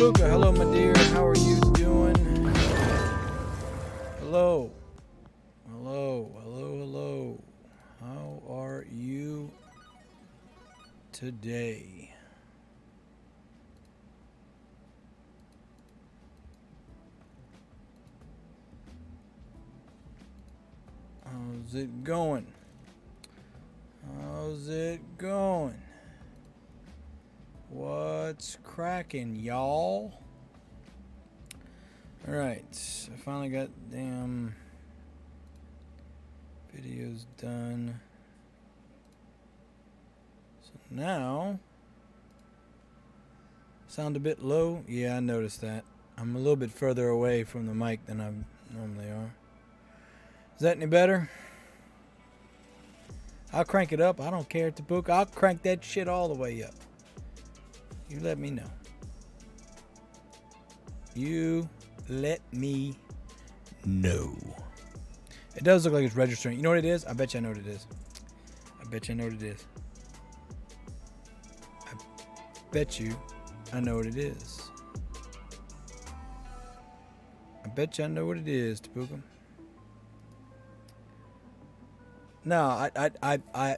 Tapuka, hello my dear, how are you doing? Hello. Hello. How are you today? How's it going? What's cracking, y'all? Alright, I finally got damn videos done. So now, sound a bit low? Yeah, I noticed that. I'm a little bit further away from the mic than I normally are. Is that any better? I'll crank it up. I don't care, Tapuka. I'll crank that shit all the way up. You let me know. You let me know. It does look like it's registering. You know what it is? I bet you I know what it is. I bet you I know what it is. I know what it is. Tapuka. No,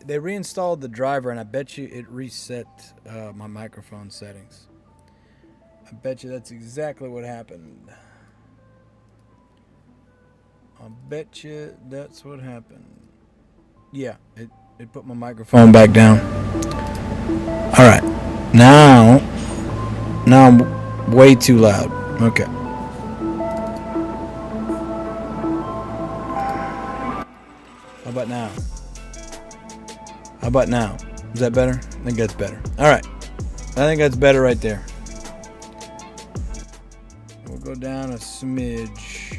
they reinstalled the driver, and I bet you it reset my microphone settings. I bet you that's exactly what happened. Yeah, it put my microphone back down. All right, now I'm way too loud. Okay. How about now? Is that better? I think that's better. All right. I think that's better right there. We'll go down a smidge.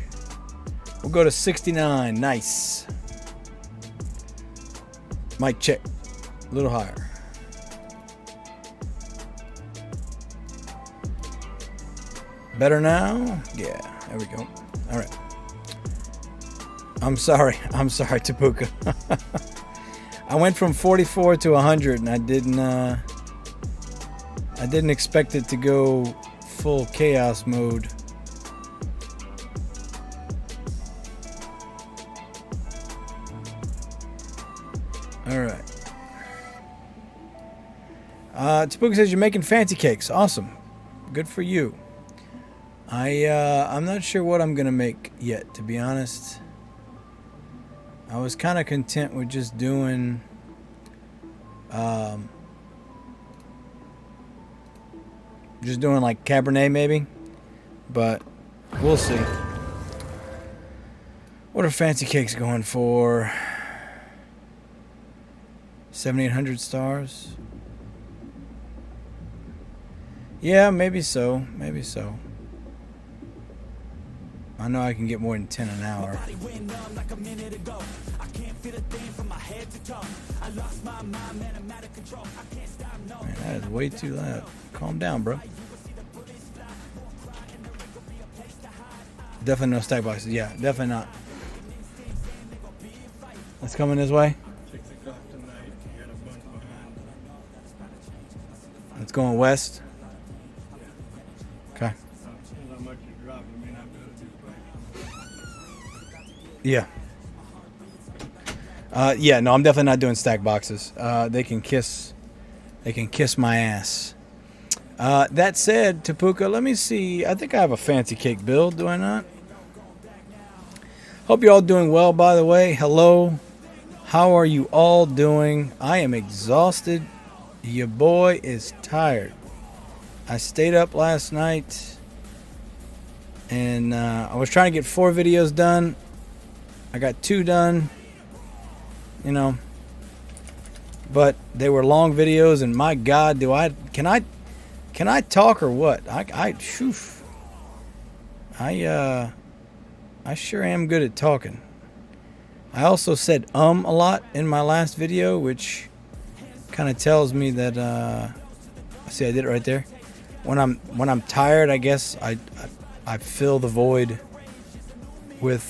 We'll go to 69. Nice. Mic check. A little higher. Better now? Yeah. There we go. All right. I'm sorry, Tapuka. I went from 44 to 100, and I didn't expect it to go full chaos mode. All right. Tapuka says you're making fancy cakes. Awesome. Good for you. I'm not sure what I'm gonna make yet, to be honest. I was kind of content with just doing like Cabernet maybe, but we'll see. What are fancy cakes going for? 7,800 stars? Yeah, maybe so. I know I can get more than 10 an hour. Man, that is way too loud. Calm down, bro. Definitely no stack boxes. Yeah, definitely not. It's coming this way. It's going west. Okay. Yeah. Yeah, no, I'm definitely not doing stack boxes. They can kiss my ass. That said, Tapuka, let me see. I think I have a fancy cake build, do I not? Hope you're all doing well, by the way. Hello. How are you all doing? I am exhausted. Your boy is tired. I stayed up last night, and I was trying to get 4 videos done. I got 2 done, you know, but they were long videos, and my God, can I talk or what? I sure am good at talking. I also said a lot in my last video, which kind of tells me that see, I did it right there. When I'm tired, I guess I fill the void with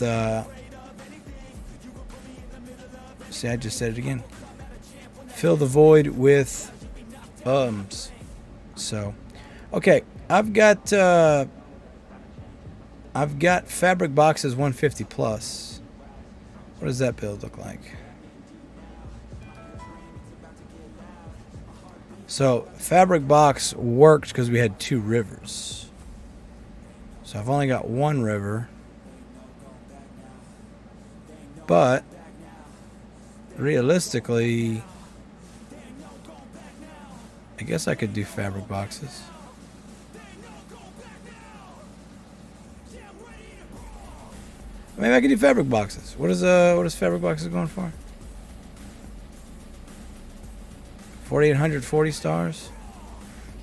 see, I just said it again. Fill the void with ums. So, Okay, I've got fabric boxes 150 plus. What does that build look like? So fabric box worked because we had 2 rivers. So I've only got 1 river, but realistically, I guess I could do fabric boxes. Maybe I could do fabric boxes. What is fabric boxes going for? 4,840 stars.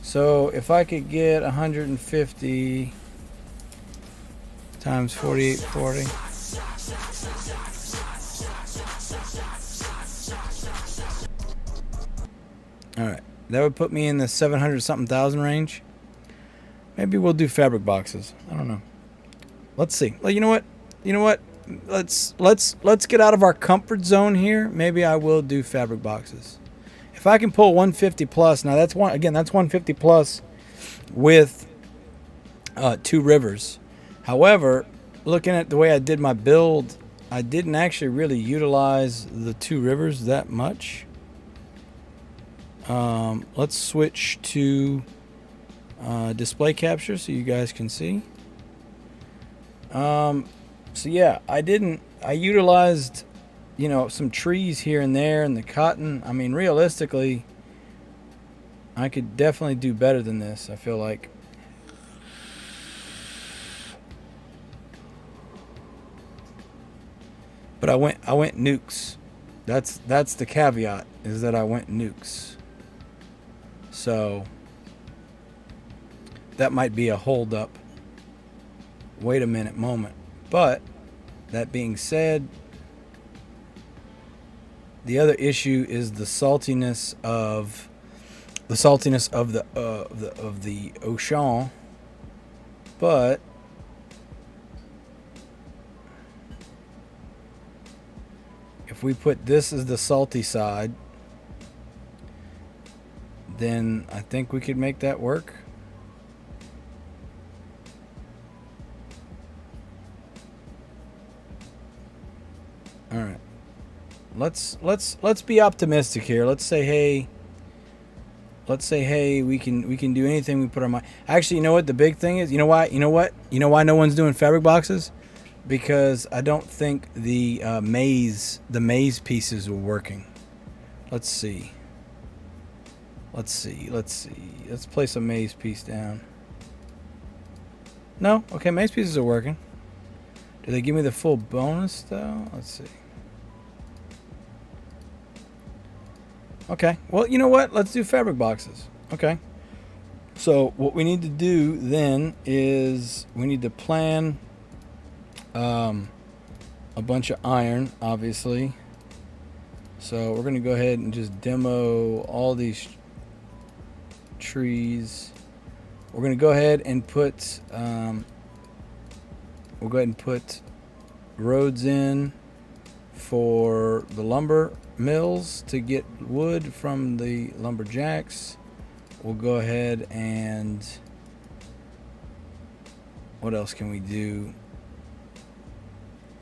So if I could get 150 times 4,840. All right, that would put me in the 700 something thousand range. Maybe we'll do fabric boxes. I don't know. Let's see. Well, you know what? You know what? Let's get out of our comfort zone here. Maybe I will do fabric boxes. If I can pull 150 plus, now that's 150 plus with 2 rivers. However, looking at the way I did my build, I didn't actually really utilize the 2 rivers that much. Let's switch to display capture so you guys can see. So yeah, I utilized, you know, some trees here and there and the cotton. I mean, realistically, I could definitely do better than this, I feel like. But I went nukes. That's the caveat, is that I went nukes. So that might be a hold up. Wait a minute moment. But that being said, the other issue is the saltiness of the ocean. But if we put this as the salty side, then I think we could make that work. All right. Let's be optimistic here. Let's say hey, we can do anything we put our mind. Actually, you know what the big thing is? You know why no one's doing fabric boxes? Because I don't think the maze pieces were working. Let's see. Let's place a maze piece down. No? Okay, maze pieces are working. Do they give me the full bonus though? Let's see. Okay, well, you know what? Let's do fabric boxes. Okay. So what we need to do then is we need to plan a bunch of iron, obviously. So we're going to go ahead and just demo all these trees. We're going to go ahead and put roads in for the lumber mills to get wood from the lumberjacks. We'll go ahead and what else can we do?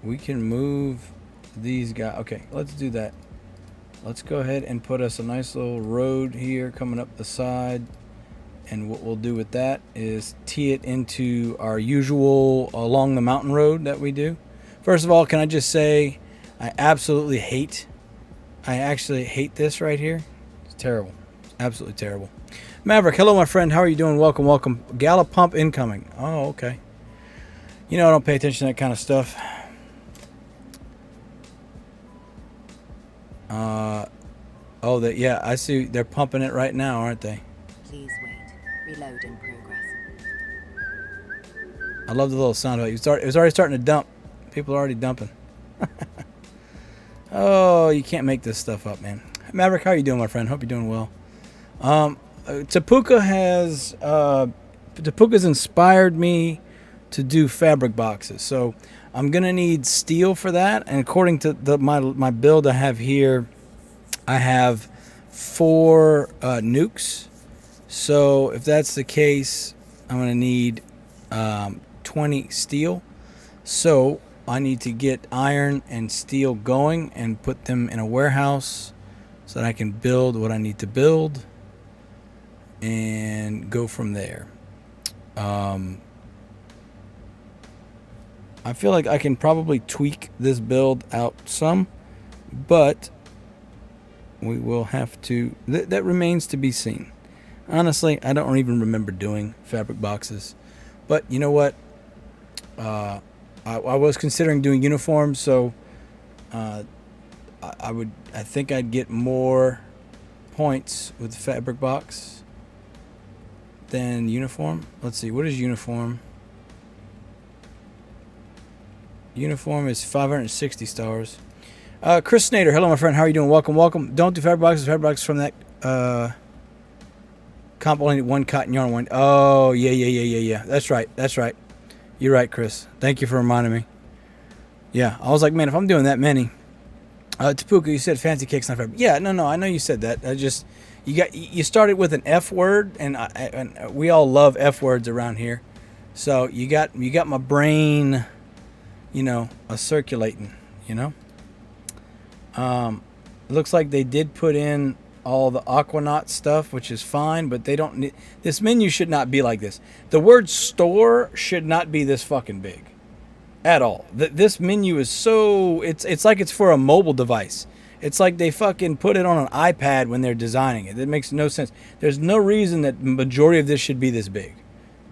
We can move these guys. Okay, let's do that. Let's go ahead and put us a nice little road here coming up the side. And what we'll do with that is tee it into our usual along the mountain road that we do. First of all, can I just say I actually hate this right here. It's terrible. Absolutely terrible. Maverick, hello my friend. How are you doing? Welcome. Gallop pump incoming. Oh, okay. You know I don't pay attention to that kind of stuff. Yeah, I see they're pumping it right now, aren't they? Please wait. Reload in progress. I love the little sound of it. It was already starting to dump. People are already dumping. Oh, you can't make this stuff up, man. Maverick, how are you doing, my friend? Hope you're doing well. Tapuka's inspired me to do fabric boxes. So I'm going to need steel for that. And according to my build I have here, I have 4 nukes. So if that's the case, I'm going to need 20 steel. So I need to get iron and steel going and put them in a warehouse so that I can build what I need to build and go from there. I feel like I can probably tweak this build out some, but we will have to... that remains to be seen. Honestly, I don't even remember doing fabric boxes. But you know what? I was considering doing uniforms, so I think I'd get more points with the fabric box than uniform. Let's see, what is uniform? Uniform is 560 stars. Chris Snyder, hello my friend, how are you doing? Welcome, welcome. Don't do fabric boxes. Fabric boxes from that comp only one cotton yarn one. Oh yeah. That's right. You're right, Chris. Thank you for reminding me. Yeah, I was like, man, if I'm doing that many. Tapuka, you said fancy cake's not fabric. Yeah, no, I know you said that. You started with an F word, and we all love F words around here. So you got my brain, circulating. It looks like they did put in all the Aquanaut stuff, which is fine, but they don't need... This menu should not be like this. The word store should not be this fucking big. At all. This menu is so... It's like it's for a mobile device. It's like they fucking put it on an iPad when they're designing it. It makes no sense. There's no reason that the majority of this should be this big.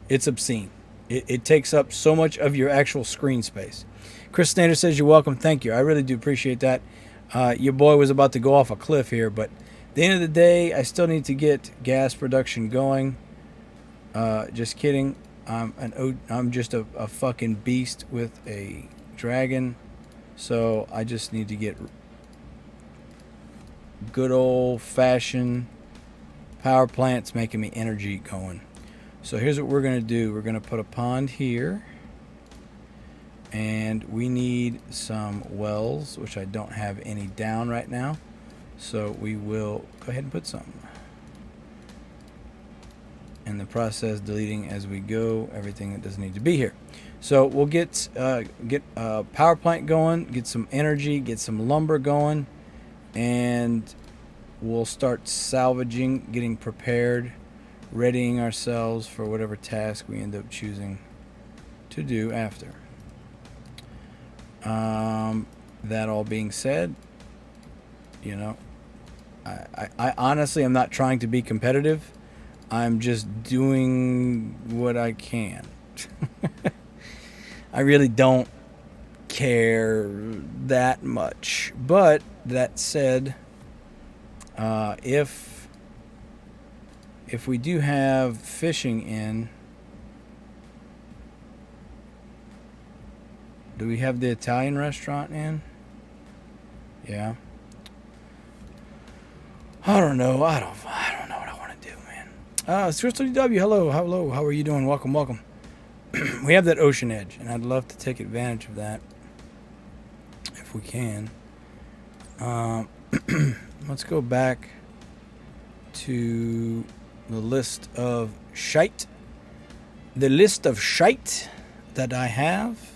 It's obscene. It takes up so much of your actual screen space. Chris Snyder says you're welcome. Thank you. I really do appreciate that. Your boy was about to go off a cliff here, but at the end of the day, I still need to get gas production going. Just kidding. I'm just a fucking beast with a dragon, so I just need to get good old-fashioned power plants making me energy going. So here's what we're going to do. We're going to put a pond here. And we need some wells, which I don't have any down right now. So we will go ahead and put some. In the process, deleting as we go everything that doesn't need to be here. So we'll get a power plant going, get some energy, get some lumber going, and we'll start salvaging, getting prepared, readying ourselves for whatever task we end up choosing to do after. That all being said, I honestly am not trying to be competitive. I'm just doing what I can. I really don't care that much. But that said, if we do have fishing in, do we have the Italian restaurant in? Yeah. I don't know. I don't know what I want to do, man. Crystal DW, hello. How are you doing? Welcome. We have that ocean edge, and I'd love to take advantage of that if we can. Let's go back to the list of shite. The list of shite that I have.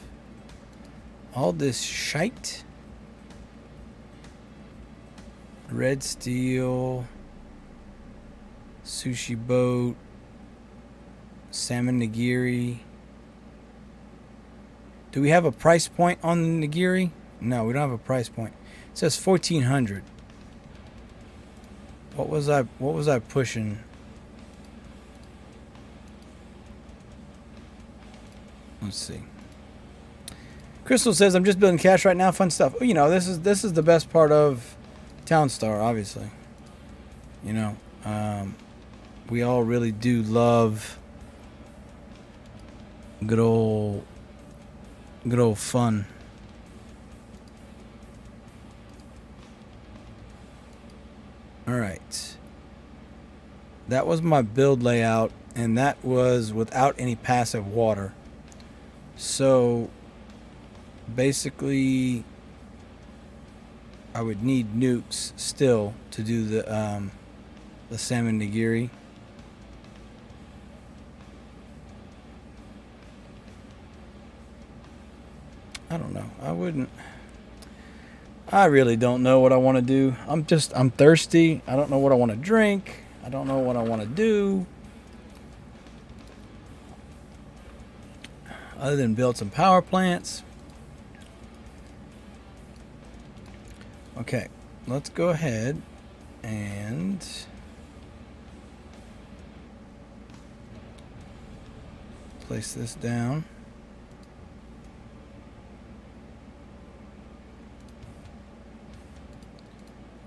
All this shite. Red steel. Sushi boat. Salmon nigiri. Do we have a price point on the nigiri? No, we don't have a price point. It says 1400. What was I pushing? Let's see. Crystal says, I'm just building cash right now. Fun stuff. This is the best part of Townstar, obviously. We all really do love good old fun. All right. That was my build layout, and that was without any passive water. So basically, I would need nukes still to do the salmon nigiri. I don't know. I really don't know what I want to do. I'm thirsty. I don't know what I want to drink. I don't know what I want to do. Other than build some power plants. Okay, let's go ahead and place this down.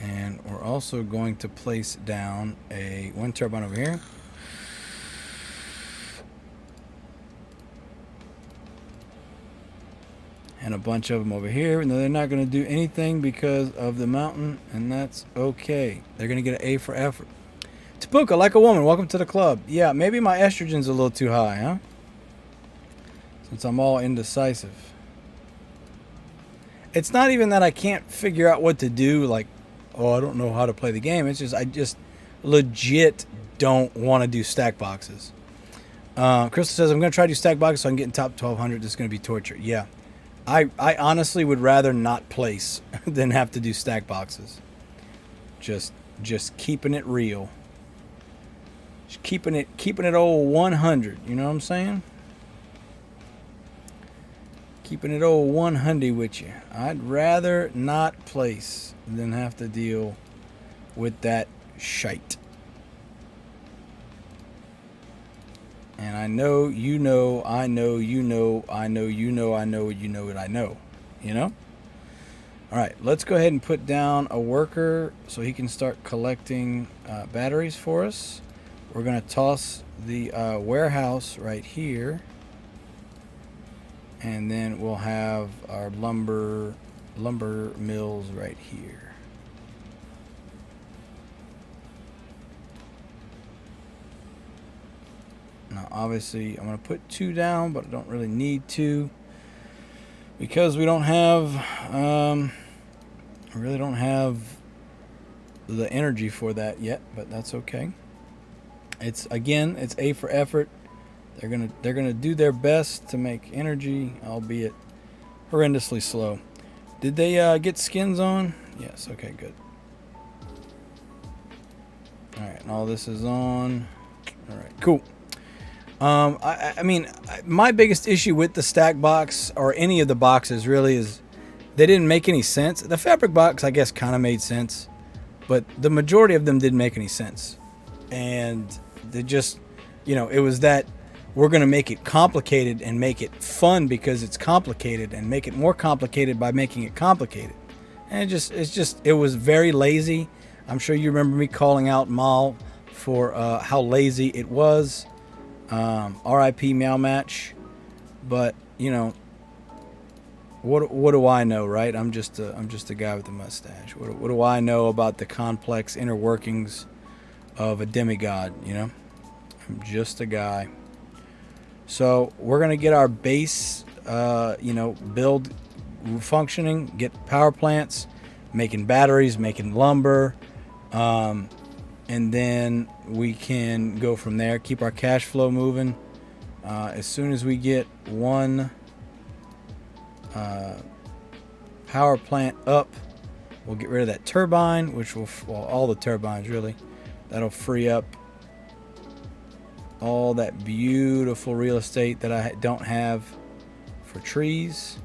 And we're also going to place down a wind turbine over here. And a bunch of them over here. And they're not going to do anything because of the mountain, and that's okay. They're going to get an A for effort. Tapuka, like a woman, welcome to the club. Yeah, maybe my estrogen's a little too high, huh? Since I'm all indecisive. It's not even that I can't figure out what to do, like, oh, I don't know how to play the game. It's just, I just legit don't want to do stack boxes. Crystal says, I'm going to try to do stack boxes so I can get in top 1200. This is going to be torture. Yeah. I honestly would rather not place than have to do stack boxes. Just keeping it real. Just keeping it old 100. You know what I'm saying? Keeping it old 100 with you. I'd rather not place than have to deal with that shite. And I know, you know, I know, you know, I know, you know, I know, you know what I know. You know? Alright, let's go ahead and put down a worker so he can start collecting batteries for us. We're going to toss the warehouse right here. And then we'll have our lumber mills right here. Now, obviously, I'm going to put 2 down, but I don't really need to because we don't have, I really don't have the energy for that yet, but that's okay. It's A for effort. They're gonna do their best to make energy, albeit horrendously slow. Did they get skins on? Yes. Okay. Good. All right. And all this is on. All right. Cool. I mean, my biggest issue with the stack box or any of the boxes really is they didn't make any sense. The fabric box, I guess, kind of made sense, but the majority of them didn't make any sense. And they just, you know, it was that we're going to make it complicated and make it fun because it's complicated and make it more complicated by making it complicated. And it was very lazy. I'm sure you remember me calling out Mal for how lazy it was. R.I.P. Meow Match. But, you know, what do I know, right? I'm just a guy with a mustache. What do I know about the complex inner workings of a demigod, you know? I'm just a guy. So we're going to get our base, you know, build functioning, get power plants, making batteries, making lumber, and then we can go from there, keep our cash flow moving. As soon as we get one power plant up, we'll get rid of that turbine, which will, well, all the turbines really. That'll free up all that beautiful real estate that I don't have for trees.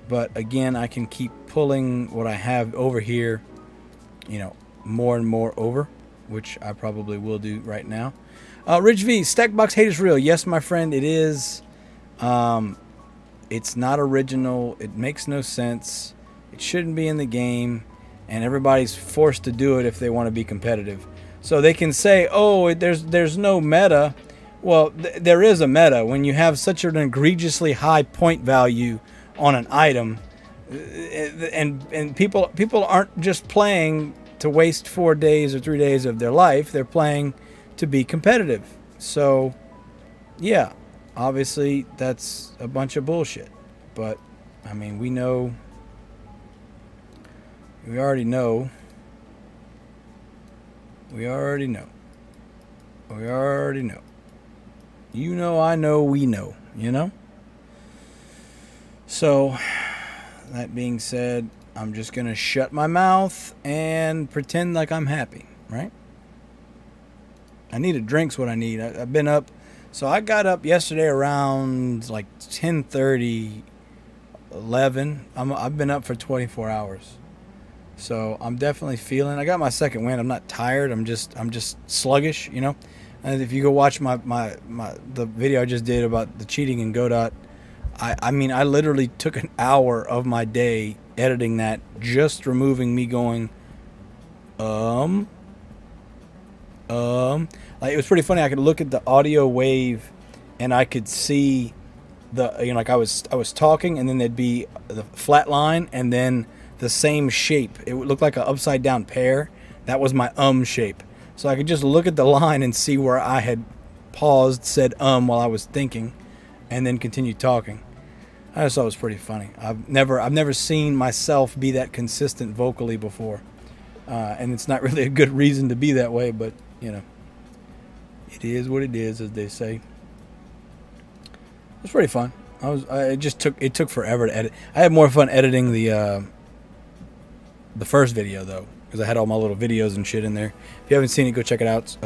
But again, I can keep pulling what I have over here, you know, more and more over, which I probably will do right now. Rich V, Stackbox hate is real. Yes, my friend, it is. It's not original. It makes no sense. It shouldn't be in the game, and everybody's forced to do it if they want to be competitive. So they can say, "Oh, there's no meta." Well, there is a meta when you have such an egregiously high point value on an item, and people aren't just playing to waste 4 days or 3 days of their life. They're playing to be competitive. So, yeah, obviously that's a bunch of bullshit. But I mean, we already know. You know, I know, we know, you know? So, that being said, I'm just going to shut my mouth and pretend like I'm happy, right? I need a drink's what I need. I've been up. So I got up yesterday around like 10:30, 11. I've been up for 24 hours. So I'm definitely feeling. I got my second wind. I'm not tired. I'm just sluggish, you know. And if you go watch the video I just did about the cheating in Godot, I mean I literally took an hour of my day editing that, just removing me going like, it was pretty funny. I could look at the audio wave and I could see like I was talking, and then there'd be the flat line and then the same shape. It would look like an upside down pear. That was my shape. So I could just look at the line and see where I had paused, said while I was thinking, and then continued talking. I just thought it was pretty funny. I've never seen myself be that consistent vocally before. And it's not really a good reason to be that way, but you know, it is what it is, as they say. It was pretty fun. It took forever to edit. I had more fun editing the first video though, because I had all my little videos and shit in there. If you haven't seen it, go check it out.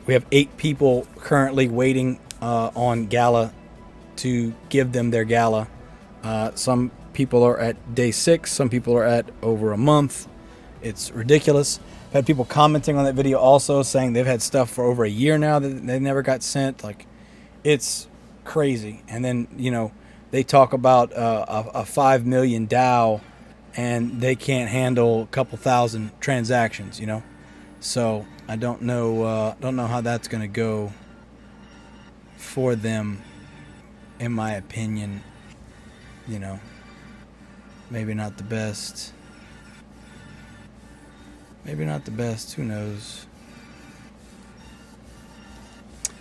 We have 8 people currently waiting on Gala to give them their Gala. Some people are at day 6. Some people are at over a month. It's ridiculous. I've had people commenting on that video also, saying they've had stuff for over a year now that they never got sent. Like, it's crazy. And then, you know, they talk about a 5 million DAO, and they can't handle a couple thousand transactions, you know. So I don't know how that's going to go for them, in my opinion. You know, maybe not the best. Maybe not the best. Who knows?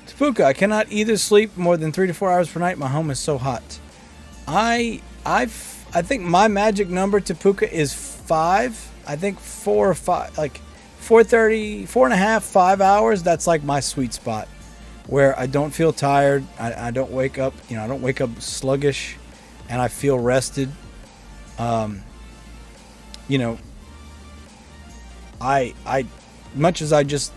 Tapuka, I cannot either sleep more than 3 to 4 hours per night. My home is so hot. I think my magic number, Tapuka, is 5. I think 4 or 5, like 4:30, 4.5, 5 hours. That's like my sweet spot, where I don't feel tired. I don't wake up. You know, I don't wake up sluggish, and I feel rested. You know, I much as I just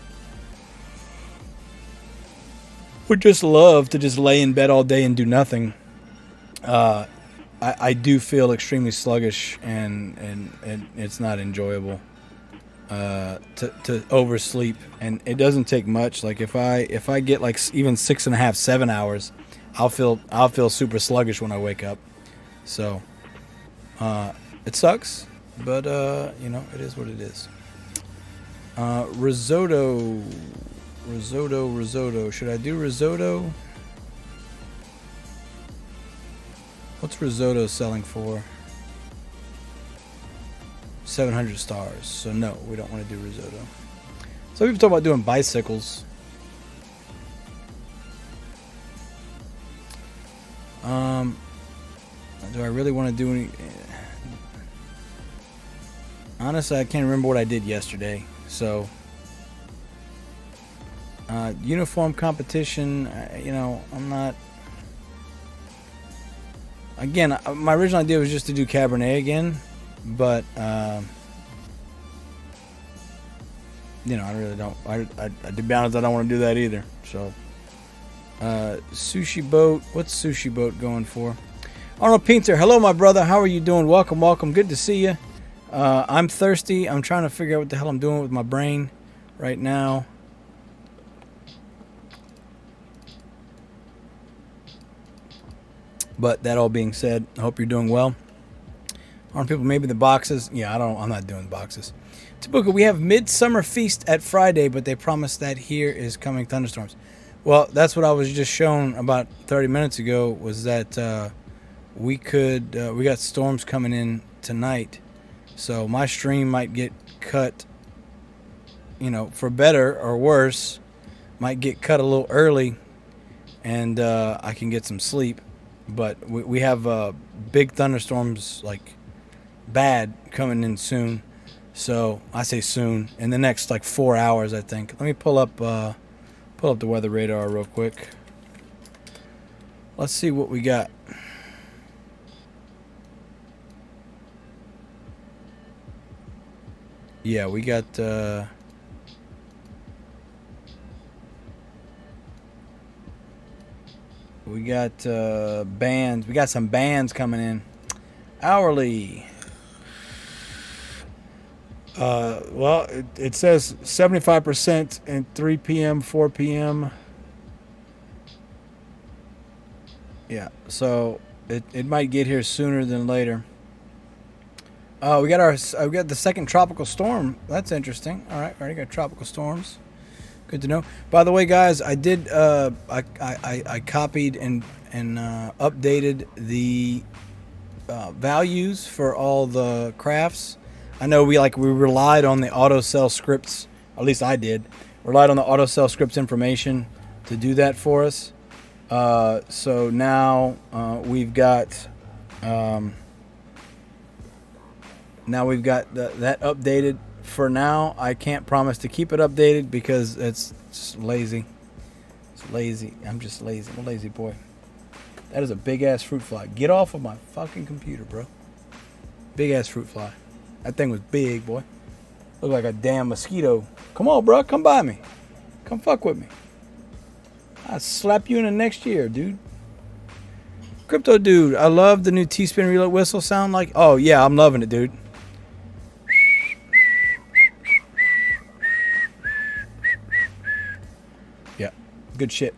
would just love to just lay in bed all day and do nothing, I do feel extremely sluggish, and it's not enjoyable to oversleep. And it doesn't take much. Like if I get like even 6.5, 7 hours, I'll feel super sluggish when I wake up. So it sucks, but you know, it is what it is. Risotto. Should I do risotto? What's risotto selling for? 700 stars. So no, we don't want to do risotto. So people talk about doing bicycles. Do I really want to do any? Honestly, I can't remember what I did yesterday. So, uniform competition, you know, I'm not. Again, my original idea was just to do Cabernet again, but you know, I really don't. To be honest, I don't want to do that either. So, sushi boat. What's sushi boat going for? Arnold Painter. Hello, my brother. How are you doing? Welcome, welcome. Good to see you. I'm thirsty. I'm trying to figure out what the hell I'm doing with my brain right now. But that all being said, I hope you're doing well. Aren't people maybe the boxes? Yeah, I'm not doing the boxes. Tabuka, we have Midsummer Feast at Friday, but they promised that here is coming thunderstorms. Well, that's what I was just shown about 30 minutes ago, was that we got storms coming in tonight. So my stream might get cut, you know, for better or worse, might get cut a little early, and I can get some sleep. But we have big thunderstorms, like bad, coming in soon. So I say soon, in the next like 4 hours, I think. Let me pull up the weather radar real quick. Let's see what we got. yeah, we got bands. We got some bands coming in hourly. Well, it says 75% and 3 p.m., 4 p.m. Yeah, so it might get here sooner than later. We got the second tropical storm. That's interesting. All right, already got tropical storms. Good to know. By the way, guys, I did I copied and updated the values for all the crafts. I know we relied on the auto sell scripts. At least I did. Relied on the auto sell scripts information to do that for us. So now we've got that updated. For now, I can't promise to keep it updated because it's just lazy. It's lazy. I'm just lazy. I'm a lazy boy. That is a big ass fruit fly. Get off of my fucking computer, bro. Big ass fruit fly. That thing was big, boy. Looked like a damn mosquito. Come on, bro. Come by me. Come fuck with me. I'll slap you in the next year, dude. Crypto dude, I love the new T-spin reload whistle sound like. Oh, yeah, I'm loving it, dude. Yeah, good shit.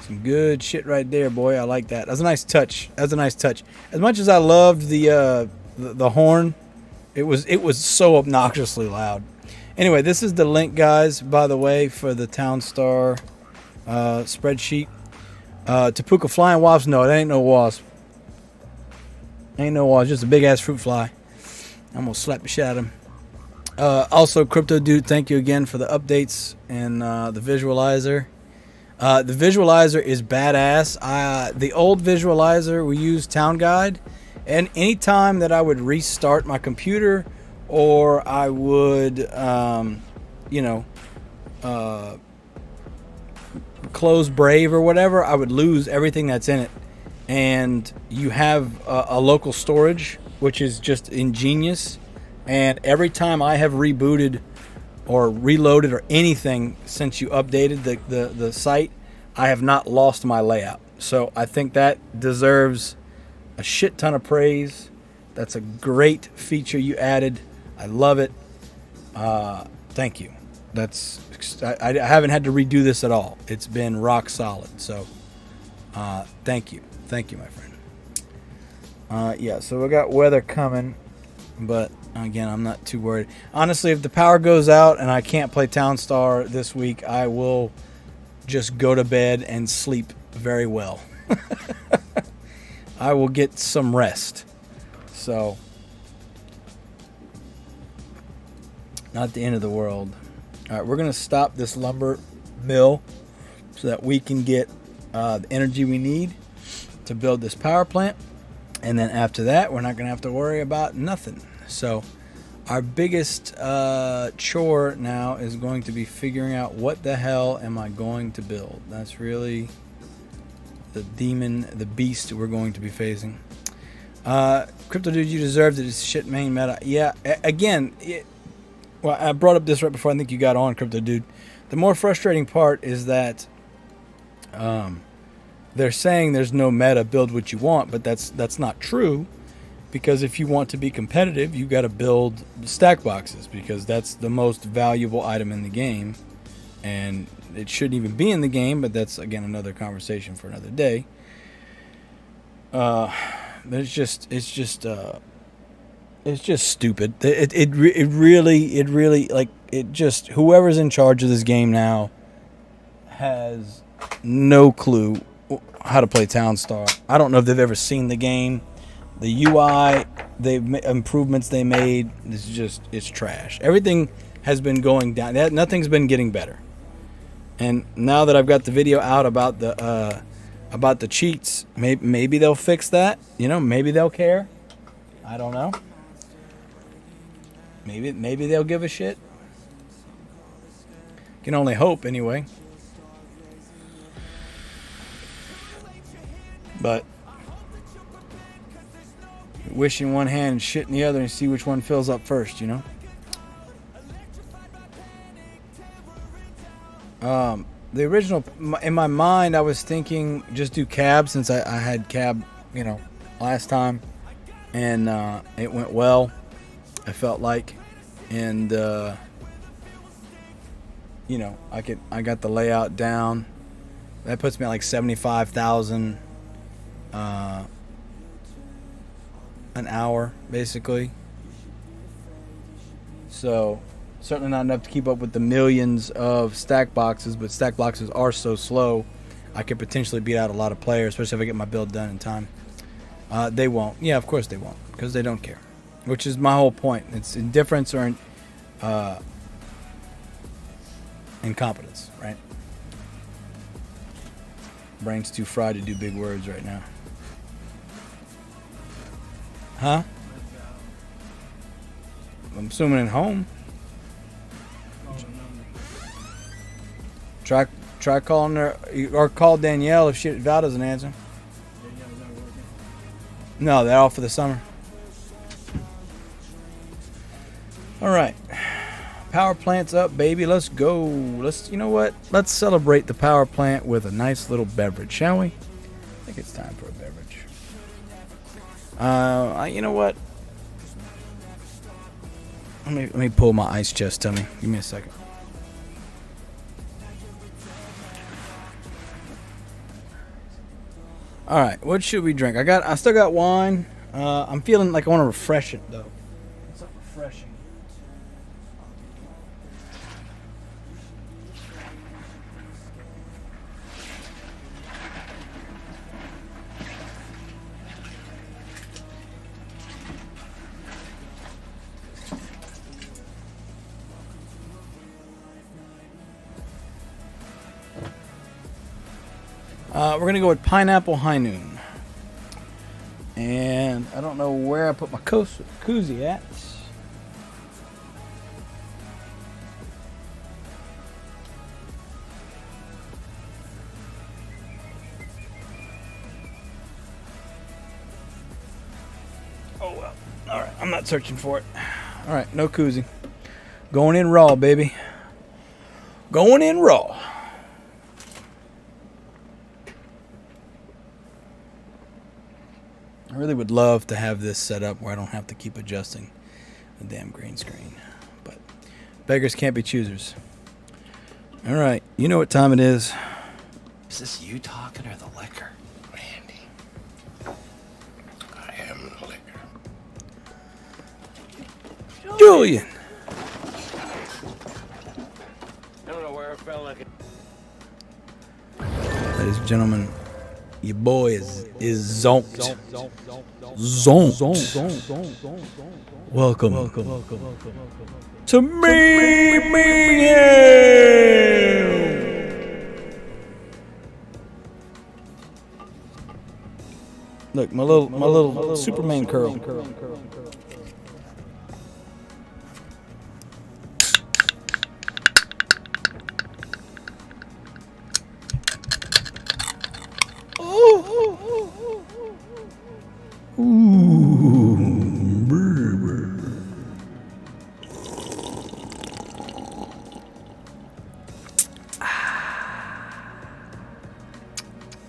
Some good shit right there, boy. I like that. That's a nice touch. That's a nice touch. As much as I loved the horn, it was so obnoxiously loud. Anyway, this is the link, guys, by the way, for the Townstar spreadsheet. Tapuka flying wasp? No, it ain't no wasp. Ain't no wasp. Just a big-ass fruit fly. I'm going to slap the shit out of him. Also, Crypto Dude, thank you again for the updates and the visualizer. The visualizer is badass. The old visualizer, we used Town Guide. And anytime that I would restart my computer or I would, close Brave or whatever, I would lose everything that's in it. And you have a local storage, which is just ingenious. And every time I have rebooted or reloaded or anything since you updated the site, I have not lost my layout. So I think that deserves a shit ton of praise. That's a great feature you added. I love it. Thank you. I haven't had to redo this at all. It's been rock solid. So thank you. Thank you, my friend. Yeah, so we got weather coming, but again, I'm not too worried. Honestly, if the power goes out and I can't play Townstar this week, I will just go to bed and sleep very well. I will get some rest. So, not the end of the world. All right, we're going to stop this lumber mill so that we can get the energy we need to build this power plant. And then after that, we're not going to have to worry about nothing. So our biggest chore now is going to be figuring out what the hell am I going to build. That's really the demon, the beast we're going to be facing. Crypto Dude, you deserved it. It's shit main meta. Yeah, again, well, I brought up this right before I think you got on, Crypto Dude. The more frustrating part is that they're saying there's no meta, build what you want, but that's not true. Because if you want to be competitive, you got to build stack boxes because that's the most valuable item in the game, and it shouldn't even be in the game. But that's again another conversation for another day. But it's just stupid. It really like it just whoever's in charge of this game now has no clue how to play Townstar. I don't know if they've ever seen the game. The UI, improvements they made, it's trash. Everything has been going down. Nothing's been getting better. And now that I've got the video out about the cheats, maybe they'll fix that. You know, maybe they'll care. I don't know. Maybe they'll give a shit. Can only hope, anyway. But wish in one hand and shit in the other and see which one fills up first, you know? The original, in my mind, I was thinking just do cab since I had cab, you know, last time. And it went well, I felt like. And, you know, I got the layout down. That puts me at like 75,000 an hour, basically. So certainly not enough to keep up with the millions of stack boxes, but stack boxes are so slow, I could potentially beat out a lot of players, especially if I get my build done in time. They won't. Yeah, of course they won't, because they don't care, which is my whole point. It's indifference or incompetence, right? Brain's too fried to do big words right now. Huh? I'm assuming at home. Try calling her, or call Danielle if Val doesn't answer. No, they're all for the summer. All right, power plant's up, baby. Let's go. You know what? Let's celebrate the power plant with a nice little beverage, shall we? I think it's time for a beverage. You know what? Let me pull my ice chest. Tell me. Give me a second. All right, what should we drink? I still got wine. I'm feeling like I want to refresh it though. Something refreshing. We're going to go with Pineapple High Noon. And I don't know where I put my koozie at. Oh well. Alright, I'm not searching for it. Alright, no koozie. Going in raw, baby. Going in raw. I really would love to have this set up where I don't have to keep adjusting the damn green screen. But beggars can't be choosers. All right, you know what time it is. Is this you talking or the liquor? Randy. I am the liquor. Julian. I don't know where I felt like it. Ladies and gentlemen, your boy is zonked. Zonked. Welcome to Look, my little Superman curl.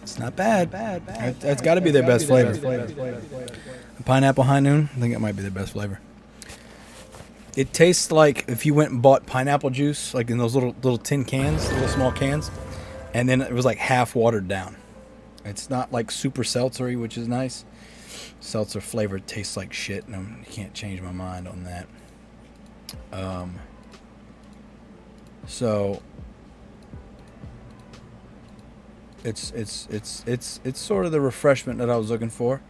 It's not bad. That's got to be their best flavor. Pineapple High Noon, I think it might be their best flavor. It tastes like if you went and bought pineapple juice, like in those little tin cans, little small cans, and then it was like half watered down. It's not like super seltzery, which is nice. Seltzer flavor tastes like shit, and you can't change my mind on that. So it's sort of the refreshment that I was looking for.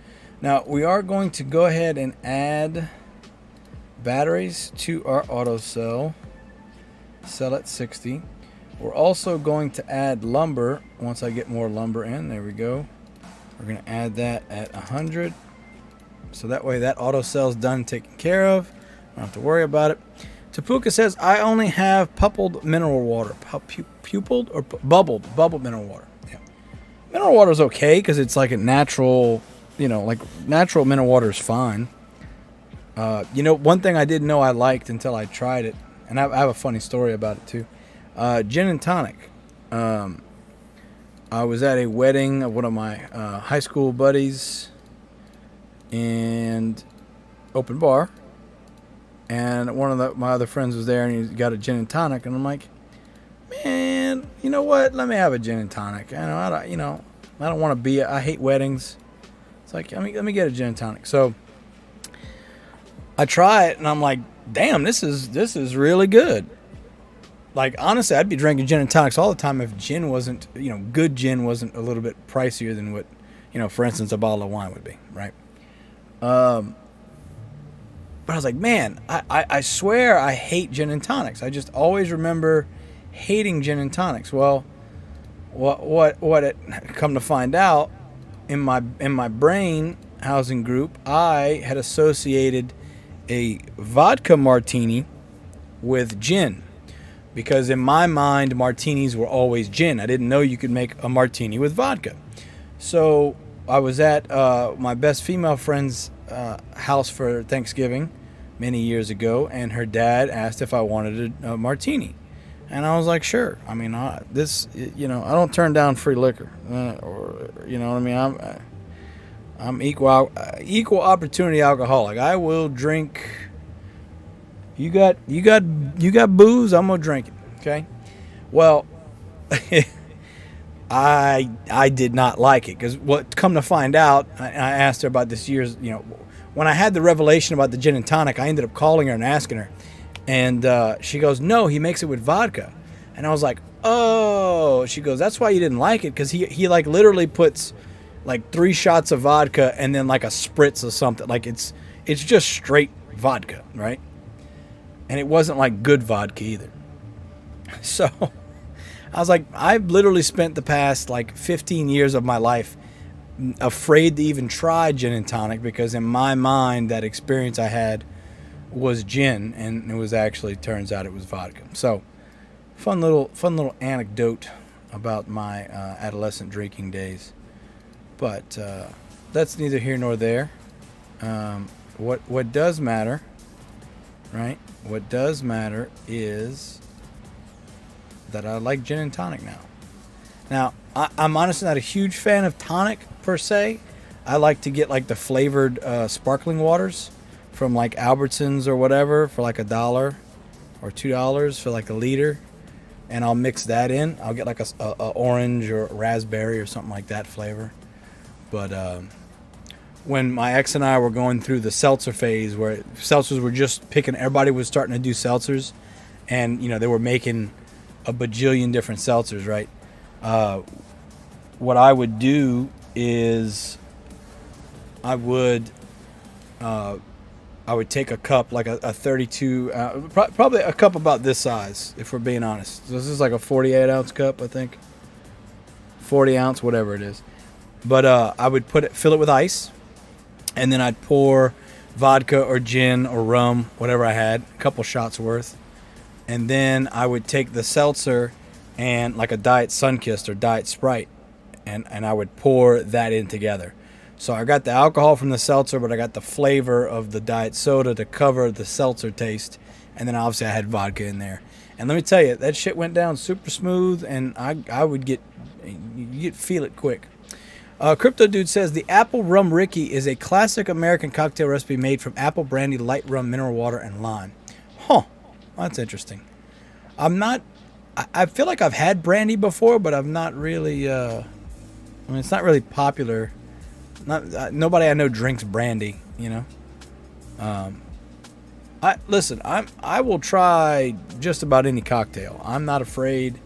Now we are going to go ahead and add batteries to our auto cell at 60. We're also going to add lumber once I get more lumber in. There we go. We're going to add that at 100. So that way that auto cell is done, taken care of. Don't have to worry about it. Tapuka says, I only have pupilled mineral water. Pupilled or bubbled mineral water. Yeah. Mineral water is okay because it's like a natural like natural mineral water is fine. One thing I didn't know I liked until I tried it, and I have a funny story about it too. Gin and tonic. I was at a wedding of one of my high school buddies, and open bar, and one of my other friends was there, and he got a gin and tonic, and I'm like, man, you know what? Let me have a gin and tonic. I don't want to be. I hate weddings. It's like, let me get a gin and tonic. So I try it, and I'm like, damn, this is really good. Like, honestly, I'd be drinking gin and tonics all the time if gin wasn't, good gin wasn't a little bit pricier than what, for instance, a bottle of wine would be, right? But I was like, man, I swear I hate gin and tonics. I just always remember hating gin and tonics. Well, what it come to find out, in my brain housing group, I had associated a vodka martini with gin, because in my mind martinis were always gin. I didn't know you could make a martini with vodka. So I was at my best female friend's house for Thanksgiving many years ago, and her dad asked if I wanted a martini, and I was like, sure. I mean, I don't turn down free liquor, or you know what I mean. I'm equal opportunity alcoholic. I will drink. You got booze, I'm gonna drink it. Okay. Well, I did not like it, because come to find out, I asked her about this year's. When I had the revelation about the gin and tonic, I ended up calling her and asking her, and she goes, "No, he makes it with vodka," and I was like, "Oh," she goes, "That's why you didn't like it, because he like literally puts like 3 shots of vodka and then like a spritz or something. Like it's just straight vodka, right?" And it wasn't like good vodka either. So I was like, I've literally spent the past like 15 years of my life afraid to even try gin and tonic, because in my mind that experience I had was gin, and it was actually, turns out it was vodka. So fun little anecdote about my adolescent drinking days. But that's neither here nor there. What does matter, right? What does matter is that I like gin and tonic now. Now, I'm honestly not a huge fan of tonic per se. I like to get like the flavored sparkling waters from like Albertsons or whatever for like $1 or $2 for like a liter, and I'll mix that in. I'll get like a orange or raspberry or something like that flavor. But when my ex and I were going through the seltzer phase, where seltzers were just picking, everybody was starting to do seltzers, and they were making a bajillion different seltzers, right? What I would do is I would take a cup, like a 32, probably a cup about this size, if we're being honest. So this is like a 48-ounce cup, I think. 40 ounce, whatever it is. But I would fill it with ice, and then I'd pour vodka or gin or rum, whatever I had, a couple shots worth. And then I would take the seltzer and like a Diet Sunkist or Diet Sprite, and I would pour that in together. So I got the alcohol from the seltzer, but I got the flavor of the diet soda to cover the seltzer taste, and then obviously I had vodka in there. And let me tell you, that shit went down super smooth, and I would feel it quick. Crypto Dude says the Apple Rum Ricky is a classic American cocktail recipe made from apple brandy, light rum, mineral water, and lime. Huh, that's interesting. I feel like I've had brandy before, but I've not really. It's not really popular. Nobody I know drinks brandy. I will try just about any cocktail. I'm not afraid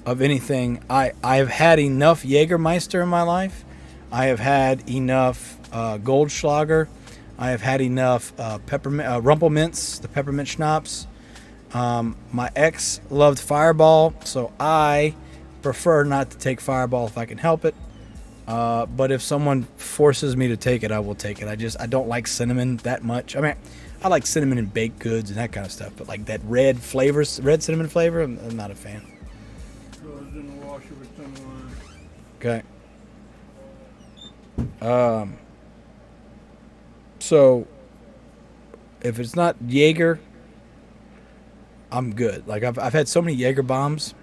of anything. I've had enough Jägermeister in my life. I have had enough Goldschlager. I have had enough peppermint Rumpelmints, the peppermint schnapps. My ex loved Fireball, so I prefer not to take Fireball if I can help it. But if someone forces me to take it, I will take it. I don't like cinnamon that much. I mean, I like cinnamon in baked goods and that kind of stuff, but like that red cinnamon flavor, I'm not a fan. In the washer with some lime. Okay. So if it's not Jaeger, I'm good. Like I've had so many Jaeger bombs.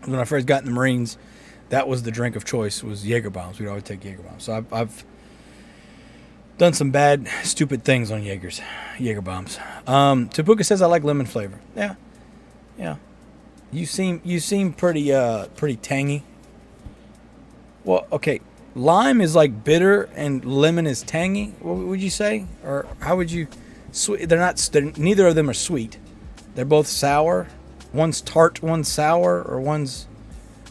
When I first got in the Marines, that was the drink of choice, was Jaeger bombs. We'd always take Jaeger bombs. So I've done some bad, stupid things on Jaeger bombs. Tapuka says I like lemon flavor. Yeah. You seem pretty tangy. Well, okay. Lime is like bitter and lemon is tangy. What would you say? Or how would you? Neither of them are sweet. They're both sour. One's tart, one's sour, or one's.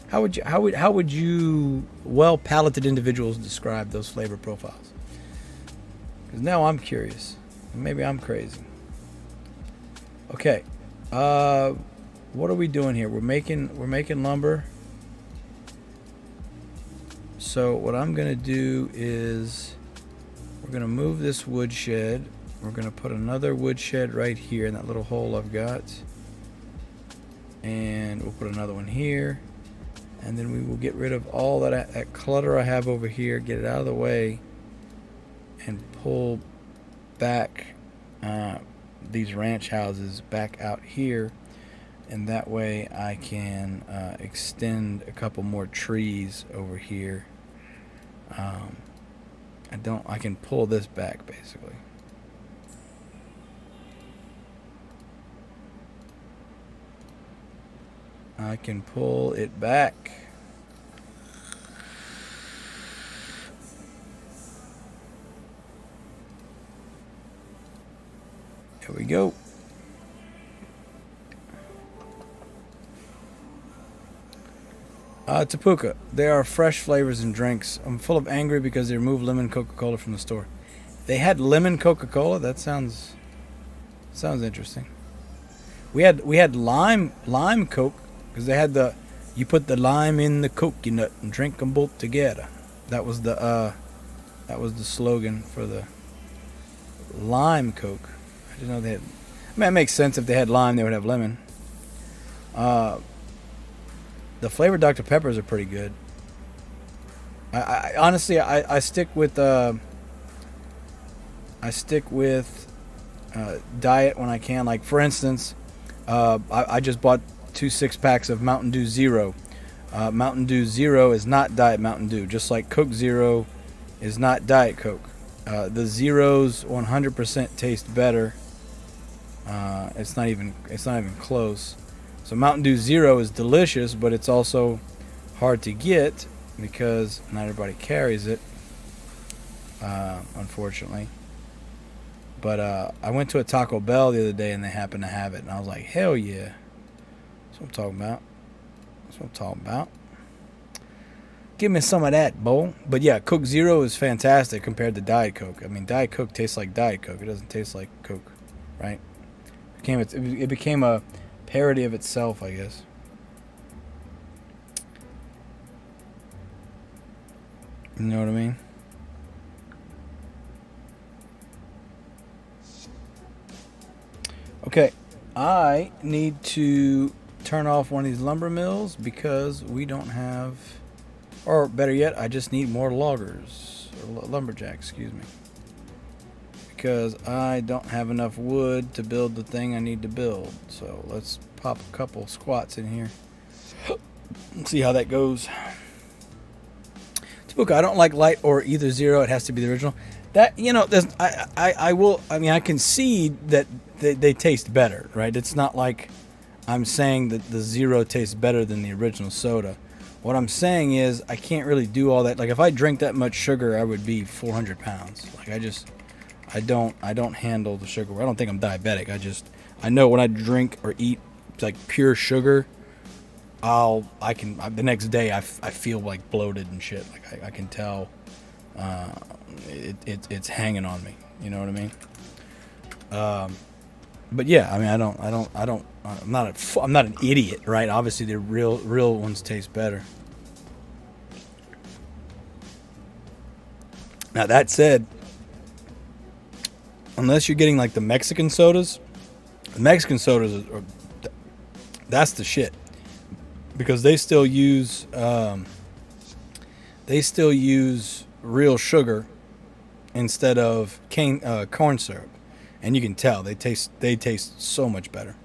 How would you well-palated individuals describe those flavor profiles? Because now I'm curious. Maybe I'm crazy. Okay. What are we doing here? We're making lumber. So what I'm gonna do is we're gonna move this wood shed. We're gonna put another wood shed right here in that little hole I've got. And we'll put another one here. And then we will get rid of all that clutter I have over here, get it out of the way, and pull back these ranch houses back out here. And that way I can extend a couple more trees over here. I can pull this back basically. I can pull it back. There we go. Tapuka, there are fresh flavors in drinks. I'm full of angry because they removed lemon Coca-Cola from the store. They had lemon Coca-Cola? That sounds interesting. We had lime Coke. Because they had you put the lime in the coconut and drink them both together. That was the slogan for the lime Coke. I didn't know they had. I mean, it makes sense if they had lime, they would have lemon. The flavored Dr. Peppers are pretty good. I honestly stick with diet when I can. Like for instance, I just bought 2 6-packs of Mountain Dew Zero. Mountain Dew Zero is not Diet Mountain Dew, just like Coke Zero is not Diet Coke. The Zeros 100% taste better. It's not even close. So Mountain Dew Zero is delicious, but it's also hard to get because not everybody carries it, unfortunately. But I went to a Taco Bell the other day and they happened to have it, and I was like, hell yeah. That's what I'm talking about. Give me some of that, boy. But yeah, Coke Zero is fantastic compared to Diet Coke. I mean, Diet Coke tastes like Diet Coke. It doesn't taste like Coke, right? It became a parody of itself, I guess. You know what I mean? Okay, I need to turn off one of these lumber mills because we don't have, or better yet, I just need more loggers, or lumberjacks, excuse me. Because I don't have enough wood to build the thing I need to build. So let's pop a couple squats in here. Let's see how that goes. Tapuka, I don't like light or either zero. It has to be the original. That, you know, I concede that they taste better, right? It's not like I'm saying that the zero tastes better than the original soda. What I'm saying is I can't really do all that. Like if I drink that much sugar, I would be 400 pounds. Like I don't handle the sugar. I don't think I'm diabetic. I know when I drink or eat like pure sugar, the next day I feel like bloated and shit. Like I can tell it's hanging on me. You know what I mean? But yeah, I mean I'm not an idiot, right? Obviously the real ones taste better. Now that said, unless you're getting like the Mexican sodas are that's the shit, because they still use real sugar, instead of corn syrup, and you can tell they taste so much better.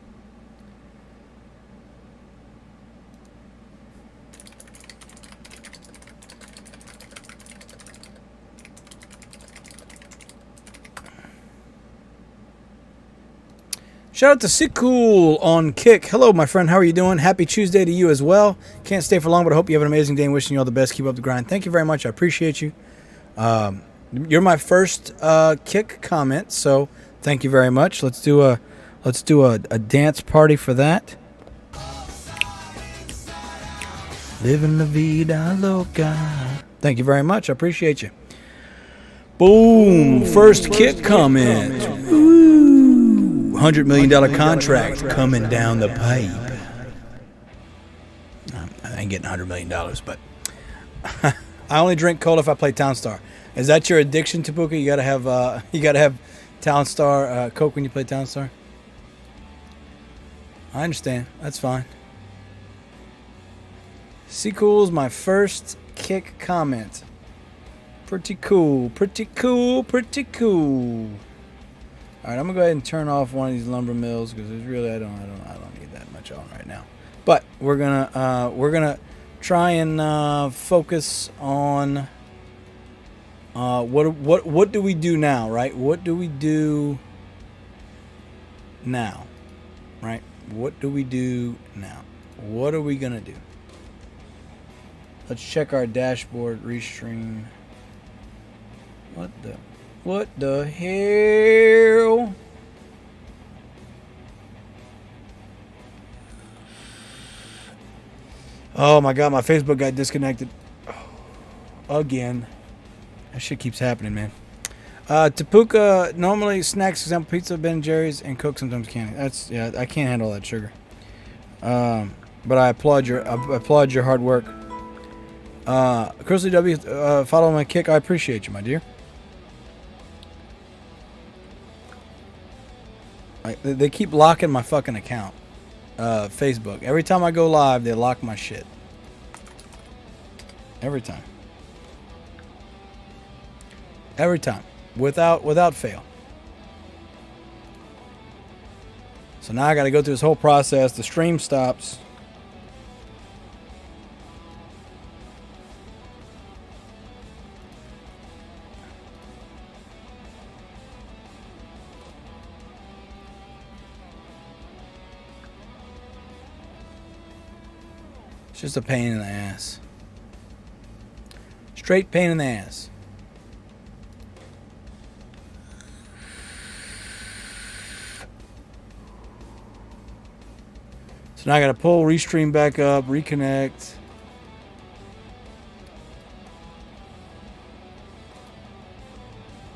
Shout out to Sikul on Kick. Hello, my friend. How are you doing? Happy Tuesday to you as well. Can't stay for long, but I hope you have an amazing day and wishing you all the best. Keep up the grind. Thank you very much. I appreciate you. You're my first Kick comment, so thank you very much. Let's do a dance party for that. Living la vida loca. Thank you very much. I appreciate you. Boom. First Kick comment. Ooh. $100 million contract coming down the pipe. I ain't getting $100 million, but I only drink cola if I play Town Star. Is that your addiction, Tapuka? You gotta have Town Star Coke when you play Town Star. I understand. That's fine. Sequel's my first Kick comment. Pretty cool. Pretty cool. Pretty cool. All right, I'm gonna go ahead and turn off one of these lumber mills because there's really I don't need that much on right now. But we're gonna try and focus on what do we do now, right? What do we do now, right? What do we do now? What are we gonna do? Let's check our dashboard restream. What the hell? Oh my god, my Facebook got disconnected. Again. That shit keeps happening, man. Tapuka normally snacks, example pizza, Ben & Jerry's, and Coke sometimes candy. Yeah, I can't handle that sugar. But I applaud your hard work. Crystal W, follow my Kick. I appreciate you, my dear. They keep locking my fucking account. Facebook. Every time I go live, they lock my shit. Every time. Every time. Without fail. So now I got to go through this whole process. The stream stops. It's just a pain in the ass. Straight pain in the ass. So now I got to pull restream back up, reconnect.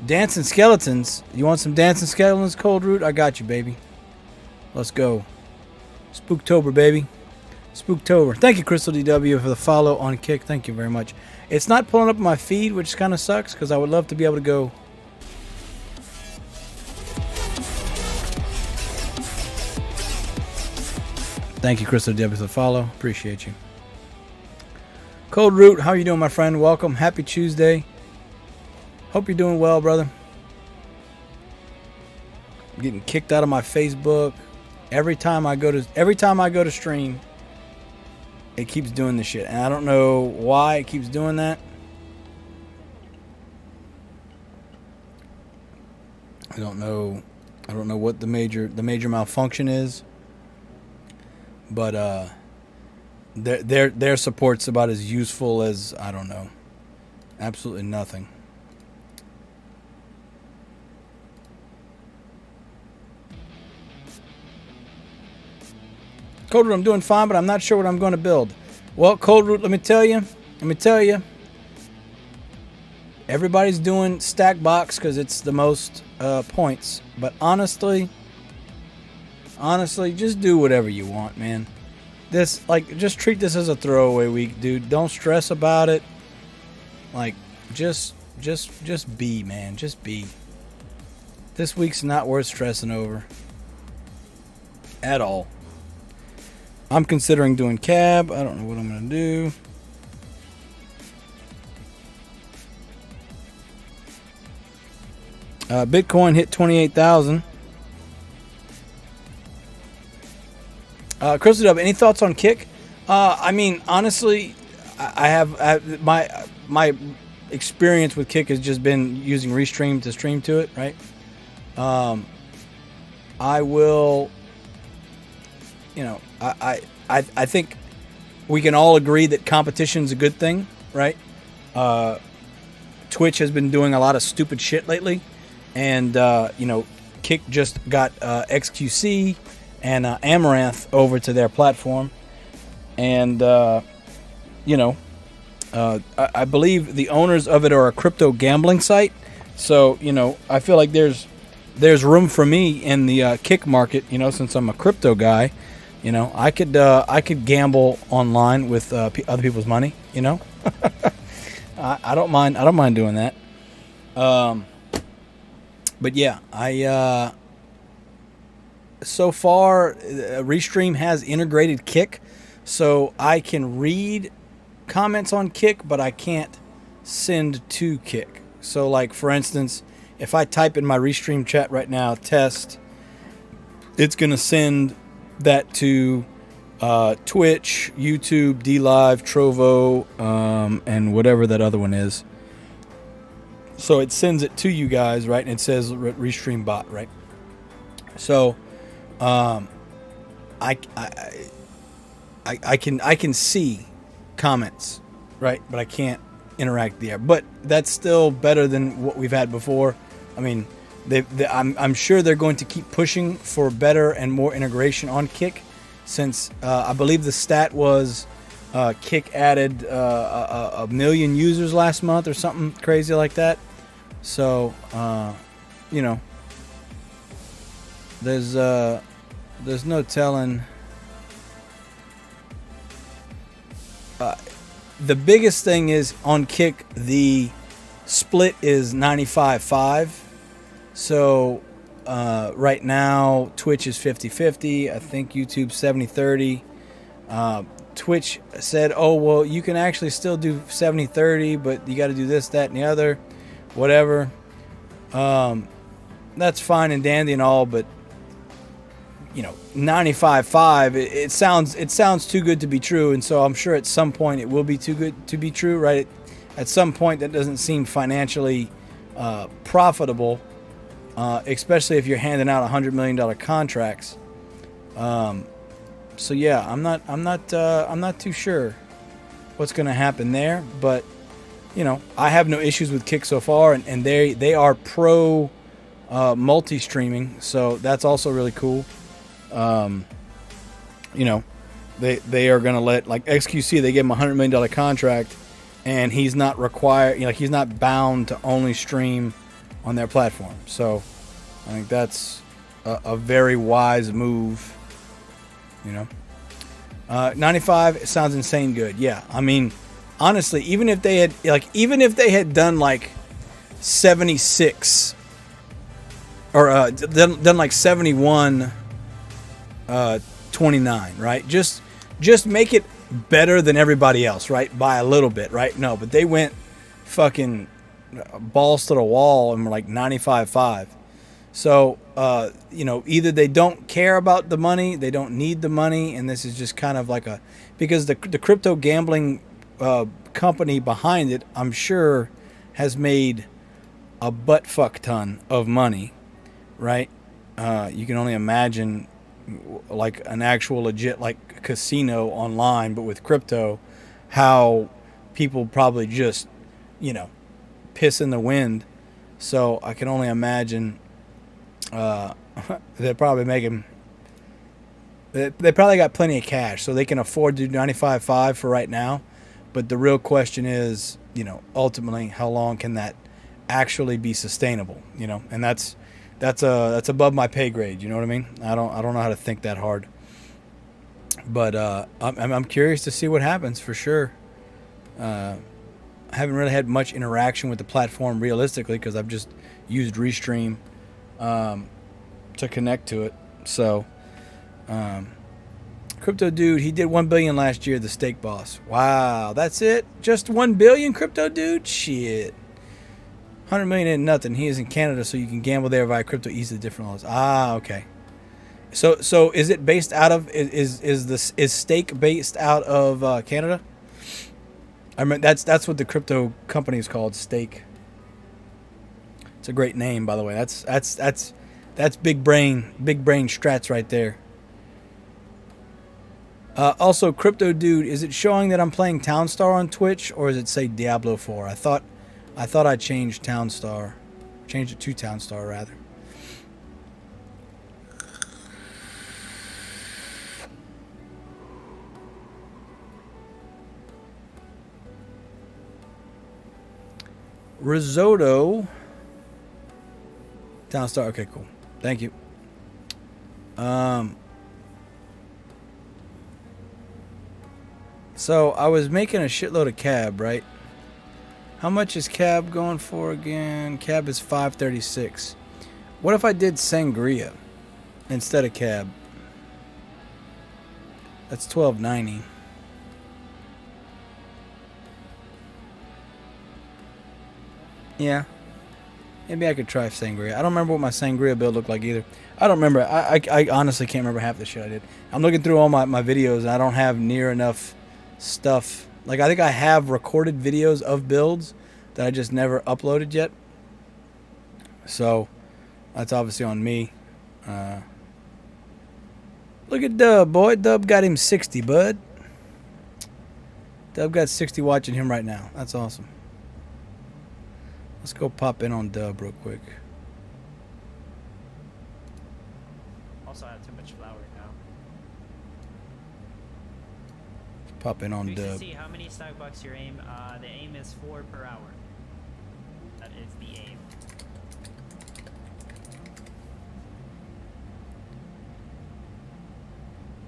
Dancing skeletons. You want some dancing skeletons, Cold Root? I got you, baby. Let's go. Spooktober, baby. Spooktober. Thank you, Crystal DW, for the follow on Kick. Thank you very much. It's not pulling up my feed, which kind of sucks, because I would love to be able to go. Thank you, Crystal DW, for the follow. Appreciate you. Cold Root, how are you doing, my friend? Welcome. Happy Tuesday. Hope you're doing well, brother. I'm getting kicked out of my Facebook. Every time I go to stream, it keeps doing this shit, and I don't know why it keeps doing that. I don't know what the major malfunction is, but their support's about as useful as, I don't know, absolutely nothing. Cold Root, I'm doing fine, but I'm not sure what I'm going to build. Well, Cold Root, let me tell you. Everybody's doing stack box because it's the most points. But honestly, just do whatever you want, man. Just treat this as a throwaway week, dude. Don't stress about it. Just be, man. Just be. This week's not worth stressing over. At all. I'm considering doing cab. I don't know what I'm going to do. Bitcoin hit 28,000. Crystal Dub, any thoughts on Kick? I mean, honestly, my experience with Kick has just been using Restream to stream to it, right? I will, I think we can all agree that competition is a good thing, right? Twitch has been doing a lot of stupid shit lately, and Kick just got XQC and Amaranth over to their platform, and I believe the owners of it are a crypto gambling site. So I feel like there's room for me in the Kick market. Since I'm a crypto guy, I could gamble online with other people's money. I don't mind doing that. But yeah, so far Restream has integrated Kick, so I can read comments on Kick, but I can't send to Kick. So like, for instance, if I type in my Restream chat right now, test, it's going to send that to Twitch, YouTube, DLive, Trovo, and whatever that other one is. So it sends it to you guys, right? And it says Restream bot, right? So I can see comments, right? But I can't interact there. But that's still better than what we've had before. I mean, I'm sure they're going to keep pushing for better and more integration on Kick, since I believe the stat was Kick added a million users last month or something crazy like that. So there's no telling. The biggest thing is on Kick, the split is 95-5. So right now Twitch is 50-50. I think YouTube 70-30. Twitch said, oh, well, you can actually still do 70-30, but you got to do this, that, and the other, whatever. That's fine and dandy and all, but 95-5, it sounds too good to be true, and so I'm sure at some point it will be too good to be true, right? At some point that doesn't seem financially profitable, especially if you're handing out $100 million contracts. So yeah, I'm not too sure what's going to happen there, but I have no issues with Kick so far, and they are pro multi-streaming, so that's also really cool. They are going to let, like XQC, they gave him a $100 million contract, and he's not required, he's not bound to only stream on their platform. So I think that's a very wise move. 95, it sounds insane good. Yeah, I mean, honestly, even if they had done like 76 or done like 71 29, right? Just make it better than everybody else, right? By a little bit, right? No, but they went fucking balls to the wall and were like 95-5. So, either they don't care about the money, they don't need the money, and this is just kind of like because the crypto gambling company behind it, I'm sure, has made a butt fuck ton of money, right? You can only imagine like an actual legit like casino online, but with crypto, how people probably just piss in the wind. So I can only imagine they're probably making, they probably got plenty of cash, so they can afford to do 95-5 for right now. But the real question is, ultimately, how long can that actually be sustainable? And that's above my pay grade. You know what I mean? I don't know how to think that hard. But I'm curious to see what happens for sure. I haven't really had much interaction with the platform realistically, because I've just used Restream to connect to it. So, Crypto Dude, he did 1 billion last year. The Steak Boss. Wow, that's it? Just 1 billion, Crypto Dude? Shit. 100 million ain't nothing. He is in Canada, so you can gamble there via crypto easily different laws. Ah, okay. So is it based out of is stake based out of Canada? I mean that's what the crypto company is called, Stake. It's a great name, by the way. That's big brain strats right there. Also, Crypto Dude, is it showing that I'm playing Townstar on Twitch, or does it say Diablo 4? I thought I changed Townstar, changed it to Townstar rather. Risotto. Townstar. Okay, cool. Thank you. So I was making a shitload of cab, right? How much is cab going for again? Cab is $5.36. What if I did sangria instead of cab? That's $12.90. Yeah. Maybe I could try sangria. I don't remember what my sangria bill looked like either. I don't remember. I honestly can't remember half the shit I did. I'm looking through all my videos, and I don't have near enough stuff. Like, I think I have recorded videos of builds that I just never uploaded yet. So, that's obviously on me. Look at Dub, boy. Dub got him 60, bud. Dub got 60 watching him right now. That's awesome. Let's go pop in on Dub real quick. Also, I have too much flour now. Pop in on We can Dub. see how many stock bucks your aim. The aim is 4 per hour. That is the aim.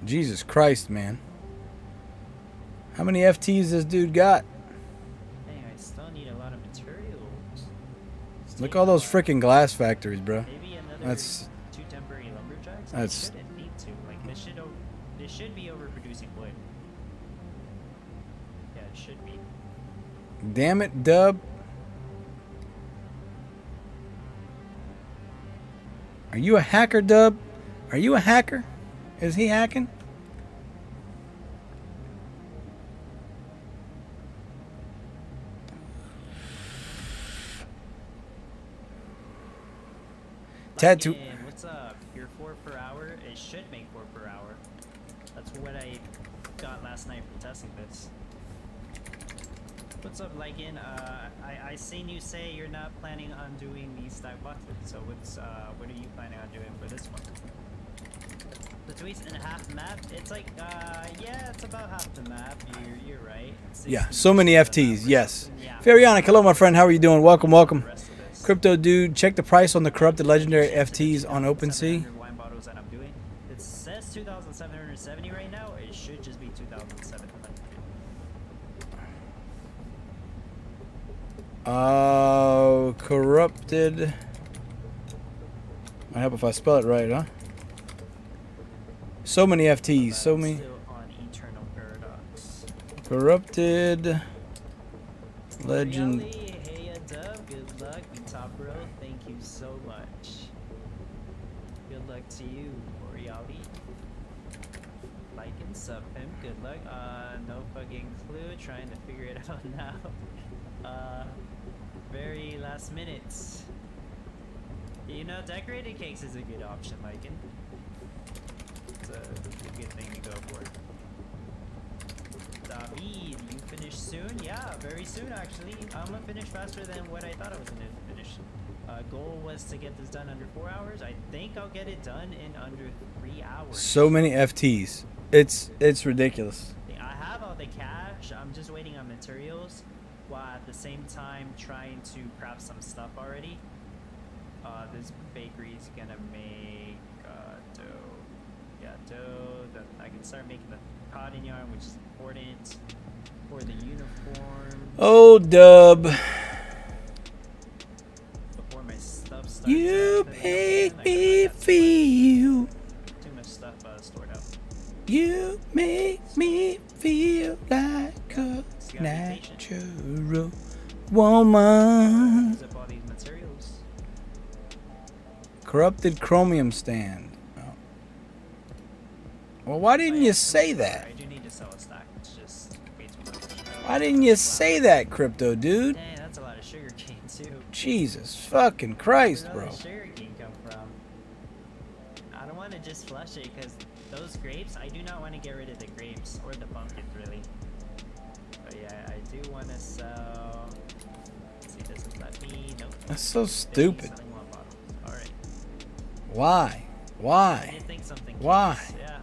Jesus Christ, man. How many FTs this dude got? Dang, I still need a lot of materials. Look at all those freaking glass factories, bro. Maybe another That's 2 temporary lumberjacks? that's- They shouldn't need to. Like, they should be overproducing wood. Yeah, it should be. damn it, Dub. Are you a hacker, Dub? Are you a hacker? Is he hacking? Tattoo. Hey, what's up? You're 4 per hour? It should make 4 per hour. That's what I got last night from testing this. What's up, Lycan? I seen you say you're not planning on doing these stack boxes. So what are you planning on doing for this one? The tweets in half map? It's like, yeah, it's about half the map. You're right. Yeah, so many FTs, yes. Yeah. Farionic, hello, my friend. How are you doing? Welcome, welcome. The rest of this. Crypto Dude, check the price on the corrupted legendary FTs on OpenSea. 700 wine bottles that I'm doing. It says 2,770 right now. It should just be 2,700. Corrupted. I hope if I spell it right, huh? So many FTs, so many. Still on Eternal Paradox. Corrupted legend. Really? Hey, Dub. Good luck, top bro. Thank you so much. Good luck to you, Oriali. Like and sub him. Good luck. No fucking clue. Trying to figure it out now. Very last minute. You know, decorated cakes is a good option, Lycan. It's a good thing to go for. David, you finish soon? Yeah, very soon actually. I'm gonna finish faster than what I thought I was gonna finish. Goal was to get this done under 4 hours. I think I'll get it done in under 3 hours. So many FTs. It's ridiculous. I have all the cash. I'm just waiting on materials, while at the same time trying to craft some stuff already. This bakery's gonna make dough. Yeah, dough. That I can start making the cotton yarn, which is important for the uniform. Oh, Dub. Before my stuff starts. You up, make I me got feel. too much stuff stored up. You make me feel like a Just gotta be patient. natural woman. Zip all these Corrupted chromium stand. Oh. Well, why didn't you say that? I do need to sell a stack. It's just way too much. Why didn't you say that, Crypto Dude? Dang, that's a lot of sugar cane too. Jesus fucking Christ, Where bro. did all the sugar cane come from? I don't want to just flush it because those grapes, I do not want to get rid of the grapes or the pumpkins really. But yeah, I do want to sell. Let's see, does it let me? Nope. That's so stupid. Selling one bottle. All right. Why? I Why? did think something. Why? case. Yeah,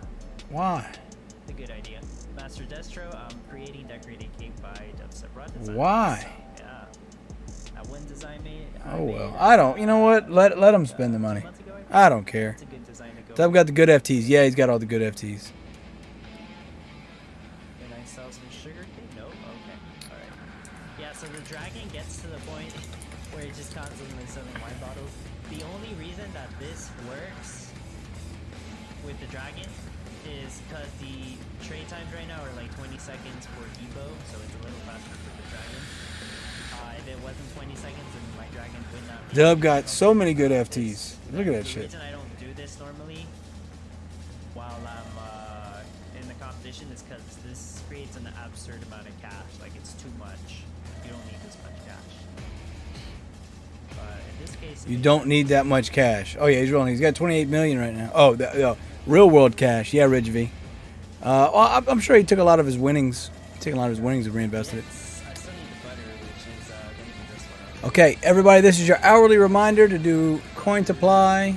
Why? it's a good idea. Master Destro, creating decorated cake by Dubstep Design. Why? Yeah. That one design made. Oh well. I don't. You know what? Let him spend the money. I don't care. It's a good design to go. Dub got the good FTs. Yeah, he's got all the good FTs. Can I sell some sugar cane? No? Okay. Alright. Yeah, so the dragon gets to the point where it's just constantly selling wine bottles. The only reason that this works with the dragon is because the trade times right now are like 20 seconds for Evo, so it's a little faster for the dragon. If it wasn't 20 seconds, then my dragon would not be. Dub got so many good FTs. Look at that The shit. reason I don't do this normally while I'm in the competition is because this creates an absurd amount of cash. Like, it's too much. You don't need this much cash. But in this case, You don't need that much cash. Oh yeah, he's rolling. He's got 28 million right now. Oh, real world cash. Yeah, Ridge V. Well, I'm sure he took a lot of his winnings. Taking a lot of his winnings and reinvested it. I still need the butter, which is going to be this one. Okay, everybody, this is your hourly reminder to do coin to apply.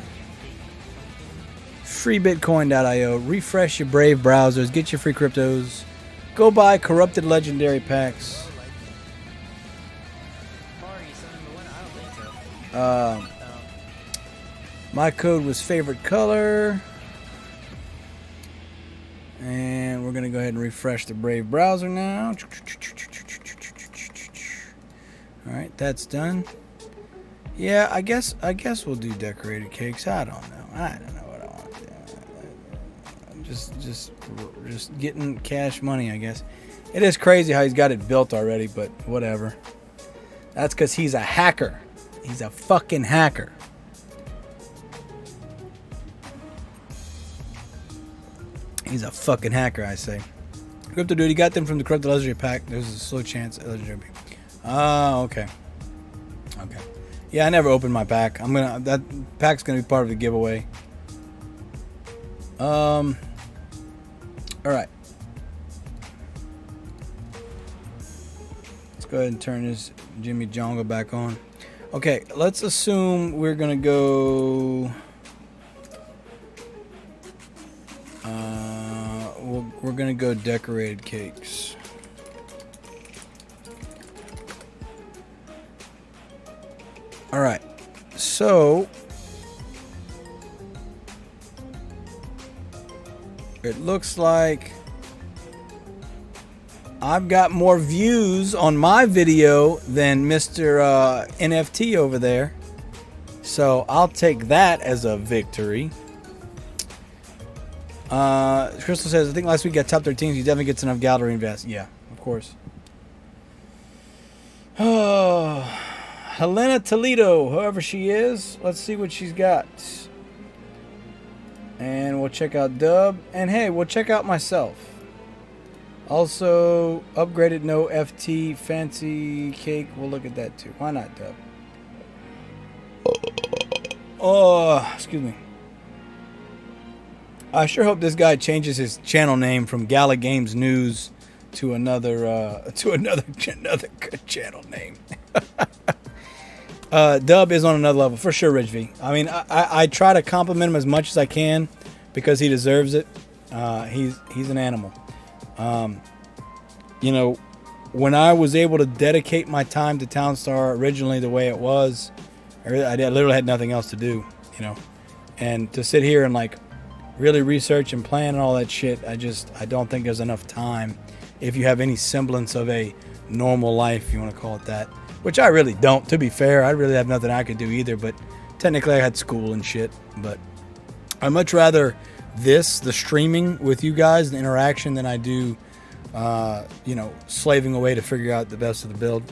Freebitcoin.io. Refresh your Brave browsers. Get your free cryptos. Go buy corrupted legendary packs. My code was favorite color. And we're going to go ahead and refresh the Brave browser now. Alright, that's done. Yeah, I guess we'll do decorated cakes. I don't know. I don't know what I want to do. Just getting cash money, I guess. It is crazy how he's got it built already, but whatever. That's because he's a hacker. He's a fucking hacker. He's a fucking hacker, I say. Crypto Dude, he got them from the Corrupted Legendary pack. There's a slow chance at Legendary. Oh, okay. Okay. Yeah, I never opened my pack. That pack's gonna be part of the giveaway. Alright. Let's go ahead and turn this Jimmy Jonga back on. Okay, let's assume we're gonna go. We're gonna go decorated cakes. All right, so it looks like I've got more views on my video than Mr. NFT over there. So I'll take that as a victory. Crystal says, I think last week got top 13. He definitely gets enough gallery invest. Yeah, of course. Oh, Helena Toledo, whoever she is. Let's see what she's got. And we'll check out Dub. And hey, we'll check out myself. Also, upgraded no FT fancy cake. We'll look at that too. Why not, Dub? Oh, excuse me. I sure hope this guy changes his channel name from Gala Games News to another channel name. Dub is on another level for sure, Rich V. I mean, I try to compliment him as much as I can because he deserves it. He's an animal. You know, when I was able to dedicate my time to Townstar originally the way it was, I literally had nothing else to do, you know, and to sit here and like really research and plan and all that shit, I don't think there's enough time if you have any semblance of a normal life, if you want to call it that, which I really don't. To be fair, I really have nothing I could do either, but technically I had school and shit. But I'd much rather the streaming with you guys, the interaction, than I do you know, slaving away to figure out the best of the build.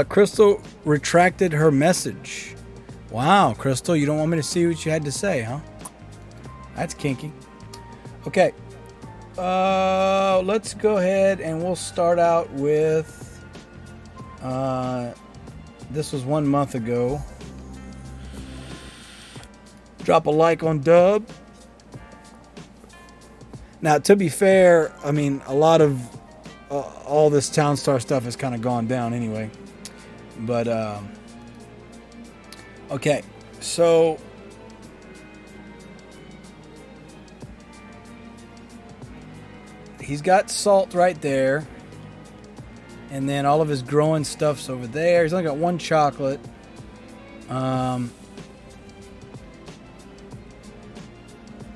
Crystal retracted her message. Wow, Crystal, you don't want me to see what you had to say, huh? That's kinky. Okay. Let's go ahead and we'll start out with... this was 1 month ago. Drop a like on Dub. Now, to be fair, I mean, a lot of all this Town Star stuff has kind of gone down anyway. But, okay. So, he's got salt right there. And then all of his growing stuff's over there. He's only got 1 chocolate.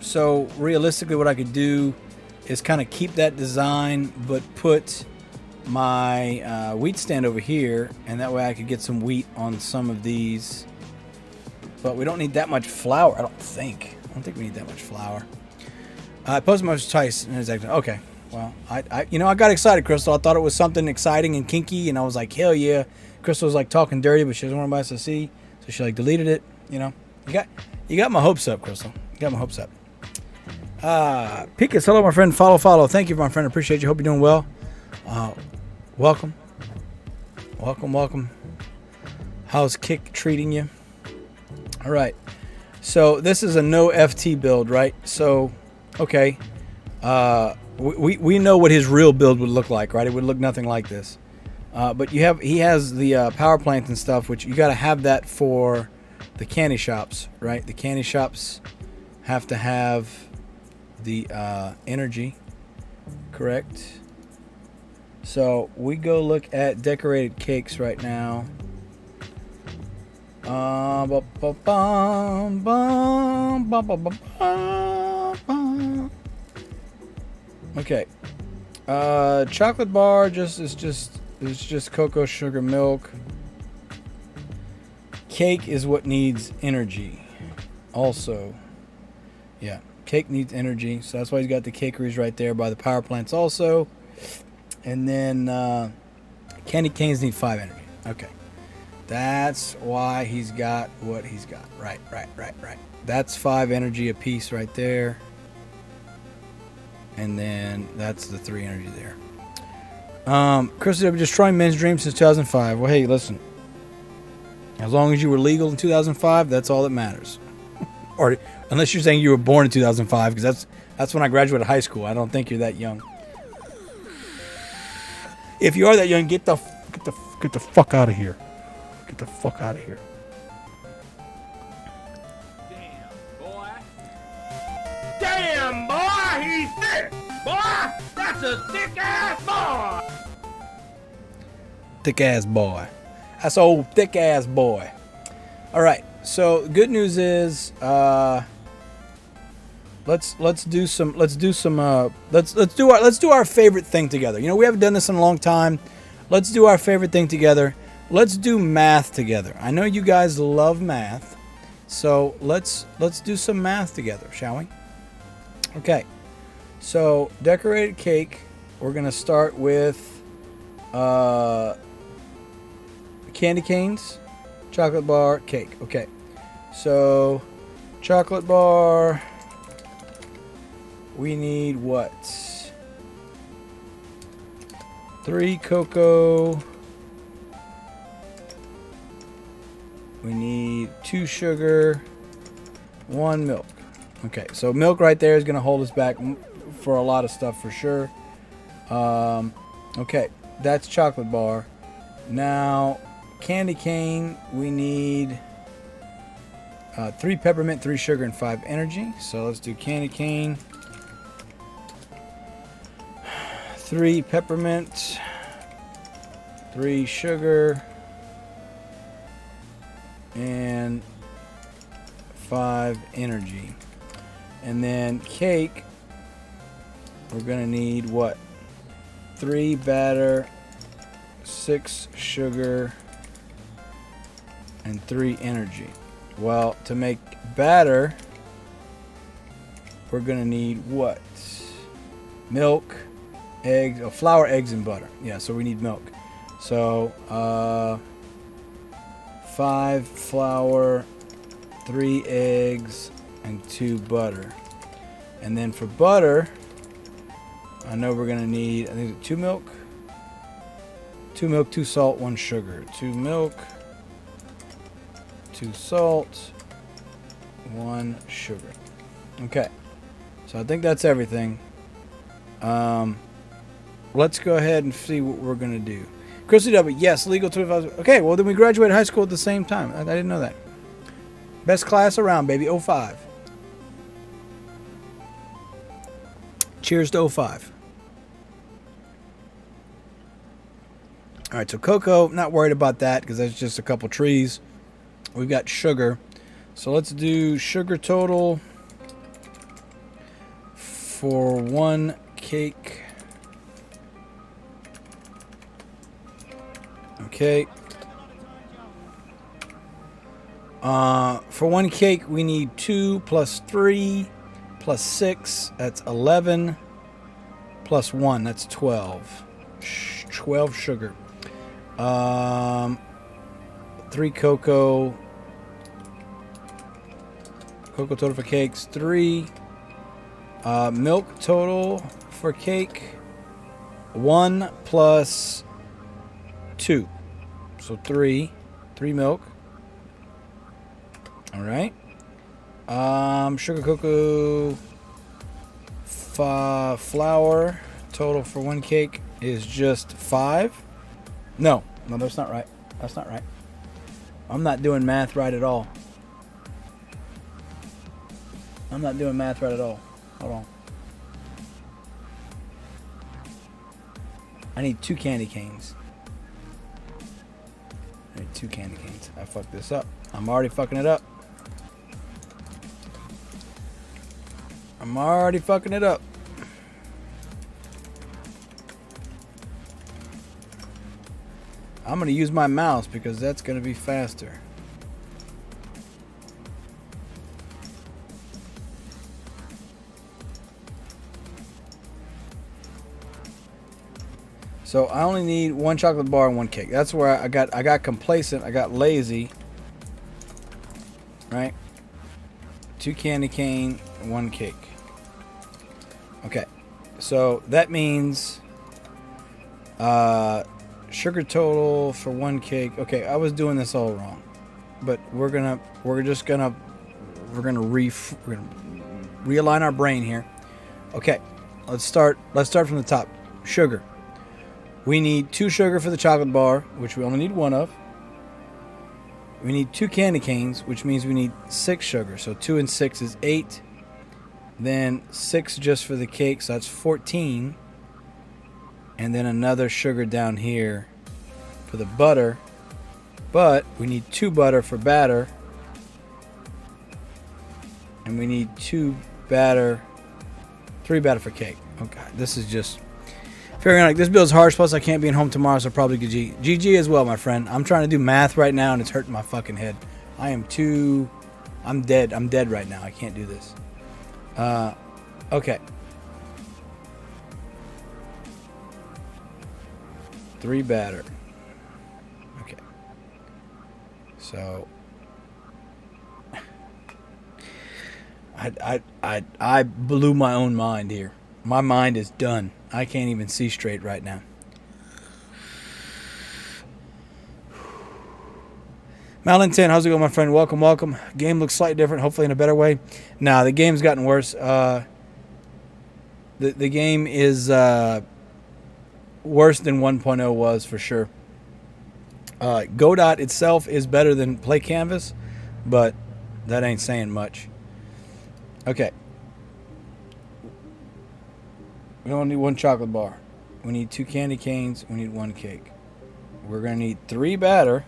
So realistically what I could do is kind of keep that design, but put my wheat stand over here. And that way I could get some wheat on some of these. But we don't need that much flour, I don't think. I don't think we need that much flour. Postmaster Tyson is actually... Okay. Well, I got excited, Crystal. I thought it was something exciting and kinky, and I was like, hell yeah. Crystal was like talking dirty, but she doesn't want anybody else to see, so she like deleted it. You know, you got my hopes up, Crystal. You got my hopes up. Picas, hello, my friend. Follow. Thank you, my friend. Appreciate you. Hope you're doing well. Welcome. How's Kick treating you? All right. So this is a no FT build, right? So, okay. We know what his real build would look like, right? It would look nothing like this. But he has the power plant and stuff, which you got to have that for the candy shops, right? The candy shops have to have the energy, correct? So we go look at decorated cakes right now. Okay. Chocolate bar is just cocoa, sugar, milk. Cake is what needs energy. Also, yeah, cake needs energy, so that's why he's got the cakeries right there by the power plants also. And then candy canes need 5 energy. Okay. That's why he's got what he's got. Right. That's 5 energy a piece right there. And then that's the 3 energy there. Chris, I've been destroying men's dreams since 2005. Well, hey, listen. As long as you were legal in 2005, that's all that matters. Or unless you're saying you were born in 2005, because that's when I graduated high school. I don't think you're that young. If you are that young, get the fuck out of here. Get the fuck out of here. Damn, boy, he's thick. Boy, that's a thick-ass boy. Thick-ass boy. That's an old thick-ass boy. All right. So good news is, let's do our favorite thing together. You know, we haven't done this in a long time. Let's do our favorite thing together. Let's do math together. I know you guys love math, so let's do some math together, shall we? Okay. So decorated cake. We're gonna start with candy canes, chocolate bar, cake. Okay. So chocolate bar. We need what? 3 cocoa. We need 2 sugar, 1 milk. Okay, so milk right there is going to hold us back for a lot of stuff for sure. Okay, that's chocolate bar. Now, candy cane, we need 3 peppermint, 3 sugar, and 5 energy. So let's do candy cane. 3 peppermint, 3 sugar, and 5 energy. And then cake, we're gonna need what? 3 batter, 6 sugar, and 3 energy. Well, to make batter, we're gonna need what? Milk, eggs, flour, eggs, and butter. Yeah, so we need milk. So 5 flour, 3 eggs, and 2 butter. And then for butter, I know we're gonna need, I think, 2 milk. 2 milk, 2 salt, 1 sugar. 2 milk, 2 salt, 1 sugar. Okay, so I think that's everything. Let's go ahead and see what we're gonna do. Chrissy W, yes, legal 25. Okay, well then we graduated high school at the same time. I didn't know that. Best class around, baby. 05. Cheers to 05. All right, so cocoa, not worried about that because that's just a couple trees. We've got sugar. So let's do sugar total for 1 cake. Okay. For 1 cake, we need 2 plus 3 plus 6. That's 11 plus 1. That's 12. 12 sugar. 3 cocoa. Cocoa total for cakes, 3. Milk total for cake, 1 plus 2. So 3 milk. All right. Sugar cocoa flour total for 1 cake is just 5. No, that's not right. That's not right. I'm not doing math right at all. I'm not doing math right at all. Hold on. I need 2 candy canes. I need 2 candy canes. I fucked this up. I'm already fucking it up. I'm already fucking it up. I'm going to use my mouse because that's going to be faster. So I only need 1 chocolate bar and 1 cake. That's where I got complacent. I got lazy. Right? 2 candy cane, 1 cake. Okay. So that means sugar total for 1 cake. Okay, I was doing this all wrong. But we're gonna realign our brain here. Okay. Let's start from the top. Sugar. We need 2 sugar for the chocolate bar, which we only need 1 of. We need 2 candy canes, which means we need 6 sugar. So 2 and 6 is 8. Then 6 just for the cake, so that's 14. And then another sugar down here for the butter. But we need 2 butter for batter. And we need 3 batter for cake. Oh God, this is just figuring out, like, this bill's harsh, plus I can't be at home tomorrow, so probably GG as well, my friend. I'm trying to do math right now and it's hurting my fucking head. I'm dead. I'm dead right now. I can't do this. Okay. 3 batter. Okay. So I blew my own mind here. My mind is done. I can't even see straight right now. Malin 10, how's it going, my friend? Welcome, welcome. Game looks slightly different, hopefully in a better way. Nah, the game's gotten worse. The game is worse than 1.0 was for sure. Godot itself is better than Play Canvas, but that ain't saying much. Okay. We only need 1 chocolate bar. We need 2 candy canes. We need 1 cake. We're going to need 3 batter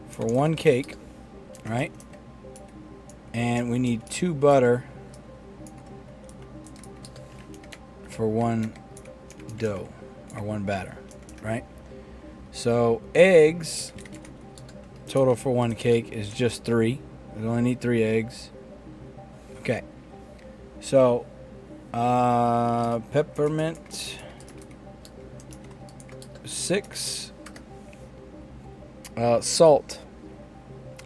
for 1 cake, right? And we need 2 butter for 1 dough, or 1 batter, right? So eggs total for 1 cake is just 3. We only need 3 eggs. Okay. So peppermint 6. Salt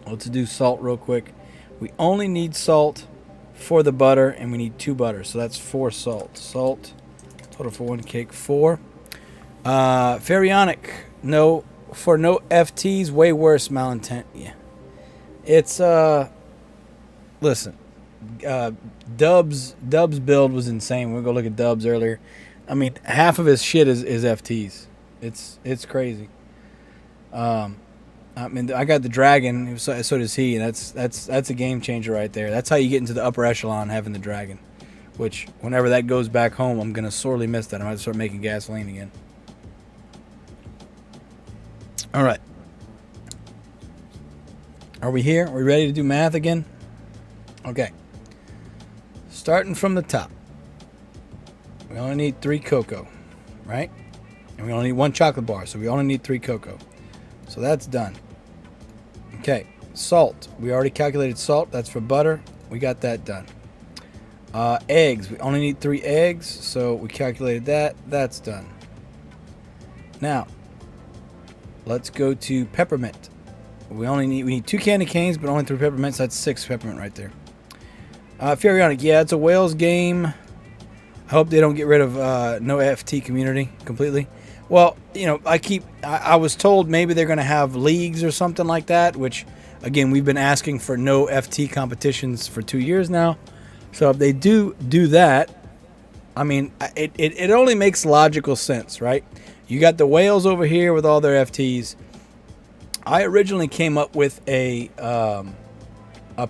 Let's do salt real quick. We only need salt for the butter, and we need 2 butters, so that's 4 salt. Salt, total for 1 cake, 4. Pharaonic, no FTs, way worse malintent. Yeah, it's listen, Dub's build was insane. We'll go look at Dub's earlier. I mean, half of his shit is FTs. It's crazy. I mean, I got the dragon, so does he, and that's a game changer right there. That's how you get into the upper echelon, having the dragon. Which, whenever that goes back home, I'm gonna sorely miss that. I'm gonna start making gasoline again. All right. Are we here? Are we ready to do math again? Okay. Starting from the top. We only need 3 cocoa, right? And we only need 1 chocolate bar, so we only need 3 cocoa. So that's done. Okay. Salt. We already calculated salt. That's for butter. We got that done. Eggs. We only need 3 eggs, so we calculated that. That's done. Now, let's go to peppermint. We need 2 candy canes, but only 3 peppermints. That's 6 peppermint right there. Pharaonic, yeah, it's a Wales game. I hope they don't get rid of no FT community completely. Well, you know, I was told maybe they're going to have leagues or something like that, which, again, we've been asking for no FT competitions for 2 years now. So if they do that, I mean, it only makes logical sense, right? You got the whales over here with all their FTs. I originally came up with a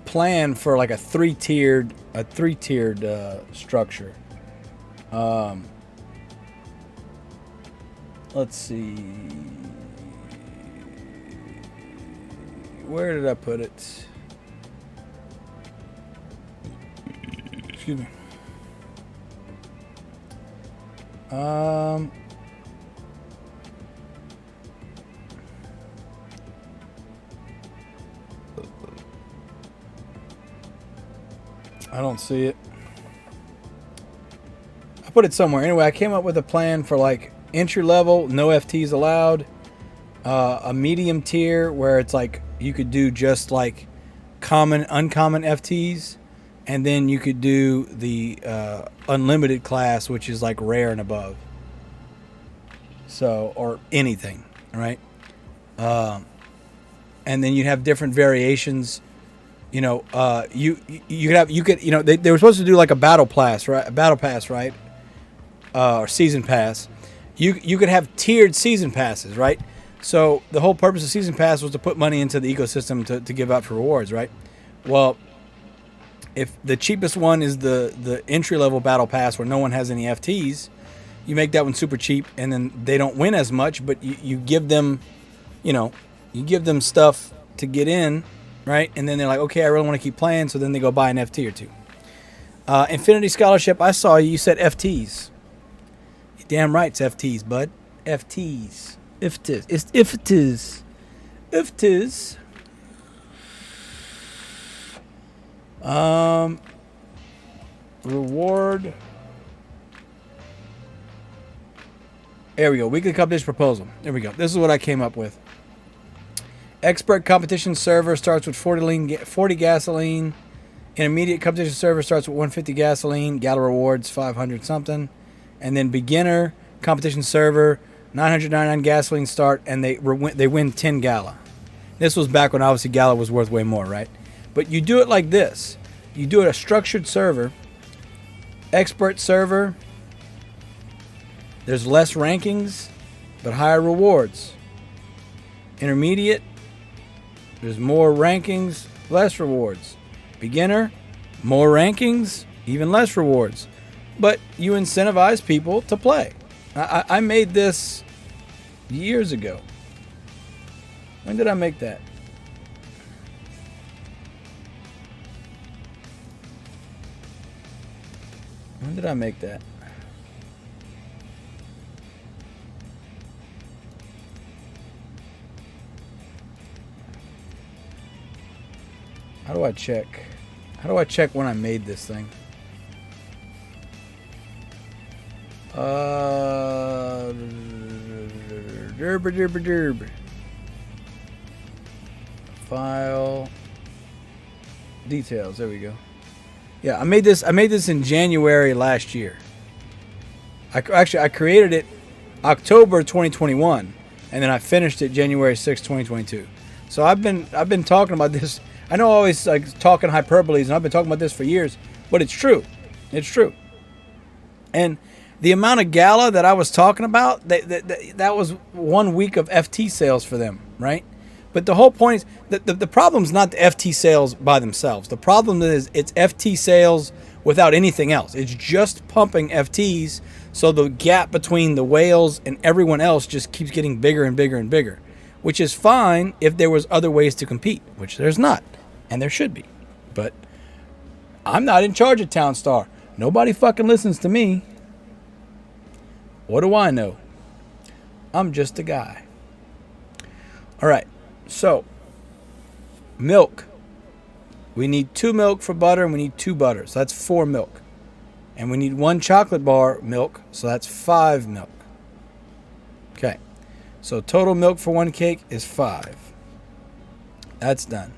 plan for like a three-tiered structure. Let's see. Where did I put it? Excuse me. I don't see it. I put it somewhere. Anyway, I came up with a plan for like entry level, no FTs allowed, a medium tier where it's like you could do just like common, uncommon FTs, and then you could do the unlimited class, which is like rare and above. So, or anything, right? And then you'd have different variations. You know, you could you know, they were supposed to do like a battle pass, right? A battle pass, right? Or season pass. You could have tiered season passes, right? So the whole purpose of season pass was to put money into the ecosystem to give out for rewards, right? Well, if the cheapest one is the entry level battle pass where no one has any FTs, you make that one super cheap, and then they don't win as much, but you give them, you know, you give them stuff to get in. Right? And then they're like, okay, I really want to keep playing. So then they go buy an FT or 2. Infinity Scholarship, I saw you said FTs. You're damn right, it's FTs, bud. FTs. IFTs. It's IFTs. IFTs. Reward. There we go. Weekly competition proposal. There we go. This is what I came up with. Expert competition server starts with 40 gasoline. Intermediate competition server starts with 150 gasoline. Gala rewards 500 something. And then beginner competition server 999 gasoline start, and they win 10 gala. This was back when obviously gala was worth way more, right? But you do it like this. You do it a structured server. Expert server. There's less rankings, but higher rewards. Intermediate. There's more rankings, less rewards. Beginner, more rankings, even less rewards. But you incentivize people to play. I made this years ago. When did I make that? When did I make that? How do I check? How do I check when I made this thing? Derb. File. Details. There we go. Yeah, I made this in January last year. I created it October 2021, and then I finished it January 6, 2022. So I've been talking about this. I know I always like talking hyperboles, and I've been talking about this for years, but it's true. It's true. And the amount of gala that I was talking about, that was 1 week of FT sales for them, right? But the whole point is that the problem's not the FT sales by themselves. The problem is it's FT sales without anything else. It's just pumping FTs, so the gap between the whales and everyone else just keeps getting bigger and bigger and bigger, which is fine if there was other ways to compete, which there's not, and there should be. But I'm not in charge of Townstar. Nobody fucking listens to me. What do I know? I'm just a guy. All right. So, milk. We need 2 milk for butter, and we need 2 butter. So that's 4 milk. And we need 1 chocolate bar milk. So that's 5 milk. Okay. So total milk for 1 cake is 5. That's done.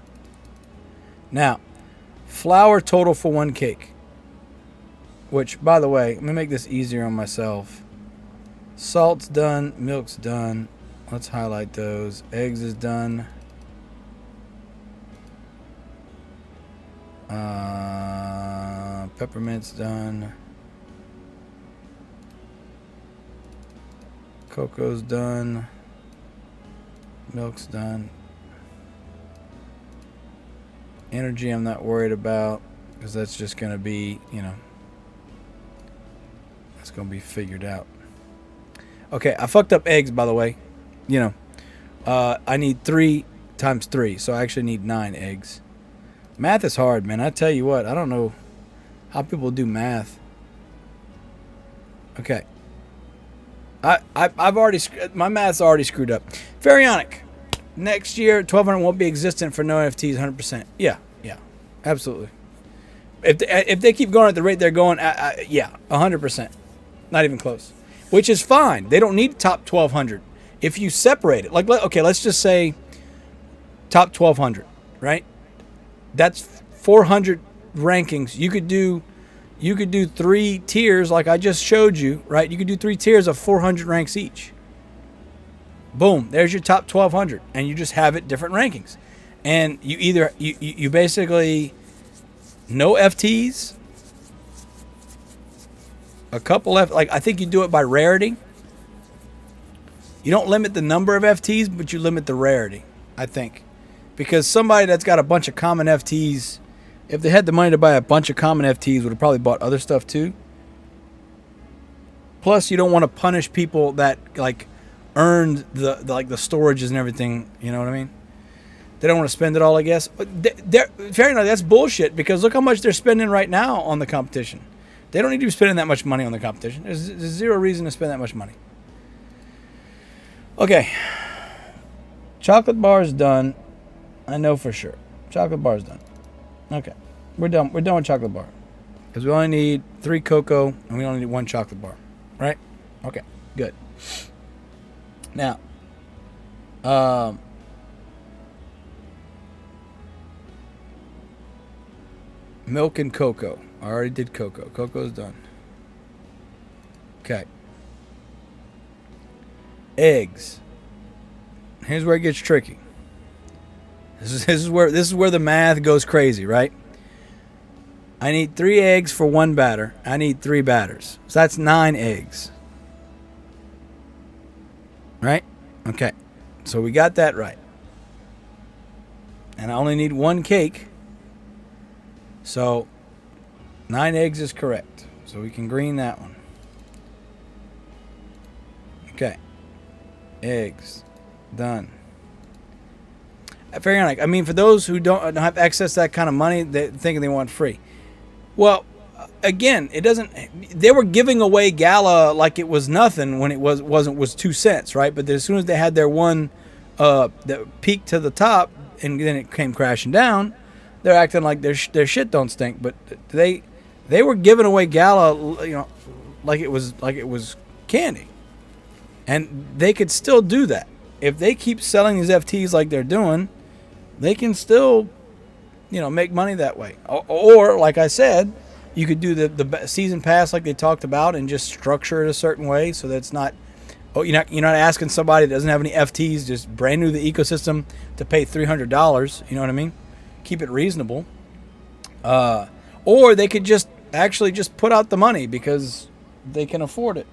Now, flour total for 1 cake. Which, by the way, let me make this easier on myself. Salt's done. Milk's done. Let's highlight those. Eggs is done. Peppermint's done. Cocoa's done. Milk's done. Energy I'm not worried about, because that's just going to be, that's going to be figured out. Okay, I fucked up eggs, by the way. I need 3 times 3, so I actually need 9 eggs. Math is hard, man. I tell you what, I don't know how people do math. Okay. I've already, my math's already screwed up. Pharaonic. Next year, 1200 won't be existent for no NFTs 100%. Yeah, absolutely. If they keep going at the rate they're going, yeah, 100%. Not even close. Which is fine. They don't need top 1200. If you separate it, okay, let's just say top 1200, right? That's 400 rankings. You could do 3 tiers like I just showed you, right? You could do 3 tiers of 400 ranks each. Boom, there's your top 1200, and you just have it different rankings. And you either you basically no FTs, a couple I think you do it by rarity. You don't limit the number of FTs, but you limit the rarity, I think. Because somebody that's got a bunch of common FTs, if they had the money to buy a bunch of common FTs, would have probably bought other stuff too. Plus, you don't want to punish people that earned the storages and everything. You know what I mean? They don't want to spend it all, I guess. But fair enough, that's bullshit, because look how much they're spending right now on the competition. They don't need to be spending that much money on the competition. There's zero reason to spend that much money. Okay. Chocolate bar is done. I know for sure. Chocolate bar is done. Okay. We're done. We're done with chocolate bar. Because we only need 3 cocoa, and we only need 1 chocolate bar. Right? Okay. Good. Now, milk and cocoa. I already did cocoa. Cocoa's done. Okay. Eggs. Here's where it gets tricky. This is where the math goes crazy, right? I need 3 eggs for 1 batter. I need 3 batters. So that's 9 eggs. Right? Okay. So we got that right. And I only need 1 cake. So 9 eggs is correct. So we can green that one. Okay. Eggs. Done. Fair enough. I mean, for those who don't have access to that kind of money, they're thinking they want free. Well, again, it doesn't. They were giving away Gala like it was nothing when it was 2 cents, right? But as soon as they had their one that peaked to the top and then it came crashing down, they're acting like their shit don't stink. But they were giving away Gala, like it was candy, and they could still do that if they keep selling these FTs like they're doing. They can still make money that way. Or like I said, you could do the season pass like they talked about and just structure it a certain way so that's not. Oh, you're not asking somebody that doesn't have any FTs, just brand new to the ecosystem, to pay $300. You know what I mean? Keep it reasonable. Or they could just actually just put out the money because they can afford it.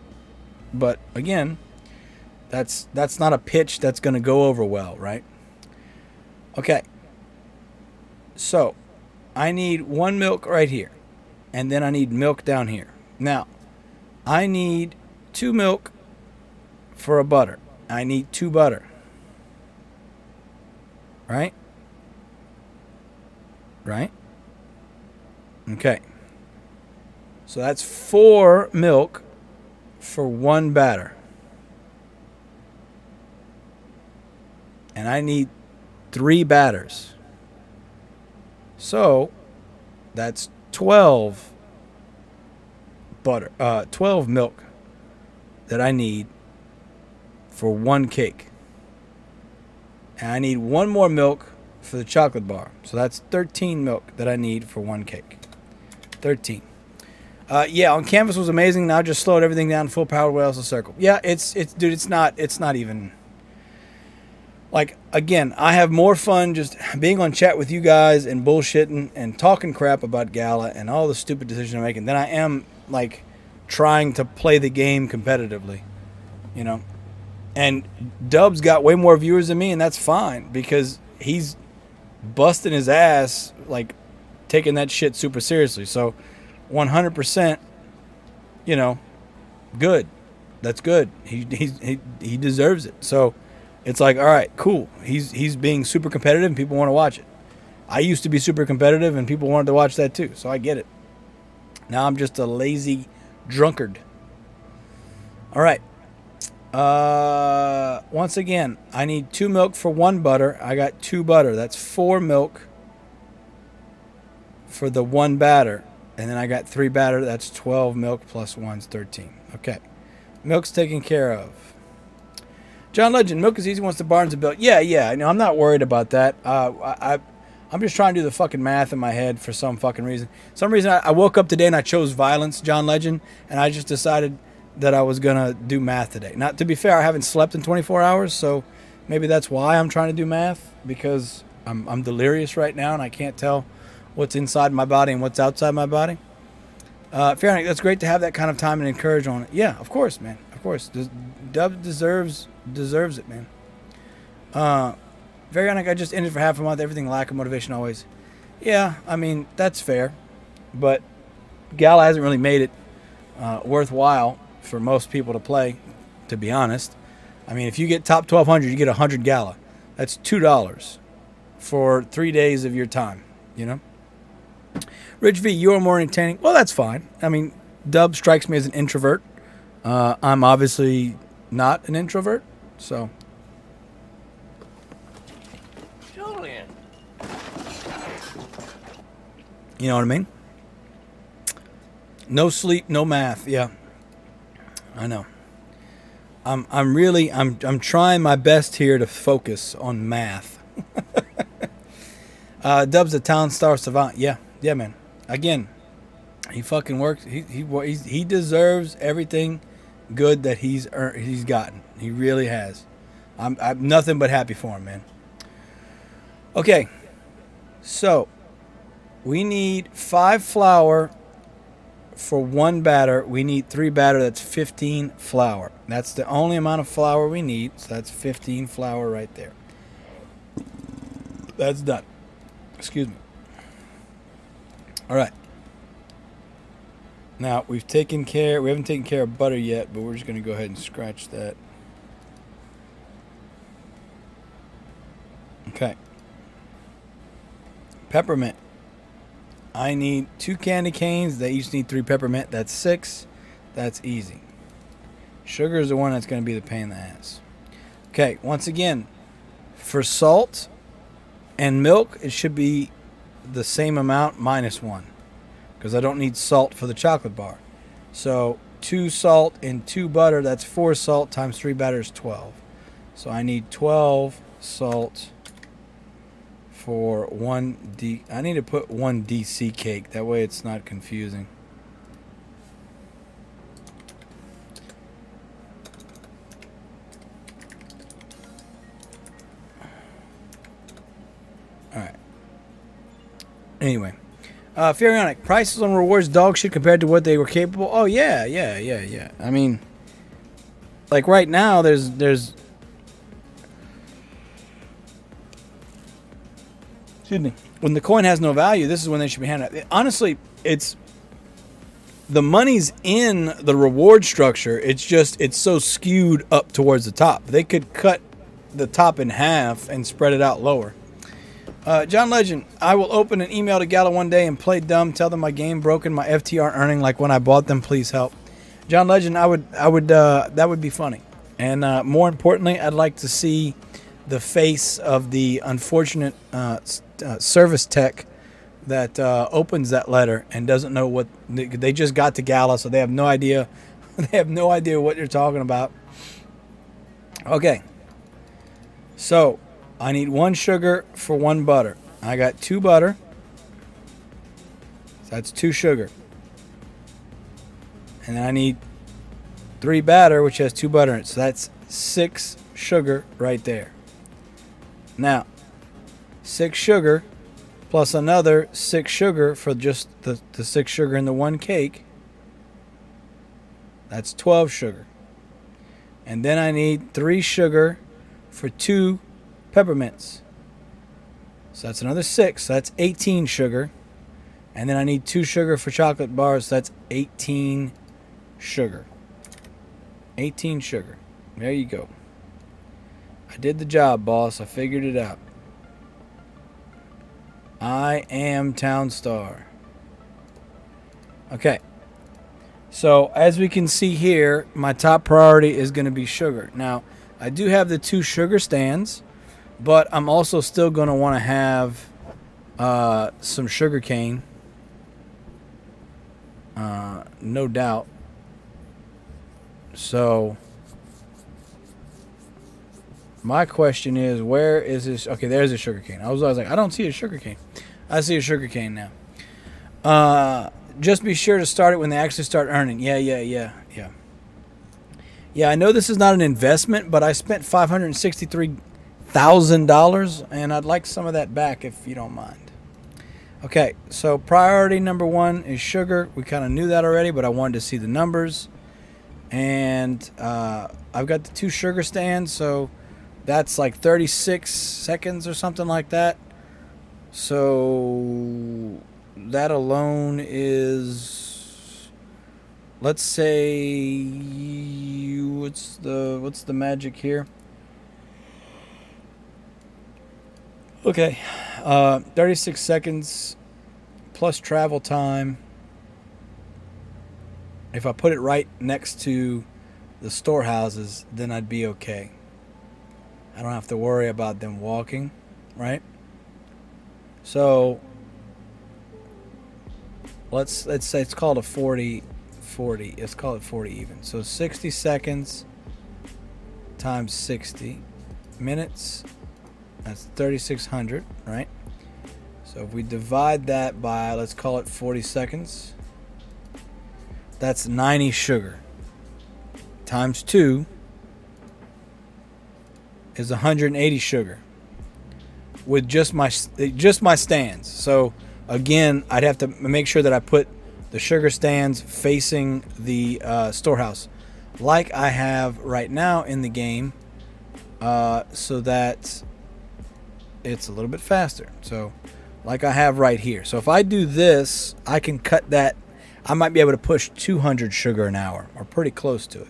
But again, that's not a pitch that's going to go over well, right? Okay. So I need 1 milk right here, and then I need milk down here. Now, I need 2 milk for a butter. I need 2 butter. Right? Right? Okay. So that's 4 milk for 1 batter. And I need 3 batters. So that's 12 milk that I need for 1 cake. And I need 1 more milk for the chocolate bar. So that's 13 milk that I need for 1 cake. 13. Yeah, on canvas was amazing. Now just slowed everything down full power. What else? A circle. Yeah, dude, it's not even. Like, again, I have more fun just being on chat with you guys and bullshitting and talking crap about Gala and all the stupid decisions I'm making than I am, like, trying to play the game competitively, And Dub's got way more viewers than me, and that's fine because he's busting his ass, like, taking that shit super seriously. So, 100%, good. That's good. He deserves it. So, it's like, all right, cool. He's being super competitive and people want to watch it. I used to be super competitive and people wanted to watch that too. So I get it. Now I'm just a lazy drunkard. All right. Once again, I need 2 milk for 1 butter. I got 2 butter. That's 4 milk for the 1 batter. And then I got 3 batter. That's 12 milk plus 1's 13. Okay. Milk's taken care of. John Legend, milk is easy once the barns are built. Yeah. No, I'm not worried about that. I'm just trying to do the fucking math in my head for some fucking reason. Some reason I woke up today and I chose violence, John Legend, and I just decided that I was gonna do math today. Now, to be fair, I haven't slept in 24 hours, so maybe that's why I'm trying to do math, because I'm delirious right now and I can't tell what's inside my body and what's outside my body. Fair enough. That's great to have that kind of time and encourage on it. Yeah, of course, man. Of course. Dub deserves it, man. Very honest, I just ended for half a month. Everything lack of motivation always. Yeah, I mean, that's fair. But Gala hasn't really made it worthwhile for most people to play, to be honest. I mean, if you get top 1,200, you get 100 Gala. That's $2 for 3 days of your time, Rich V, you are more entertaining. Well, that's fine. I mean, Dub strikes me as an introvert. I'm obviously not an introvert, so. Julian. You know what I mean? No sleep, no math. Yeah, I know. I'm trying my best here to focus on math. Dub's a talent star savant. Yeah, man. Again, he fucking works. He deserves everything good that he's gotten. He really has. I'm nothing but happy for him, man. Okay, so we need 5 flour for 1 batter. We need 3 batter. That's 15 flour. That's the only amount of flour we need. So that's 15 flour right there. That's done. Excuse me. All right. Now, we haven't taken care of butter yet, but we're just going to go ahead and scratch that. Okay. Peppermint. I need 2 candy canes. They each need 3 peppermint. That's 6. That's easy. Sugar is the one that's going to be the pain in the ass. Okay, once again, for salt and milk, it should be the same amount minus 1. Because I don't need salt for the chocolate bar. So 2 salt and 2 butter, that's 4 salt times 3 batter is 12. So I need 12 salt for I need to put one DC cake. That way it's not confusing. All right. Anyway, Furionic, prices on rewards dog shit compared to what they were capable. Oh yeah. I mean, like right now, there's. Excuse me. When the coin has no value, this is when they should be handed out. Honestly, the money's in the reward structure. It's so skewed up towards the top. They could cut the top in half and spread it out lower. John Legend, I will open an email to Gala one day and play dumb, tell them my game broken, my FTR earning like when I bought them, please help. John Legend, that would be funny. And more importantly, I'd like to see the face of the unfortunate service tech that opens that letter and doesn't know what they just got to Gala, so they have no idea. They have no idea what you're talking about. Okay, so I need 1 sugar for 1 butter. I got 2 butter. So that's 2 sugar. And then I need 3 batter, which has 2 butter in it. So that's 6 sugar right there. Now, 6 sugar plus another 6 sugar for just the 6 sugar in the 1 cake. That's 12 sugar. And then I need 3 sugar for 2 peppermints. So that's another 6. So that's 18 sugar. And then I need 2 sugar for chocolate bars. So that's 18 sugar. 18 sugar. There you go. I did the job, boss. I figured it out. I am Townstar. Okay. So as we can see here, my top priority is going to be sugar. Now, I do have the 2 sugar stands, but I'm also still going to want to have some sugar cane. No doubt. So my question is, where is this? Okay, there's a sugar cane. I was like, I don't see a sugar cane. I see a sugar cane now. Just be sure to start it when they actually start earning. Yeah. Yeah, I know this is not an investment, but I spent $563,000, and I'd like some of that back if you don't mind. Okay, so priority number 1 is sugar. We kind of knew that already, but I wanted to see the numbers. And I've got the 2 sugar stands, so that's like 36 seconds or something like that. So that alone is, let's say, what's the magic here? Okay, 36 seconds plus travel time. If I put it right next to the storehouses, then I'd be okay. I don't have to worry about them walking, right? So let's say it's called a 40. Let's call it 40 even. So 60 seconds times 60 minutes. That's 3,600, right? So if we divide that by, let's call it 40 seconds. That's 90 sugar. Times 2 is 180 sugar. With just my stands. So again, I'd have to make sure that I put the sugar stands facing the storehouse, like I have right now in the game, so that it's a little bit faster. So like I have right here. So if I do this, I can cut that. I might be able to push 200 sugar an hour, or pretty close to it.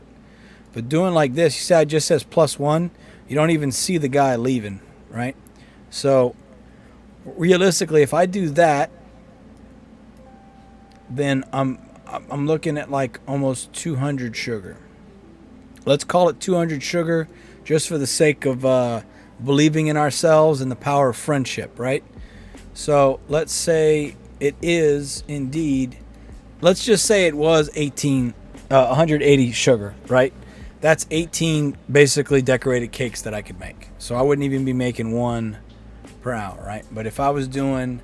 But doing like this, you see how it just says +1? You don't even see the guy leaving, right? So realistically, if I do that, then I'm looking at like almost 200 sugar. Let's call it 200 sugar just for the sake of believing in ourselves and the power of friendship, right? So let's say it is indeed, let's just say it was 180 sugar, right? That's 18 basically decorated cakes that I could make. So I wouldn't even be making one per hour, right? But if I was doing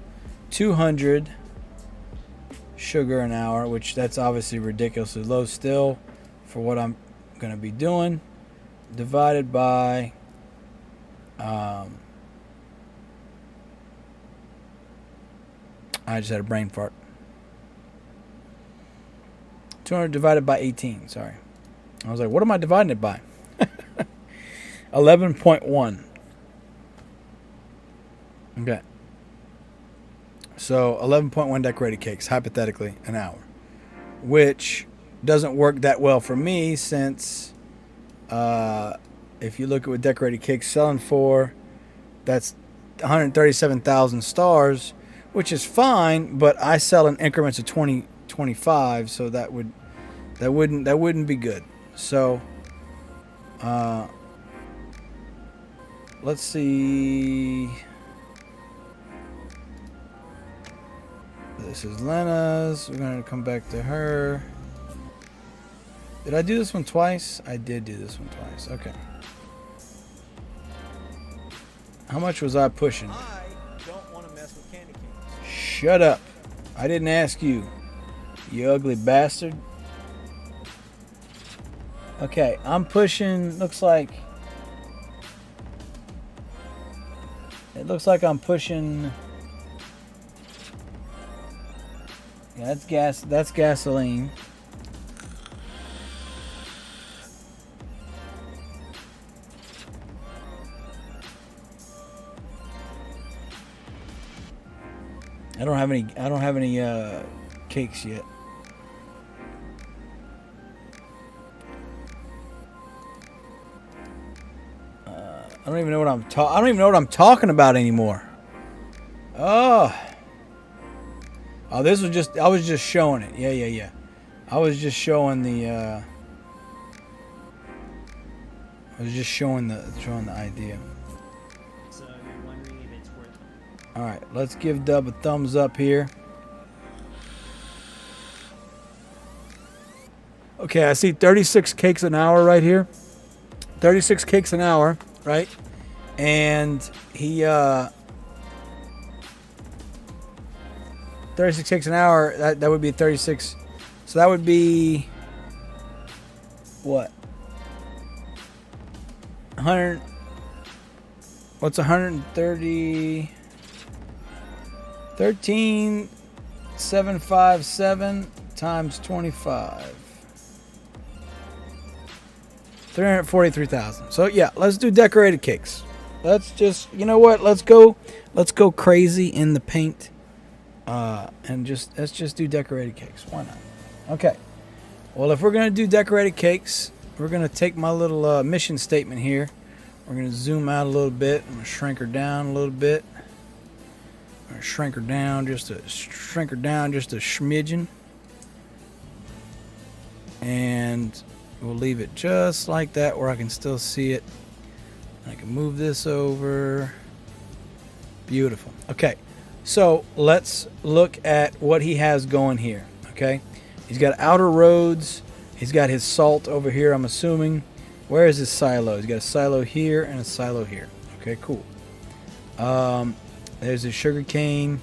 200 sugar an hour, which that's obviously ridiculously low still for what I'm going to be doing, divided by I just had a brain fart. 200 divided by 18, sorry. I was like, what am I dividing it by? 11.1. Okay. So 11.1 decorated cakes, hypothetically, an hour. Which doesn't work that well for me since if you look at what decorated cakes selling for, that's 137,000 stars, which is fine, but I sell in increments of 20, 25, so that wouldn't be good. So let's see. This is Lena's. We're gonna come back to her. Did I do this one twice? I did do this one twice. Okay. How much was I pushing? I don't want to mess with candy canes. Shut up. I didn't ask you, you ugly bastard. Okay, I'm pushing, looks like I'm pushing. Yeah, that's gasoline. I don't have any cakes yet. I don't even know what I'm talking about anymore. Oh, this was just, I was just showing it. Yeah. I was just showing the showing the idea. So you're wondering if it's worth it. All right, let's give Dub a thumbs up here. Okay, I see 36 cakes an hour right here. 36 cakes an hour, right? And he 36 cakes an hour, that would be 36. So that would be what? 100. What's 130? 13,757 times 25. 343,000. So yeah, let's do decorated cakes. Let's just, you know what? Let's go crazy in the paint. And let's just do decorated cakes. Why not? Okay. Well, if we're gonna do decorated cakes, we're gonna take my little mission statement here. We're gonna zoom out a little bit. I'm gonna shrink her down a little bit. I'm gonna shrink her down just a smidgen. And we'll leave it just like that where I can still see it. I can move this over. Beautiful. Okay. So let's look at what he has going here. Okay, he's got outer roads. He's got his salt over here, I'm assuming. Where is his silo? He's got a silo here and a silo here. Okay, cool. There's his sugar cane.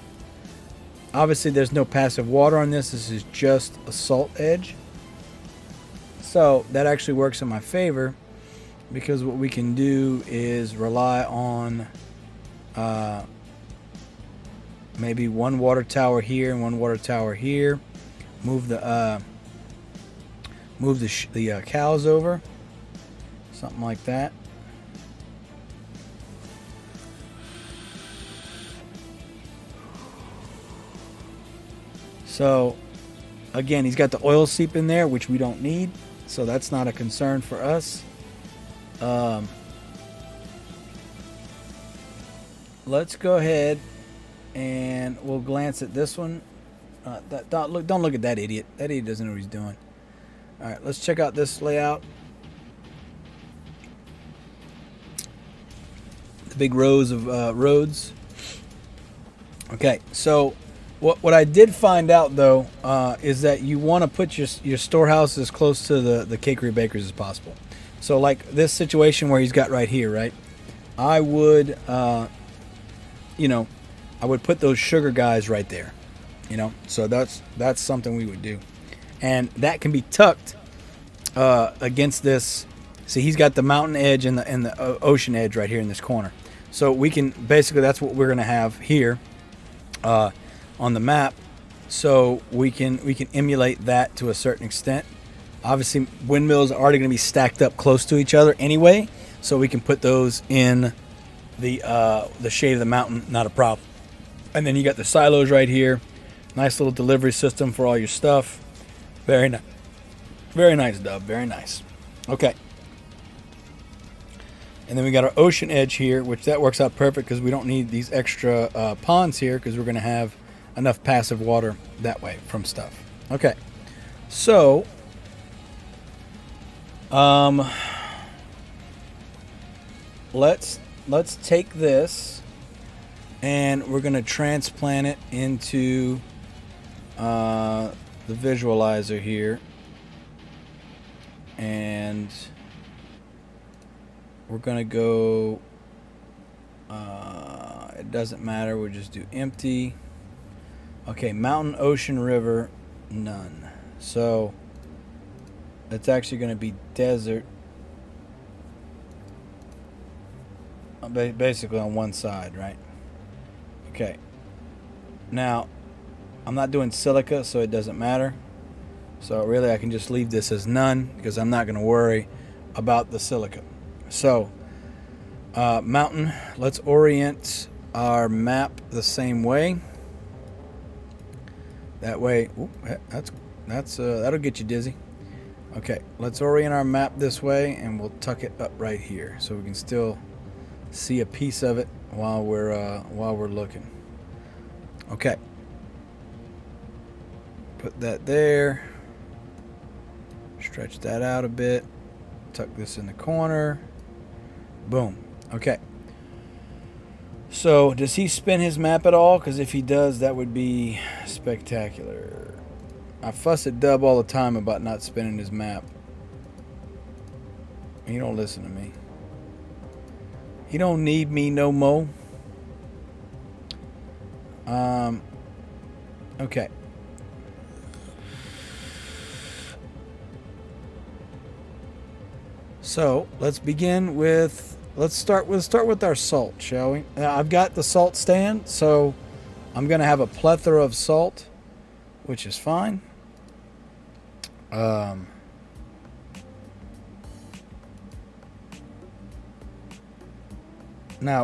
Obviously, there's no passive water on this. This is just a salt edge. So that actually works in my favor because what we can do is rely on maybe one water tower here and one water tower here. Move the cows over, something like that. So again, he's got the oil seep in there, which we don't need, so that's not a concern for us. Let's go ahead and we'll glance at this one. Don't look at that idiot. That idiot doesn't know what he's doing. All right, let's check out this layout. The big rows of roads. Okay, so what I did find out though is that you want to put your storehouse as close to the cakery bakers as possible. So like this situation where he's got right here, right? I would you know, I would put those sugar guys right there, you know. So that's something we would do, and that can be tucked against this. See, he's got the mountain edge and the ocean edge right here in this corner. So we can basically, that's what we're gonna have here on the map. So we can emulate that to a certain extent. Obviously, windmills are already going to be stacked up close to each other anyway, so we can put those in the shade of the mountain, not a problem. And then you got the silos right here. Nice little delivery system for all your stuff. Very nice. Very nice, Dub. Very nice. Okay. And then we got our ocean edge here, which that works out perfect because we don't need these extra ponds here because we're going to have enough passive water that way from stuff. Okay. So, let's take this and we're going to transplant it into the visualizer here. And we're going to go, it doesn't matter, we'll just do empty. Okay, mountain, ocean, river, none. So it's actually going to be desert, basically on one side, right? Okay. Now, I'm not doing silica, so it doesn't matter. So really I can just leave this as none because I'm not going to worry about the silica. So, mountain, let's orient our map the same way. That way, ooh, that'll get you dizzy. Okay, let's orient our map this way and we'll tuck it up right here so we can still see a piece of it while we're looking. Okay. Put that there. Stretch that out a bit. Tuck this in the corner. Boom. Okay. So, does he spin his map at all? Because if he does, that would be spectacular. I fuss at Dub all the time about not spinning his map. He don't listen to me. He don't need me no more. Okay. So, let's begin with... Let's start with our salt, shall we? Now, I've got the salt stand, so I'm going to have a plethora of salt, which is fine. Now,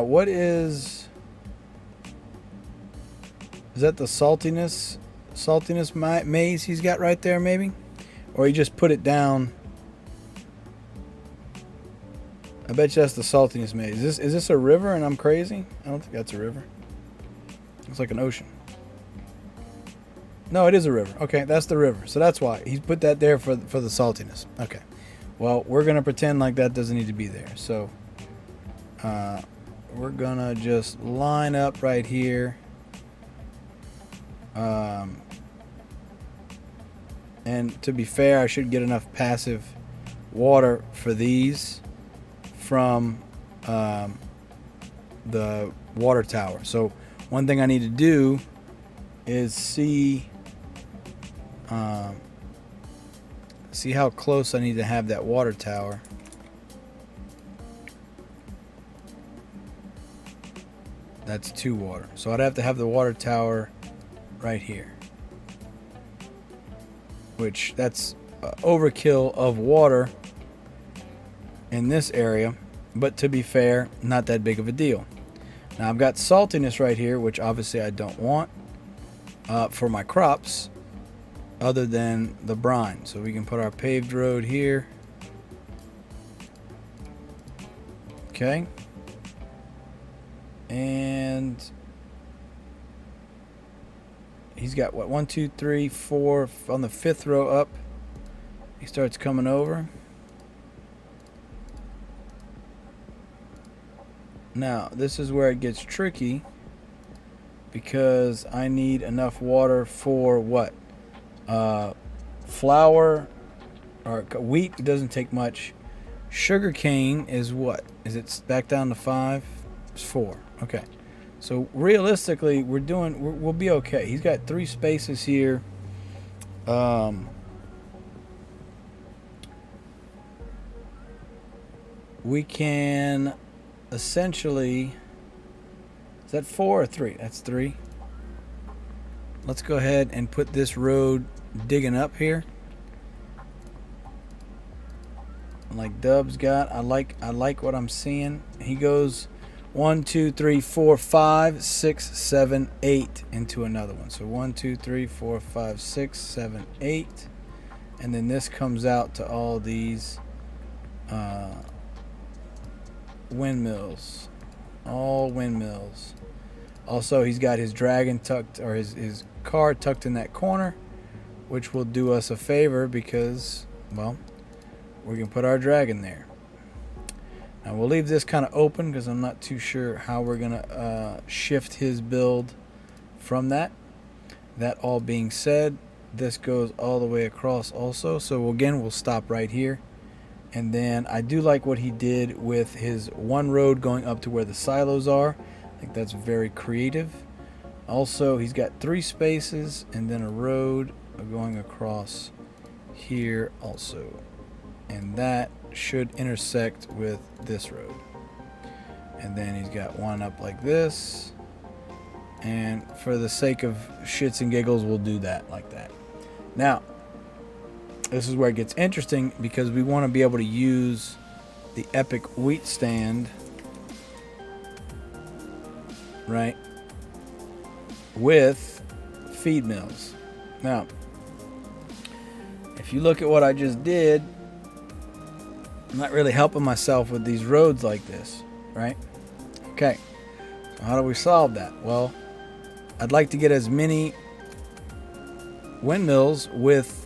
what is that the saltiness maze he's got right there, maybe? Or he just put it down... I bet you that's the saltiness maze. Is this a river and I'm crazy? I don't think that's a river. It's like an ocean. No, it is a river. Okay, that's the river. So that's why. He's put that there for the saltiness. Okay. Well, we're going to pretend like that doesn't need to be there. So, we're going to just line up right here. And to be fair, I should get enough passive water for these from the water tower. So one thing I need to do is see how close I need to have that water tower. That's 2 water. So I'd have to have the water tower right here, which that's overkill of water in this area, but to be fair, not that big of a deal. Now I've got saltiness right here, which obviously I don't want for my crops other than the brine. So we can put our paved road here. Okay. And he's got what, 1, 2, 3, 4 on the 5th row up. He starts coming over. Now, this is where it gets tricky because I need enough water for what? Flour or wheat doesn't take much. Sugar cane is what? Is it back down to 5? It's 4. Okay. So realistically, we'll be okay. He's got 3 spaces here. We can essentially, is that 4 or 3? That's 3. Let's go ahead and put this road digging up here, like Dub's got. I like what I'm seeing. He goes 1, 2, 3, 4, 5, 6, 7, 8 into another one. So 1, 2, 3, 4, 5, 6, 7, 8, and then this comes out to all these windmills, all windmills. Also, he's got his dragon tucked, or his car tucked in that corner, which will do us a favor because, well, we can put our dragon there. Now we'll leave this kind of open because I'm not too sure how we're gonna shift his build from that. That all being said, this goes all the way across also. So again, we'll stop right here. And then I do like what he did with his one road going up to where the silos are. I think that's very creative. Also, he's got 3 spaces and then a road going across here also. And that should intersect with this road. And then he's got one up like this. And for the sake of shits and giggles, we'll do that like that. Now, this is where it gets interesting because we want to be able to use the epic wheat stand, right, with feed mills. Now, if you look at what I just did, I'm not really helping myself with these roads like this, right? Okay, so how do we solve that? Well, I'd like to get as many windmills with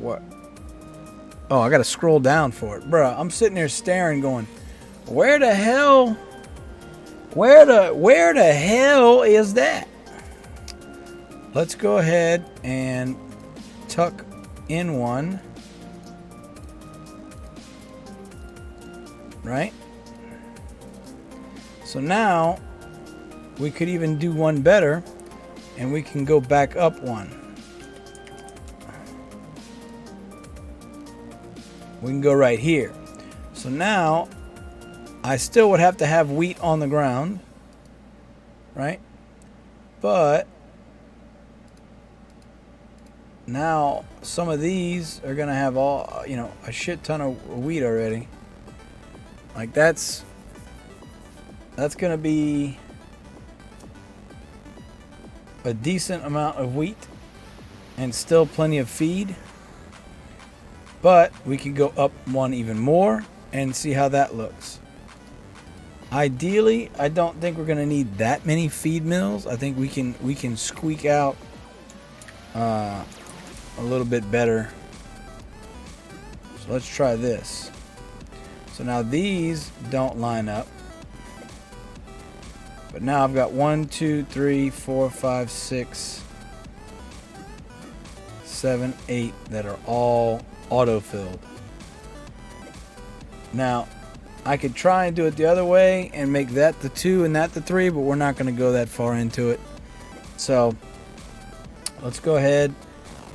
what? Oh, I gotta scroll down for it, bruh. I'm sitting there staring, going, where the hell is that? Let's go ahead and tuck in one, right? So now we could even do one better, and we can go back up one. We can go right here. So now I still would have to have wheat on the ground, right? But now some of these are gonna have all, you know, a shit ton of wheat already. Like that's gonna be a decent amount of wheat and still plenty of feed. But we could go up one even more and see how that looks. Ideally, I don't think we're gonna need that many feed mills. I think we can squeak out a little bit better. So let's try this. So now these don't line up. But now I've got 1, 2, 3, 4, 5, 6, 7, 8 that are all auto-filled. Now, I could try and do it the other way and make that the 2 and that the 3, but we're not going to go that far into it. So, let's go ahead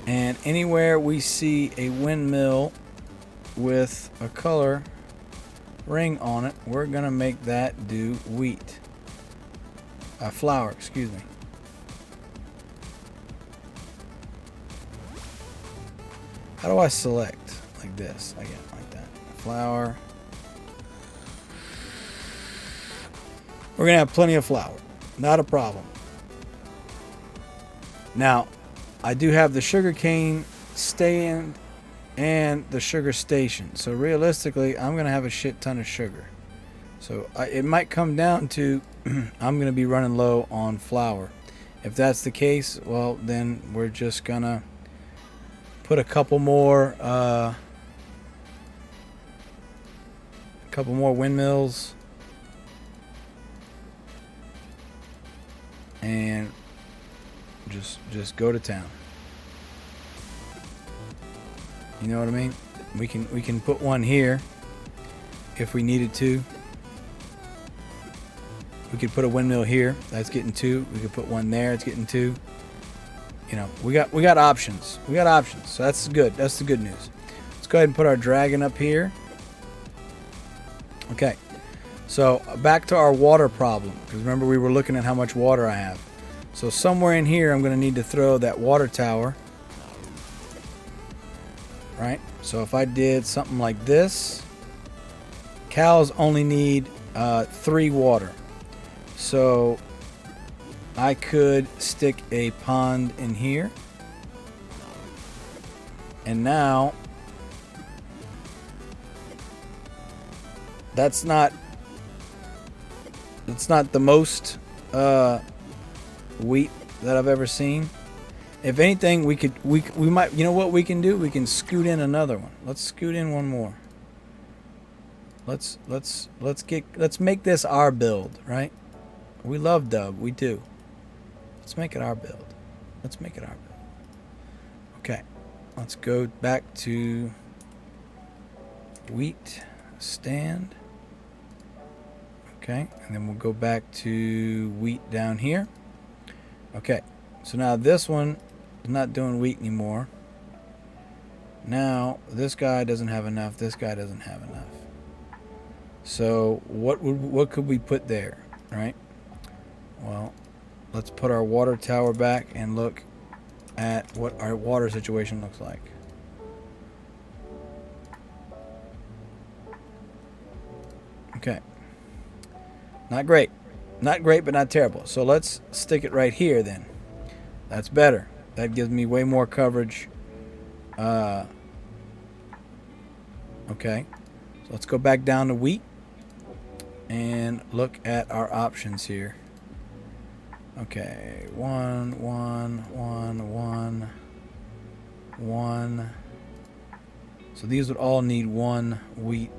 and anywhere we see a windmill with a color ring on it, we're going to make that do wheat. Flour, excuse me. How do I select? Like this, again, like that. Flour. We're gonna have plenty of flour, not a problem. Now, I do have the sugar cane stand and the sugar station. So realistically, I'm gonna have a shit ton of sugar. So it might come down to I'm going to be running low on flour. If that's the case, well, then we're just going to put a couple more windmills and just go to town. You know what I mean? We can put one here if we needed to. We could put a windmill here. That's getting 2. We could put one there. It's getting 2. You know, we got options. We got options. So that's good. That's the good news. Let's go ahead and put our dragon up here. Okay. So back to our water problem. Because remember, we were looking at how much water I have. So somewhere in here, I'm going to need to throw that water tower. Right? So if I did something like this, cows only need 3 water. So I could stick a pond in here. And now that's not the most wheat that I've ever seen. If anything, we might, you know what we can do? We can scoot in another one. Let's scoot in one more. Let's make this our build, right? We love dub, we do. Let's make it our build. Let's make it our build. Okay. Let's go back to wheat stand. Okay, and then we'll go back to wheat down here. Okay, so now this one is not doing wheat anymore. Now this guy doesn't have enough. This guy doesn't have enough. So what could we put there, right? Well, let's put our water tower back and look at what our water situation looks like. Okay. Not great. Not great, but not terrible. So let's stick it right here then. That's better. That gives me way more coverage. Okay. So let's go back down to wheat and look at our options here. Okay. 1, 1, 1, 1, 1. So these would all need 1 wheat.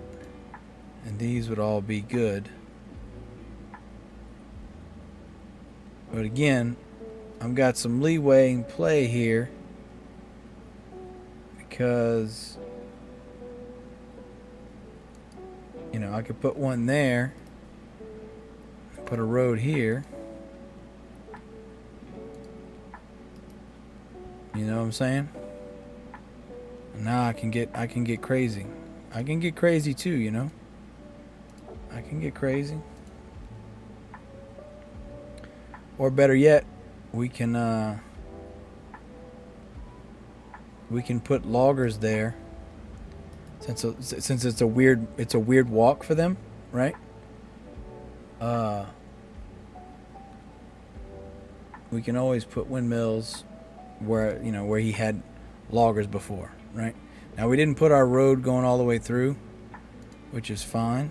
And these would all be good. But again, I've got some leeway in play here because, you know, I could put one there, put a road here. You know what I'm saying? And now I can get crazy. I can get crazy too, you know. I can get crazy. Or better yet, we can put loggers there. Since it's a weird walk for them, right? We can always put windmills where, you know, where he had loggers before, right? Now we didn't put our road going all the way through, which is fine.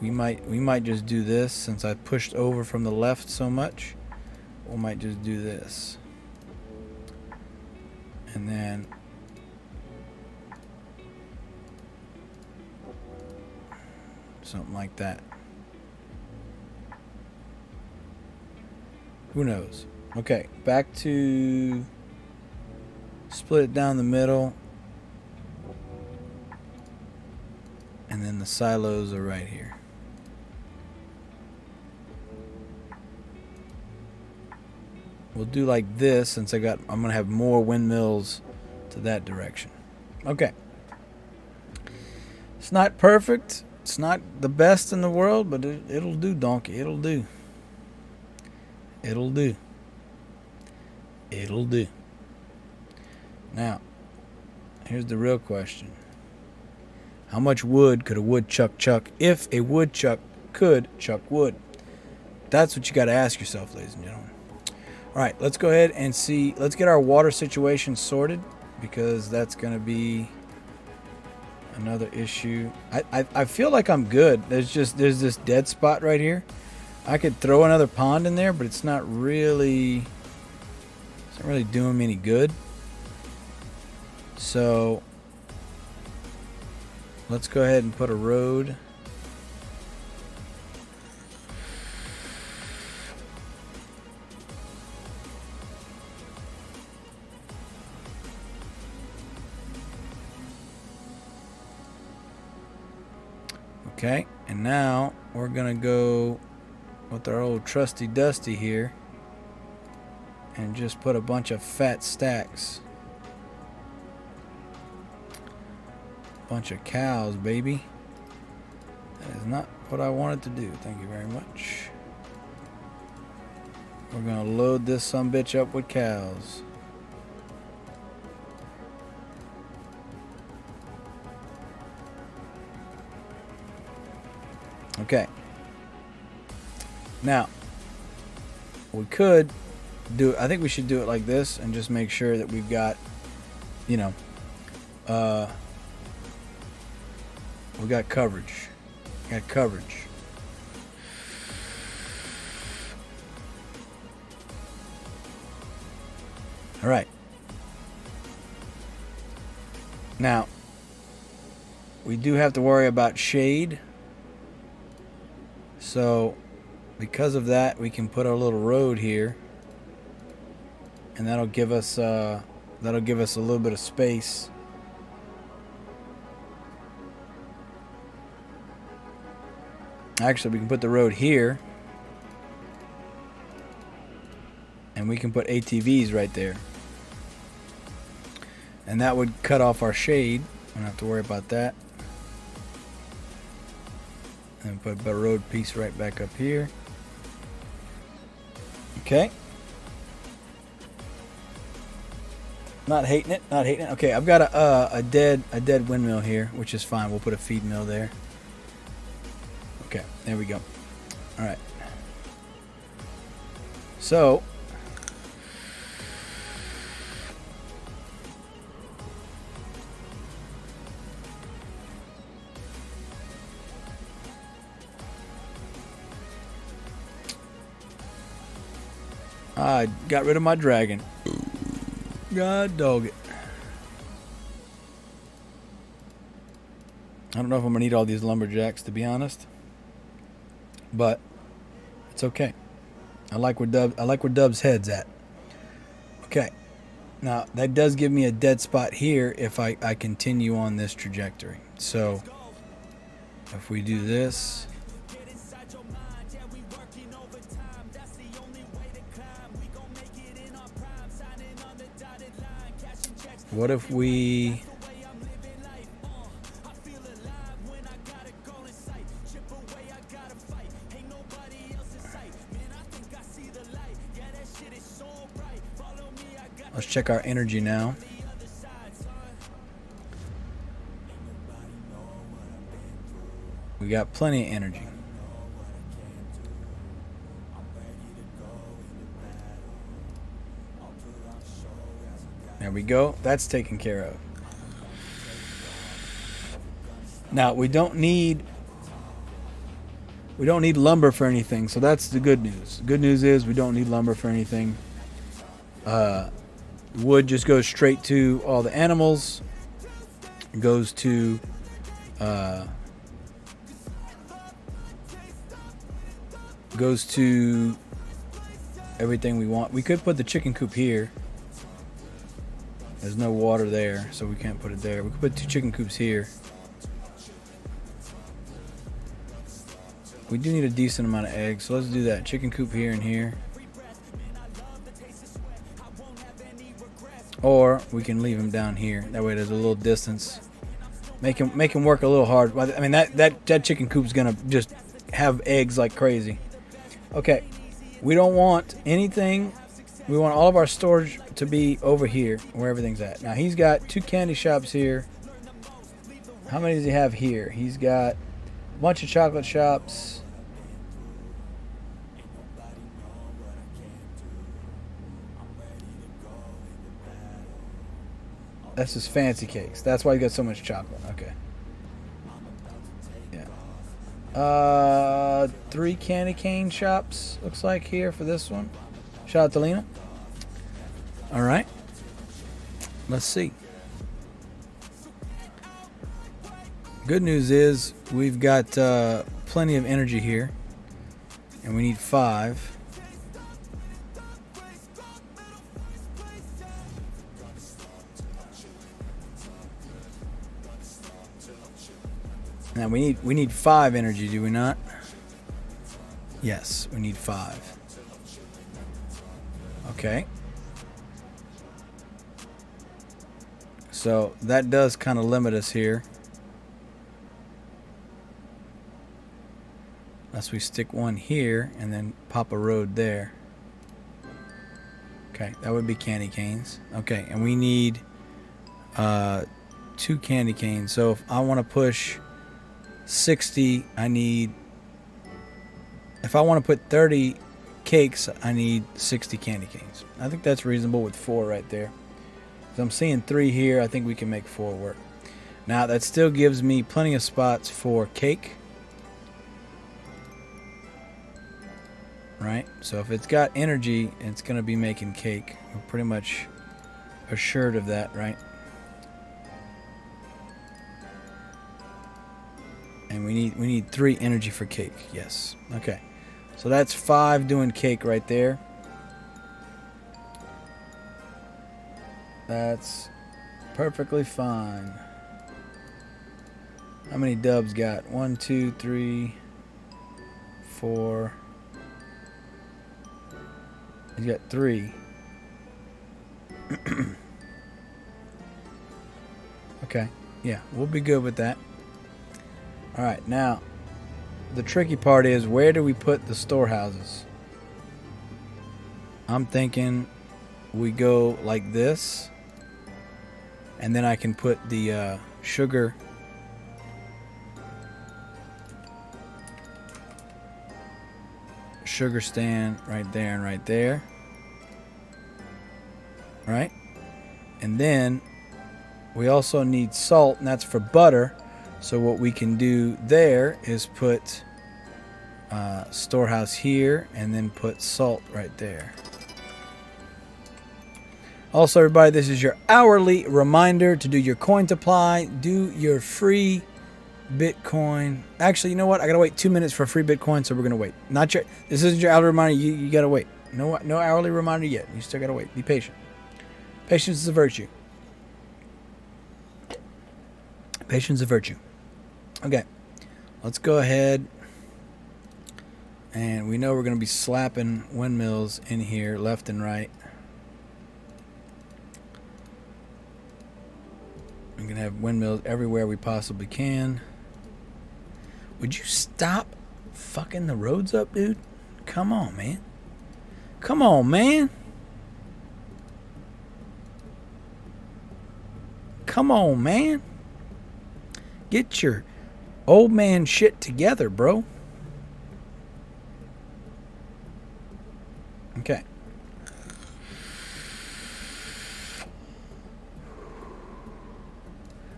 We might just do this since I pushed over from the left so much. We might just do this. And then something like that. Who knows? Okay, back to split it down the middle. And then the silos are right here. We'll do like this since I'm gonna have more windmills to that direction. Okay. It's not perfect. It's not the best in the world, but it'll do, donkey. It'll do. It'll do. It'll do. Now, here's the real question. How much wood could a woodchuck chuck if a woodchuck could chuck wood? That's what you got to ask yourself, ladies and gentlemen. All right, let's go ahead and see. Let's get our water situation sorted because that's going to be another issue. I feel like I'm good. There's this dead spot right here. I could throw another pond in there, but it's not really doing me any good. So let's go ahead and put a road. Okay, and now we're gonna go with our old trusty dusty here and just put a bunch of fat stacks. Bunch of cows, baby. That is not what I wanted to do. Thank you very much. We're gonna load this sumbitch up with cows. Okay. Now, we could do, I think we should do it like this and just make sure that we've got, you know, we got coverage. Got coverage. All right. Now, we do have to worry about shade. So, because of that, we can put our little road here, and that'll give us a little bit of space. Actually, we can put the road here, and we can put ATVs right there, and that would cut off our shade. We don't have to worry about that. And put a road piece right back up here. Okay. Not hating it. Not hating it. Okay, I've got a dead windmill here, which is fine. We'll put a feed mill there. Okay, there we go. All right. So, I got rid of my dragon. God dog it. I don't know if I'm gonna need all these lumberjacks, to be honest, but it's okay. I like where Dub's head's at. Okay, now that does give me a dead spot here if I continue on this trajectory. So if we do this, what if we let's check our energy now. We got plenty of energy. There we go. That's taken care of. Now we don't need lumber for anything, so that's the good news. The good news is we don't need lumber for anything. Wood just goes straight to all the animals. It goes to everything we want. We could put the chicken coop here. There's no water there, so we can't put it there. We could put 2 chicken coops here. We do need a decent amount of eggs, so let's do that. Chicken coop here and here. Or we can leave them down here. That way there's a little distance. Make him work a little hard. I mean, that chicken coop's gonna just have eggs like crazy. Okay, we don't want anything. We want all of our storage to be over here, where everything's at. Now he's got 2 candy shops here. How many does he have here? He's got a bunch of chocolate shops. That's just fancy cakes. That's why he got so much chocolate. Okay. Yeah. 3 candy cane shops, looks like, here for this one. Shout out to Lena. All right. Let's see. Good news is we've got plenty of energy here, and we need 5. Now we need 5 energy, do we not? Yes, we need 5. Okay. So that does kind of limit us here. Unless we stick one here and then pop a road there. Okay, that would be candy canes. Okay, and we need 2 candy canes. So if I want to push 60, I need... If I want to put 30 cakes, I need 60 candy canes. I think that's reasonable with 4 right there. So I'm seeing 3 here. I think we can make 4 work. Now that still gives me plenty of spots for cake. Right? So if it's got energy, it's going to be making cake. We're pretty much assured of that, right? And we need 3 energy for cake. Yes. Okay. So that's 5 doing cake right there. That's perfectly fine. How many dubs got? 1, 2, 3, 4. He's got 3. Okay. Yeah, we'll be good with that. Alright, now the tricky part is, where do we put the storehouses? I'm thinking we go like this, and then I can put the sugar stand right there and right there. Right? And then we also need salt, and that's for butter. So what we can do there is put storehouse here, and then put salt right there. Also, everybody, this is your hourly reminder to do your coin supply, do your free Bitcoin. Actually, you know what? I gotta wait 2 minutes for a free Bitcoin, so we're gonna wait. This isn't your hourly reminder. You gotta wait. No hourly reminder yet. You still gotta wait. Be patient. Patience is a virtue. Patience is a virtue. Okay, let's go ahead. And we know we're gonna be slapping windmills in here, left and right. We're gonna have windmills everywhere we possibly can. Would you stop fucking the roads up, dude? Come on, man. Come on, man. Come on, man. Get your old man shit together, bro. Okay.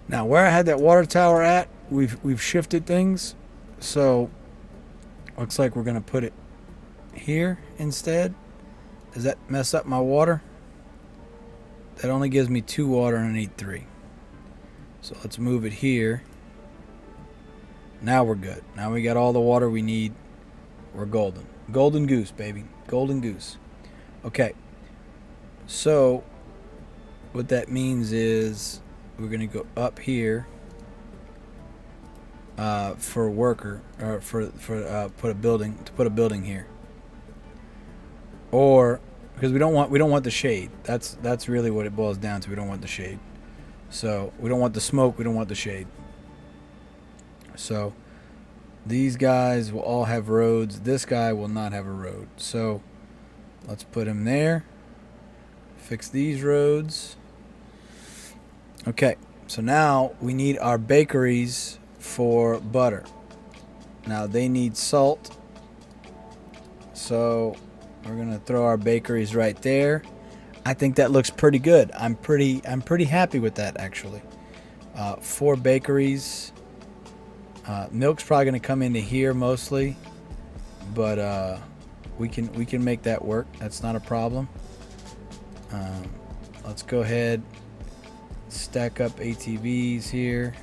Now, where I had that water tower at, we've shifted things. So, looks like we're going to put it here instead. Does that mess up my water? That only gives me 2 water and I need 3. So, let's move it here. Now we're good. Now we got all the water we need. We're golden. Golden goose, baby. Golden goose. Okay. So, what that means is we're going to go up here for a worker, or for put a building here. Or because we don't want the shade. That's really what it boils down to. We don't want the shade. So, we don't want the smoke, we don't want the shade. So, these guys will all have roads. This guy will not have a road. So, let's put him there. Fix these roads. Okay, so now we need our bakeries for butter. Now they need salt. So we're gonna throw our bakeries right there. I think that looks pretty good. I'm pretty happy with that, actually. 4 bakeries. Milk's probably gonna come into here mostly, but we can make that work. That's not a problem. Let's go ahead, stack up ATVs here.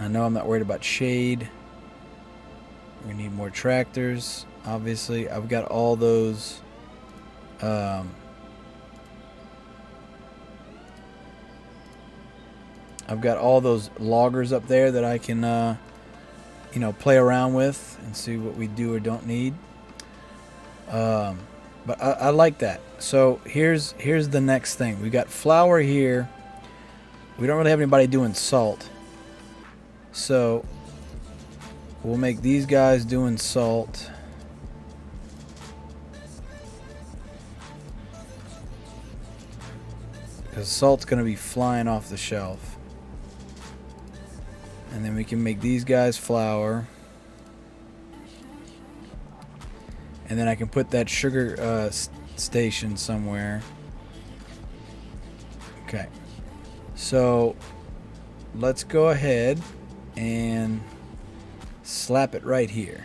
I know I'm not worried about shade. We need more tractors. Obviously, I've got all those. I've got all those loggers up there that I can, you know, play around with and see what we do or don't need. But I like that. So here's the next thing. We got flour here. We don't really have anybody doing salt. So we'll make these guys doing salt. Because salt's going to be flying off the shelf. And then we can make these guys flour. And then I can put that sugar station somewhere. Okay. So let's go ahead and slap it right here.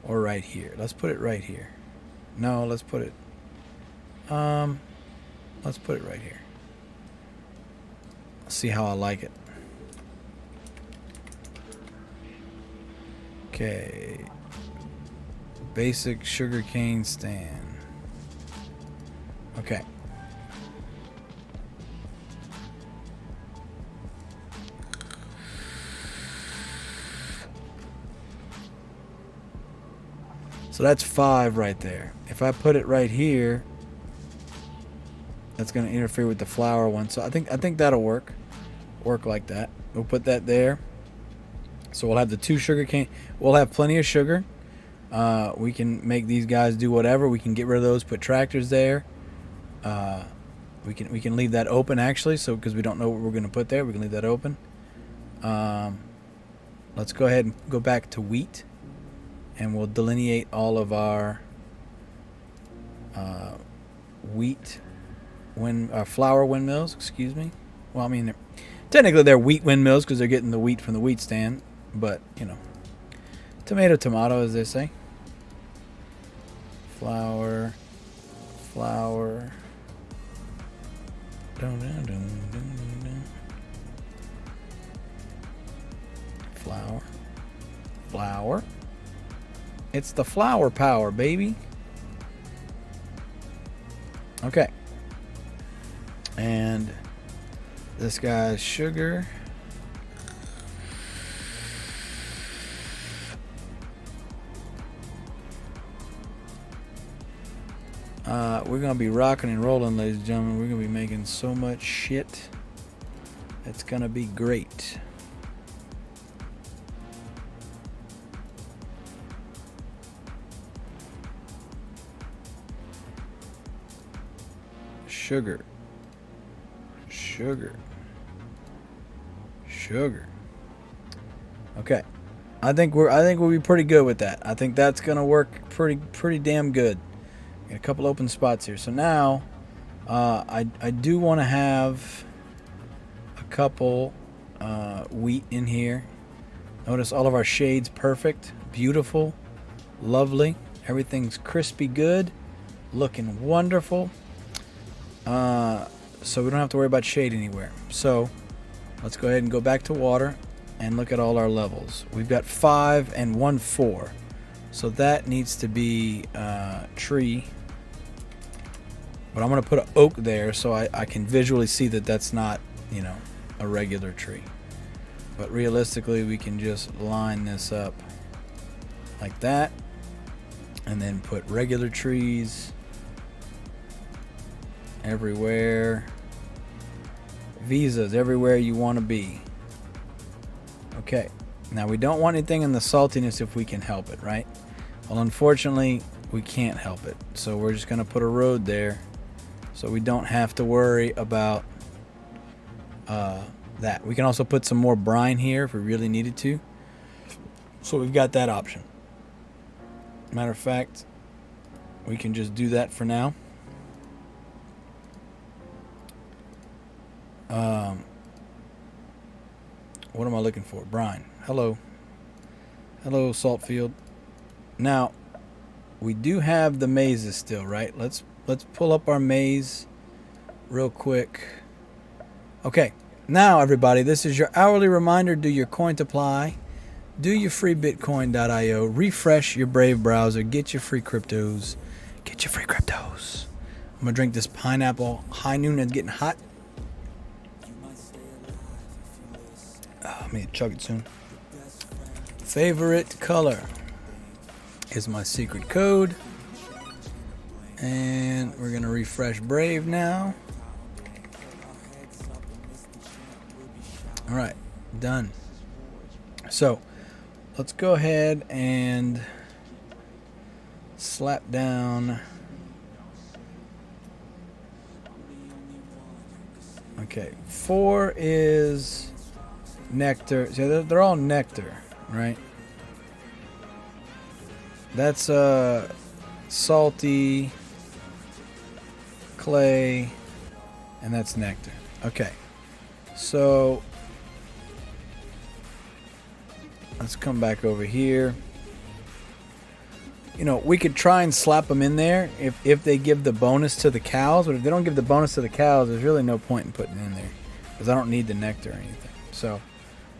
Or right here. Let's put it right here. No, let's put it right here. Let's see how I like it. Okay. Basic sugarcane stand. Okay. So that's 5 right there. If I put it right here, that's going to interfere with the flour one. So I think that'll work. Work like that. We'll put that there. So we'll have the 2 sugar cane. We'll have plenty of sugar. We can make these guys do whatever. We can get rid of those. Put tractors there. We can leave that open actually. So because we don't know what we're going to put there, we can leave that open. Let's go ahead and go back to wheat, and we'll delineate all of our flour windmills. Excuse me. Well, I mean, technically they're wheat windmills because they're getting the wheat from the wheat stand. But, you know, tomato, tomato, as they say. Flour. Flour. Dun, dun, dun, dun, dun, dun. Flour. Flour. It's the flour power, baby. Okay. And this guy's sugar. We're going to be rocking and rolling, ladies and gentlemen. We're going to be making so much shit. It's going to be great. Sugar. Sugar. Sugar. Okay. I think we'll be pretty good with that. I think that's going to work pretty damn good. Got a couple open spots here. So now I do want to have a couple wheat in here. Notice all of our shades perfect, beautiful, lovely. Everything's crispy good, looking wonderful. So we don't have to worry about shade anywhere. So let's go ahead and go back to water and look at all our levels. We've got 5 and 1 4. So that needs to be tree. But I'm going to put an oak there so I can visually see that that's not, you know, a regular tree. But realistically, we can just line this up like that. And then put regular trees everywhere. Visas everywhere you want to be. Okay. Now we don't want anything in the saltiness if we can help it, right? Well, unfortunately, we can't help it. So we're just going to put a road there so we don't have to worry about that. We can also put some more brine here if we really needed to. So we've got that option. Matter of fact, we can just do that for now. What am I looking for? Brine. Hello. Hello, salt field. Now, we do have the mazes still, right? Let's pull up our maze real quick. Okay. Now, everybody, this is your hourly reminder. Do your coin supply. Do your free Bitcoin.io. Refresh your Brave browser. Get your free cryptos. Get your free cryptos. I'm going to drink this pineapple. High noon is getting hot. I'm gonna chug it soon. Favorite color is my secret code. And we're gonna refresh Brave now. Alright, done. So let's go ahead and slap down. Okay, 4 is nectar. So they're all nectar, right? That's salty, clay, and that's nectar. Okay, so let's come back over here. You know, we could try and slap them in there if they give the bonus to the cows, but if they don't give the bonus to the cows, there's really no point in putting it in there because I don't need the nectar or anything. So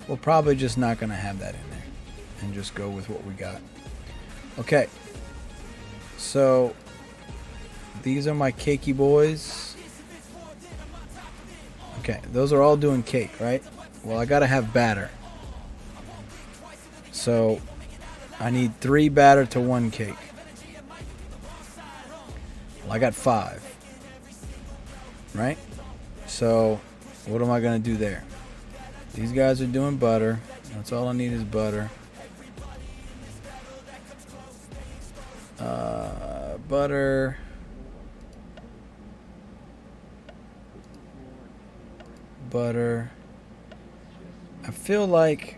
we're probably just not going to have that in there and just go with what we got. Okay, so these are my cakey boys. Okay, those are all doing cake, right? Well, I got to have batter. So I need 3 batter to 1 cake. Well, I got 5. Right? So what am I going to do there? These guys are doing butter. That's all I need is butter. Butter. Butter. I feel like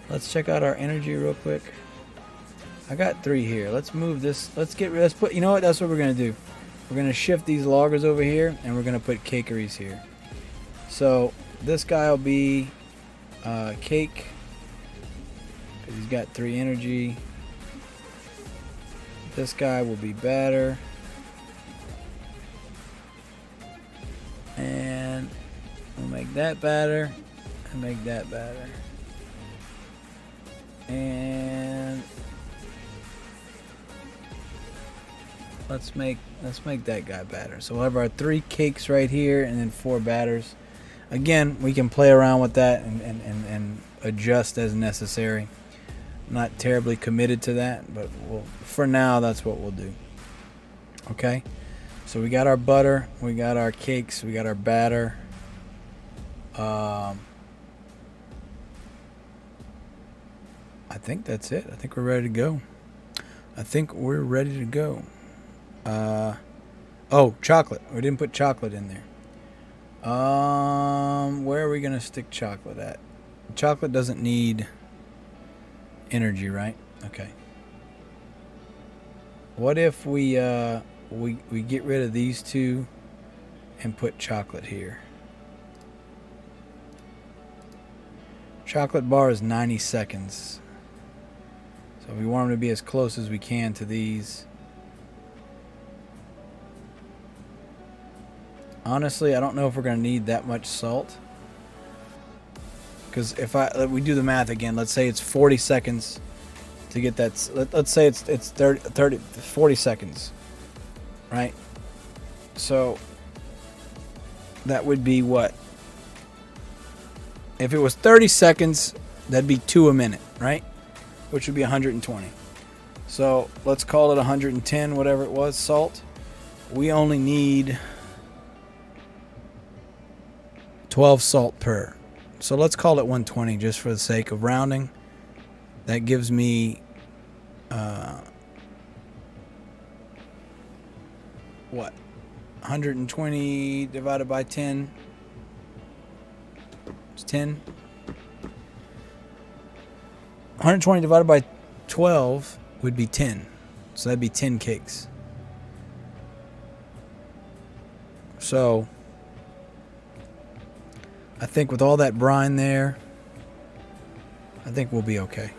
let's check out our energy real quick. I got 3 here. Let's move this. Let's put, you know what? That's what we're going to do. We're going to shift these loggers over here and we're going to put cakeries here. So this guy will be cake because he's got 3 energy. This guy will be batter. And we'll make that batter and make that batter. And let's make that guy batter. So we'll have our 3 cakes right here and then 4 batters. Again, we can play around with that and adjust as necessary. I'm not terribly committed to that, but for now that's what we'll do. Okay, so we got our butter, we got our cakes, we got our batter. I think that's it. I think we're ready to go. Oh, chocolate. We didn't put chocolate in there. Where are we gonna stick chocolate at? Chocolate doesn't need energy, right? Okay. What if we get rid of these 2 and put chocolate here? Chocolate bar is 90 seconds. So we want them to be as close as we can to these. Honestly, I don't know if we're going to need that much salt. Because if we do the math again, let's say it's 40 seconds to get that. Let's say it's 40 seconds. Right? So that would be what? If it was 30 seconds, that'd be 2 a minute, right? Which would be 120. So let's call it 110, whatever it was, salt. We only need 12 salt per. So let's call it 120 just for the sake of rounding. That gives me what? 120 divided by 10. It's 10. 120 divided by 12 would be 10. So that'd be 10 cakes. So I think with all that brine there, I think we'll be okay.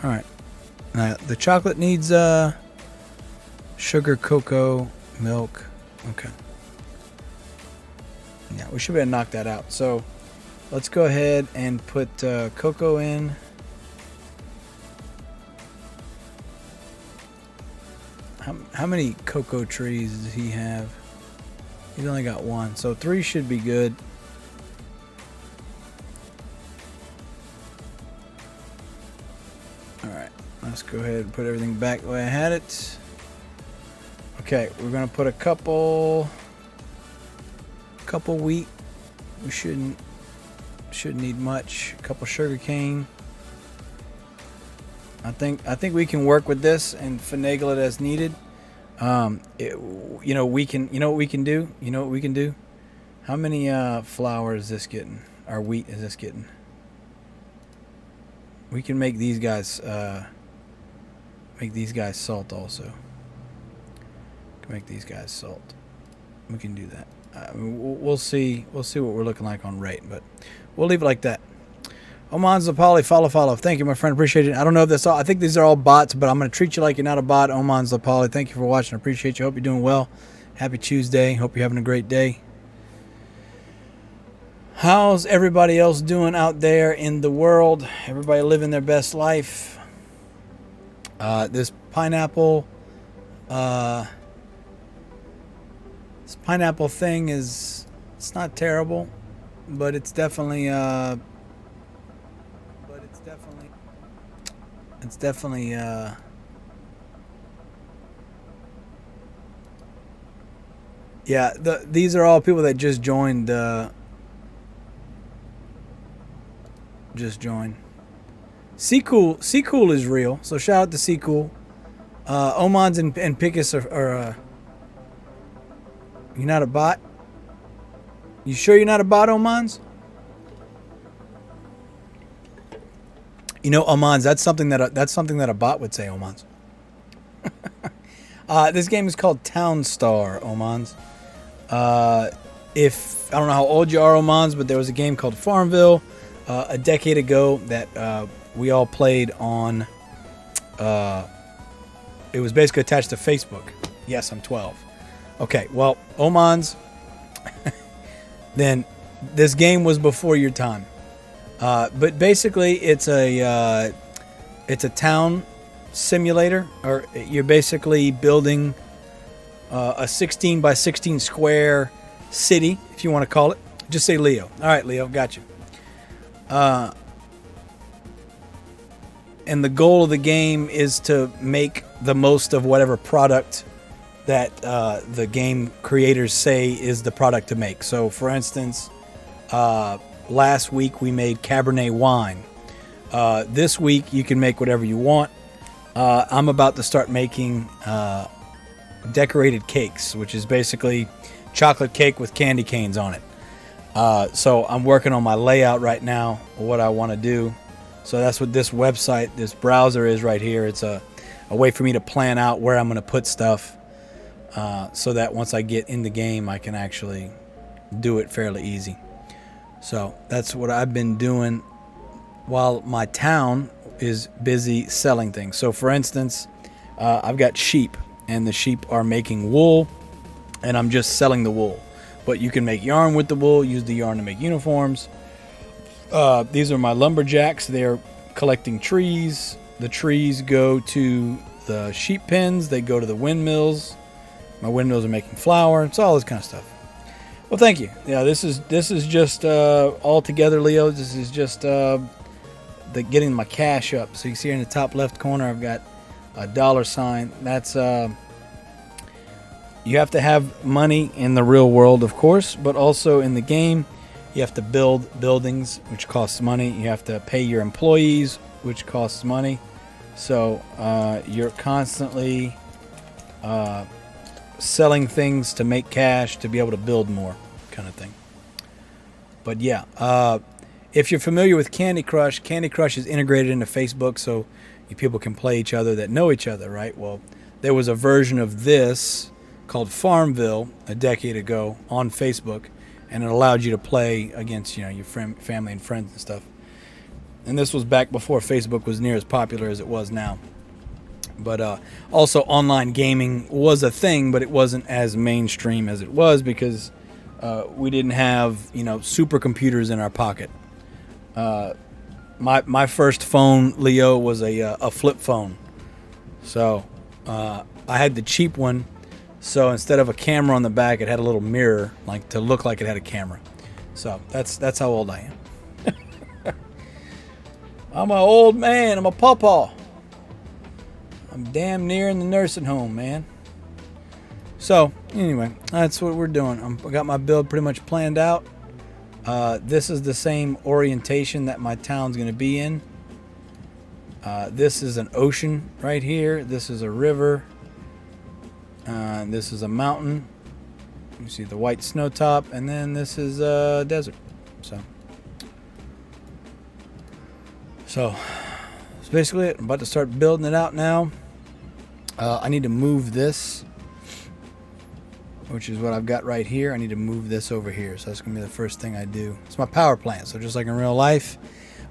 Alright. Now the chocolate needs sugar, cocoa, milk. Okay. Yeah, we should be able to knock that out. So let's go ahead and put cocoa in. How many cocoa trees does he have? He's only got one, so 3 should be good. Alright, let's go ahead and put everything back the way I had it. Okay, we're gonna put a couple wheat. We shouldn't need much. A couple sugar cane. I think we can work with this and finagle it as needed. You know what we can do? You know what we can do? How many flour is this getting? Or wheat is this getting? We can make these guys salt also. Make these guys salt. We can do that. We'll see what we're looking like on rate, but we'll leave it like that. Oman Zapali, follow. Thank you, my friend. Appreciate it. I don't know if that's all. I think these are all bots, but I'm going to treat you like you're not a bot. Oman Zapali, thank you for watching. I appreciate you. Hope you're doing well. Happy Tuesday. Hope you're having a great day. How's everybody else doing out there in the world? Everybody living their best life. This pineapple thing it's not terrible, but it's definitely yeah, these are all people that just joined. Cool is real, so shout out to C Cool. Omans and Pickus are you're not a bot? You sure you're not a bot, Omans? You know, Omans, that's something that a bot would say, Omans. This game is called Town Star, Omans. If I don't know how old you are, Omans, but there was a game called Farmville a decade ago that we all played on. It was basically attached to Facebook. Yes, I'm 12. Okay, well, Omans, then this game was before your time. But basically, it's a town simulator, or you're basically building a 16 by 16 square city, if you want to call it. Just say Leo. All right, Leo, got you. And the goal of the game is to make the most of whatever product that the game creators say is the product to make. So, for instance, last week we made Cabernet wine. This week you can make whatever you want. I'm about to start making decorated cakes, which is basically chocolate cake with candy canes on it. So I'm working on my layout right now, what I want to do. So that's what this website, this browser is right here. It's a way for me to plan out where I'm going to put stuff. So that once I get in the game, I can actually do it fairly easy. So that's what I've been doing while my town is busy selling things. So for instance, I've got sheep, and the sheep are making wool, and I'm just selling the wool. But you can make yarn with the wool, use the yarn to make uniforms. These are my lumberjacks. They're collecting trees. The trees go to the sheep pens. They go to the windmills. My windmills are making flour. It's all this kind of stuff. Well, thank you. Yeah, this is just all together, Leo. This is just getting my cash up. So you can see here in the top left corner, I've got a $sign. That's you have to have money in the real world, of course, but also in the game, you have to build buildings, which costs money. You have to pay your employees, which costs money. So you're constantly selling things to make cash to be able to build more, kind of thing. But yeah, if you're familiar with Candy Crush is integrated into Facebook, so you people can play each other that know each other, right? Well, there was a version of this called Farmville a decade ago on Facebook, and it allowed you to play against, your family and friends and stuff. And this was back before Facebook was near as popular as it was now. But also online gaming was a thing, but it wasn't as mainstream as it was because we didn't have, supercomputers in our pocket. My first phone, Leo, was a flip phone. So I had the cheap one, so instead of a camera on the back, it had a little mirror, like to look like it had a camera. So that's how old I am. I'm an old man. I'm a pawpaw. I'm damn near in the nursing home, man. So anyway, that's what we're doing. I got my build pretty much planned out. This is the same orientation that my town's going to be in. This is an ocean right here. This is a river. This is a mountain. You see the white snow top, and then this is a desert. So that's basically it. I'm about to start building it out now. I need to move this, which is what I've got right here. I need to move this over here. So that's going to be the first thing I do. It's my power plant. So just like in real life,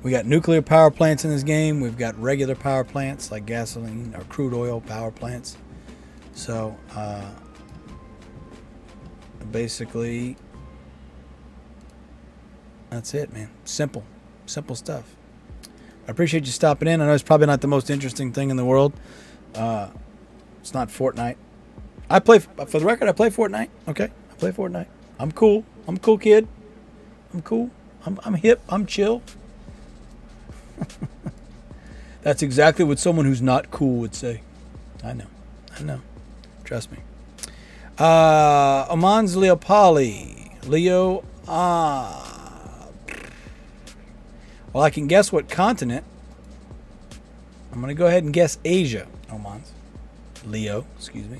we got nuclear power plants in this game. We've got regular power plants like gasoline or crude oil power plants. So basically, that's it, man. Simple stuff. I appreciate you stopping in. I know it's probably not the most interesting thing in the world. It's not Fortnite. I play, for the record, I play Fortnite. Okay, I play Fortnite. I'm cool. I'm a cool kid. I'm cool. I'm hip. I'm chill. That's exactly what someone who's not cool would say. I know. Trust me. Oman's Leopoli. Leo. Well, I can guess what continent. I'm going to go ahead and guess Asia. Oman's. Leo, excuse me.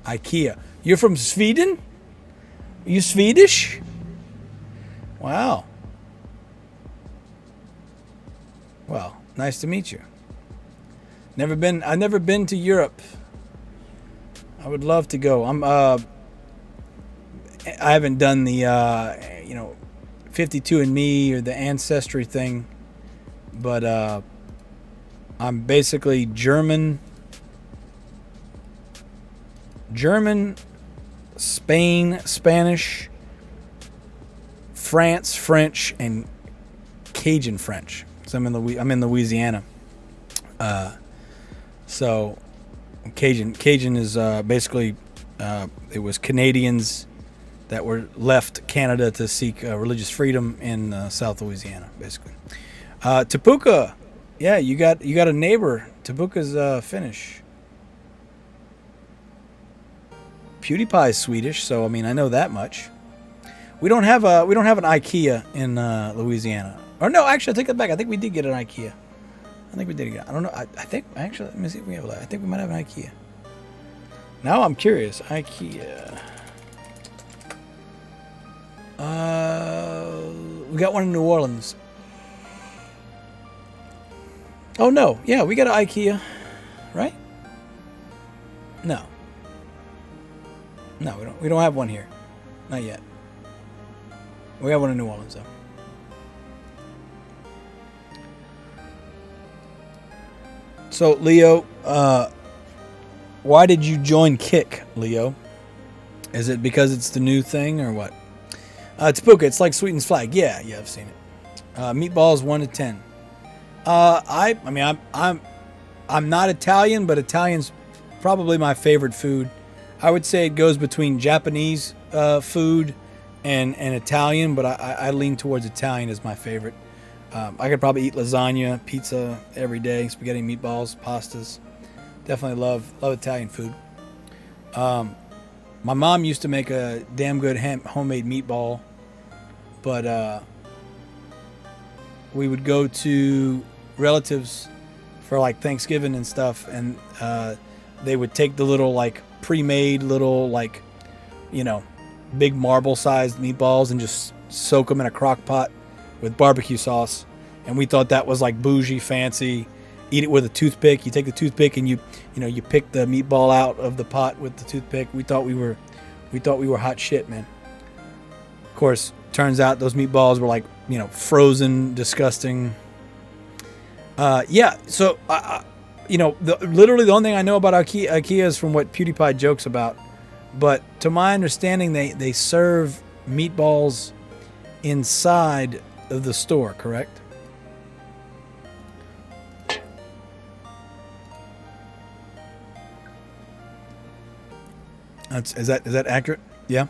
IKEA. You're from Sweden? Are you Swedish? Wow. Well, nice to meet you. I've never been to Europe. I would love to go. I haven't done the 52andMe or the ancestry thing, but I'm basically German, Spain, Spanish, France, French, and Cajun French. So I'm in Louisiana. So Cajun is basically it was Canadians that were left Canada to seek religious freedom in South Louisiana, basically. Tapuka, yeah, you got a neighbor. Tapuka's Finnish. PewDiePie's Swedish, so I mean I know that much. We don't have an IKEA in Louisiana. Or no, actually I take that back. I think we did get an IKEA. I think we did get. I don't know. I think actually let me see if we have. I think we might have an IKEA. Now I'm curious. IKEA. We got one in New Orleans. Oh no, yeah, we got an IKEA, right? No, we don't. We don't have one here, not yet. We have one in New Orleans though. So Leo, why did you join Kick, Leo? Is it because it's the new thing or what? It's Puka. It's like Sweeten's Flag. Yeah, I've seen it. Meatballs 1 to 10. I'm not Italian, but Italian's probably my favorite food. I would say it goes between Japanese food and Italian, but I lean towards Italian as my favorite. I could probably eat lasagna, pizza every day, spaghetti, meatballs, pastas. Definitely love Italian food. My mom used to make a damn good homemade meatball, but we would go to relatives for like Thanksgiving and stuff, and they would take the little like pre-made little like big marble-sized meatballs and just soak them in a crock pot with barbecue sauce, and we thought that was like bougie, fancy. Eat it with a toothpick. You take the toothpick and you pick the meatball out of the pot with the toothpick. We thought we were hot shit, man. Of course, turns out those meatballs were like frozen, disgusting. Yeah. So literally the only thing I know about IKEA is from what PewDiePie jokes about. But to my understanding, they serve meatballs inside of the store, correct? Is that accurate? Yeah.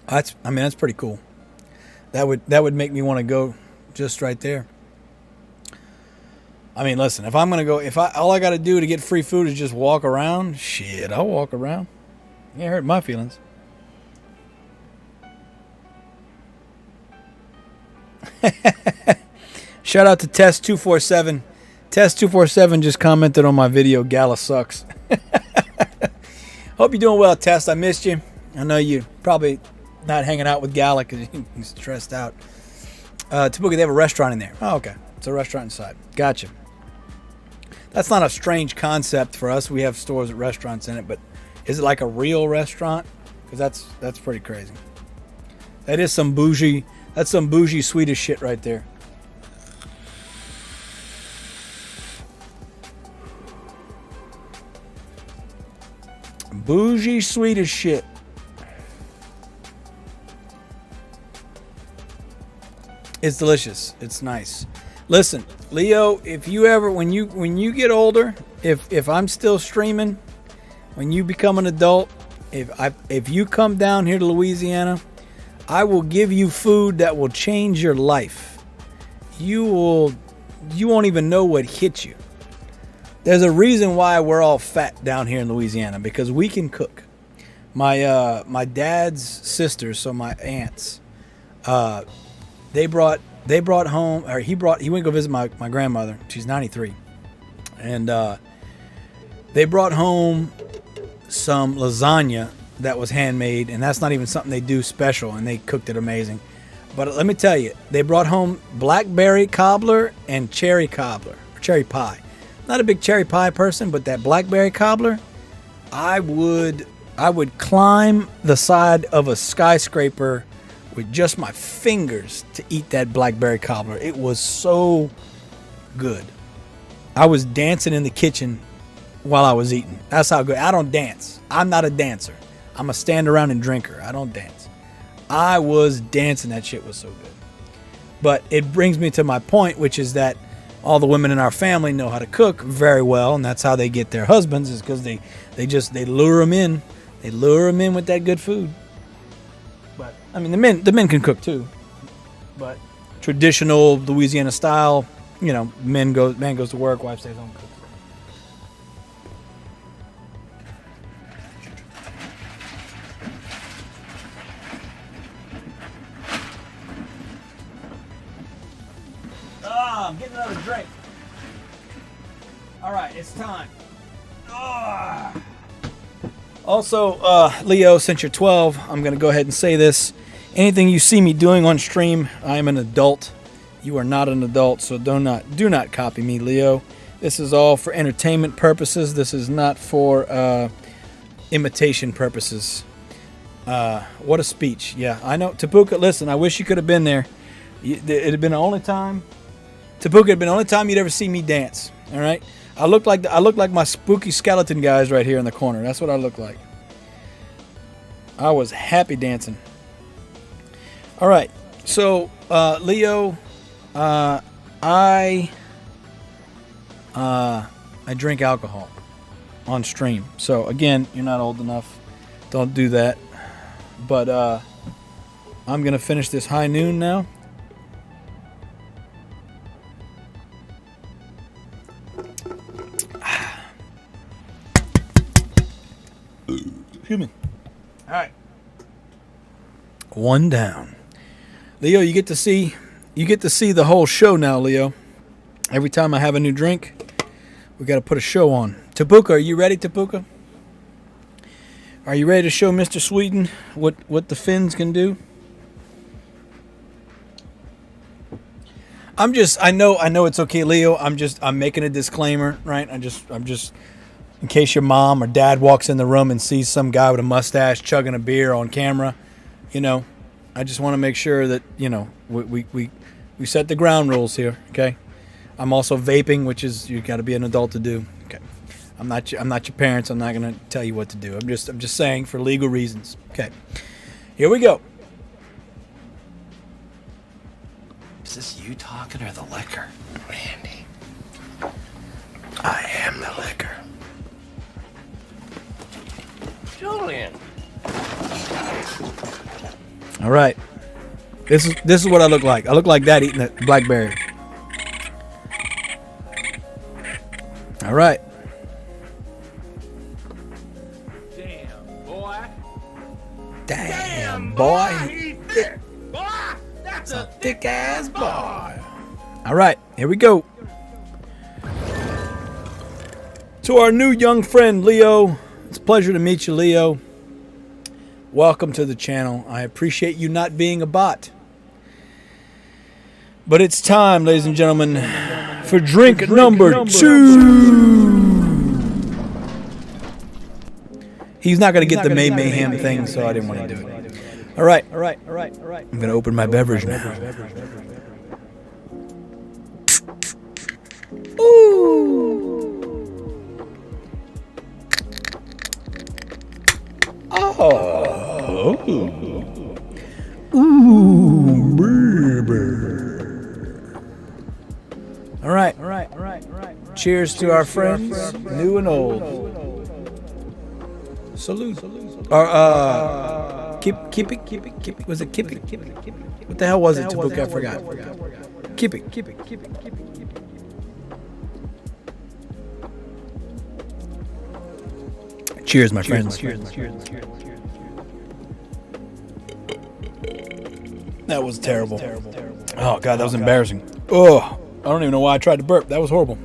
That's pretty cool. That would make me want to go just right there. I mean, listen, if I'm gonna go, all I got to do to get free food is just walk around, shit, I'll walk around. It hurt my feelings. Shout out to Test247. Test247 just commented on my video, Gala sucks. Hope you're doing well, Test. I missed you. I know you probably not hanging out with Gala because you're stressed out. Tabuka, they have a restaurant in there. Oh, okay. It's a restaurant inside. Gotcha. That's not a strange concept for us. We have stores with restaurants in it, but is it like a real restaurant? Because that's pretty crazy. That is some bougie. That's some bougie Swedish shit right there. Bougie Swedish shit. It's delicious. It's nice. Listen, Leo, if you ever, when you get older, if I'm still streaming, when you become an adult, if you come down here to Louisiana, I will give you food that will change your life. You won't even know what hit you. There's a reason why we're all fat down here in Louisiana, because we can cook. My dad's sisters, so my aunts, they brought home, or he went to go visit my grandmother. She's 93, and they brought home some lasagna that was handmade, and that's not even something they do special, and they cooked it amazing. But let me tell you, they brought home blackberry cobbler and cherry cobbler, cherry pie. Not a big cherry pie person, but that blackberry cobbler, I would climb the side of a skyscraper with just my fingers to eat that blackberry cobbler. It was so good. I was dancing in the kitchen while I was eating. That's how good. I don't dance. I'm not a dancer. I'm a stand around and drinker. I don't dance. I was dancing. That shit was so good. But it brings me to my point, which is that all the women in our family know how to cook very well, and that's how they get their husbands, is because they lure them in. They lure them in with that good food. But I mean, the men can cook too. But traditional Louisiana style, man goes to work, wife stays home, cooks. I'm getting another drink. All right, it's time. Also, Leo, since you're 12, I'm going to go ahead and say this. Anything you see me doing on stream, I am an adult. You are not an adult, so do not copy me, Leo. This is all for entertainment purposes. This is not for imitation purposes. What a speech. Yeah, I know. Tapuka, listen, I wish you could have been there. It had been the only time. Tapuka, had been the only time you'd ever see me dance. All right, I look like my spooky skeleton guys right here in the corner. That's what I look like. I was happy dancing. All right, so Leo, I drink alcohol on stream. So again, you're not old enough. Don't do that. But I'm gonna finish this high noon now. Excuse me. All right. One down. Leo, you get to see the whole show now, Leo. Every time I have a new drink, we got to put a show on. Tapuka, are you ready, Tapuka? Are you ready to show Mr. Sweden what the fins can do? I know it's okay, Leo. I'm making a disclaimer, right? I'm just in case your mom or dad walks in the room and sees some guy with a mustache chugging a beer on camera, I just want to make sure that, we set the ground rules here, okay? I'm also vaping, which is you got to be an adult to do. Okay. I'm not your parents. I'm not going to tell you what to do. I'm just saying for legal reasons. Okay. Here we go. Is this you talking or the liquor? Randy. I am the liquor. Julian. All right. This is what I look like. I look like that eating a blackberry. All right. Damn, boy. Damn, boy. He's thick. Boy, that's a Thick ass boy. All right, here we go. To our new young friend, Leo. It's a pleasure to meet you, Leo. Welcome to the channel. I appreciate you not being a bot. But it's time, ladies and gentlemen, for drink number 2. He's not going to get the mayhem thing, so I didn't want to do it. All right. I'm going to open my beverage now. Oh. Ooh, baby. All right. Cheers to our friends, new and old. Salute. Or keep it. Was it keep it? What the hell was it, Tabuka? I forgot. Keep it. Cheers, my friends. That was terrible. Oh god, that was embarrassing. Oh, I don't even know why I tried to burp. That was horrible.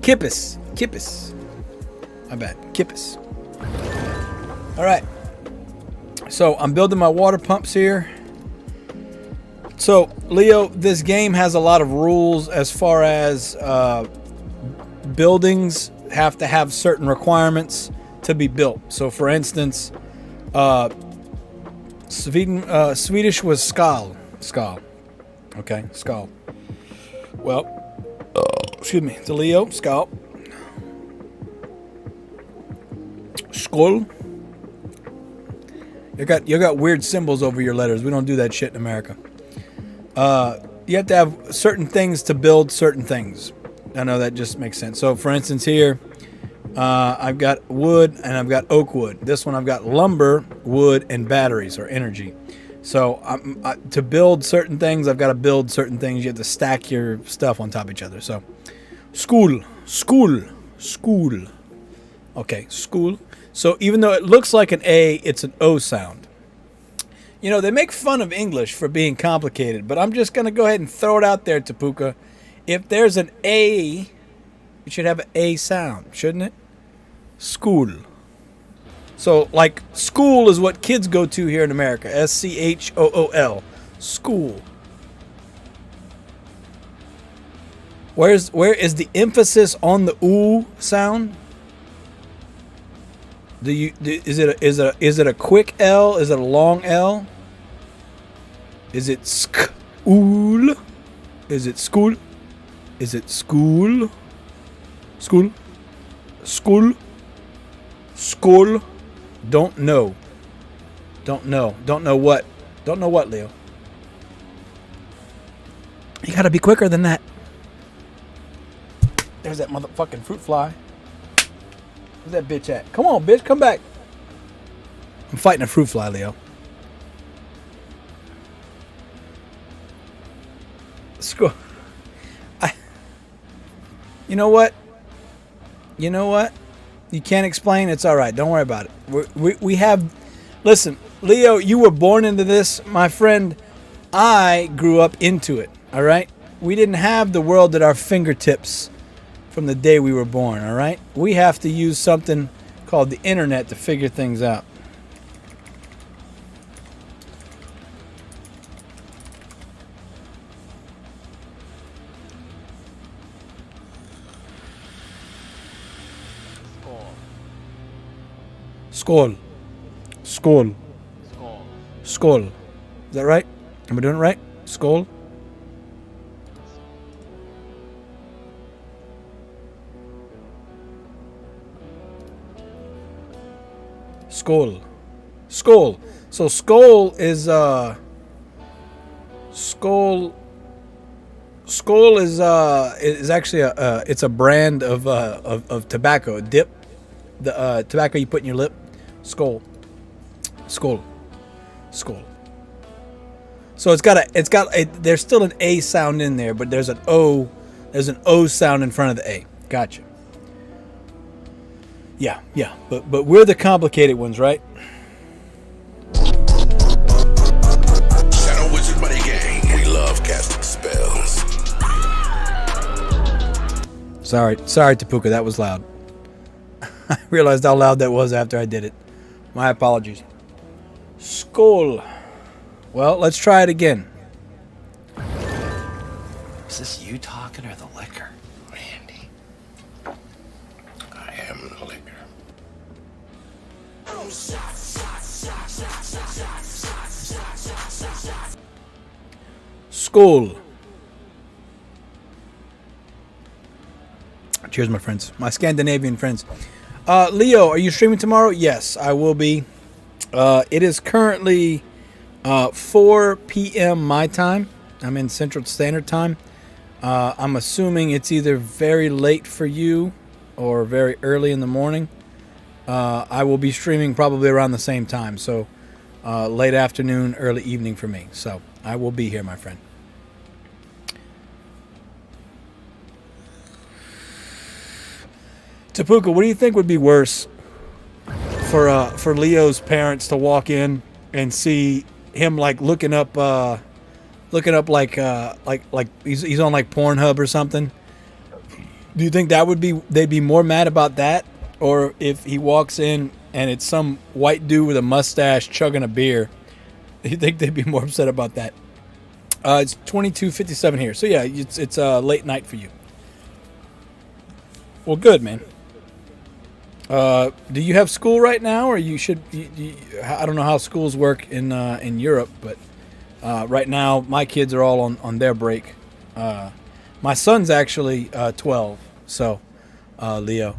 Kippis. My bad. Kippis. All right. So I'm building my water pumps here. So Leo, this game has a lot of rules as far as buildings have to have certain requirements to be built. So for instance, Swedish was skal. Okay, skal. Well, excuse me, to Leo, skal. Skol. You got weird symbols over your letters. We don't do that shit in America. You have to have certain things to build certain things. I know that just makes sense. So for instance here, I've got wood and I've got oak wood. This one I've got lumber, wood, and batteries or energy. So to build certain things, I've got to build certain things. You have to stack your stuff on top of each other. So school. Okay, school. So even though it looks like an A, it's an O sound. You know, they make fun of English for being complicated, but I'm just going to go ahead and throw it out there, Tapuka. If there's an A, it should have an A sound, shouldn't it? School. So, like, school is what kids go to here in America. S-C-H-O-O-L. School. Where is the emphasis on the oo sound? Is it a quick L? Is it a long L? Is it school? Is it school? Is it school? School? Don't know. Don't know what? Don't know what, Leo? You gotta be quicker than that. There's that motherfucking fruit fly. Where's that bitch at? Come on, bitch, come back. I'm fighting a fruit fly, Leo. School. You know what? You can't explain. It's all right. Don't worry about it. We have... Listen, Leo, you were born into this. My friend, I grew up into it. All right? We didn't have the world at our fingertips from the day we were born. All right? We have to use something called the internet to figure things out. Skål. Is that right? Am I doing it right? Skål. Skål. So skål is Skål is actually it's a brand of tobacco, a dip, the tobacco you put in your lip. Skull. Skull. Skull. So there's still an A sound in there, but there's an O sound in front of the A. Gotcha. Yeah, but we're the complicated ones, right? Shadow Wizard Money Gang. We love casting spells. Sorry, Tapuka, that was loud. I realized how loud that was after I did it. My apologies. Skull. Well, let's try it again. Is this you talking or the liquor? Randy. I am the liquor. Skull. Cheers, my friends. My Scandinavian friends. Leo, are you streaming tomorrow? Yes, I will be. It is currently 4 p.m. my time. I'm in Central Standard Time. I'm assuming it's either very late for you or very early in the morning. I will be streaming probably around the same time. So late afternoon, early evening for me. So I will be here, my friend. Tapuka, what do you think would be worse for Leo's parents to walk in and see him like looking up like he's on like Pornhub or something? Do you think they'd be more mad about that, or if he walks in and it's some white dude with a mustache chugging a beer? Do you think they'd be more upset about that? It's 22:57 here, so yeah, it's late night for you. Well, good, man. Do you have school right now, or you should? I don't know how schools work in Europe, but right now my kids are all on their break. My son's actually 12, so Leo.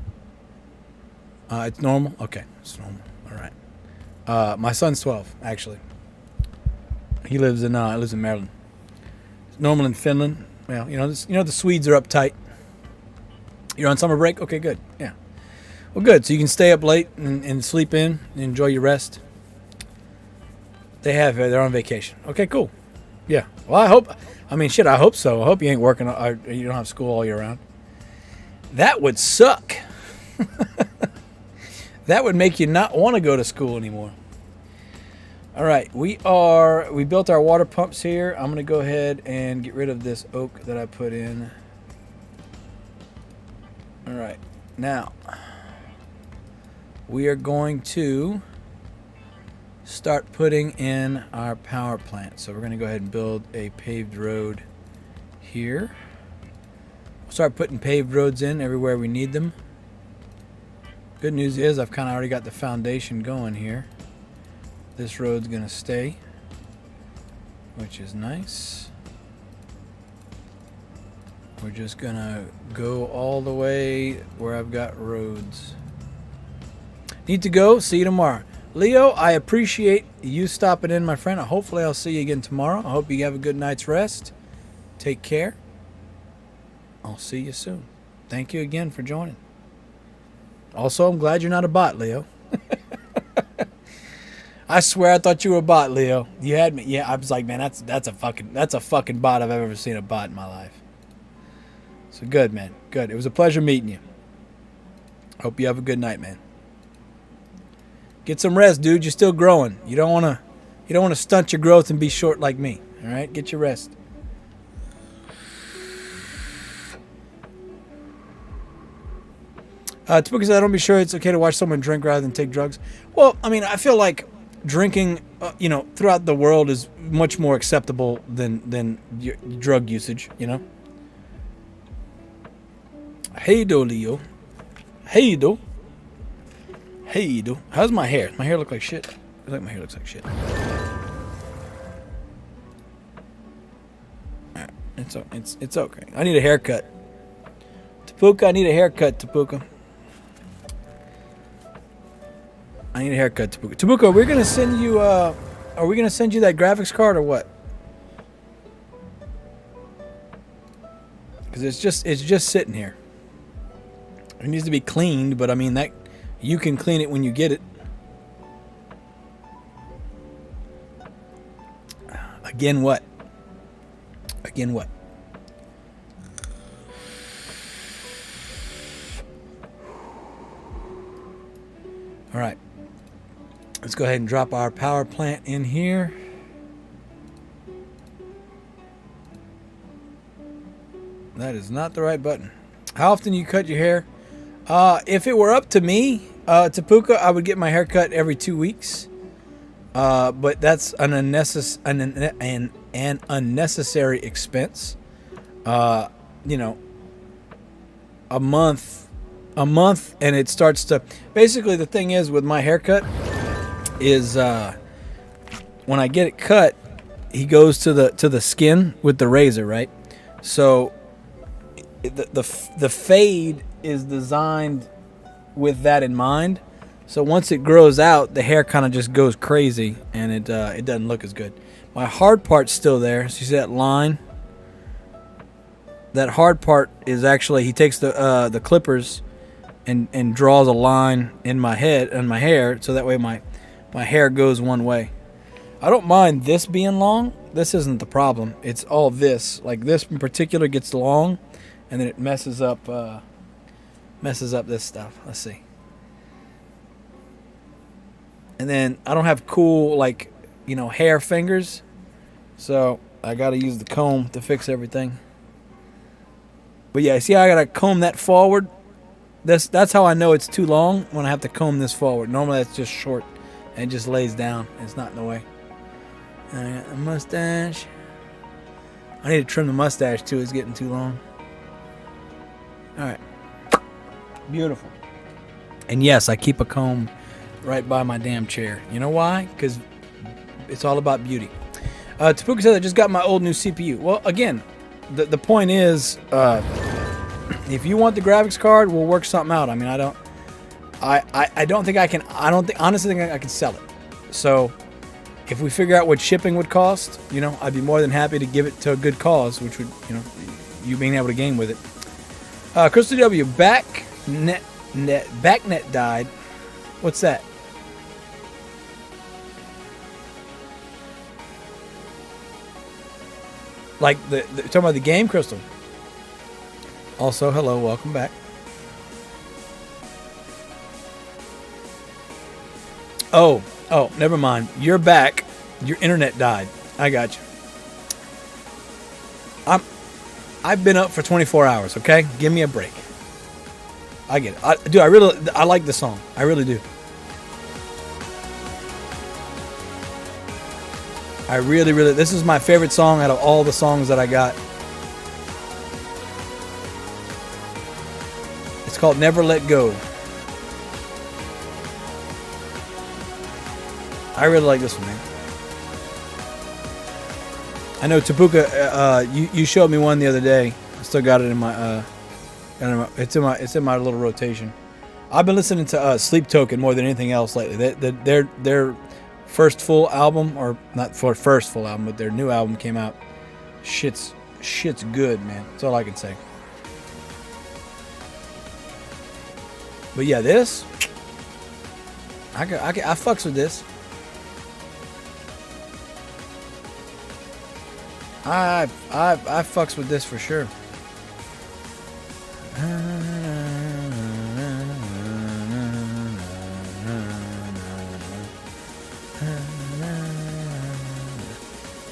It's normal. Okay, it's normal. All right. My son's 12 actually. He lives in Maryland. It's normal in Finland. Well, the Swedes are uptight. You're on summer break? Okay, good. Yeah. Well, good. So you can stay up late and sleep in and enjoy your rest. They're on vacation. Okay, cool. Yeah. Well, I hope so. I hope you ain't working, or you don't have school all year round. That would suck. That would make you not want to go to school anymore. All right. We built our water pumps here. I'm going to go ahead and get rid of this oak that I put in. All right. Now, we are going to start putting in our power plant. So we're going to go ahead and build a paved road here. We'll start putting paved roads in everywhere we need them. Good news is I've kind of already got the foundation going here. This road's going to stay, which is nice. We're just going to go all the way where I've got roads. Need to go. See you tomorrow. Leo, I appreciate you stopping in, my friend. Hopefully I'll see you again tomorrow. I hope you have a good night's rest. Take care. I'll see you soon. Thank you again for joining. Also, I'm glad you're not a bot, Leo. I swear I thought you were a bot, Leo. You had me. Yeah, I was like, man, that's a fucking bot if I've ever seen a bot in my life. So good, man. Good. It was a pleasure meeting you. Hope you have a good night, man. Get some rest, dude. You're still growing. You don't want to stunt your growth and be short like me. All right? Get your rest. Tapuka said, I don't be sure it's okay to watch someone drink rather than take drugs. Well, I mean, I feel like drinking, throughout the world is much more acceptable than your drug usage, Hey do, Leo. Hey do. Hey do. How's my hair? My hair look like shit. I feel like my hair looks like shit. It's okay. I need a haircut. Tapuka, I need a haircut, Tapuka. I need a haircut, Tapuka. Tapuka, we're gonna send you are we gonna send you that graphics card or what? Because it's just sitting here. It needs to be cleaned, but I mean that you can clean it when you get it. Again, what? Again, what? All right. Let's go ahead and drop our power plant in here. That is not the right button. How often do you cut your hair? If it were up to me, Tapuka, I would get my hair cut every 2 weeks. But that's an unnecessary expense. You know, a month, and it starts to. Basically, the thing is with my haircut is when I get it cut, he goes to the skin with the razor, right? So the fade is designed with that in mind. So once it grows out, the hair kind of just goes crazy, and it doesn't look as good. My hard part's still there. So you see that line? That hard part is actually, he takes the clippers and draws a line in my head and my hair, so that way my hair goes one way. I don't mind this being long. This isn't the problem. It's all this. Like this in particular gets long, and then it messes up this stuff. Let's see. And then I don't have cool, like, you know, hair fingers, so I gotta use the comb to fix everything. But yeah, see how I gotta comb that forward? That's how I know it's too long, when I have to comb this forward. Normally it's just short and it just lays down. It's not in the way. I got a mustache. I need to trim the mustache too. It's getting too long. Alright. Beautiful. And yes, I keep a comb right by my damn chair. You know why? Because it's all about beauty. Tapuka said I just got my old new CPU. Well, again, the point is, if you want the graphics card, we'll work something out. I mean, I don't think I can. Honestly think I can sell it. So if we figure out what shipping would cost, you know, I'd be more than happy to give it to a good cause, which would, you know, you being able to game with it. Crystal W, backnet died. What's that? Like talking about the game, Crystal. Also, hello, welcome back. Oh, never mind. You're back. Your internet died. I got you. I've been up for 24 hours. Okay, give me a break. I get it. Dude, I like the song. I really do. I really, this is my favorite song out of all the songs that I got. It's called Never Let Go. I really like this one, man. I know Tapuka, you showed me one the other day. I still got it in my, it's in my little rotation. I've been listening to Sleep Token more than anything else lately. Their first full album, or not for first full album, but their new album came out. Shit's good, man. That's all I can say. But yeah, this I fucks with this. I fucks with this for sure.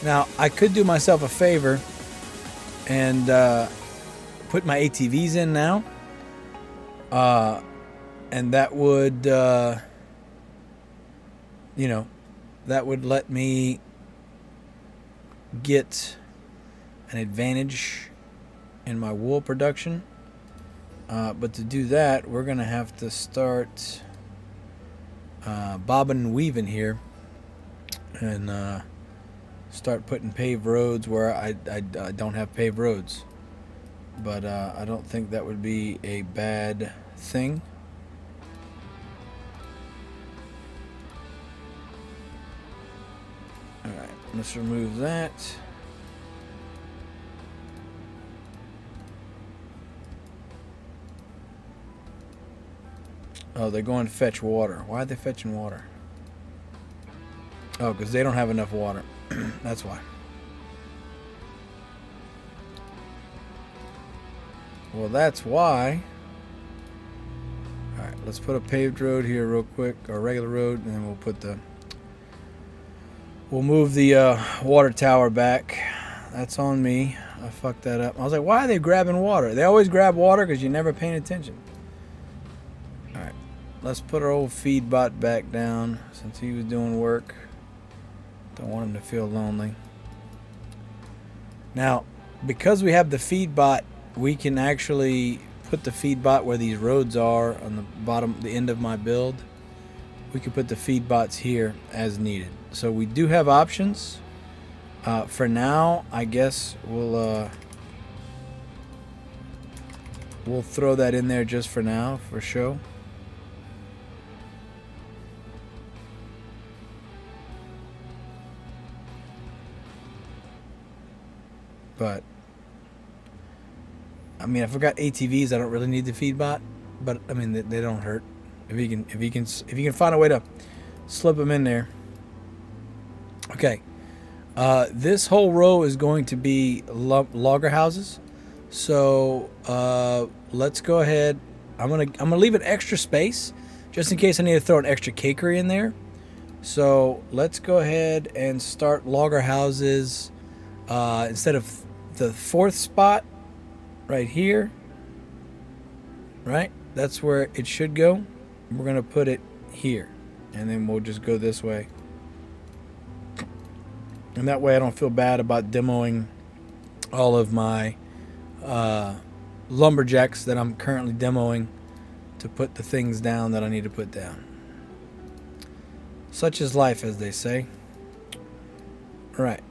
Now, I could do myself a favor and put my ATVs in now. And that would, you know, that would let me get an advantage in my wool production. But to do that, we're going to have to start bobbing and weaving here. And start putting paved roads where I don't have paved roads. But I don't think that would be a bad thing. Alright, let's remove that. Oh, they're going to fetch water. Why are they fetching water? Oh, because they don't have enough water. That's why. Well, that's why. Alright, let's put a paved road here real quick, or a regular road, and then we'll put the... We'll move the water tower back. That's on me. I fucked that up. I was like, why are they grabbing water? They always grab water because you're never paying attention. Alright, let's put our old feed bot back down since he was doing work. Don't want him to feel lonely. Now, because we have the feed bot, we can actually put the feed bot where these roads are on the bottom, the end of my build. We can put the feed bots here as needed. So we do have options. For now, I guess we'll throw that in there just for now, for show. But I mean, if I've got ATVs, I don't really need the feed bot. But I mean, they don't hurt. If you can find a way to slip them in there. Okay. This whole row is going to be logger houses. So let's go ahead. I'm gonna leave an extra space just in case I need to throw an extra cakery in there. So let's go ahead and start logger houses instead of the fourth spot right here. Right, that's where it should go. We're gonna put it here, and then we'll just go this way. And that way I don't feel bad about demoing all of my lumberjacks that I'm currently demoing to put the things down that I need to put down. Such is life, as they say. All right.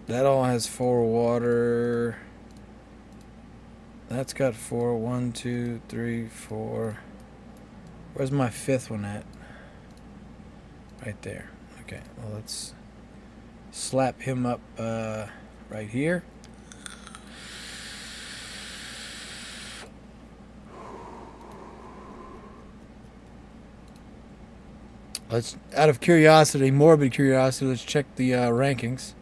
That all has 4 water. That's got 4. 1, 2, 3, 4. Where's my 5th one at? Right there. Okay, well, let's slap him up right here. Let's, out of curiosity, morbid curiosity, let's check the rankings.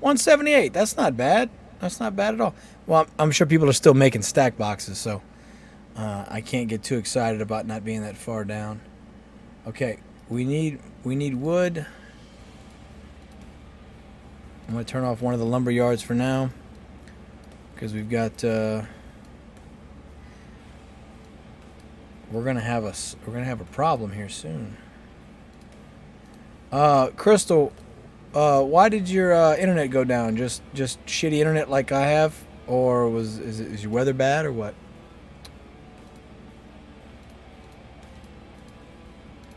178. That's not bad. That's not bad at all. Well, I'm sure people are still making stack boxes, so I can't get too excited about not being that far down. Okay, we need wood. I'm gonna turn off one of the lumber yards for now because we've got we're gonna have a problem here soon. Crystal, why did your internet go down? Just shitty internet like I have, or is your weather bad or what?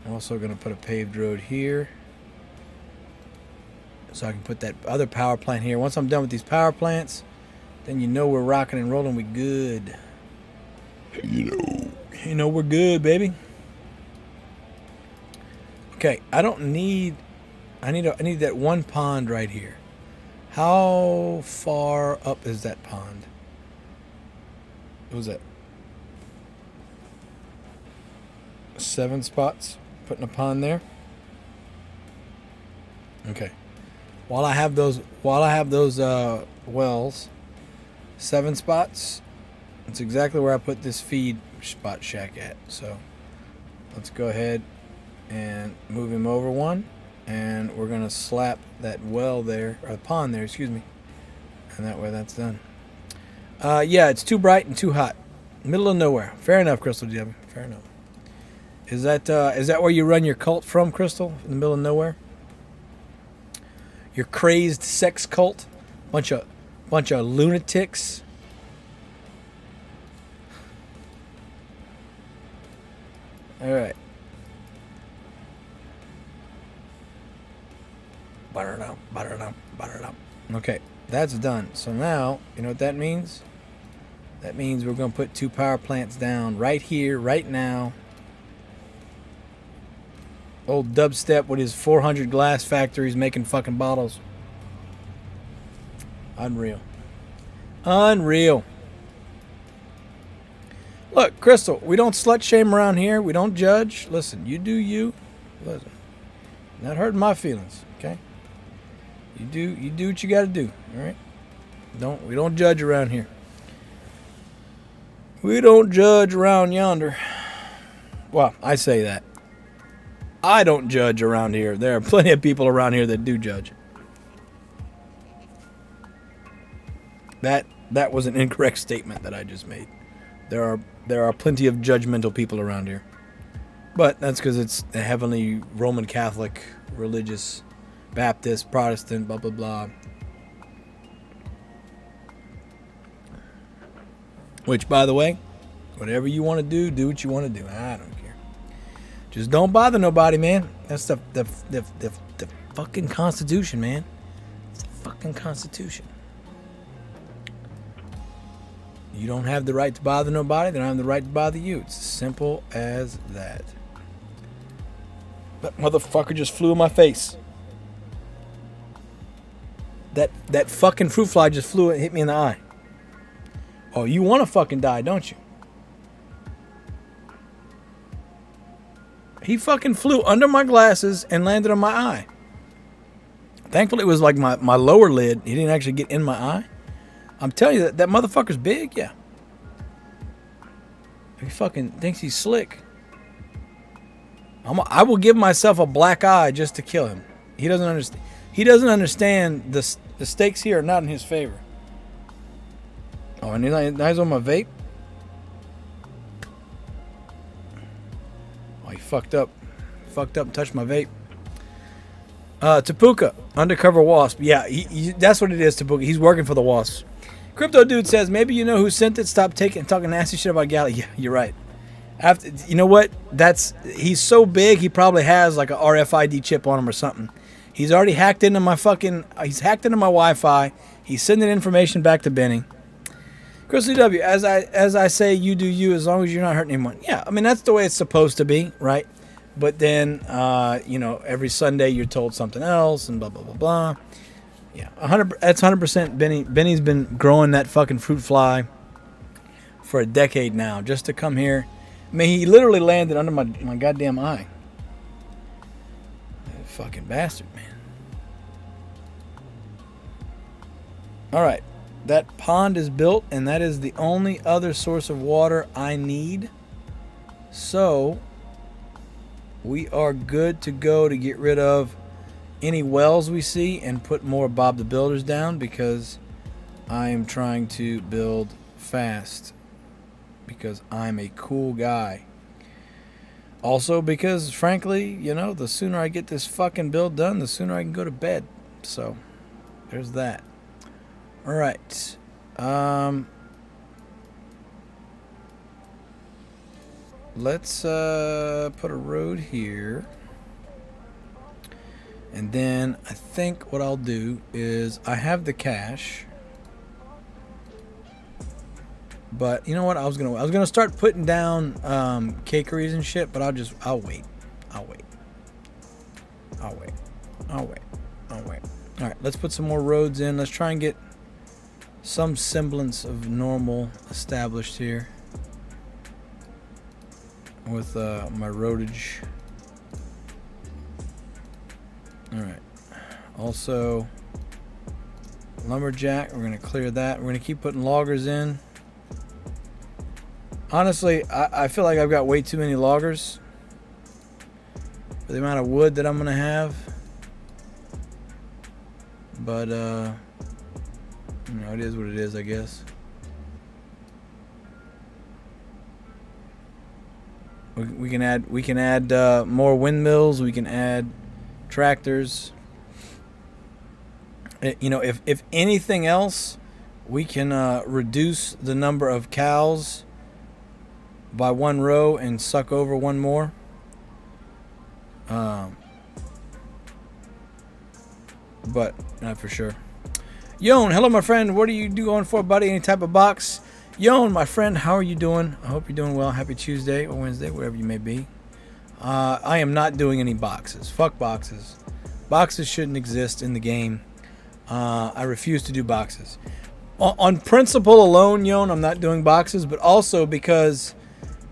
I'm also going to put a paved road here so I can put that other power plant here. Once I'm done with these power plants, then you know we're rocking and rolling. We good. You know we're good, baby. Okay, I need that one pond right here. How far up is that pond? What was that? 7 spots. Putting a pond there. Okay. While I have those wells, 7 spots. That's exactly where I put this feed spot shack at. So let's go ahead and move him over one, and we're gonna slap that well there, or the pond there, excuse me, and that way that's done. Yeah, it's too bright and too hot, middle of nowhere. Fair enough, Crystal DW. Fair enough. Is that where you run your cult from, Crystal? In the middle of nowhere? Your crazed sex cult, bunch of lunatics. All right. Butter it up, butter it up, butter it up. Okay, that's done. So now, you know what that means? That means we're going to put 2 power plants down right here, right now. Old Dubstep with his 400 glass factories making fucking bottles. Unreal. Unreal. Look, Crystal, we don't slut shame around here. We don't judge. Listen, you do you. Listen, not hurting my feelings, okay? You do what you got to do. All right. We don't judge around here. We don't judge around yonder. Well, I say that. I don't judge around here. There are plenty of people around here that do judge. That was an incorrect statement that I just made. There are plenty of judgmental people around here. But that's because it's a heavily Roman Catholic, religious, Baptist, Protestant, blah, blah, blah. Which, by the way, whatever you want to do what you want to do. I don't care. Just don't bother nobody, man. That's the fucking Constitution, man. It's the fucking Constitution. You don't have the right to bother nobody. They don't have the right to bother you. It's as simple as that. That motherfucker just flew in my face. That fucking fruit fly just flew and hit me in the eye. Oh, you want to fucking die, don't you? He fucking flew under my glasses and landed on my eye. Thankfully, it was like my lower lid. He didn't actually get in my eye. I'm telling you, that motherfucker's big, yeah. He fucking thinks he's slick. I will give myself a black eye just to kill him. He doesn't understand. He doesn't understand the stakes here are not in his favor. Oh, and he's on my vape. Oh, he fucked up. Fucked up and touched my vape. Tapuka, undercover wasp. Yeah, that's what it is, Tapuka. He's working for the wasps. Crypto Dude says, maybe you know who sent it. Stop talking nasty shit about Galley. Yeah, you're right. You know what? He's so big, he probably has like a RFID chip on him or something. He's already hacked into my Wi-Fi. He's sending information back to Benny. Chris W, as I say, you do you as long as you're not hurting anyone. Yeah, I mean, that's the way it's supposed to be, right? But then, every Sunday you're told something else and blah, blah, blah, blah. Yeah, that's 100% Benny. Benny's been growing that fucking fruit fly for a decade now, just to come here. I mean, he literally landed under my goddamn eye. That fucking bastard, man. All right, that pond is built, and that is the only other source of water I need. So we are good to go to get rid of any wells we see and put more Bob the Builders down, because I am trying to build fast because I'm a cool guy. Also because, frankly, the sooner I get this fucking build done, the sooner I can go to bed. So there's that. All right. Let's put a road here. And then I think what I'll do is I have the cash. But you know what? I was gonna start putting down cakeries and shit, but I'll wait. All right, let's put some more roads in. Let's try and get some semblance of normal established here with my roadage. Alright. Also, lumberjack, we're going to clear that. We're going to keep putting loggers in. Honestly, I feel like I've got way too many loggers for the amount of wood that I'm going to have. But, it is what it is, I guess. We can add more windmills. We can add tractors. If anything else, we can reduce the number of cows by one row and suck over one more. But not for sure. Yon, hello my friend. What are you going for, buddy? Any type of box? Yon, my friend, how are you doing? I hope you're doing well. Happy Tuesday or Wednesday, whatever you may be. I am not doing any boxes. Fuck boxes. Boxes shouldn't exist in the game. I refuse to do boxes. On principle alone, Yon, I'm not doing boxes, but also because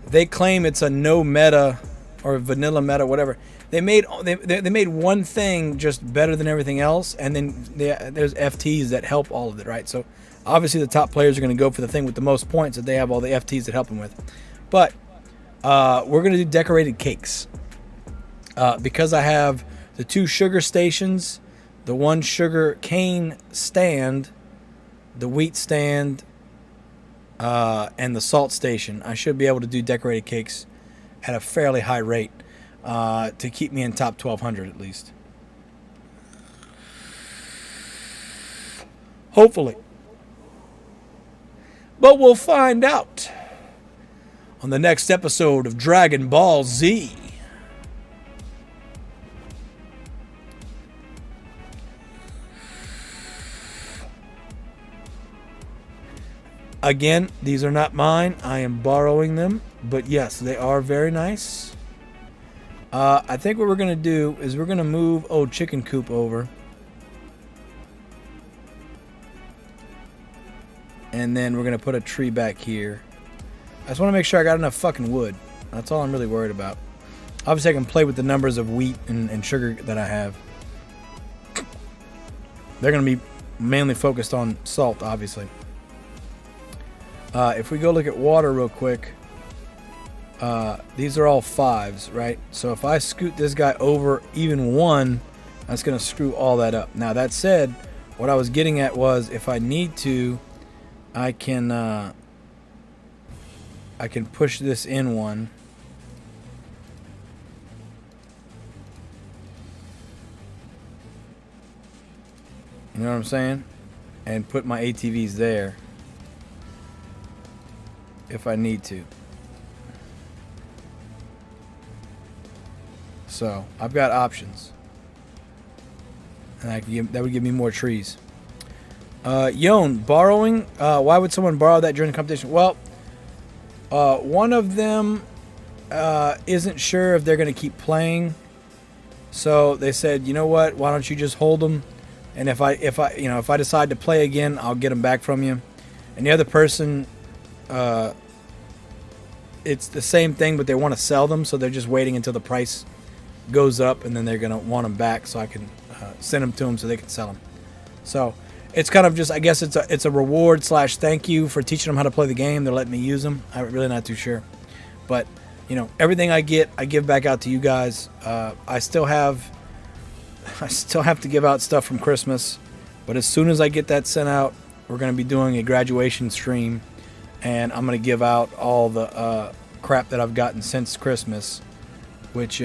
they claim it's a no meta or vanilla meta, whatever. They made one thing just better than everything else, and then there's FTs that help all of it, right? So obviously the top players are going to go for the thing with the most points that they have all the FTs that help them with. But we're going to do decorated cakes because I have the 2 sugar stations, the 1 sugar cane stand, the wheat stand, and the salt station. I should be able to do decorated cakes at a fairly high rate to keep me in top 1200 at least. Hopefully. But we'll find out on the next episode of Dragon Ball Z. Again, these are not mine. I am borrowing them. But yes, they are very nice. I think what we're going to do is we're going to move old Chicken Coop over. And then we're going to put a tree back here. I just want to make sure I got enough fucking wood. That's all I'm really worried about. Obviously, I can play with the numbers of wheat and sugar that I have. They're going to be mainly focused on salt, obviously. If we go look at water real quick, these are all 5s, right? So if I scoot this guy over even 1, that's going to screw all that up. Now, that said, what I was getting at was if I need to, I can push this in 1. You know what I'm saying? And put my ATVs there if I need to. So I've got options, and that would give me more trees. Yon, borrowing. Why would someone borrow that during the competition? Well, one of them isn't sure if they're going to keep playing, so they said, you know what? Why don't you just hold them? And if I decide to play again, I'll get them back from you. And the other person, it's the same thing, but they want to sell them, so they're just waiting until the price goes up, and then they're going to want them back, so I can send them to them so they can sell them. So it's kind of just, I guess it's a reward / thank you for teaching them how to play the game. They're letting me use them. I'm really not too sure, but everything I get, I give back out to you guys. I still have to give out stuff from Christmas, but as soon as I get that sent out, we're going to be doing a graduation stream, and I'm going to give out all the crap that I've gotten since Christmas, which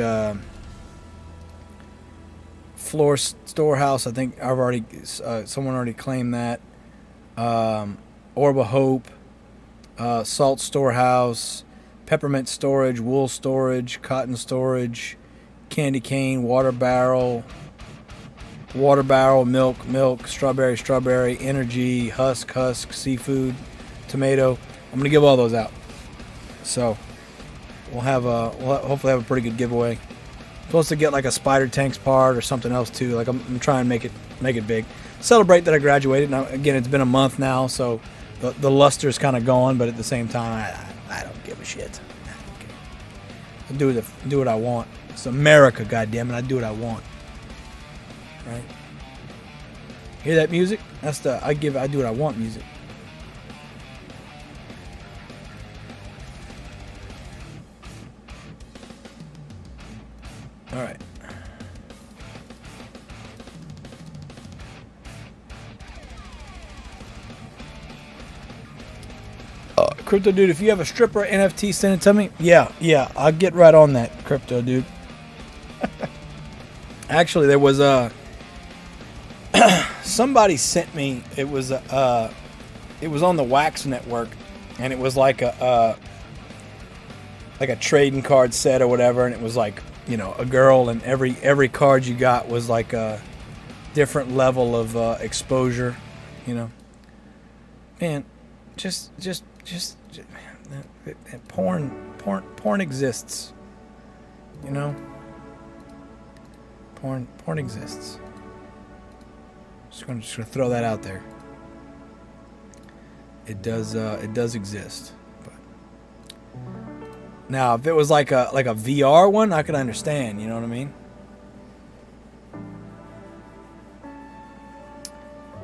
Floor Storehouse, I think I've already someone already claimed that. Orb of Hope, Salt Storehouse, Peppermint Storage, Wool Storage, Cotton Storage, Candy Cane, Water Barrel, Milk, Strawberry, Energy, Husk, Seafood, Tomato. I'm gonna give all those out. So we'll hopefully have a pretty good giveaway. Supposed to get like a Spider Tanks part or something else too. Like I'm trying to make it big. Celebrate that I graduated. Now again, it's been a month now, so the luster's kind of gone. But at the same time, I don't give a shit. I do what I want. It's America, goddammit. I do what I want. Right? Hear that music? That's the I do what I want music. All right. Crypto dude, if you have a stripper NFT, send it to me. Yeah, I'll get right on that, crypto dude. Actually, there was somebody sent me. It was on the Wax Network, and it was like a trading card set or whatever, and it was like, a girl, and every card you got was like a different level of exposure, Man, just porn exists, Porn exists. Just gonna throw that out there. It does exist. But Now, if it was like a VR one, I could understand. You know what I mean?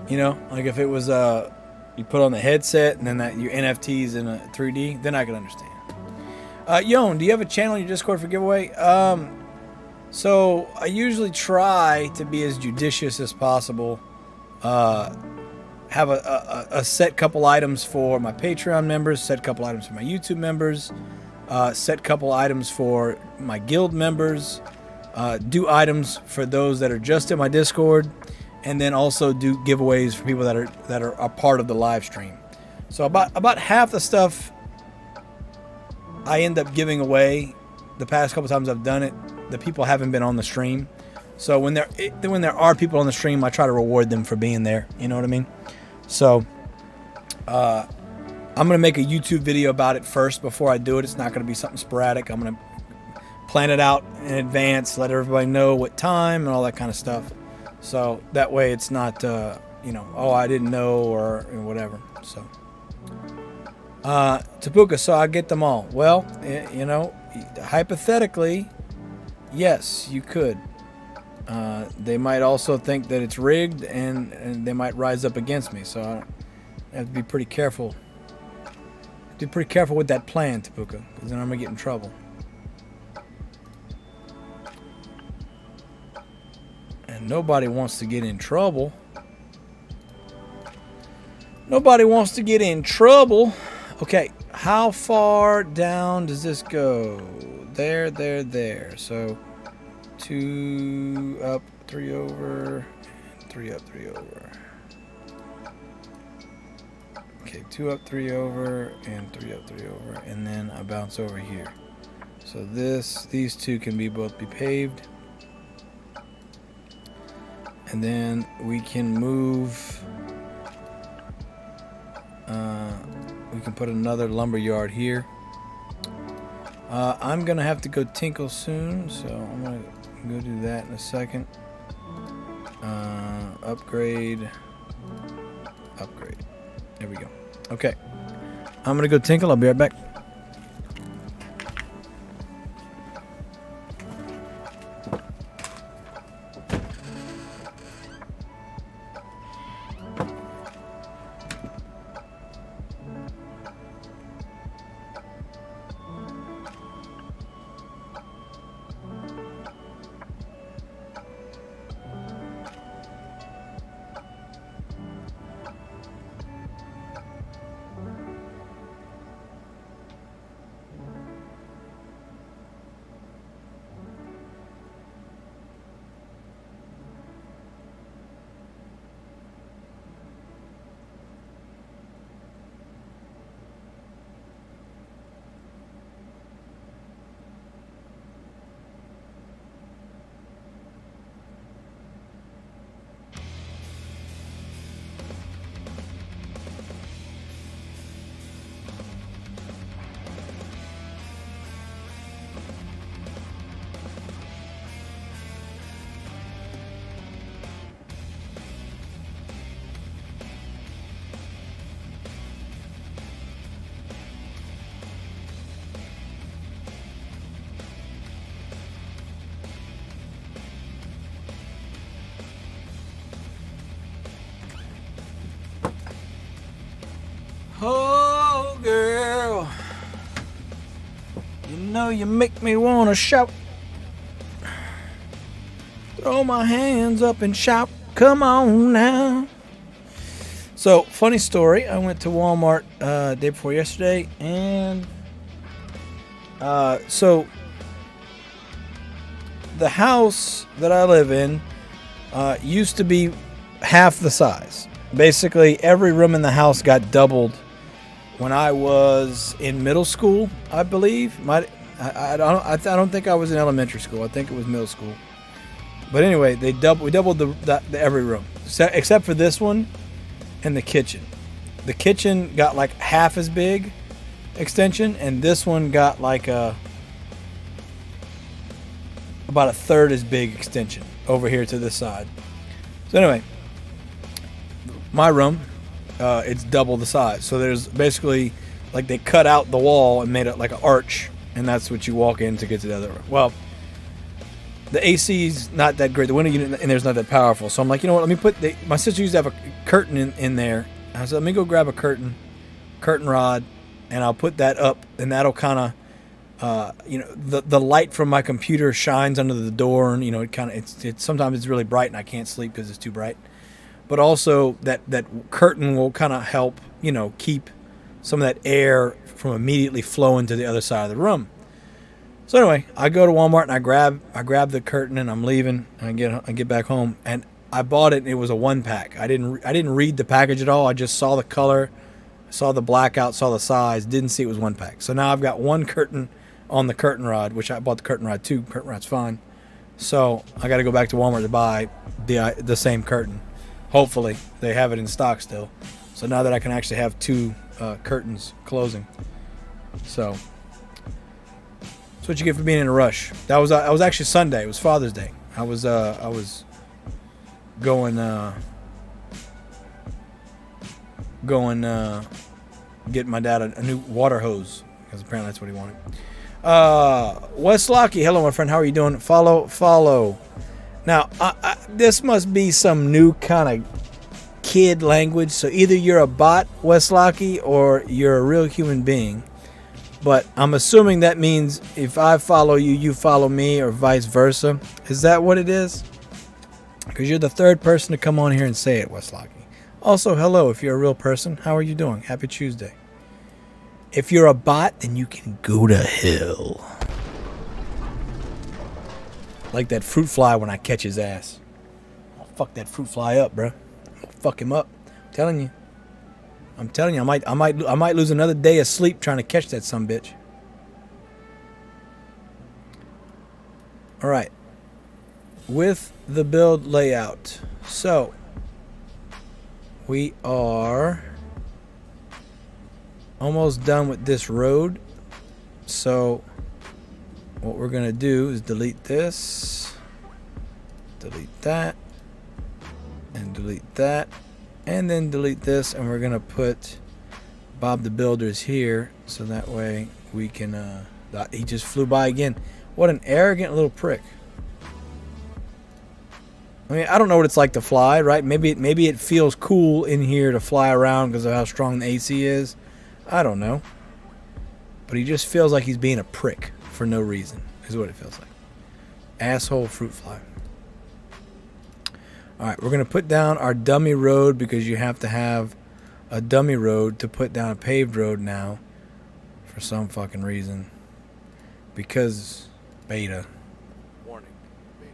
You know, like if it was you put on the headset and then that your NFTs in a 3D, then I could understand. Yon, do you have a channel in your Discord for giveaway? So I usually try to be as judicious as possible. Have a set couple items for my Patreon members, set couple items for my YouTube members, set couple items for my guild members, do items for those that are just in my Discord, and then also do giveaways for people that are a part of the live stream. So about half the stuff I end up giving away. The past couple times I've done it, the people haven't been on the stream. So when there are people on the stream, I try to reward them for being there. You know what I mean? So I'm gonna make a YouTube video about it first before I do it. It's not gonna be something sporadic. I'm gonna plan it out in advance, let everybody know what time and all that kind of stuff. So that way it's not you know, oh, I didn't know or whatever. So Tapuka, so I get them all. Well, you know, hypothetically, yes, you could. They might also think that it's rigged, and they might rise up against me. So I have to be pretty careful. Be pretty careful with that plan, Tapuka, because then I'm gonna get in trouble. And nobody wants to get in trouble. Nobody wants to get in trouble. Okay, how far down does this go? There, there, there. So 2 up, 3 over, 3 up, 3 over. Okay, 2 up, 3 over, and 3 up, 3 over, and then I bounce over here. So these two can both be paved, and then we can move. We can put another lumber yard here. I'm gonna have to go tinkle soon, so I'm gonna go do that in a second. Upgrade. There we go. Okay, I'm gonna go tinkle. I'll be right back. Oh, girl, you know you make me want to shout. Throw my hands up and shout, come on now. So, funny story, I went to Walmart day before yesterday, and so the house that I live in used to be half the size. Basically, every room in the house got doubled when I was in middle school, I believe. I don't think I was in elementary school. I think it was middle school. But anyway, we doubled the every room except for this one and the kitchen. The kitchen got like half as big extension, and this one got like about a third as big extension over here to this side. So anyway, my room, it's double the size. So there's basically like they cut out the wall and made it like an arch and that's what you walk in to get to the other room. Well, the AC's not that great. The window unit in there's not that powerful. So I'm like, you know what? Let me put my sister used to have a curtain in there. I said, let me go grab a curtain rod, and I'll put that up, and that'll kind of, the light from my computer shines under the door, and it kind of it's sometimes it's really bright and I can't sleep because it's too bright. But also that curtain will kind of help, keep some of that air from immediately flowing to the other side of the room. So anyway, I go to Walmart and I grab the curtain, and I'm leaving, and I get back home, and I bought it, and it was a 1-pack. I didn't read the package at all. I just saw the color, saw the blackout, saw the size, didn't see it was 1-pack. So now I've got one curtain on the curtain rod, which I bought the curtain rod too. Curtain rod's fine. So I got to go back to Walmart to buy the same curtain. Hopefully they have it in stock still. So now that I can actually have 2 curtains closing. So that's what you get for being in a rush. That was actually Sunday. It was Father's Day. I was going getting my dad a new water hose, because apparently that's what he wanted. Wes Locky, hello my friend, how are you doing? Follow. Now this must be some new kind of kid language, so either you're a bot, Wes Locky, or you're a real human being. But I'm assuming that means if I follow you, you follow me, or vice versa. Is that what it is? Because you're the third person to come on here and say it, Wes Locky. Also, hello, if you're a real person, how are you doing? Happy Tuesday. If you're a bot, then you can go to hell. Like that fruit fly when I catch his ass. I'll fuck that fruit fly up, bro. I'll fuck him up. I'm telling you, I might lose another day of sleep trying to catch that sumbitch. All right. With the build layout, so we are almost done with this road. So what we're gonna do is delete this, delete that, and delete that, and then delete this, and we're gonna put Bob the Builder's here, so that way we can he just flew by again. What an arrogant little prick. I mean, I don't know what it's like to fly, right? Maybe it feels cool in here to fly around because of how strong the AC is. I don't know. But he just feels like he's being a prick for no reason, is what it feels like. Asshole fruit fly. Alright, we're going to put down our dummy road, because you have to have a dummy road to put down a paved road now. For some fucking reason. Because beta. Warning. Beta.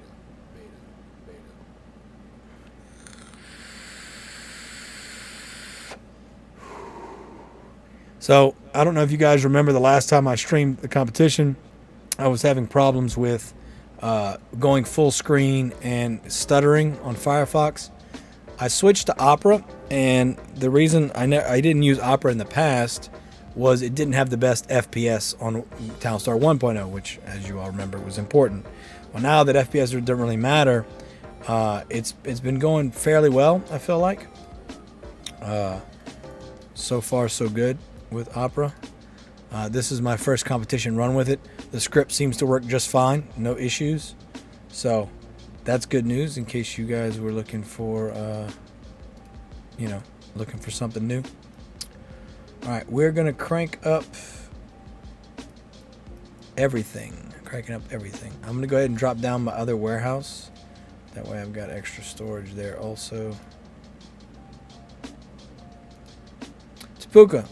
So, I don't know if you guys remember the last time I streamed the competition. I was having problems with going full screen and stuttering on Firefox. I switched to Opera, and the reason I didn't use Opera in the past was it didn't have the best FPS on Townstar 1.0, which, as you all remember, was important. Well, now that FPS doesn't really matter, it's been going fairly well, I feel like. So far, so good with Opera. This is my first competition run with it. The script seems to work just fine, no issues. So that's good news in case you guys were looking for, looking for something new. All right, we're gonna crank up everything. Cranking up everything. I'm gonna go ahead and drop down my other warehouse. That way I've got extra storage there also. Tapuka.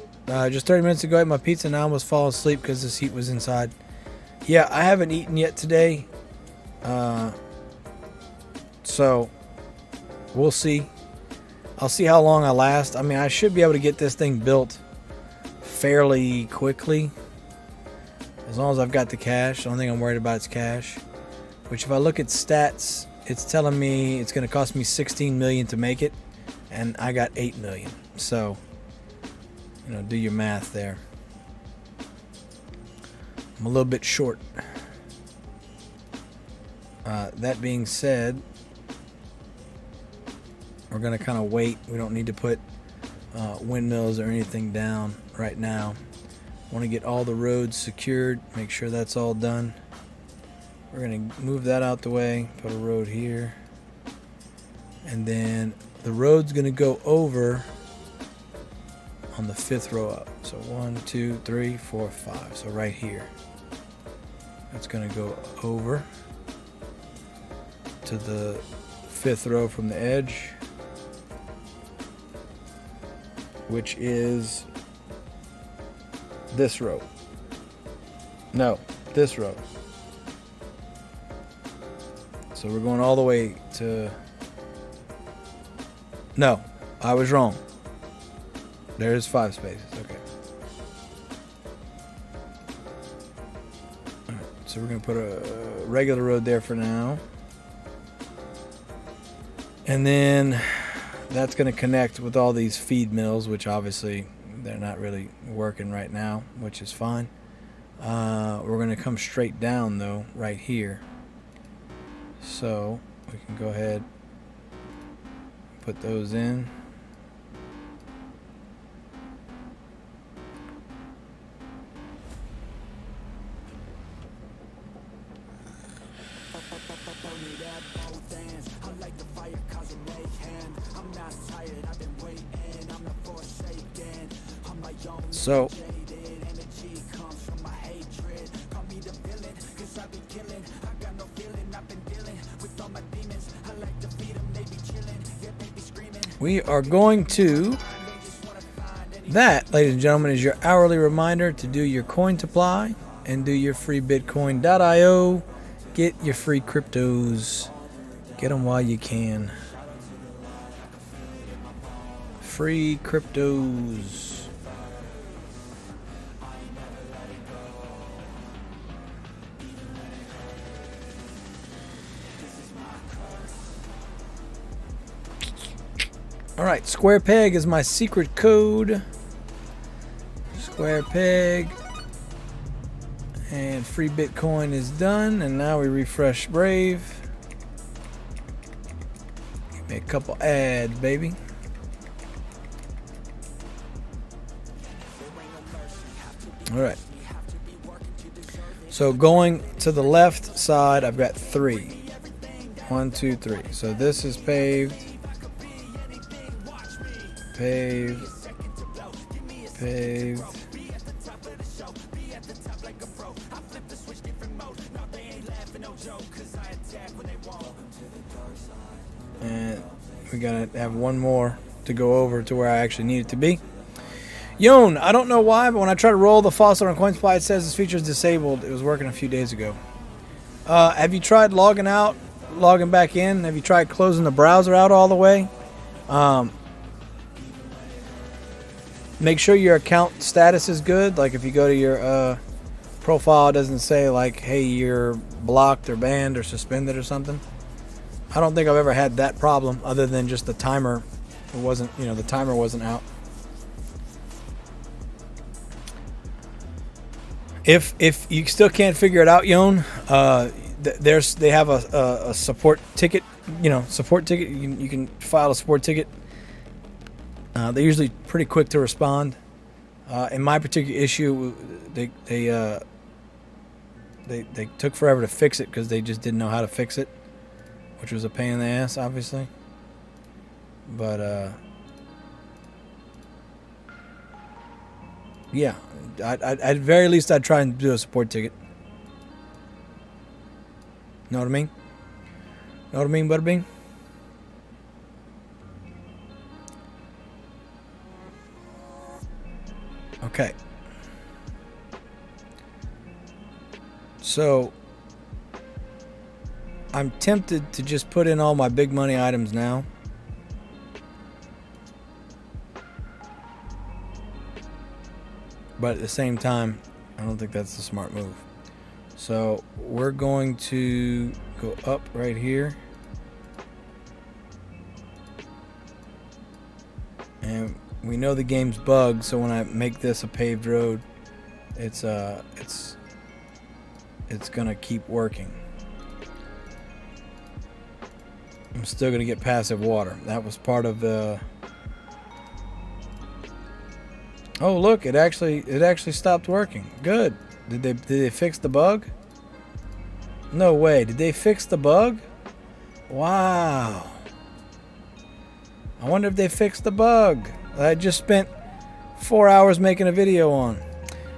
Just 30 minutes ago I ate my pizza, now I almost fall asleep because this heat was inside. Yeah, I haven't eaten yet today. So we'll see. I'll see how long I last. I mean, I should be able to get this thing built fairly quickly. As long as I've got the cash. The only thing I'm worried about is cash. Which, if I look at stats, it's telling me it's going to cost me $16 million to make it. And I got $8 million. So, do your math there. I'm a little bit short. That being said, we're going to kind of wait. We don't need to put windmills or anything down right now. Want to get all the roads secured, make sure that's all done. We're going to move that out the way, put a road here. And then the road's going to go over on the 5th row up. So 1, 2, 3, 4, 5. So right here. That's going to go over to the 5th row from the edge, which is this row. No, this row. So we're going all the way to... No, I was wrong. There's 5 spaces. Okay. All right, so we're going to put a regular road there for now. And then that's going to connect with all these feed mills, which obviously they're not really working right now, which is fine. We're going to come straight down, though, right here. So we can go ahead, put those in. So we are going to... That, ladies and gentlemen, is your hourly reminder to do your coin supply and do your free Bitcoin.io. Get your free cryptos. Get them while you can. Free cryptos. Alright, square peg is my secret code. Square peg. And free Bitcoin is done. And now we refresh Brave. Give me a couple ads, baby. Alright. So going to the left side, I've got 3. 1, 2, 3. So this is paved. Paved. Paved. And we gotta have one more to go over to where I actually need it to be. Yon, I don't know why, but when I try to roll the faucet on CoinSpy, it says this feature is disabled. It was working a few days ago. Have you tried logging out, logging back in? Have you tried closing the browser out all the way? Make sure your account status is good. Like if you go to your profile, it doesn't say like, hey, you're blocked or banned or suspended or something. I don't think I've ever had that problem other than just the timer. It wasn't, the timer wasn't out. If you still can't figure it out, Yon, they have a support ticket. Support ticket. You can file a support ticket. They're usually pretty quick to respond. In my particular issue, they took forever to fix it because they just didn't know how to fix it, which was a pain in the ass, obviously. But yeah, at very least I'd try and do a support ticket. Know what I mean? Know what I mean, Butterbean? Okay. So I'm tempted to just put in all my big money items now. But at the same time, I don't think that's the smart move. So we're going to go up right here. And we know the game's bugged, so when I make this a paved road, it's gonna keep working. I'm still gonna get passive water. That was part of the Oh, look, it actually stopped working. Good. Did they fix the bug? No way. Did they fix the bug? Wow. I wonder if they fixed the bug that I just spent 4 hours making a video on.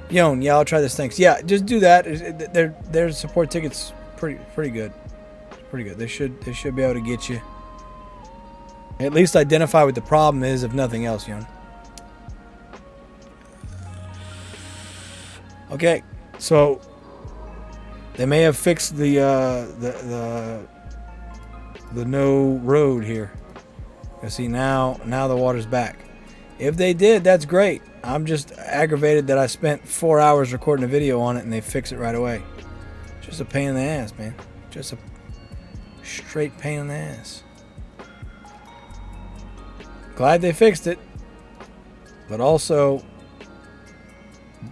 Yon, yeah, I'll try this. Thanks. Yeah, just do that. Their support ticket's pretty good. Pretty good. They should be able to get you. At least identify what the problem is, if nothing else, Yon. Okay, so they may have fixed the no road here. You see, now the water's back. If they did, that's great. I'm just aggravated that I spent 4 hours recording a video on it and they fix it right away. Just a pain in the ass, man. Just a straight pain in the ass. Glad they fixed it, but also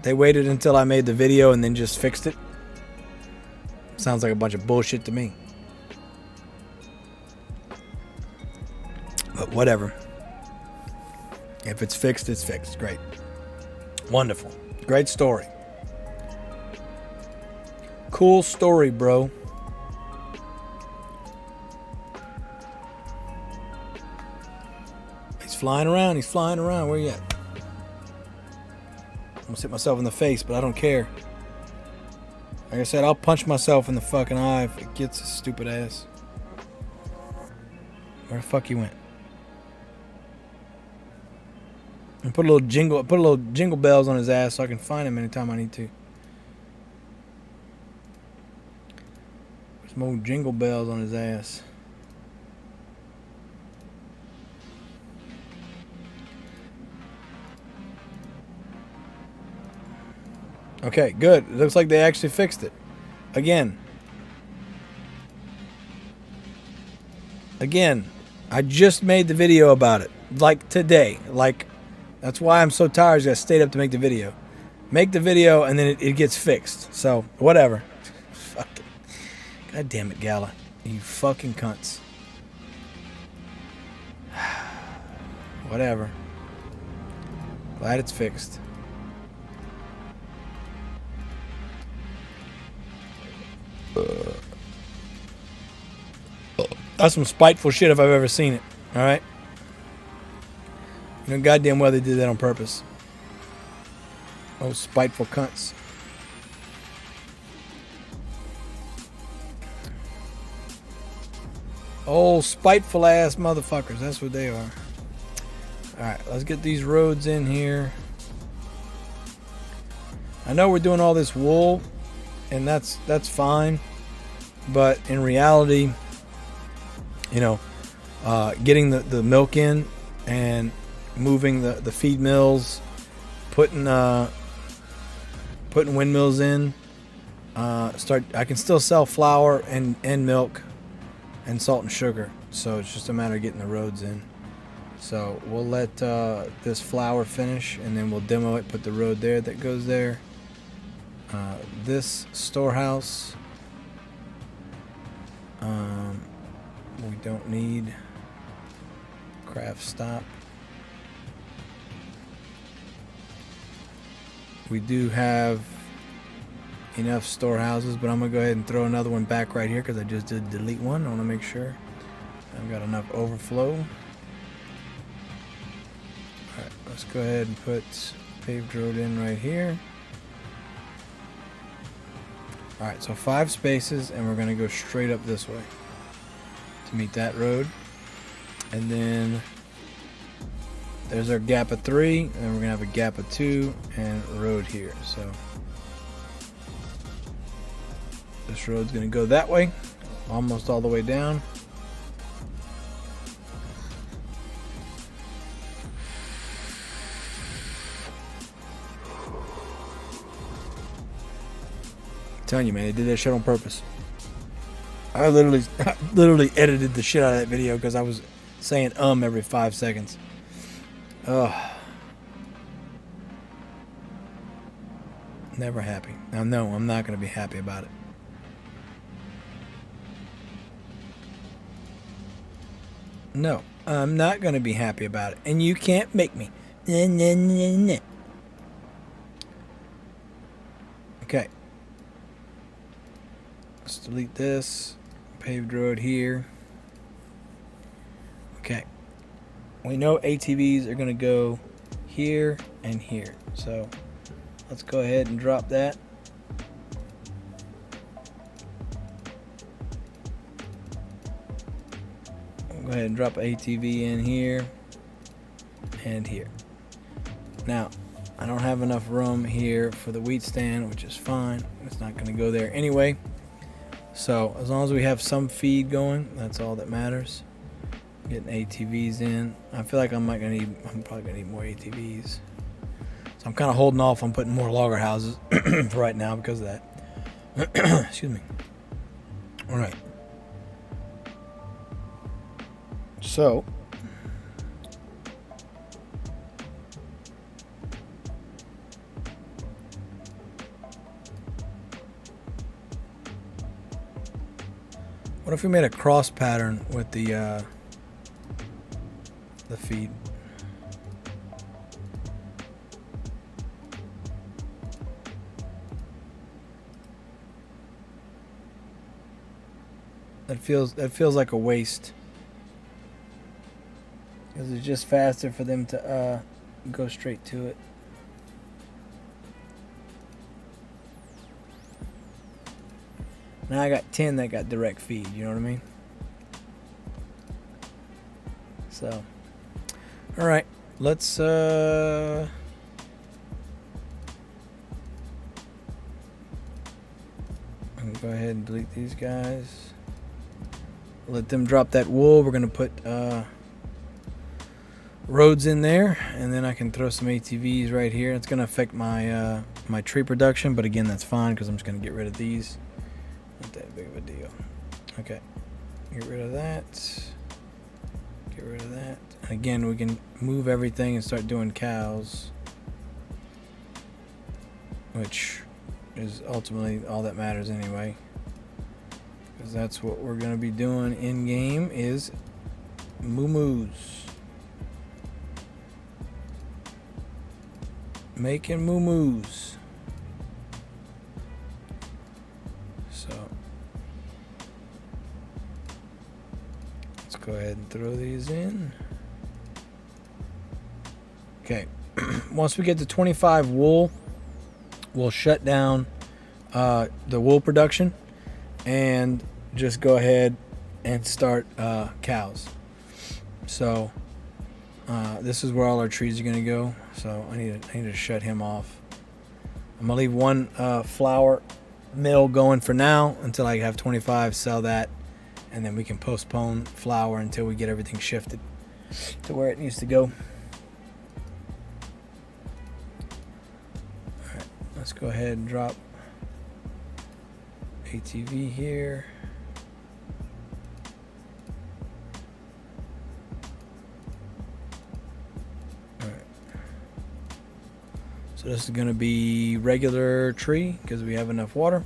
they waited until I made the video and then just fixed it. Sounds like a bunch of bullshit to me. But whatever. If it's fixed, it's fixed. Great. Wonderful. Great story. Cool story, bro. He's flying around. He's flying around. Where you at? I'm gonna hit myself in the face, but I don't care. Like I said, I'll punch myself in the fucking eye if it gets his stupid ass. Where the fuck he went? And put a little jingle bells on his ass so I can find him anytime I need to. Put some old jingle bells on his ass. Okay, good. It looks like they actually fixed it. Again, I just made the video about it. Like today. Like, that's why I'm so tired. I stayed up to make the video. Make the video and then it gets fixed. So, whatever. Fuck it. God damn it, Gala. You fucking cunts. Whatever. Glad it's fixed. That's some spiteful shit if I've ever seen it. Alright? You know goddamn well they did that on purpose. Oh, spiteful cunts. Oh, spiteful ass motherfuckers. That's what they are. Alright, let's get these roads in here. I know we're doing all this wool, and that's fine. But in reality, you know, getting the milk in and moving the feed mills, putting windmills in, I can still sell flour and milk and salt and sugar. So it's just a matter of getting the roads in. So we'll let this flour finish, and then we'll demo it, put the road there that goes there. This storehouse, we don't need. Craft stop. We do have enough storehouses, but I'm gonna go ahead and throw another one back right here because I just did delete one. I want to make sure I've got enough overflow. Alright, let's go ahead and put paved road in right here. Alright, so 5 spaces, and we're going to go straight up this way to meet that road. And then there's our gap of 3, and then we're going to have a gap of 2 and a road here. So this road's going to go that way, almost all the way down. Telling you, man, they did that shit on purpose. I literally edited the shit out of that video because I was saying every 5 seconds. Ugh. Never happy. Now, no, I'm not going to be happy about it. No, I'm not going to be happy about it. And you can't make me. Let's delete this. Paved road here. Okay. We know ATVs are going to go here and here. So let's go ahead and drop that. We'll go ahead and drop ATV in here and here. Now, I don't have enough room here for the wheat stand, which is fine. It's not going to go there anyway. So as long as we have some feed going, that's all that matters. Getting ATVs in. I feel like I'm probably gonna need more ATVs. So I'm kind of holding off on putting more logger houses for right now because of that. Excuse me. All right. So what if we made a cross pattern with the feed? That feels like a waste. Because it's just faster for them to go straight to it. Now I got 10 that got direct feed, you know what I mean? So, all right, let's I'm gonna go ahead and delete these guys. Let them drop that wool. We're gonna put roads in there, and then I can throw some ATVs right here. It's gonna affect my my tree production, but again, that's fine because I'm just gonna get rid of these. Not that big of a deal. Okay, get rid of that. Get rid of that. And again, we can move everything and start doing cows, which is ultimately all that matters anyway. Because that's what we're going to be doing in game is moo-moos. Making moo-moos. So let's go ahead and throw these in. Okay. Once we get to 25 wool, we'll shut down the wool production and just go ahead and start cows. So this is where all our trees are going to go. So I need to shut him off. I'm going to leave one flour mill going for now until I have 25, sell that, and then we can postpone flour until we get everything shifted to where it needs to go. All right, let's go ahead and drop ATV here. All right. So this is going to be regular tree because we have enough water.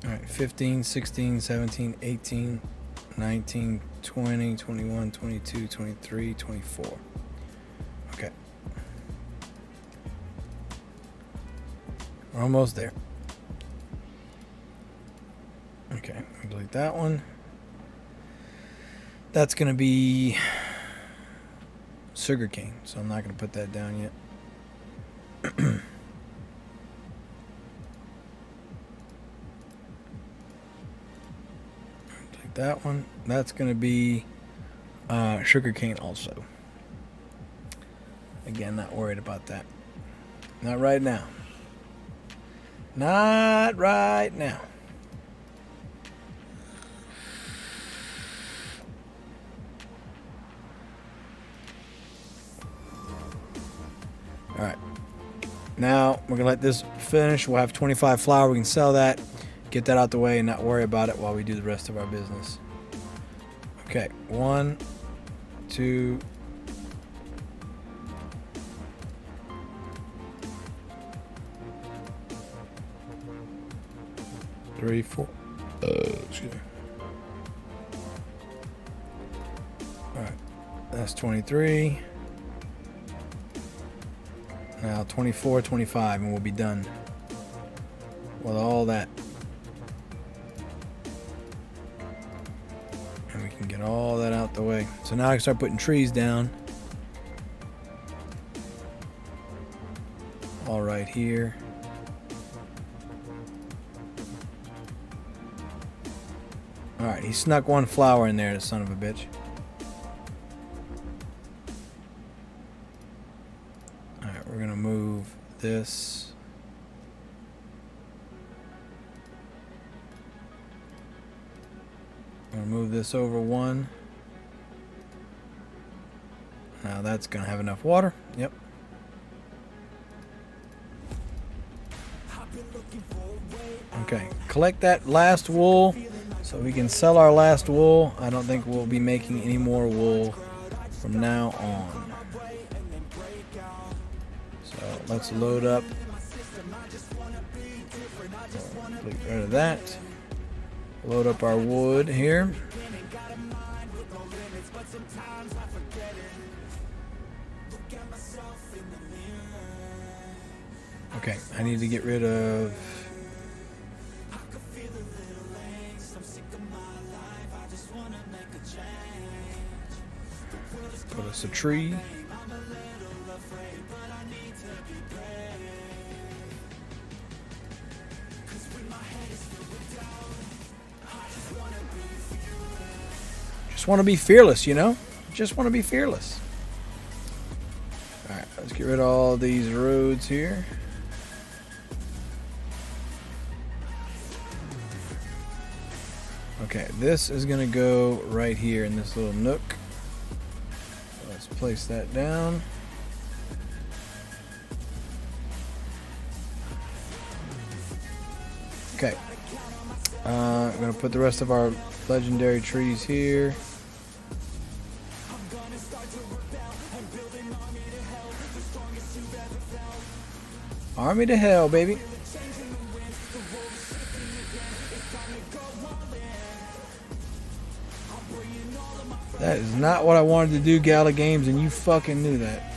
All right, 15, 16, 17, 18, 19, 20, 21, 22, 23, 24. Okay. We're almost there. Okay, delete that one. That's going to be sugarcane, so I'm not going to put that down yet. Take that one. That's going to be sugarcane also. Again, not worried about that. Not right now. Not right now. All right. Now we're going to let this finish. We'll have 25 flour. We can sell that, get that out the way, and not worry about it while we do the rest of our business. Okay. 1, 2, 3, 4. Excuse me. All right. That's 23. Now 24, 25, and we'll be done with all that. And we can get all that out the way. So now I can start putting trees down. All right here. All right, he snuck one flower in there, the son of a bitch. All right, we're gonna move this. I'm gonna move this over one. Now that's gonna have enough water. Yep. Okay, collect that last wool so we can sell our last wool. I don't think we'll be making any more wool from now on. So let's load up. Get rid of that. Load up our wood here. Okay, I need to get rid of put us a tree. Just want to be fearless, you know? Just want to be fearless. Alright, let's get rid of all these roads here. Okay, this is going to go right here in this little nook. Let's place that down. Okay. I'm going to put the rest of our legendary trees here. Army to hell, baby. That is not what I wanted to do, Gala Games, and you fucking knew that.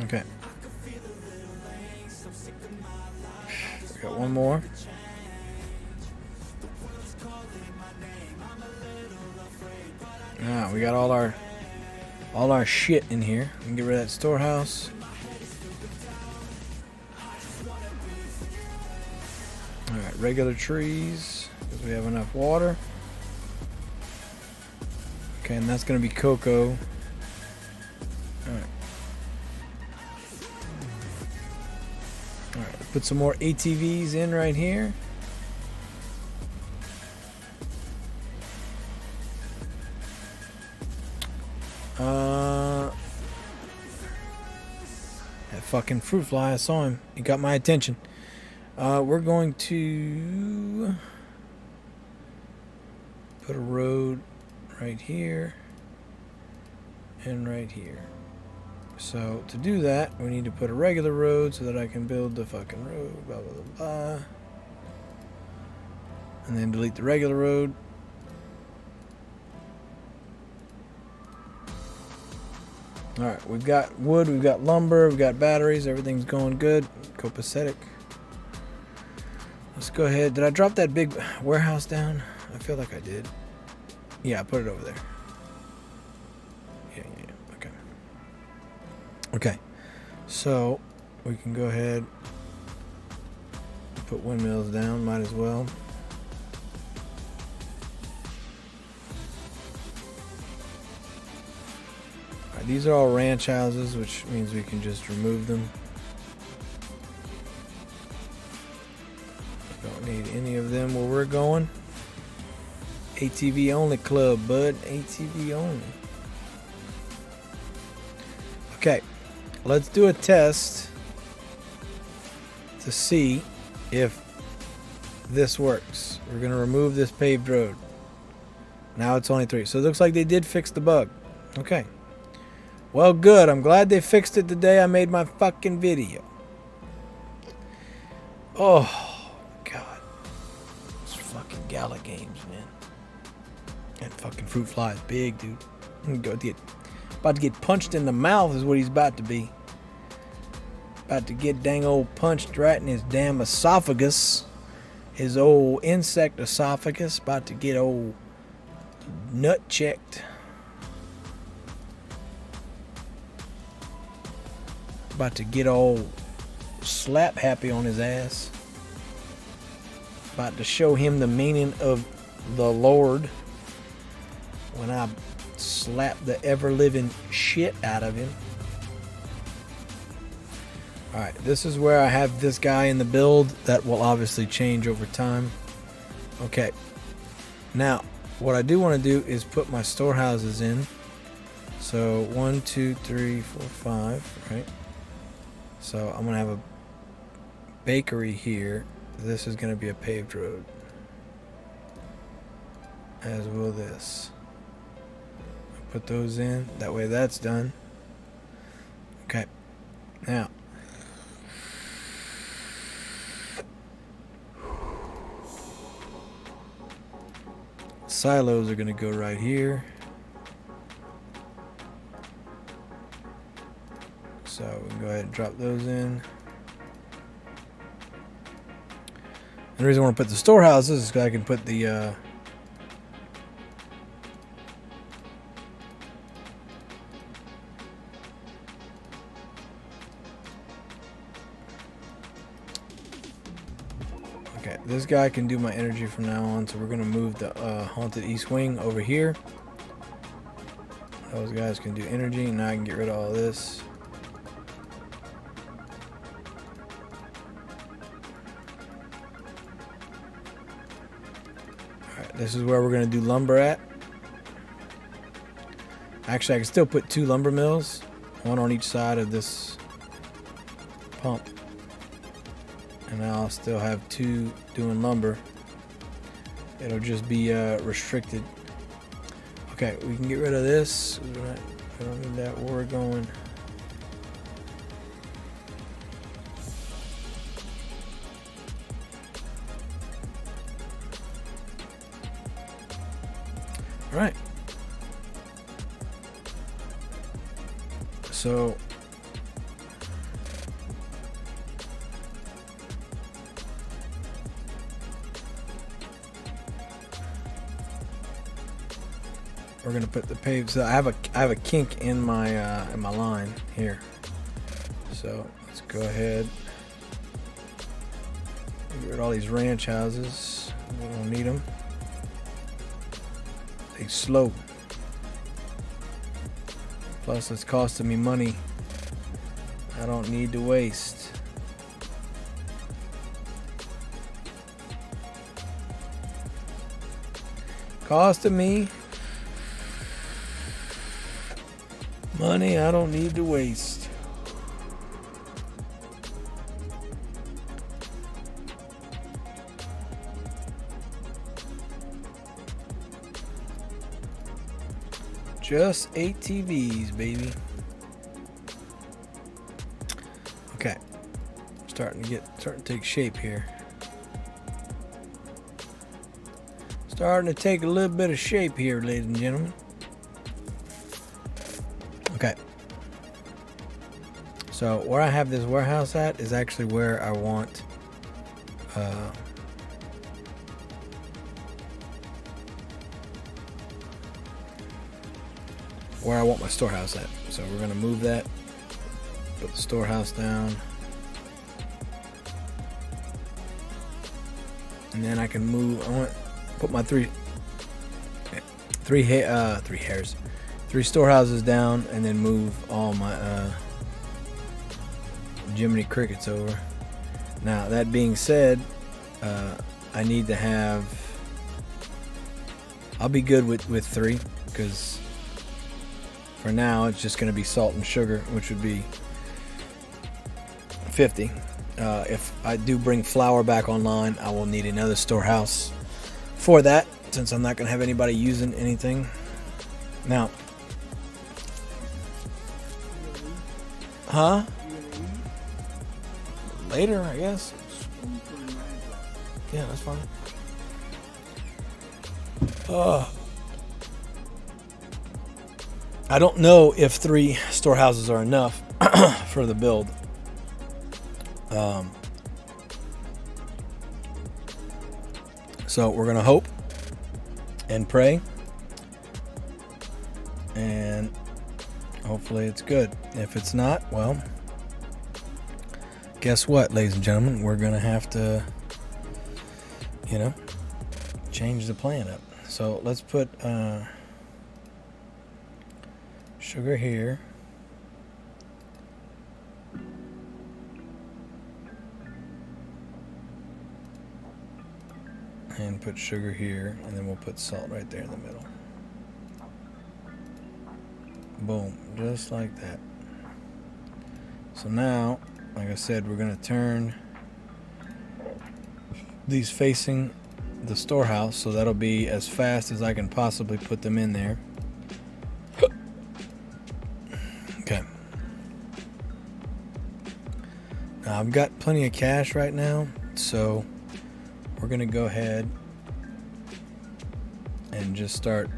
Okay. We got one more. Now we got all our shit in here. We can get rid of that storehouse. Alright, regular trees, because we have enough water. Okay, and that's going to be cocoa. Alright. Alright, let's put some more ATVs in right here. That fucking fruit fly, I saw him. He got my attention. We're going to put a road right here and right here. So to do that, we need to put a regular road so that I can build the fucking road, blah, blah, blah, blah. And then delete the regular road. Alright, we've got wood, we've got lumber, we've got batteries, everything's going good. Copacetic. Let's go ahead. Did I drop that big warehouse down? I feel like I did. Yeah, I put it over there. Yeah. Okay. Okay. So, we can go ahead and put windmills down. Might as well. Alright, these are all ranch houses, which means we can just remove them. Don't need any of them where we're going. ATV only club, bud. ATV only. Okay, let's do a test to see if this works. We're going to remove this paved road. Now it's only 3. So it looks like they did fix the bug. Okay. Well, good. I'm glad they fixed it the day I made my fucking video. Oh. Gala games, man. That fucking fruit fly is big, dude. About to get punched in the mouth is what he's about to be. About to get dang old punched right in his damn esophagus. His old insect esophagus. About to get old nut checked. About to get all slap happy on his ass. About to show him the meaning of the Lord when I slap the ever-living shit out of him. Alright, this is where I have this guy in the build. That will obviously change over time. Okay. Now, what I do want to do is put my storehouses in. So, 1, 2, 3, 4, 5, right? So, I'm going to have a bakery here. This is going to be a paved road. As will this. Put those in. That way that's done. Okay. Now. Silos are going to go right here. So we can go ahead and drop those in. And the reason I want to put the storehouses is because I can put the okay, this guy can do my energy from now on, so we're going to move the Haunted East Wing over here. Those guys can do energy, and now I can get rid of all this. Alright, this is where we're going to do lumber at. Actually, I can still put 2 lumber mills, one on each side of this pump. And I'll still have 2 doing lumber. It'll just be restricted. Okay, we can get rid of this. We don't need that war going. All right. So we're gonna put the paved. So I have a kink in my line here. So let's go ahead. Get rid of all these ranch houses. We don't need them. They slow. Plus, it's costing me money I don't need to waste. Costing me money I don't need to waste. Just 8 TVs, baby. Okay. Starting to take shape here. Starting to take a little bit of shape here, ladies and gentlemen. Okay. So where I have this warehouse at is actually where I want my storehouse at. So we're gonna move that, put the storehouse down, and then I can move. I want to put my three storehouses down, and then move all my Jiminy Crickets over. Now that being said, I need to have. I'll be good with 3 because. For now, it's just going to be salt and sugar, which would be 50. If I do bring flour back online, I will need another storehouse for that, since I'm not going to have anybody using anything. Now, later, I guess. Yeah, that's fine. I don't know if 3 storehouses are enough for the build. So we're gonna hope and pray, and hopefully it's good. If it's not, well, guess what, ladies and gentlemen, we're gonna have to, you know, change the plan up. So let's put sugar here. And put sugar here, and then we'll put salt right there in the middle. Boom, just like that. So now, like I said, we're gonna turn these facing the storehouse, so that'll be as fast as I can possibly put them in there. Okay. Now I've got plenty of cash right now, so we're gonna go ahead and just start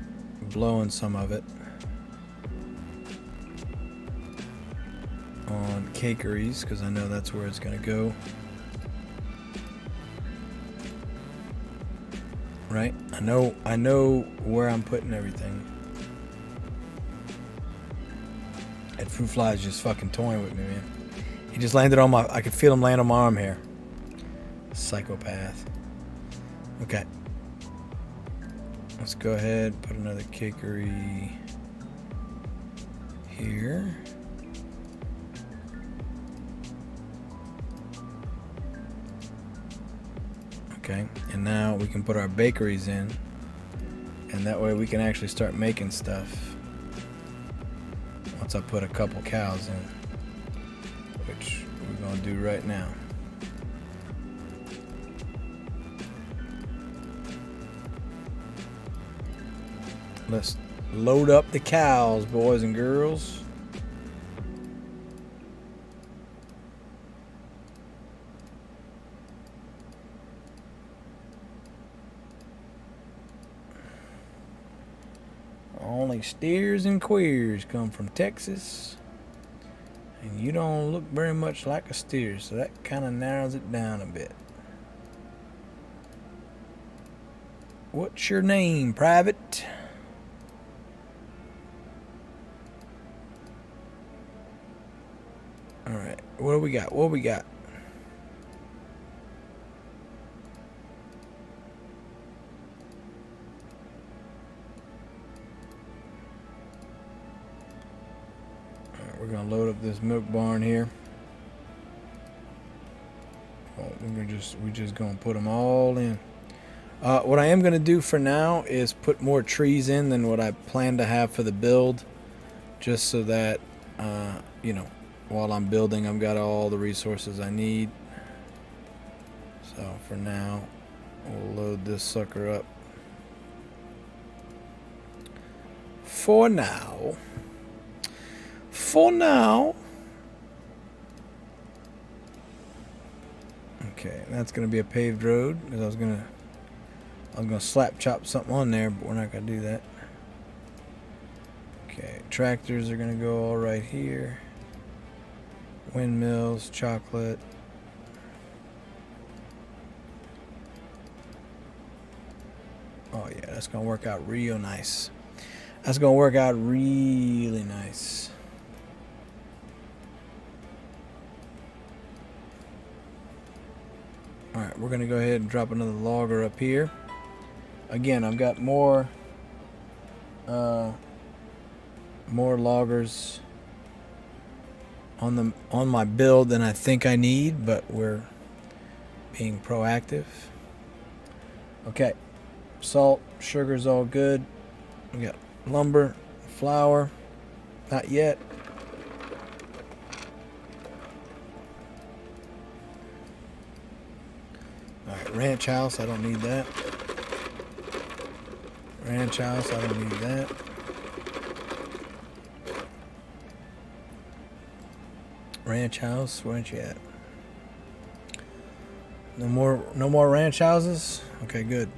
blowing some of it on cakeries, because I know that's where it's gonna go. Right? I know where I'm putting everything. That fruit fly is just fucking toying with me, man. He just landed on my, I could feel him land on my arm here. Psychopath. Okay. Let's go ahead and put another cakery here. Okay, and now we can put our bakeries in, and that way we can actually start making stuff once I put a couple cows in, which we're gonna do right now. Let's load up the cows, boys and girls. Only steers and queers come from Texas, and you don't look very much like a steer, so that kind of narrows it down a bit. What's your name, Private? Alright, what do we got? What do we got? Alright, we're gonna load up this milk barn here. Oh, we're just gonna put them all in. What I am gonna do for now is put more trees in than what I plan to have for the build, just so that you know, while I'm building, I've got all the resources I need. So for now, we'll load this sucker up. For now. Okay, that's gonna be a paved road, because I was gonna slap chop something on there, but we're not gonna do that. Okay, tractors are gonna go all right here. Windmills, chocolate. Oh yeah, that's gonna work out real nice. That's gonna work out really nice. Alright, we're gonna go ahead and drop another logger up here. Again, I've got more loggers on my build than I think I need, but we're being proactive. Okay, salt, sugar's all good. We got lumber, flour, not yet. All right, ranch house, I don't need that. Ranch house, I don't need that. Ranch house, where's you at? No more ranch houses? Okay, good.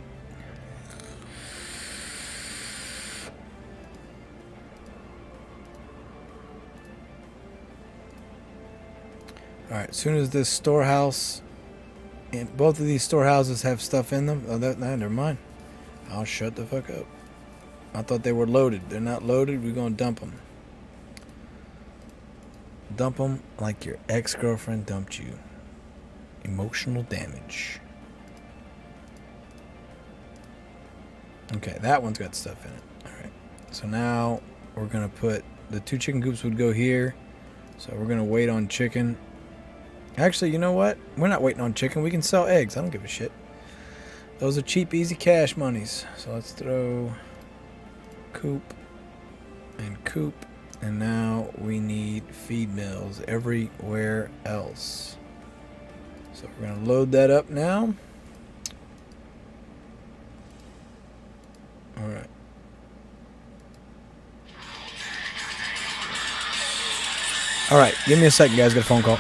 Alright, as soon as this storehouse, and both of these storehouses have stuff in them. Oh, never mind. I'll shut the fuck up. I thought they were loaded. They're not loaded. We're gonna dump them. Dump them like your ex-girlfriend dumped you. Emotional damage. Okay, that one's got stuff in it. Alright. So now we're gonna put the 2 chicken coops would go here. So we're gonna wait on chicken. Actually, you know what? We're not waiting on chicken. We can sell eggs. I don't give a shit. Those are cheap, easy cash monies. So let's throw coop and coop. And now we need feed mills everywhere else. So we're going to load that up now. All right. All right. Give me a second, guys. Got a phone call.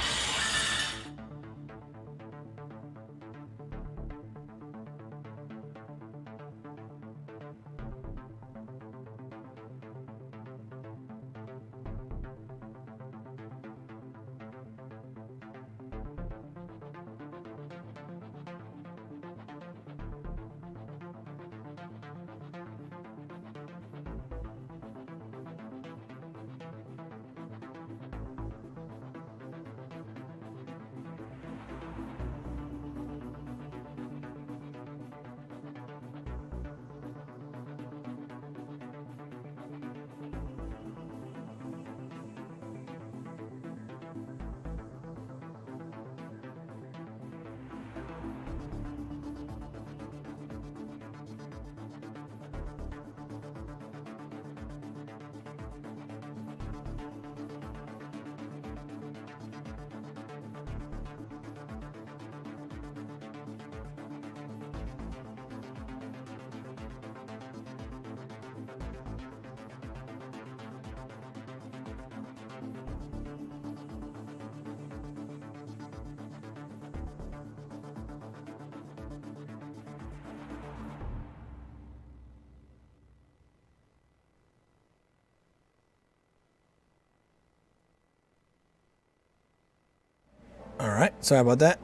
All right, sorry about that.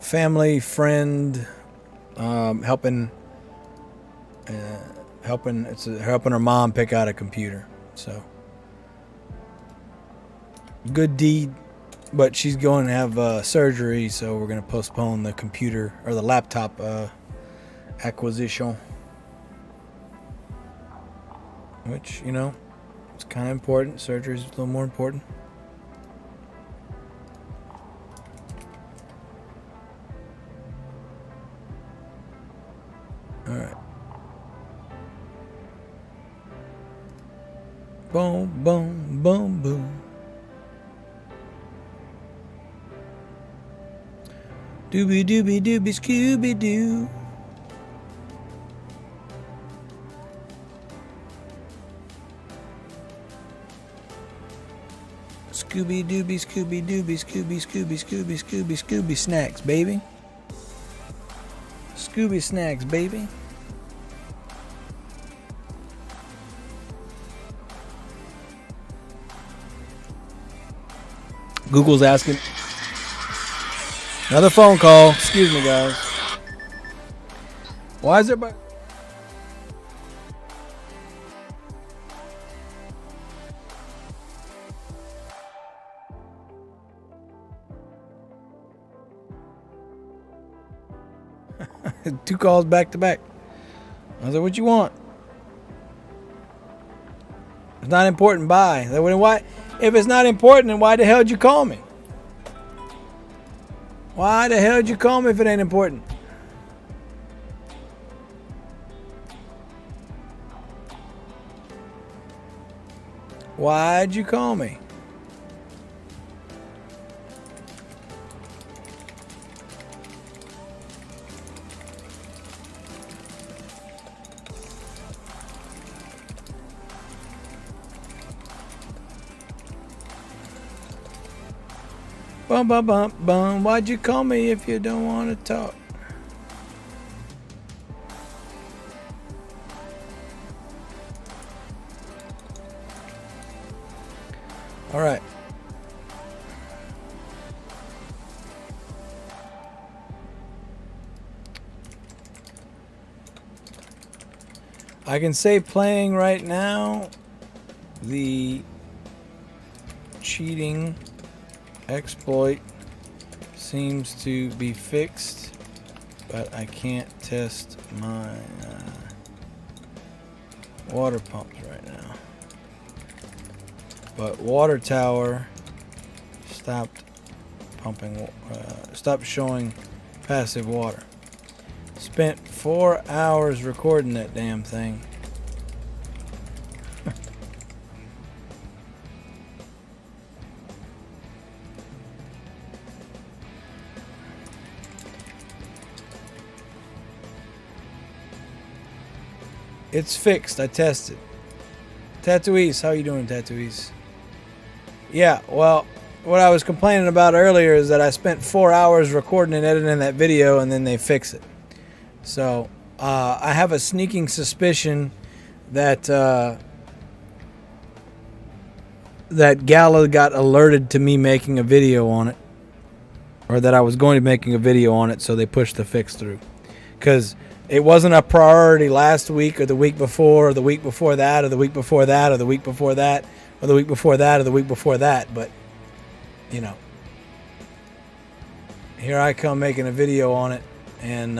Family, friend, helping her mom pick out a computer. So good deed, but she's going to have surgery, so we're going to postpone the computer or the laptop acquisition. Which, you know, it's kind of important. Surgery is a little more important. All right. Boom, boom, boom, boom. Doobie, doobie, doobie, Scooby Doo. Scooby Dooby, Scooby Dooby, Scooby, Scooby, Scooby, Scooby, Scooby snacks, baby. Scooby snacks, baby. Google's asking. Another phone call. Excuse me, guys. Why is everybody? Two calls back to back. I was like, what you want? It's not important, bye. Why? If it's not important, then why the hell did you call me? Why the hell did you call me if it ain't important? Why'd you call me? Bum, bum, bum, bum. Why'd you call me if you don't want to talk? All right. I can say playing right now, the cheating exploit seems to be fixed, but I can't test my water pumps right now. But water tower stopped pumping, stopped showing passive water. Spent 4 hours recording that damn thing. It's fixed. I tested. Tatooise, how you doing, Tatooise? Yeah, well, what I was complaining about earlier is that I spent 4 hours recording and editing that video, and then they fix it. So I have a sneaking suspicion that that Gala got alerted to me making a video on it, or that I was going to be making a video on it, so they pushed the fix through. Because it wasn't a priority last week or the week before or the week before that or the week before that or the week before that or the week before that or the week before that. But, you know, here I come making a video on it, and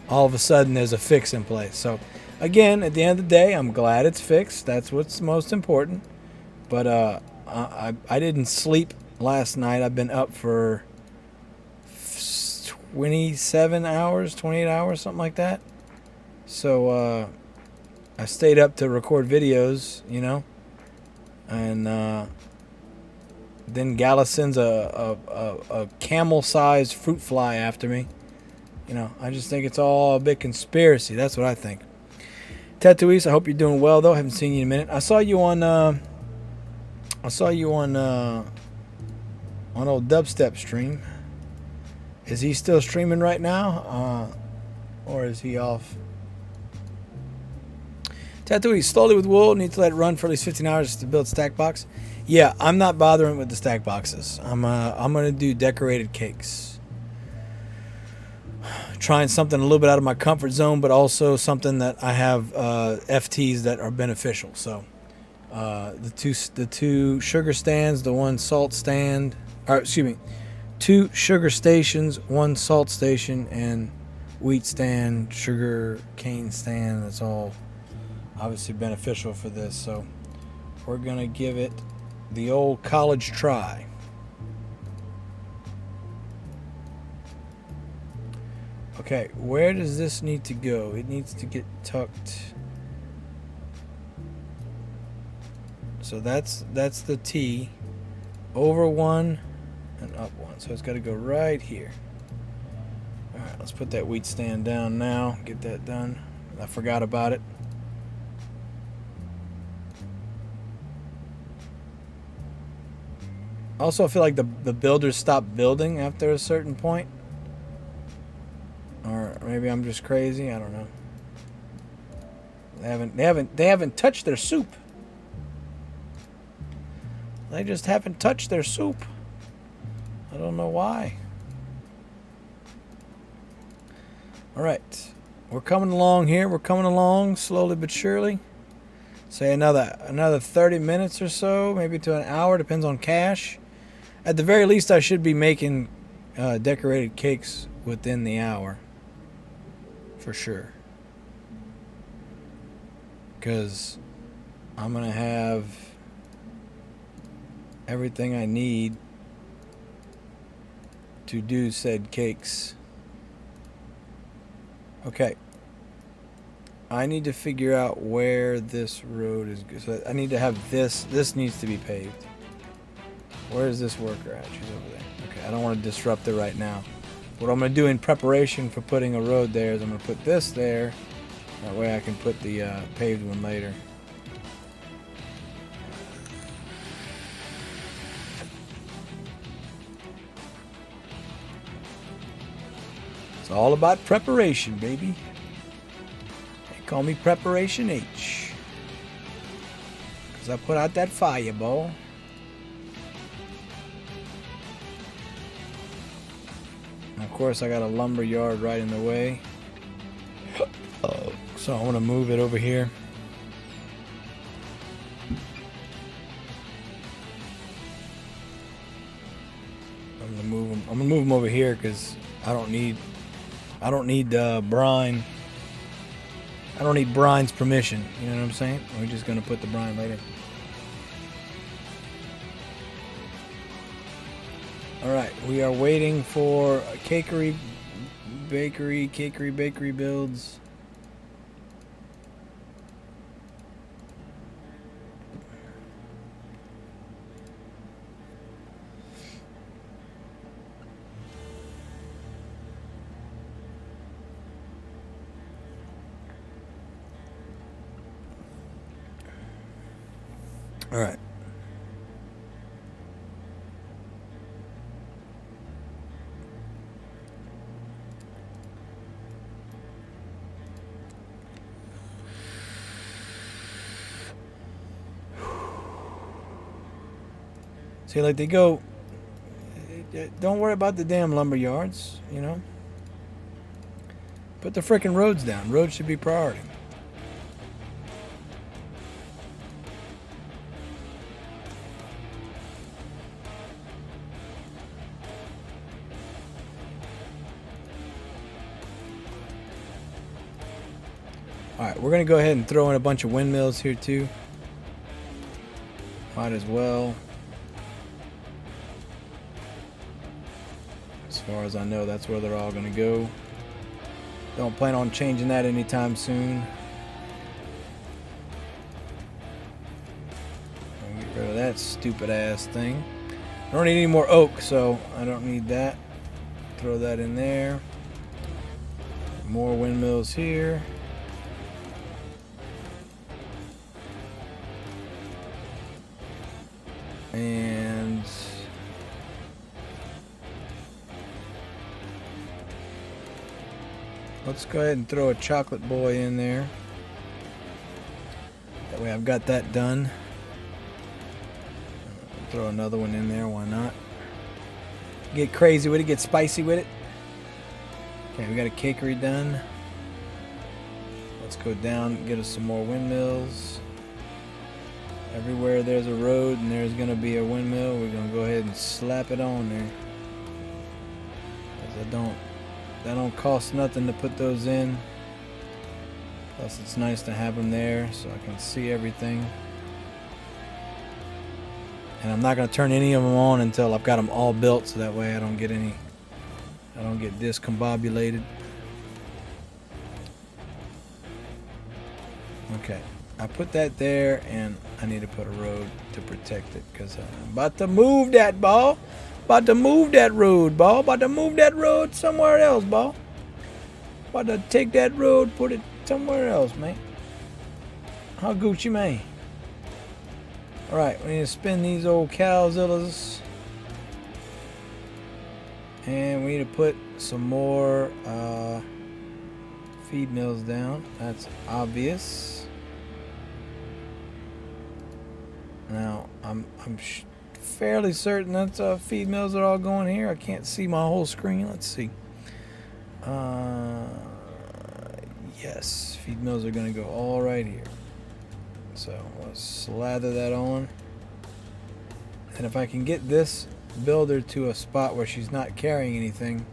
all of a sudden there's a fix in place. So, again, at the end of the day, I'm glad it's fixed. That's what's most important. But I didn't sleep last night. I've been up for 27 hours, 28 hours, something like that. So I stayed up to record videos, you know, and then Gala sends a camel-sized fruit fly after me. You know, I just think it's all a big conspiracy. That's what I think. Tatooise, I hope you're doing well, though. I haven't seen you in a minute. I saw you on old Dubstep stream. Is he still streaming right now? Or is he off? Tatooine, slowly with wool. Need to let it run for at least 15 hours to build stack box. Yeah, I'm not bothering with the stack boxes. I'm gonna do decorated cakes. Trying something a little bit out of my comfort zone, but also something that I have FTs that are beneficial. So the two sugar stands, the one salt stand, or excuse me, 2 sugar stations, 1 salt station, and wheat stand, sugar cane stand. That's all obviously beneficial for this. So we're gonna give it the old college try. Okay, where does this need to go? It needs to get tucked. So that's the T. Over 1 and up 1. So it's got to go right here. Alright, let's put that wheat stand down now. Get that done. I forgot about it. Also, I feel like the builders stop building after a certain point. Or maybe I'm just crazy. I don't know. They haven't touched their soup. They just haven't touched their soup. I don't know why. All right, we're coming along here. We're coming along slowly but surely. Say another 30 minutes or so, maybe to an hour, depends on cash. At the very least, I should be making decorated cakes within the hour. For sure. Because I'm going to have everything I need to do said cakes. Okay. I need to figure out where this road is. So I need to have this. This needs to be paved. Where is this worker at? She's over there. Okay, I don't want to disrupt it right now. What I'm going to do in preparation for putting a road there is I'm going to put this there. That way I can put the paved one later. It's all about preparation, baby. They call me Preparation H. Because I put out that fireball. And of course, I got a lumber yard right in the way. So I want to move it over here. I'm gonna move them over here because I don't need brine. I don't need brine's permission. You know what I'm saying? We're just gonna put the brine right in. All right, we are waiting for cakery bakery builds. All right. See, like they go, don't worry about the damn lumber yards, you know? Put the frickin' roads down. Roads should be priority. Alright, we're going to go ahead and throw in a bunch of windmills here too. Might as well. As far as I know, that's where they're all going to go. Don't plan on changing that anytime soon. I'll get rid of that stupid ass thing. I don't need any more oak, so I don't need that. Throw that in there. More windmills here. And let's go ahead and throw a chocolate boy in there. That way I've got that done. Throw another one in there, why not? Get crazy with it, get spicy with it. Okay, we got a cakery done. Let's go down and get us some more windmills. Everywhere there's a road and there's going to be a windmill, we're going to go ahead and slap it on there. 'Cause that don't cost nothing to put those in. Plus it's nice to have them there so I can see everything. And I'm not going to turn any of them on until I've got them all built, so that way I don't get discombobulated. Okay. I put that there, and I need to put a road to protect it because I'm about to move that ball. About to move that road, ball. About to move that road somewhere else, ball. About to take that road, put it somewhere else, man. How Gucci, man. Alright, we need to spin these old cowzillas. And we need to put some more feed mills down. That's obvious. Now, I'm fairly certain that feed mills are all going here. I can't see my whole screen. Let's see. Yes, feed mills are going to go all right here. So, let's slather that on. And if I can get this builder to a spot where she's not carrying anything,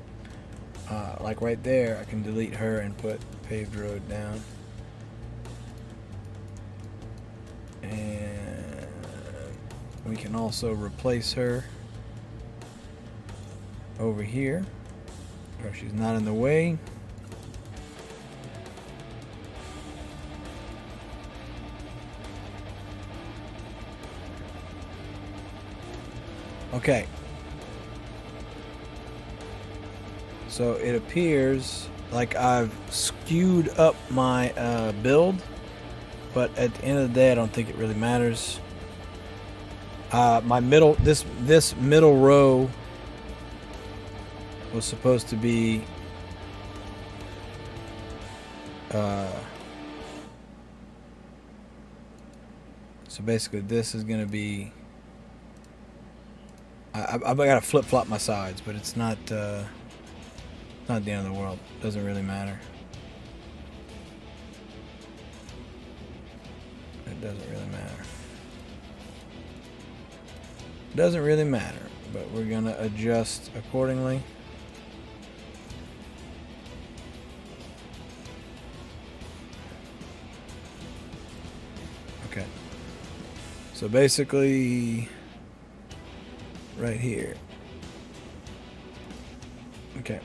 like right there, I can delete her and put paved road down. And we can also replace her over here where she's not in the way. Okay. So it appears like I've skewed up my build, but at the end of the day I don't think it really matters. My middle, this middle row was supposed to be so basically this is going to be I've got to flip-flop my sides, but it's not the end of the world. Doesn't really matter. it doesn't really matter. Doesn't really matter, but we're gonna adjust accordingly. Okay. So basically, right here. Okay.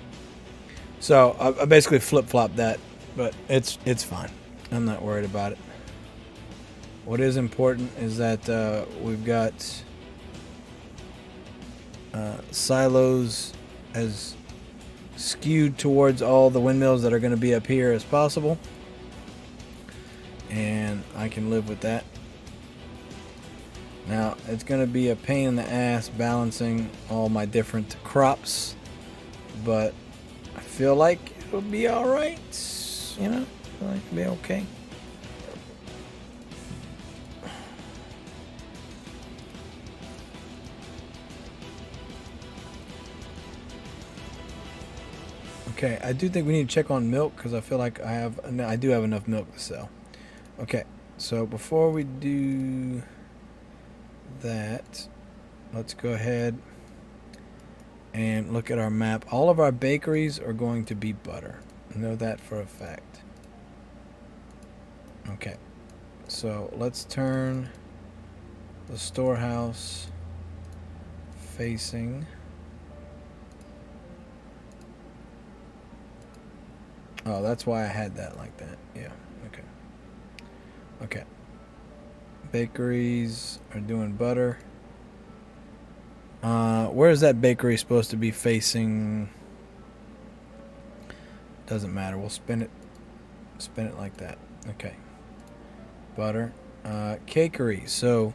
So I basically flip-flopped that, but it's fine. I'm not worried about it. What is important is that we've got silos as skewed towards all the windmills that are going to be up here as possible, and I can live with that. Now it's going to be a pain in the ass balancing all my different crops, but I feel like it'll be all right. You know, I feel like it'll be okay. Okay, I do think we need to check on milk because I feel like I do have enough milk to sell. Okay, so before we do that, let's go ahead and look at our map. All of our bakeries are going to be butter. I know that for a fact. Okay, so let's turn the storehouse facing. Oh, that's why I had that like that. Yeah, okay. Okay. Bakeries are doing butter. Where is that bakery supposed to be facing? Doesn't matter. We'll spin it like that. Okay. Butter. Cakery. So,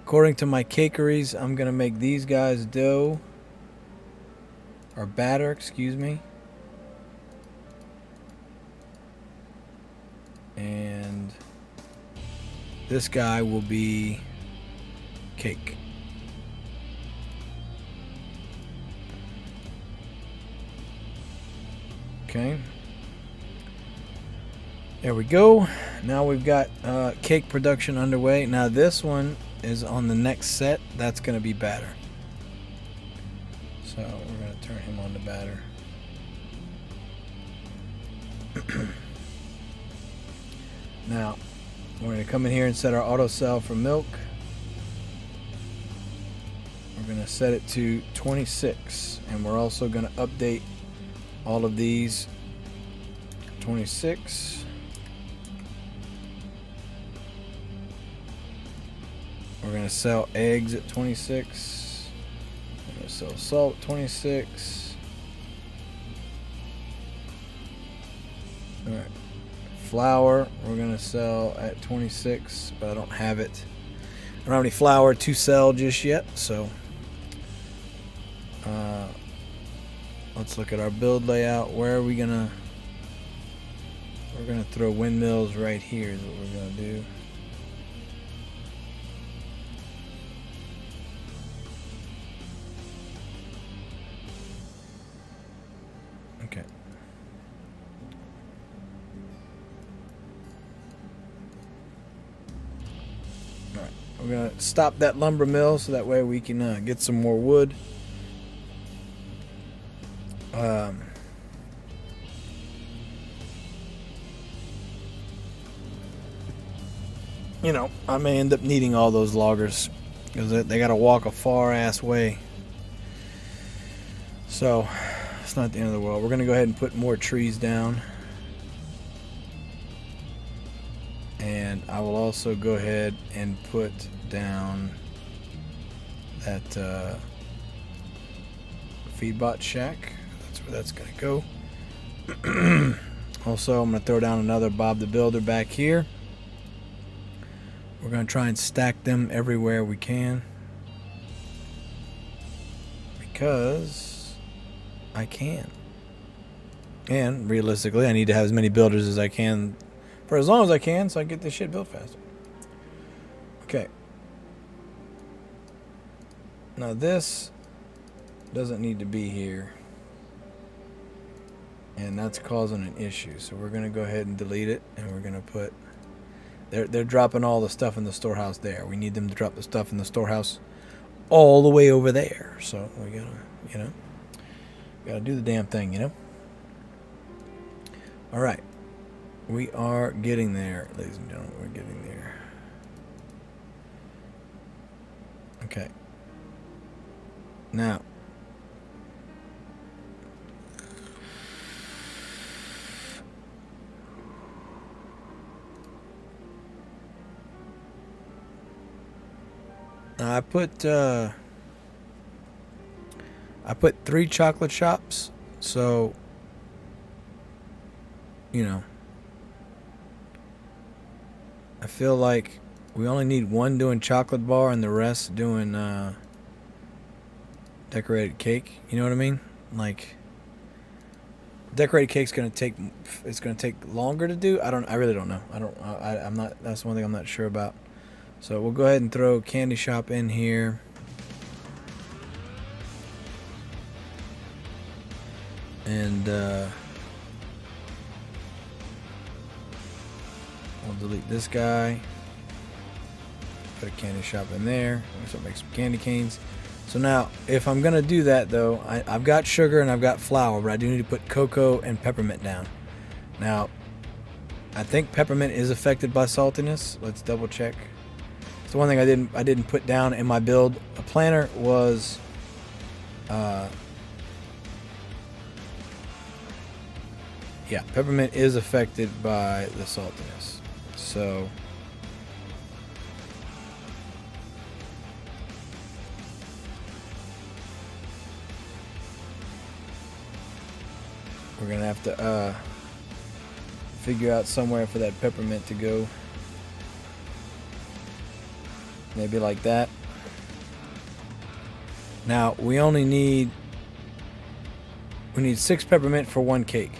according to my cakeries, I'm going to make these guys dough. Or batter, excuse me. And this guy will be cake. Okay. There we go. Now we've got cake production underway. Now this one is on the next set. That's going to be batter. So we're going to turn him on to batter. Now, we're going to come in here and set our auto cell for milk. We're going to set it to 26. And we're also going to update all of these. 26. We're going to sell eggs at 26. We're going to sell salt 26. All right. Flour we're gonna sell at 26, but I don't have it. I don't have any flour to sell just yet, so let's look at our build layout. Where are we gonna? We're gonna throw windmills right here is what we're gonna do. Okay. We're going to stop that lumber mill so that way we can get some more wood. You know, I may end up needing all those loggers because they got to walk a far ass way. So, it's not the end of the world. We're going to go ahead and put more trees down. And I will also go ahead and put down that feedbot shack. That's where that's going to go. Also, I'm going to throw down another Bob the Builder back here. We're going to try and stack them everywhere we can. Because I can. And realistically, I need to have as many builders as I can for as long as I can, so I can get this shit built faster. Okay. Now this doesn't need to be here. And that's causing an issue. So we're going to go ahead and delete it. And we're going to put They're dropping all the stuff in the storehouse there. We need them to drop the stuff in the storehouse all the way over there. So we gotta do the damn thing, All right, we are getting there, ladies and gentlemen. We're getting there. Okay. Now, I put 3 chocolate shops, so I feel like we only need 1 doing chocolate bar and the rest doing decorated cake. You know what I mean? Like, decorated cake's gonna take longer to do. I really don't know. I'm not. That's one thing I'm not sure about. So we'll go ahead and throw candy shop in here. And we'll delete this guy. Put a candy shop in there. So make some candy canes. So now, if I'm gonna do that though, I've got sugar and I've got flour, but I do need to put cocoa and peppermint down. Now, I think peppermint is affected by saltiness. Let's double check. So one thing I didn't put down in my build planner was yeah, peppermint is affected by the saltiness. So we're gonna have to figure out somewhere for that peppermint to go. Maybe like that. Now we need 6 peppermint for 1 cake.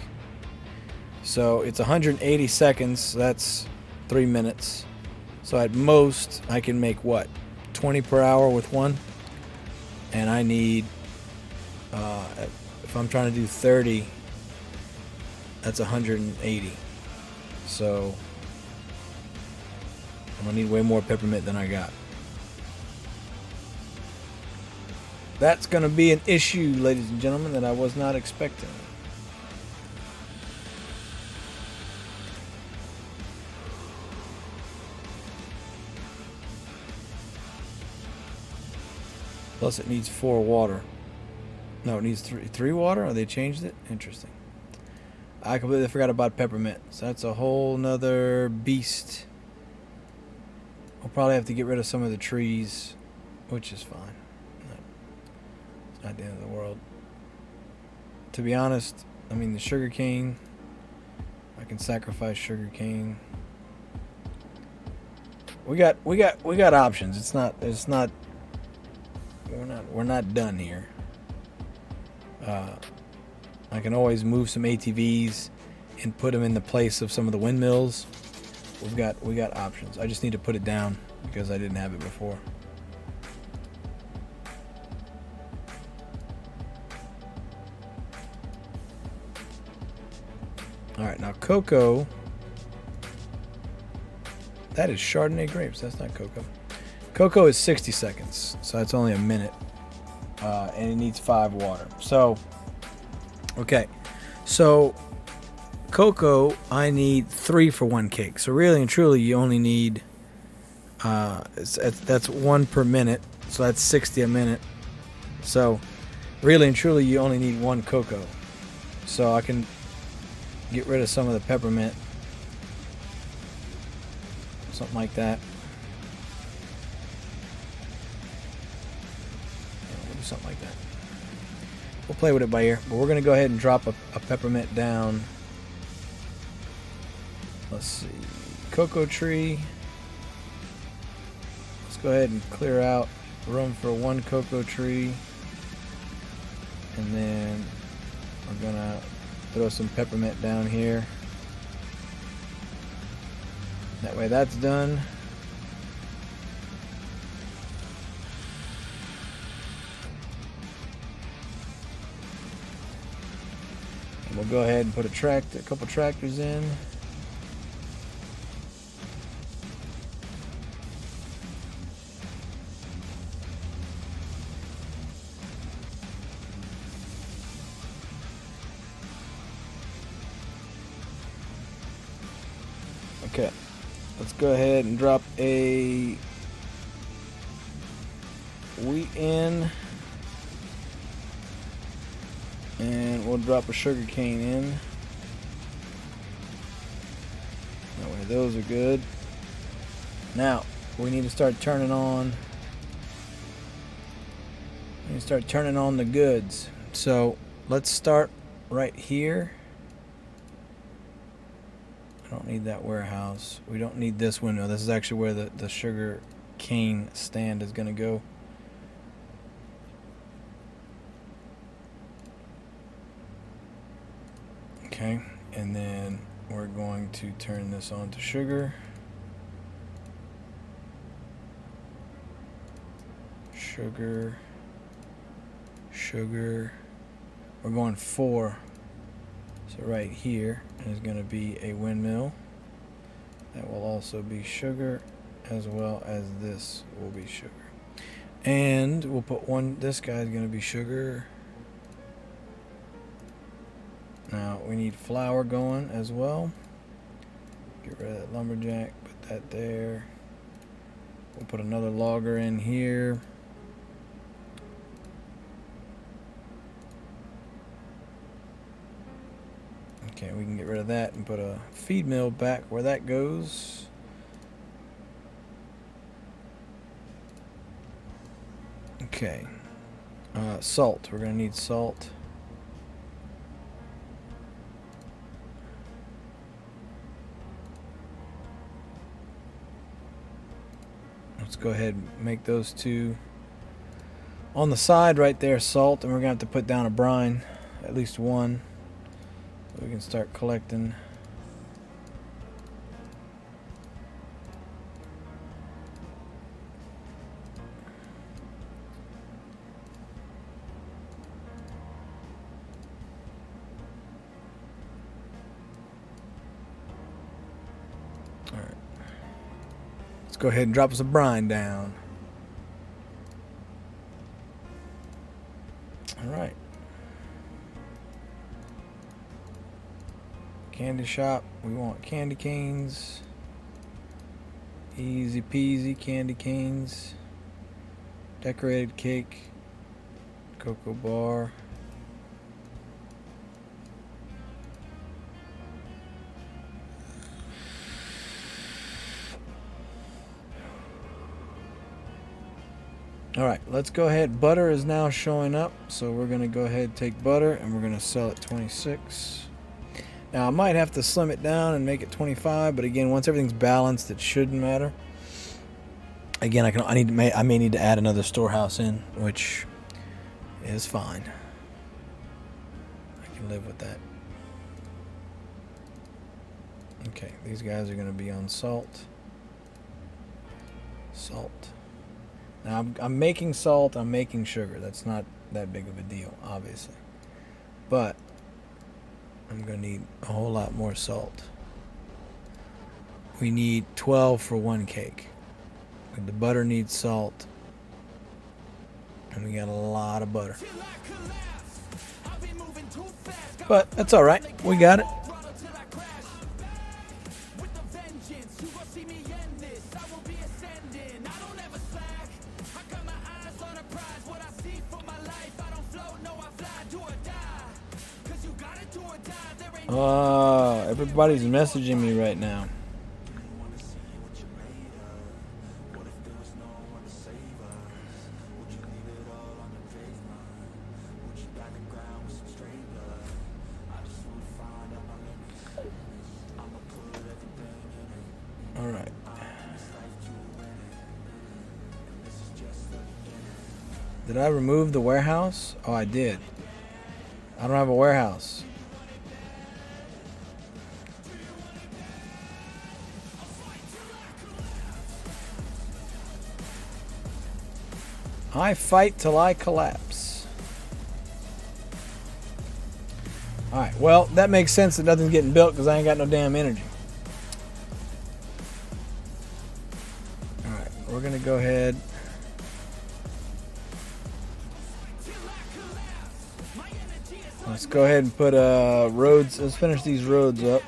So it's 180 seconds. So that's 3 minutes. So at most I can make what, 20 per hour with 1, and I need if I'm trying to do 30, that's 180. So I'm gonna need way more peppermint than I got. That's gonna be an issue, ladies and gentlemen, that I was not expecting. Plus it needs 4 water. No, it needs 3 water? Oh, they changed it? Interesting. I completely forgot about peppermint. So that's a whole nother beast. We'll probably have to get rid of some of the trees, which is fine. It's not the end of the world. To be honest, I mean the sugar cane, I can sacrifice sugar cane. We got options. We're not done here. I can always move some ATVs and put them in the place of some of the windmills. We got options. I just need to put it down because I didn't have it before. All right, now cocoa. That is Chardonnay grapes. That's not cocoa. Cocoa is 60 seconds, so that's only a minute, and it needs 5 water. So, okay, so cocoa, I need 3 for 1 cake. So really and truly, you only need that's 1 per minute. So that's 60 a minute. So really and truly, you only need 1 cocoa. So I can get rid of some of the peppermint, something like that. We'll do something like that. We'll play with it by ear, but we're going to go ahead and drop a peppermint down. Let's see, cocoa tree. Let's go ahead and clear out room for 1 cocoa tree, and then we're gonna throw some peppermint down here. That way that's done. And we'll go ahead and put a couple tractors in. Okay, let's go ahead and drop a wheat in, and we'll drop a sugar cane in. That way those are good. Now we need to start turning on. We need to start turning on the goods. So let's start right here. I don't need that warehouse. We don't need this window. This is actually where the sugar cane stand is going to go. Okay, and then we're going to turn this on to sugar. Sugar. Sugar. We're going 4. So right here is going to be a windmill. That will also be sugar, as well as this will be sugar. And we'll put one, this guy's going to be sugar. Now we need flour going as well. Get rid of that lumberjack, put that there. We'll put another logger in here. Okay, we can get rid of that and put a feed mill back where that goes. Okay. Salt. We're going to need salt. Let's go ahead and make those two. On the side right there, salt, and we're going to have to put down a brine, at least one. We can start collecting. All right. Let's go ahead and drop some brine down. All right. Candy shop, we want candy canes. Easy peasy candy canes. Decorated cake. Cocoa bar. Alright, let's go ahead. Butter is now showing up, so we're going to go ahead and take butter and we're going to sell it 26. Now I might have to slim it down and make it 25, but again, once everything's balanced, it shouldn't matter. Again, I may need to add another storehouse in, which is fine. I can live with that. Okay, these guys are going to be on salt. Salt. Now I'm making salt, I'm making sugar. That's not that big of a deal, obviously. But I'm going to need a whole lot more salt. We need 12 for one cake. The butter needs salt. And we got a lot of butter. But that's alright. We got it. Everybody's messaging me right now. All right. Did I remove the warehouse? Oh, I did. I don't have a warehouse. I fight till I collapse. Alright, well, that makes sense that nothing's getting built because I ain't got no damn energy. Alright, we're going to go ahead. Let's go ahead and put roads. Let's finish these roads up.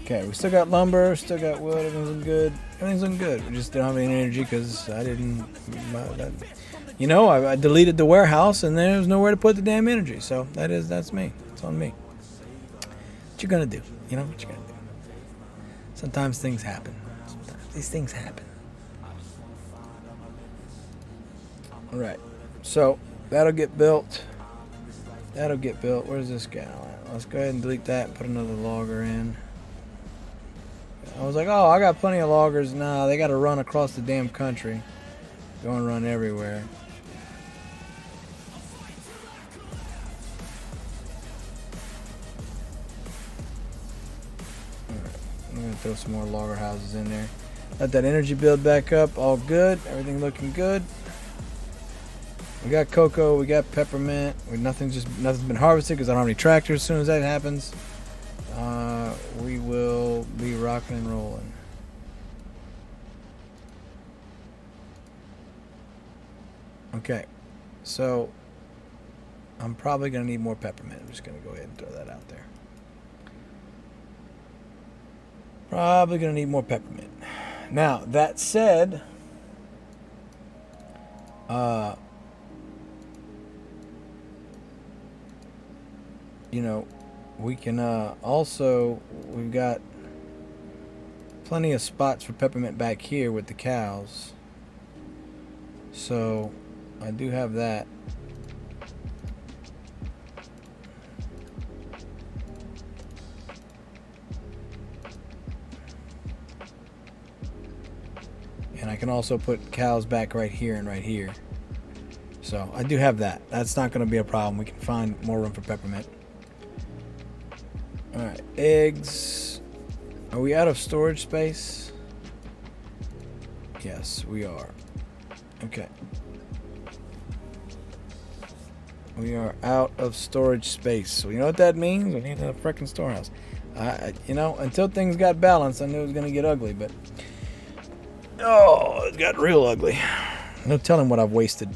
Okay, we still got lumber, still got wood, everything's looking good. Everything's looking good. We just don't have any energy because I didn't... You know, I deleted the warehouse and there was nowhere to put the damn energy. So that's me. It's on me. What you gonna do? You know what you gonna do? Sometimes things happen. Sometimes these things happen. Alright. So, that'll get built. That'll get built. Where's this guy at? Let's go ahead and delete that and put another logger in. I was like, oh, I got plenty of loggers. Nah, they got to run across the damn country. Go and run everywhere. Alright, I'm going to throw some more logger houses in there. Let that energy build back up. All good. Everything looking good. We got cocoa. We got peppermint. Nothing's been harvested because I don't have any tractors. As soon as that happens, we will be rocking and rolling. Okay, so I'm probably going to need more peppermint. I'm just going to go ahead and throw that out there. Probably going to need more peppermint. Now, that said, you know, we can also, we've got plenty of spots for peppermint back here with the cows. So, I do have that. And I can also put cows back right here and right here. So, I do have that. That's not going to be a problem. We can find more room for peppermint. Alright, eggs. Are we out of storage space? Yes, we are. Okay. We are out of storage space. So you know what that means? We need a freaking storehouse. You know, until things got balanced, I knew it was going to get ugly, but... Oh, it got real ugly. No telling what I've wasted.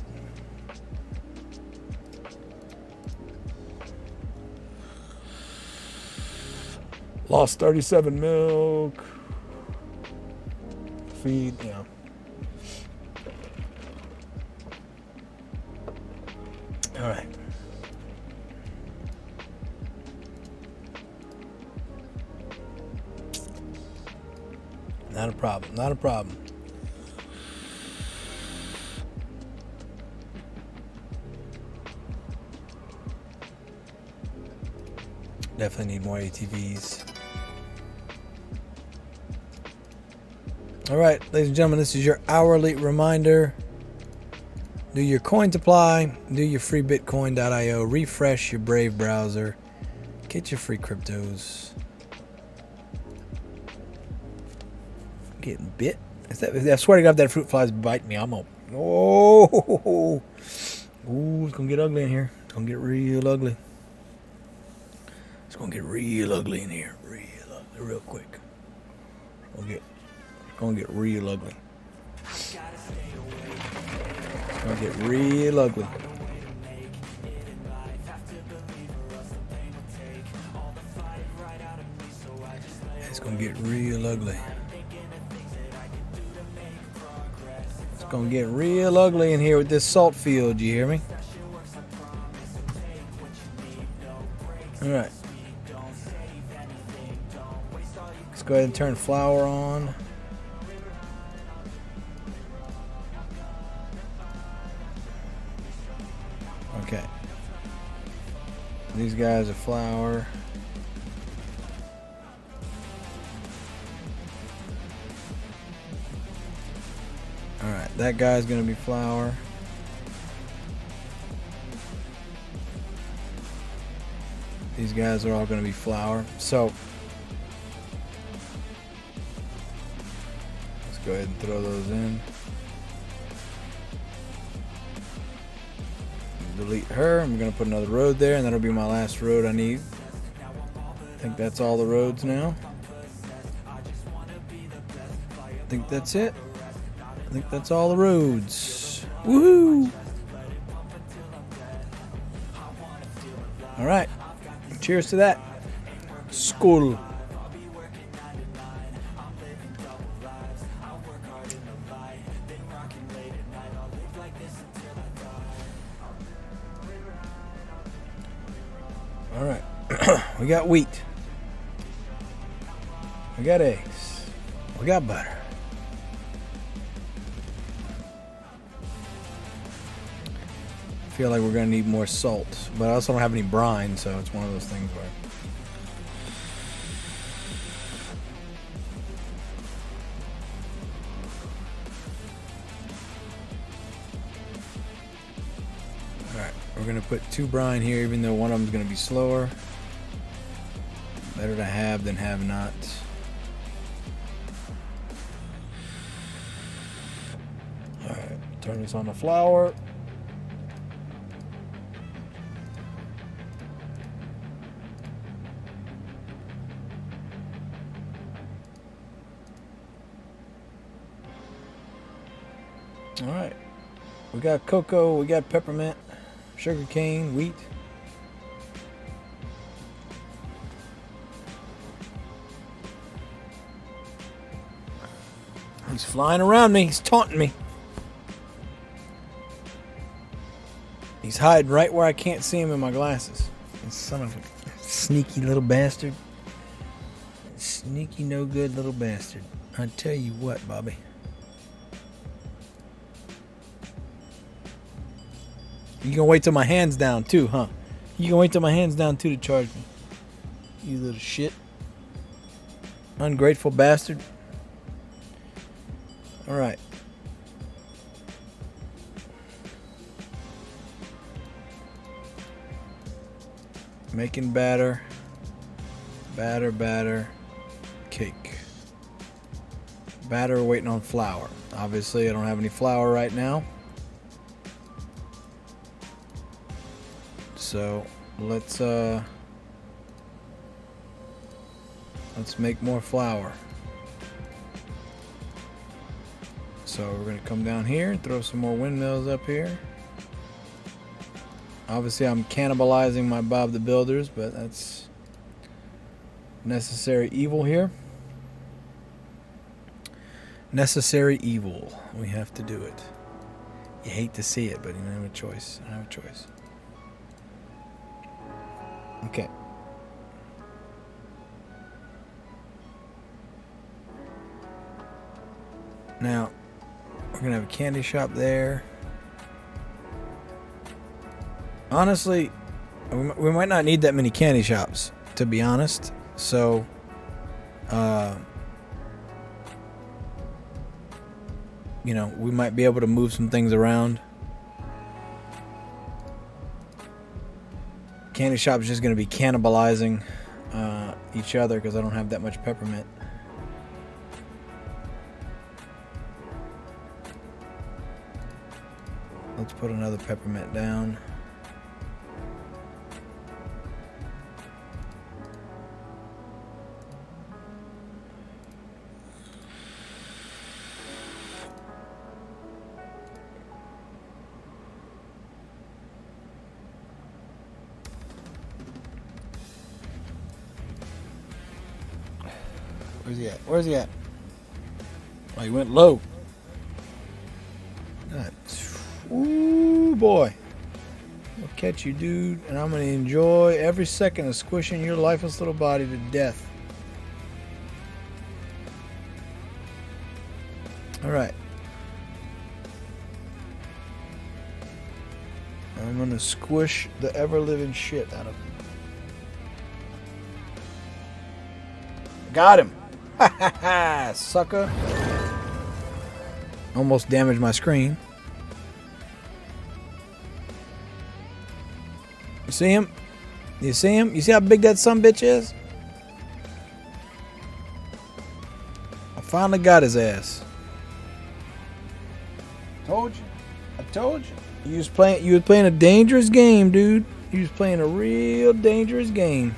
Lost 37 milk. Feed, yeah. All right. Not a problem. Not a problem. Definitely need more ATVs. All right, ladies and gentlemen, this is your hourly reminder. Do your coin supply, do your free Bitcoin.io, refresh your Brave browser, get your free cryptos. I'm getting bit. I swear to God, if that fruit fly's biting me, I'm gonna. Oh, ooh, it's gonna get ugly in here. It's gonna get real ugly. It's gonna get real ugly in here, real ugly, real quick. It's gonna get real ugly. It's gonna get real ugly. It's gonna get real ugly. It's gonna get real ugly in here with this salt field, you hear me? Alright. Let's go ahead and turn flour on. Okay. These guys are flour. Alright, that guy's gonna be flour. These guys are all gonna be flour. So let's go ahead and throw those in. Delete her. I'm gonna put another road there, and that'll be my last road I need. I think that's all the roads now. I think that's it. I think that's all the roads. Woohoo! All right. Cheers to that. School. All right. We got wheat. We got eggs. We got butter. I feel like we're gonna need more salt, but I also don't have any brine, so it's one of those things where. Alright, we're gonna put 2 brine here, even though one of them is gonna be slower. Better to have than have not. Alright, turn this on the flour. All right, we got cocoa, we got peppermint, sugar cane, wheat. He's flying around me, he's taunting me. He's hiding right where I can't see him in my glasses. Son of a sneaky little bastard. Sneaky no good little bastard. I tell you what, Bobby. You gonna wait till my hand's down too, huh? You gonna wait till my hand's down too to charge me? You little shit. Ungrateful bastard. Alright. Making batter. Batter. Cake. Batter, waiting on flour. Obviously, I don't have any flour right now. So let's make more flour. So we're gonna come down here and throw some more windmills up here. Obviously I'm cannibalizing my Bob the Builders, but that's necessary evil here. Necessary evil. We have to do it. You hate to see it, but you don't have a choice. I don't have a choice. Okay. Now, we're going to have a candy shop there. Honestly, we might not need that many candy shops, to be honest. So, you know, we might be able to move some things around. Candy shop is just going to be cannibalizing each other because I don't have that much peppermint. Let's put another peppermint down. Where's he at? Where's he at? Oh, he went low. God. Ooh, boy. I'll catch you, dude. And I'm going to enjoy every second of squishing your lifeless little body to death. Alright. I'm going to squish the ever-living shit out of him. Got him. Ha ha ha, sucker. Almost damaged my screen. You see him? You see him? You see how big that sumbitch is? I finally got his ass. Told you. I told you. You was playing a dangerous game, dude. You was playing a real dangerous game.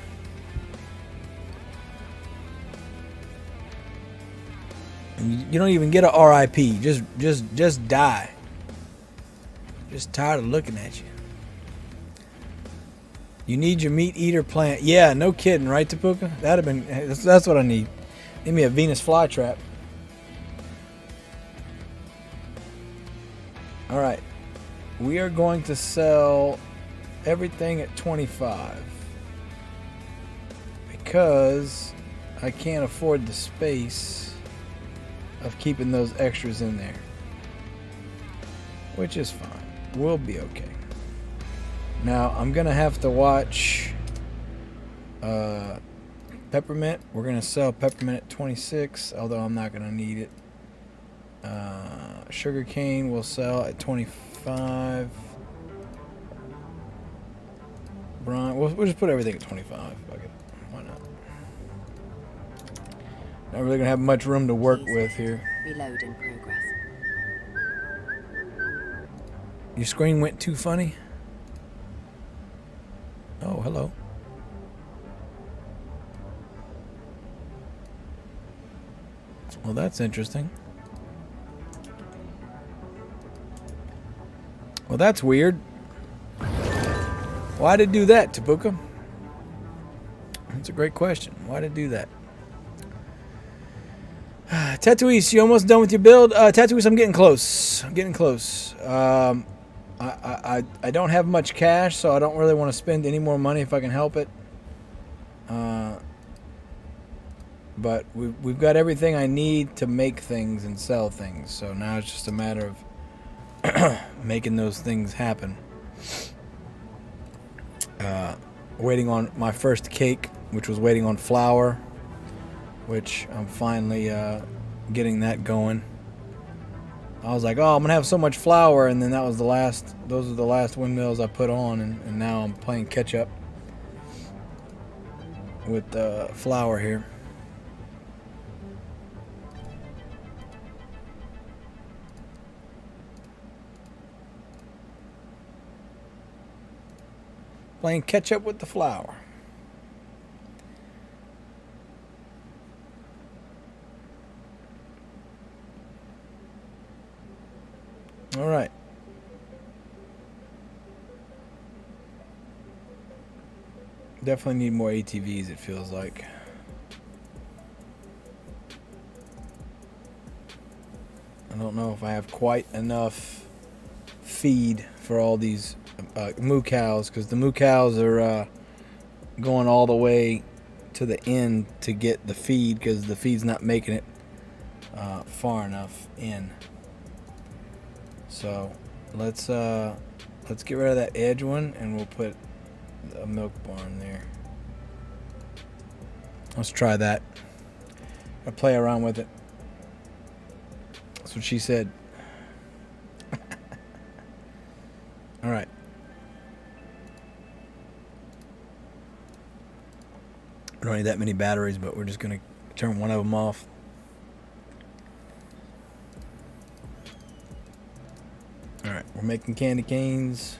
You don't even get a RIP. Just die. Just tired of looking at you. You need your meat eater plant. Yeah, no kidding, right, Tapuka? That'd have been. That's what I need. Need me a Venus flytrap. All right, we are going to sell everything at 25 because I can't afford the space of keeping those extras in there, which is fine. We'll be okay. Now I'm gonna have to watch peppermint. We're gonna sell peppermint at 26, although I'm not gonna need it. Sugar cane will sell at 25. Bron, we'll just put everything at 25. Fuck it. Why not? Not really gonna have much room to work with here. Reload in progress. Your screen went too funny? Oh, hello. Well, that's interesting. Well, that's weird. Why did it do that, Tabuka? That's a great question. Why did it do that? Tatooise, you almost done with your build? Tatooise, I'm getting close. I'm getting close. I don't have much cash, so I don't really want to spend any more money if I can help it. But we've got everything I need to make things and sell things. So now it's just a matter of making those things happen. Waiting on my first cake, which was waiting on flour, which I'm finally getting that going. I was like, oh, I'm gonna have so much flour, and then that was the last. Those are the last windmills I put on, and now I'm playing catch up with flour here. Playing catch up with the flour. All right. Definitely need more ATVs, it feels like. I don't know if I have quite enough feed for all these moo cows, because the moo cows are going all the way to the end to get the feed, because the feed's not making it far enough in. So let's get rid of that edge one, and we'll put a milk barn there. Let's try that. I'll play around with it. That's what she said. All right. We don't need that many batteries, but we're just gonna turn one of them off. All right, we're making candy canes.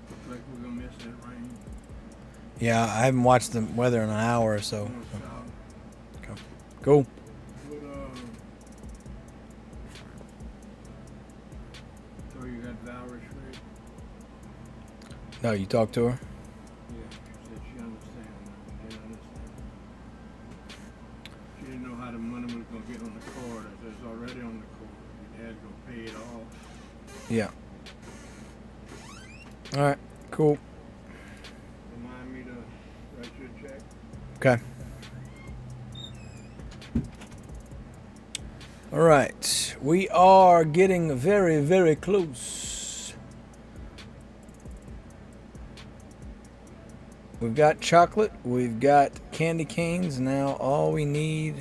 Looks like we're gonna miss that rain. Yeah, I haven't watched the weather in an hour or so. Okay. Cool. But, so you got Valerie straight? No, you talked to her? Yeah, she said she understands. Didn't understand. She didn't know how the money was gonna get on the card. I said it's already on the card. Your dad's gonna pay it off. Yeah. All right, cool. Remind me to write you a check. Okay. All right, we are getting very, very close. We've got chocolate, we've got candy canes. Now all we need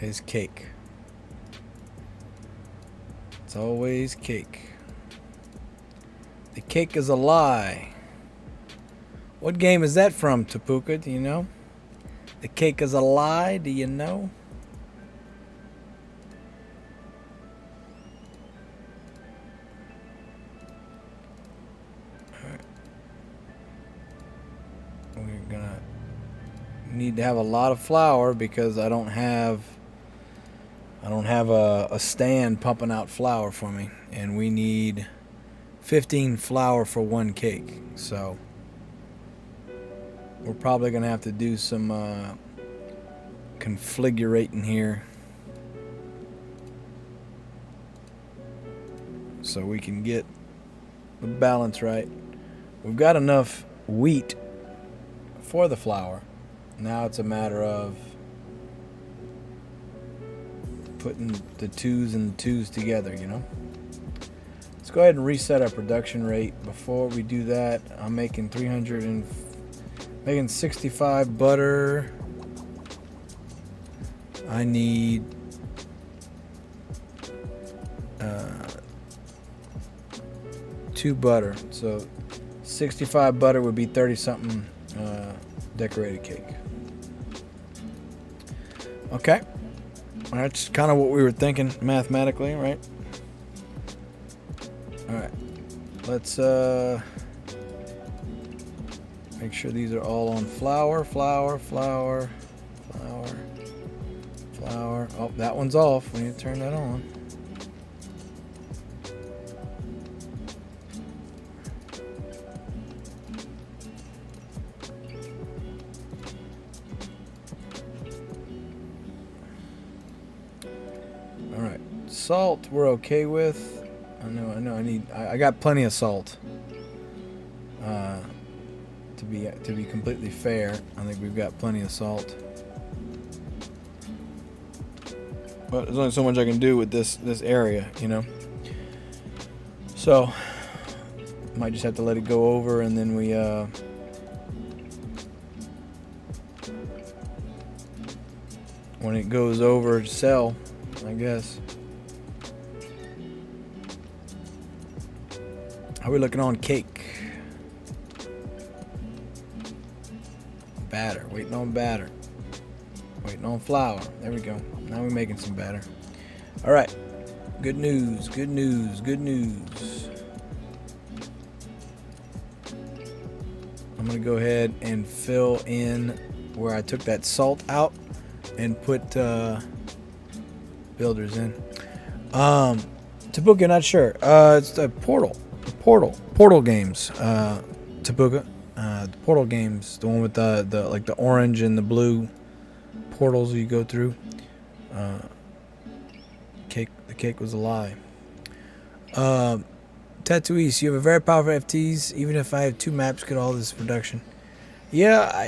is cake. It's always cake. The cake is a lie. What game is that from, Tapuka? Do you know? The cake is a lie. Do you know? All right. We're gonna need to have a lot of flour because I don't have I don't have a stand pumping out flour for me, and we need 15 flour for one cake, so we're probably gonna have to do some configurating here so we can get the balance right. We've got enough wheat for the flour. Now it's a matter of putting the twos and the twos together, you know. Let's go ahead and reset our production rate. Before we do that, I'm making 65 butter. I need 2 butter, so 65 butter would be 30 something decorated cake. Okay, that's kind of what we were thinking mathematically, right? All right, let's make sure these are all on flour. Oh, that one's off. We need to turn that on. All right, salt we're okay with. I got plenty of salt. To be completely fair, I think we've got plenty of salt. But there's only so much I can do with this area, you know. So might just have to let it go over, and then we when it goes over, sell, I guess. How are we looking on cake? Batter. Waiting on batter. Waiting on flour. There we go. Now we're making some batter. All right. Good news. Good news. Good news. I'm going to go ahead and fill in where I took that salt out and put builders in. Tabuka, not sure. It's the Portal games. Tabuka. The Portal games, the one with the like the orange and the blue portals you go through. The cake was a lie. Tatooise, you have a very powerful FTs. Even if I have 2 maps, get all this production. Yeah,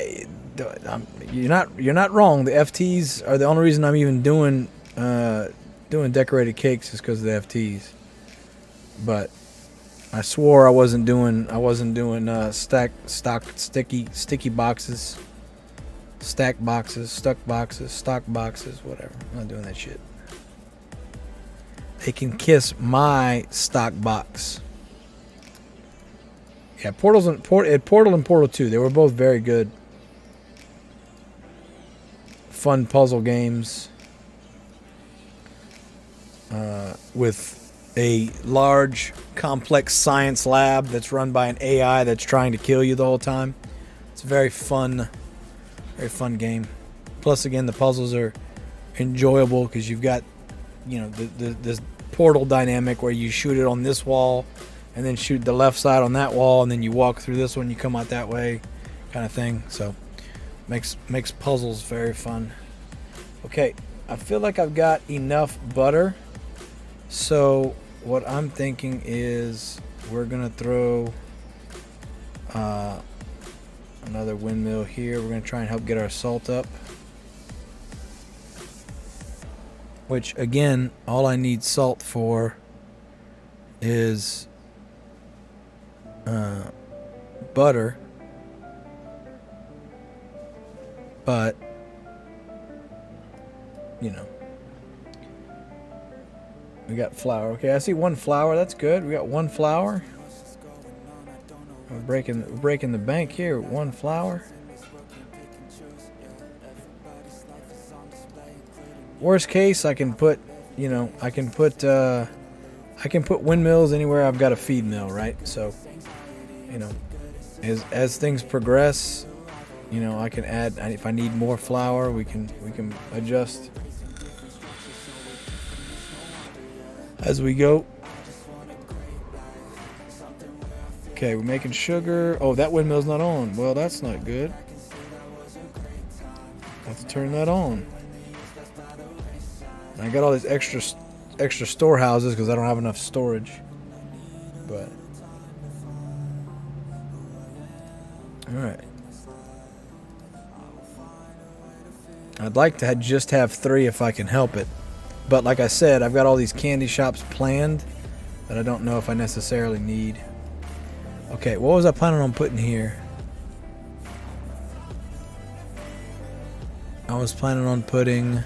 you're not wrong. The FTs are the only reason I'm even doing decorated cakes is because of the FTs. But I swore I wasn't doing sticky boxes, stack boxes, stuck boxes, stock boxes, whatever. I'm not doing that shit. They can kiss my stock box. Yeah, Portal and Portal 2, they were both very good. Fun puzzle games with a large, complex science lab that's run by an AI that's trying to kill you the whole time. It's a very fun game. Plus, again, the puzzles are enjoyable because you've got, you know, this portal dynamic where you shoot it on this wall and then shoot the left side on that wall, and then you walk through this one, you come out that way, kind of thing. So, makes puzzles very fun. Okay, I feel like I've got enough butter. So what I'm thinking is we're gonna throw another windmill here. We're gonna try and help get our salt up, which again, all I need salt for is butter, but you know, we got flour. Okay, I see 1 flour. That's good. We got 1 flour. We're breaking the bank here. 1 flour. Worst case, I can put, you know, I can put windmills anywhere I've got a feed mill, right? So, you know, as things progress, you know, I can add. If I need more flour, we can adjust. as we go. Okay, we're making sugar. Oh, that windmill's not on. Well, that's not good. Let's turn that on. I got all these extra storehouses because I don't have enough storage. But all right. I'd like to just have 3 if I can help it. But like I said, I've got all these candy shops planned that I don't know if I necessarily need. Okay, what was I planning on putting here? I was planning on putting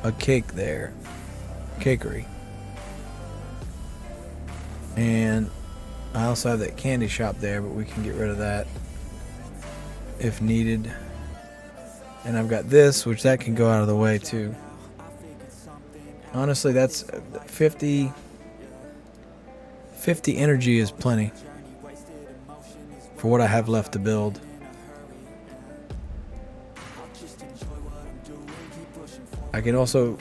a cake there. Cakery. And I also have that candy shop there, but we can get rid of that if needed. And I've got this, which that can go out of the way too. Honestly, that's 50 energy is plenty for what I have left to build. I can also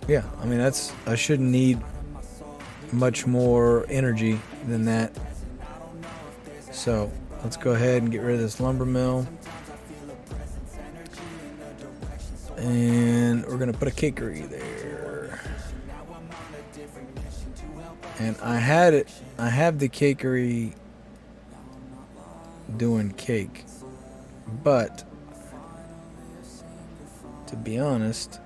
yeah, I mean I shouldn't need much more energy than that. So let's go ahead and get rid of this lumber mill. And we're going to put a cakery there. And I have the cakery doing cake. But to be honest,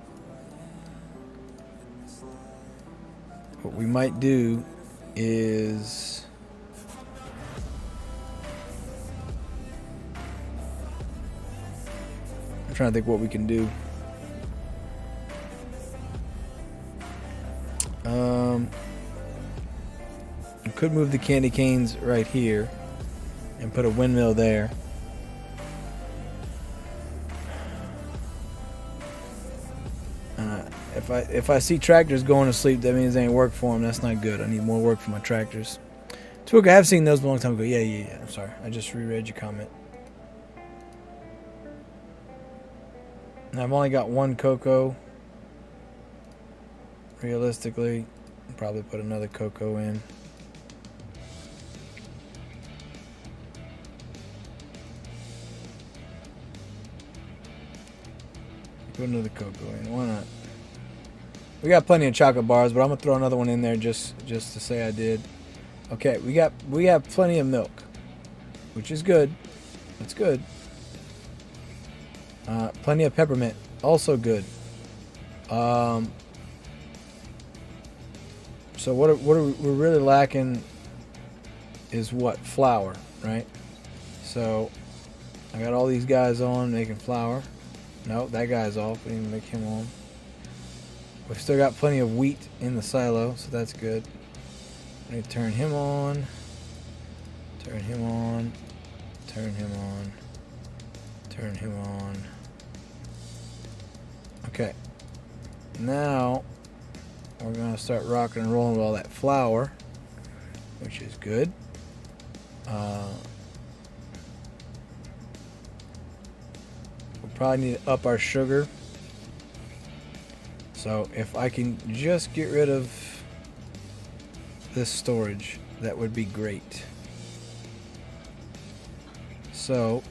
what we might do is I'm trying to think what we can do. I could move the candy canes right here and put a windmill there. If I see tractors going to sleep, that means they ain't work for them. That's not good. I need more work for my tractors. Twiga, I have seen those a long time ago. Yeah. I'm sorry. I just reread your comment. Now I've only got 1 cocoa. Realistically, I'll probably put another cocoa in. Put another cocoa in. Why not? We got plenty of chocolate bars, but I'm gonna throw another one in there just to say I did. Okay, we have plenty of milk, which is good. That's good. Plenty of peppermint, also good. So what we're really lacking is what? Flour, right? So I got all these guys on making flour. No, that guy's off. We didn't even make him on. We've still got plenty of wheat in the silo, so that's good. I need to turn him on. Turn him on. Turn him on. Turn him on. Okay. Now we're going to start rocking and rolling with all that flour, which is good. We'll probably need to up our sugar. So if I can just get rid of this storage, that would be great. So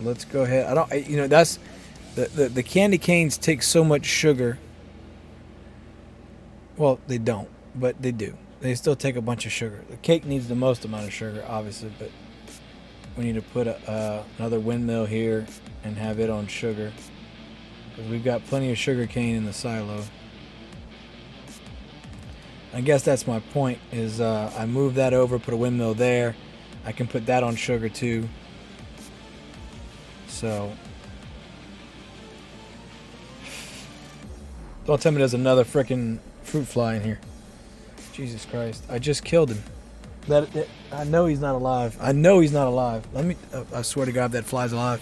let's go ahead. That's the candy canes take so much sugar. Well, they don't, but they do. They still take a bunch of sugar. The cake needs the most amount of sugar, obviously, but we need to put another windmill here and have it on sugar, because we've got plenty of sugar cane in the silo. I guess that's my point, is I move that over, put a windmill there. I can put that on sugar too. So don't tell me there's another frickin' fruit fly in here. Jesus Christ, I just killed him. I know he's not alive. I know he's not alive. Let me, I swear to God, that fly's alive.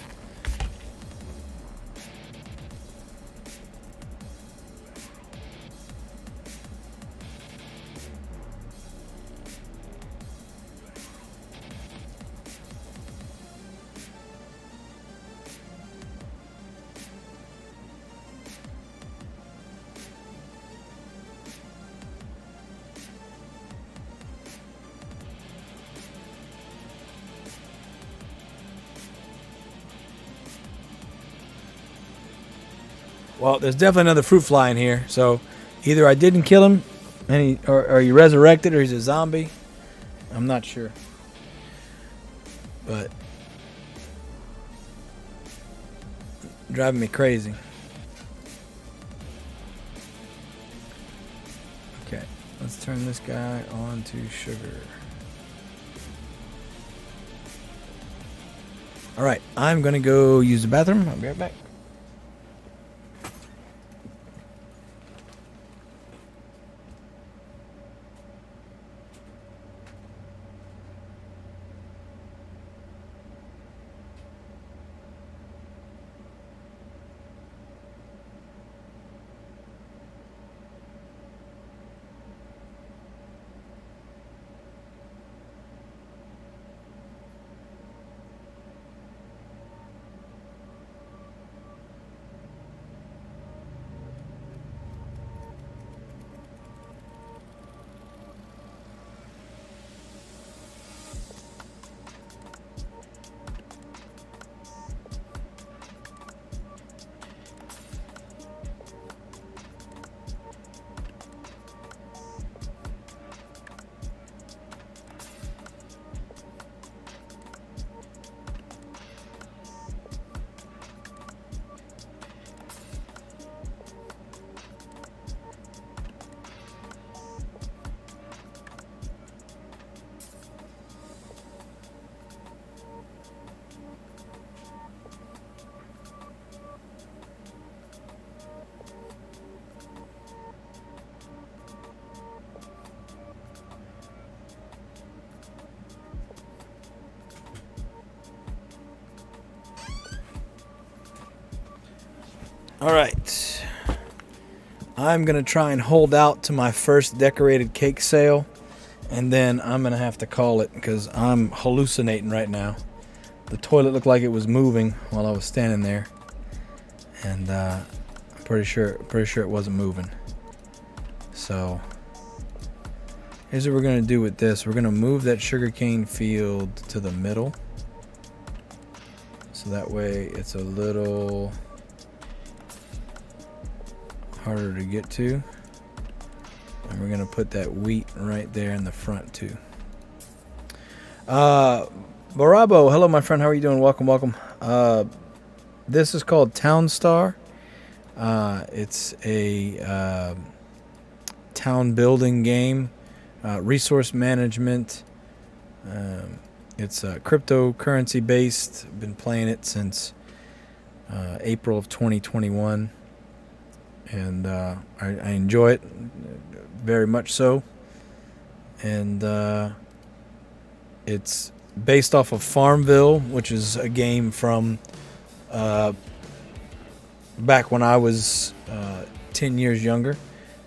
Well, there's definitely another fruit fly in here. So either I didn't kill him, and or he resurrected, or he's a zombie. I'm not sure. But driving me crazy. Okay, let's turn this guy on to sugar. All right, I'm gonna go use the bathroom. I'll be right back. All right, I'm gonna try and hold out to my first decorated cake sale, and then I'm gonna have to call it because I'm hallucinating right now. The toilet looked like it was moving while I was standing there, and I'm pretty sure it wasn't moving. So here's what we're gonna do with this. We're gonna move that sugarcane field to the middle, so that way it's a little harder to get to, and we're gonna put that wheat right there in the front too. Barabo, hello my friend, how are you doing? Welcome. This is called Town Star. It's a town building game, resource management. It's cryptocurrency based. I've been playing it since April of 2021. And I enjoy it very much so. And it's based off of Farmville, which is a game from back when I was 10 years younger.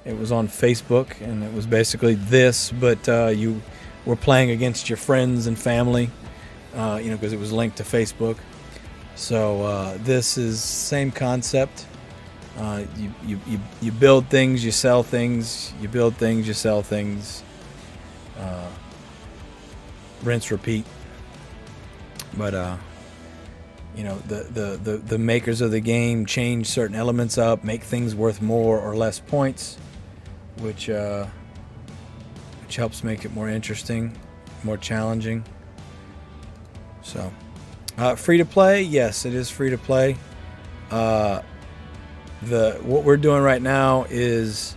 It was on Facebook, and it was basically this, but you were playing against your friends and family, because it was linked to Facebook. So this is same concept. You build things, you sell things, you build things, you sell things, rinse, repeat. But the makers of the game change certain elements up, make things worth more or less points, which helps make it more interesting, more challenging. So free to play, yes, it is free to play. What we're doing right now is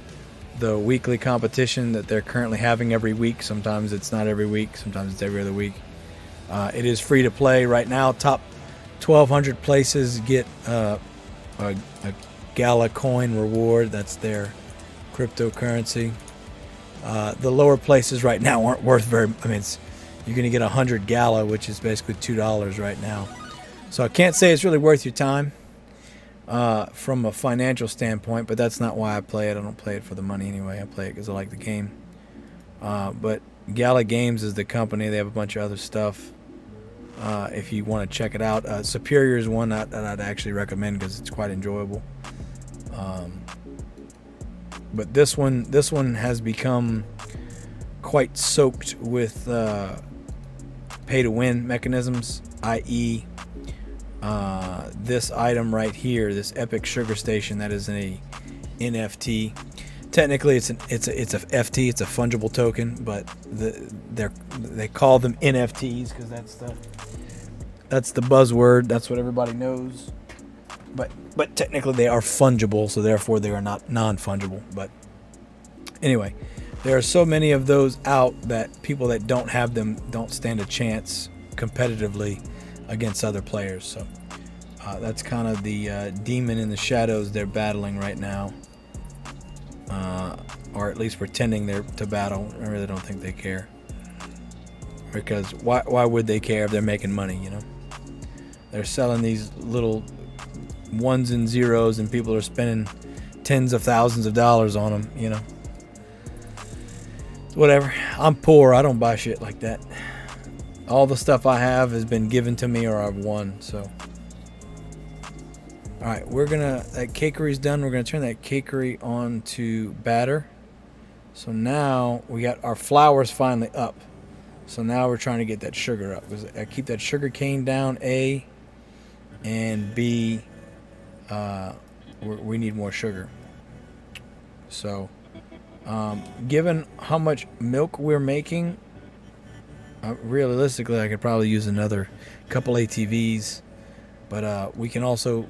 the weekly competition that they're currently having every week. Sometimes it's not every week, sometimes it's every other week. It is free to play right now. Top 1,200 places get a Gala coin reward. That's their cryptocurrency. The lower places right now aren't worth very. You're going to get 100 Gala, which is basically $2 right now. So I can't say it's really worth your time. From a financial standpoint, but that's not why I play it. I don't play it for the money anyway. I play it because I like the game. But Gala Games is the company. They have a bunch of other stuff. If you want to check it out, Superior is one that I'd actually recommend because it's quite enjoyable. But this one has become quite soaked with pay-to-win mechanisms, i.e., this item right here, this Epic Sugar Station, that is a NFT. Technically, it's a FT. It's a fungible token, but they call them NFTs because that's the buzzword. That's what everybody knows. But technically, they are fungible, so therefore they are not non-fungible. But anyway, there are so many of those out that people that don't have them don't stand a chance competitively against other players. So that's kind of the demon in the shadows they're battling right now, or at least pretending they're to battle. I really don't think they care, because why would they care if they're making money? You know, they're selling these little ones and zeros, and people are spending tens of thousands of dollars on them. You know, whatever. I'm poor. I don't buy shit like that. All the stuff I have has been given to me or I've won. So, all right, that cakery's done. We're gonna turn that cakery on to batter. So now we got our flours finally up. So now we're trying to get that sugar up. I keep that sugar cane down, A, and B, we need more sugar. So, given how much milk we're making, realistically, I could probably use another couple ATVs, but we can also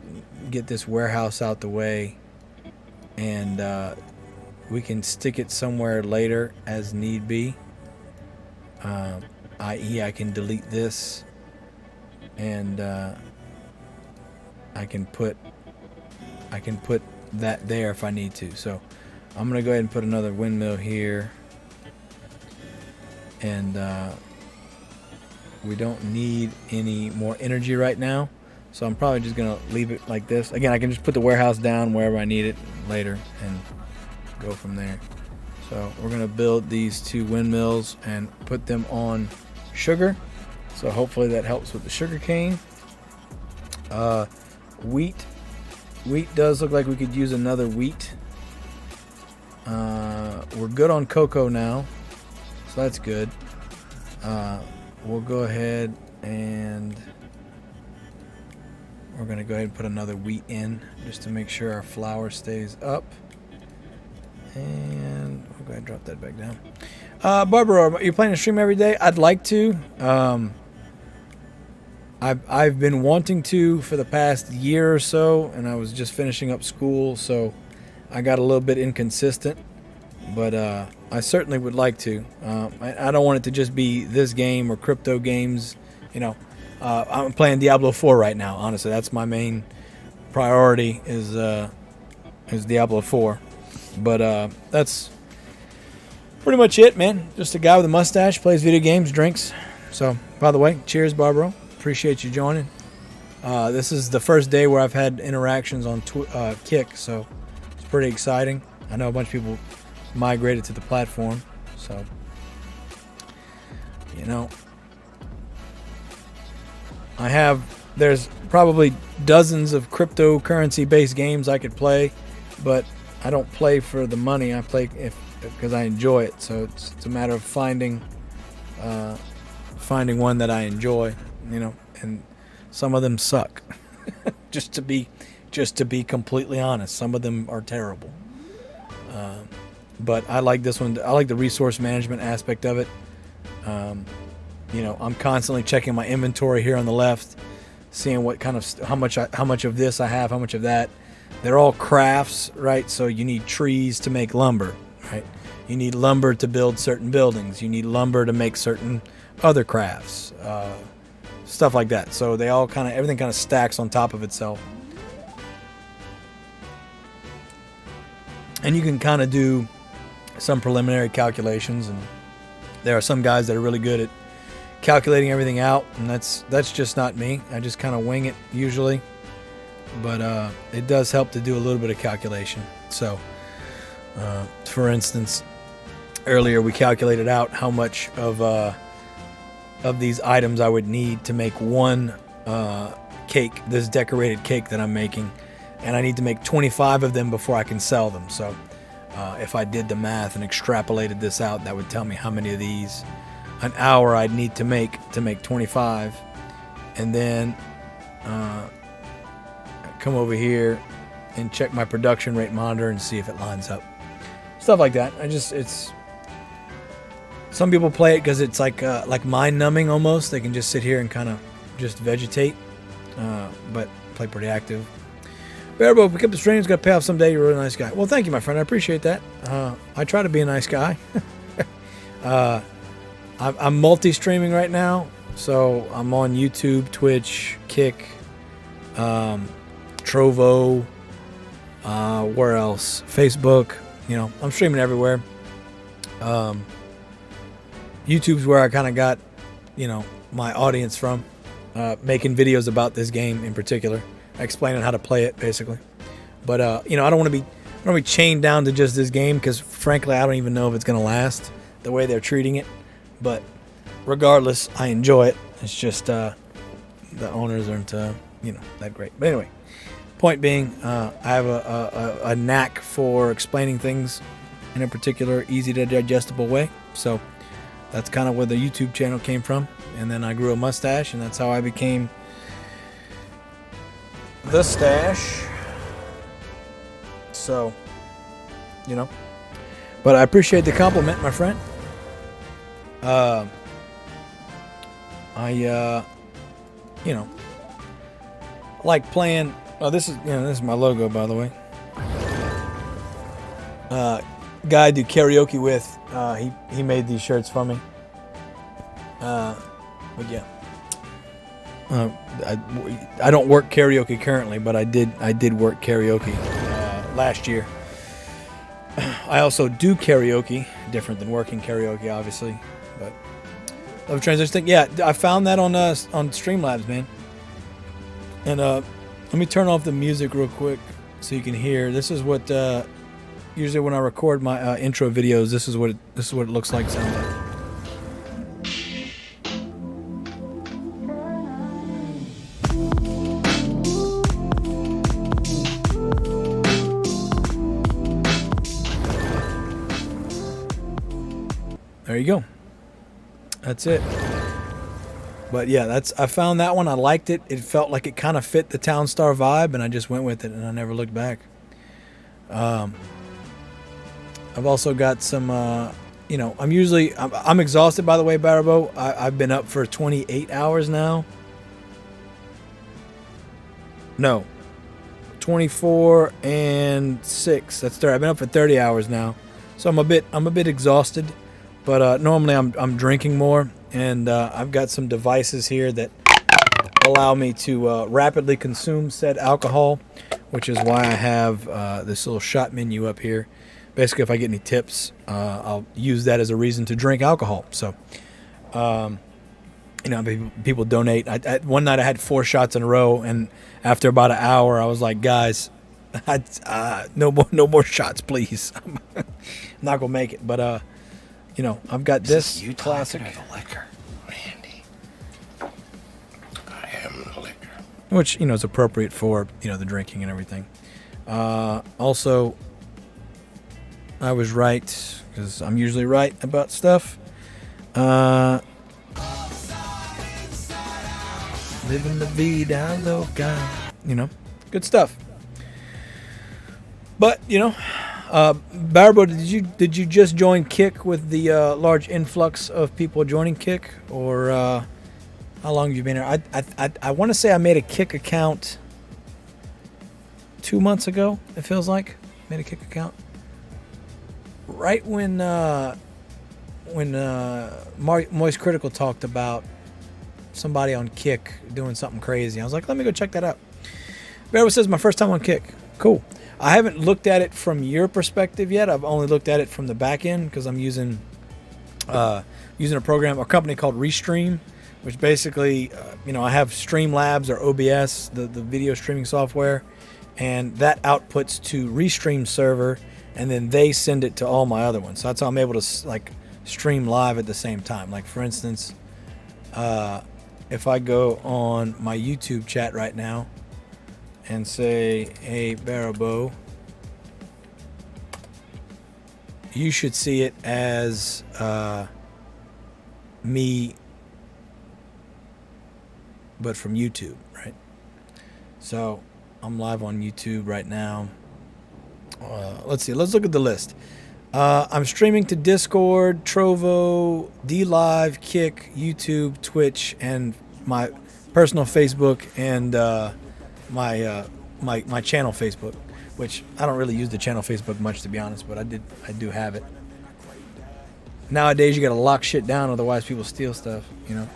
get this warehouse out the way, and we can stick it somewhere later as need be. I.e., I can delete this, and I can put that there if I need to. So I'm gonna go ahead and put another windmill here, and we don't need any more energy right now, so I'm probably just gonna leave it like this. Again, I can just put the warehouse down wherever I need it later and go from there. So we're gonna build these two windmills and put them on sugar, so hopefully that helps with the sugar cane. Wheat does look like we could use another wheat. We're good on cocoa now, so that's good. We'll go ahead and we're going to go ahead and put another wheat in just to make sure our flour stays up. And we'll go ahead and drop that back down. Barbara, you're playing a stream every day? I'd like to. I've been wanting to for the past year or so, and I was just finishing up school, so I got a little bit inconsistent. But I certainly would like to. I don't want it to just be this game or crypto games. You know, I'm playing Diablo 4 right now. Honestly, that's my main priority is Diablo 4. But that's pretty much it, man. Just a guy with a mustache, plays video games, drinks. So, by the way, cheers, Barbaro. Appreciate you joining. This is the first day where I've had interactions on Kick, so it's pretty exciting. I know a bunch of people migrated to the platform, so you know, there's probably dozens of cryptocurrency based games I could play, but I don't play for the money. I play because I enjoy it. So it's a matter of finding one that I enjoy, you know, and some of them suck. just to be completely honest, some of them are terrible. But I like this one. I like the resource management aspect of it. You know, I'm constantly checking my inventory here on the left, seeing what kind of how much of this I have, how much of that. They're all crafts, right? So you need trees to make lumber, right? You need lumber to build certain buildings. You need lumber to make certain other crafts, stuff like that. So they all everything kind of stacks on top of itself. And you can kind of do some preliminary calculations, and there are some guys that are really good at calculating everything out, and that's just not me. I just kind of wing it usually, but it does help to do a little bit of calculation. So for instance, earlier we calculated out how much of these items I would need to make one cake, this decorated cake that I'm making, and I need to make 25 of them before I can sell them. So if I did the math and extrapolated this out, that would tell me how many of these an hour I'd need to make 25. And then come over here and check my production rate monitor and see if it lines up. Stuff like that. It's some people play it because it's like mind numbing almost. They can just sit here and kind of just vegetate, but play pretty active. Barbo, pick up the stream. It's gonna pay off someday. You're a really nice guy. Well, thank you, my friend. I appreciate that. I try to be a nice guy. I'm multi-streaming right now, so I'm on YouTube, Twitch, Kick, Trovo, where else? Facebook. You know, I'm streaming everywhere. YouTube's where I kind of got, you know, my audience from, making videos about this game in particular, explaining how to play it basically. But you know, I don't want to be chained down to just this game because frankly, I don't even know if it's gonna last the way they're treating it. But regardless, I enjoy it. It's just the owners aren't, you know, that great. But anyway, point being, I have a knack for explaining things in a particular easy to digestible way. So that's kind of where the YouTube channel came from. And then I grew a mustache, and that's how I became the Stash. So, you know. But I appreciate the compliment, my friend. You know, like playing. Oh, this is my logo, by the way. Guy I do karaoke with. He made these shirts for me. But yeah. I don't work karaoke currently, but I did work karaoke last year. I also do karaoke, different than working karaoke, obviously. But love transition thing. Yeah, I found that on Streamlabs, man. And let me turn off the music real quick so you can hear. This is what usually when I record my intro videos, this is what it looks like, sounds like. There you go. That's it. But yeah, I found that one. I liked it. It felt like it kind of fit the Townstar vibe, and I just went with it, and I never looked back. I've also got some, you know, I'm exhausted, by the way, Barabo. I've been up for 28 hours now. No, 24 and 6. That's 30. I've been up for 30 hours now, so I'm a bit exhausted. But normally I'm drinking more, and I've got some devices here that allow me to rapidly consume said alcohol, which is why I have this little shot menu up here. Basically, if I get any tips, I'll use that as a reason to drink alcohol. So, you know, people donate. One night I had 4 shots in a row, and after about an hour, I was like, guys, no more shots, please. I'm not gonna make it, but you know, I've got this you classic. Or the liquor, Randy? I am the liquor. Which, you know, is appropriate for, you know, the drinking and everything. Also, I was right, because I'm usually right about stuff. Living the vida loca. You know, good stuff. But, you know, Barbo, did you just join Kick with the large influx of people joining Kick, or how long have you been here? I want to say I made a Kick account 2 months ago. It feels like made a Kick account right when Moist Critical talked about somebody on Kick doing something crazy. I was like, let me go check that out. Barbo says my first time on Kick. Cool. I haven't looked at it from your perspective yet. I've only looked at it from the back end because I'm using a company called Restream, which basically, you know, I have Streamlabs or OBS, the video streaming software, and that outputs to Restream server, and then they send it to all my other ones. So that's how I'm able to like stream live at the same time. Like for instance, if I go on my YouTube chat right now and say, hey, Barabo, you should see it as me, but from YouTube, right? So I'm live on YouTube right now. Let's see. Let's look at the list. I'm streaming to Discord, Trovo, DLive, Kick, YouTube, Twitch, and my personal Facebook and my channel Facebook, which I don't really use the channel Facebook much, to be honest, but I do have it. Nowadays, you gotta lock shit down, otherwise people steal stuff, you know.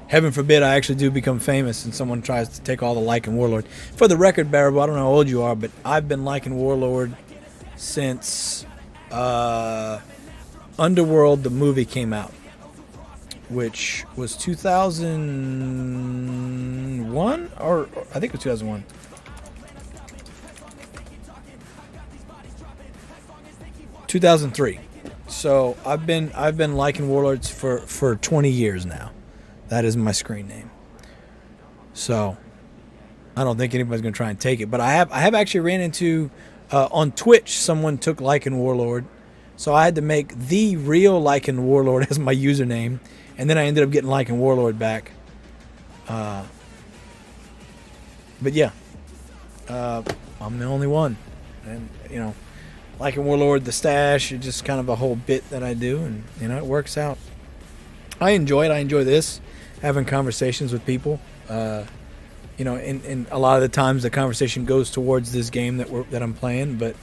Heaven forbid I actually do become famous and someone tries to take all the Lycan Warlord. For the record, Barab, I don't know how old you are, but I've been Lycan Warlord since Underworld, the movie, came out, which was 2001, or I think it was 2001. (2003). So I've been Lycan Warlords for 20 years now. That is my screen name. So I don't think anybody's gonna try and take it. But I have actually ran into on Twitch, someone took Lycan Warlord, so I had to make the real Lycan Warlord as my username, and then I ended up getting Lycan Warlord back. But yeah, I'm the only one, and you know, Lycan Warlord, the stash, it's just kind of a whole bit that I do, and you know, it works out. I enjoy it. I enjoy this, having conversations with people. You know, and a lot of the times the conversation goes towards this game that I'm playing, but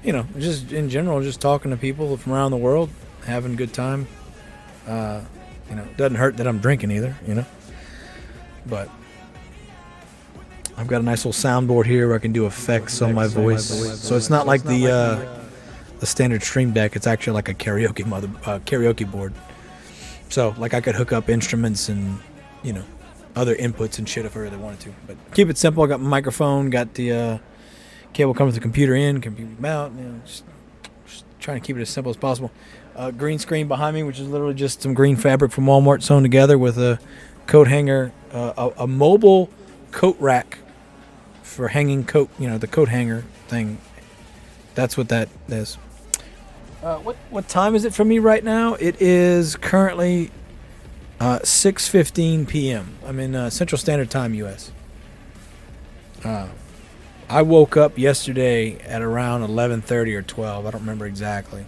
you know, just in general, just talking to people from around the world, having a good time. You know, it doesn't hurt that I'm drinking either, you know. But I've got a nice little soundboard here where I can do effects on my voice, so it's not like the standard Stream Deck. It's actually like a karaoke board. So like I could hook up instruments and, you know, other inputs and shit if I really wanted to. But keep it simple. I got my microphone, got the cable coming with the computer in, computer out. You know, just trying to keep it as simple as possible. Green screen behind me, which is literally just some green fabric from Walmart sewn together with a coat hanger, a mobile coat rack for hanging coat. You know, the coat hanger thing. That's what that is. What time is it for me right now? It is currently 6:15 p.m. I'm in Central Standard Time, U.S. I woke up yesterday at around 11:30 or 12. I don't remember exactly.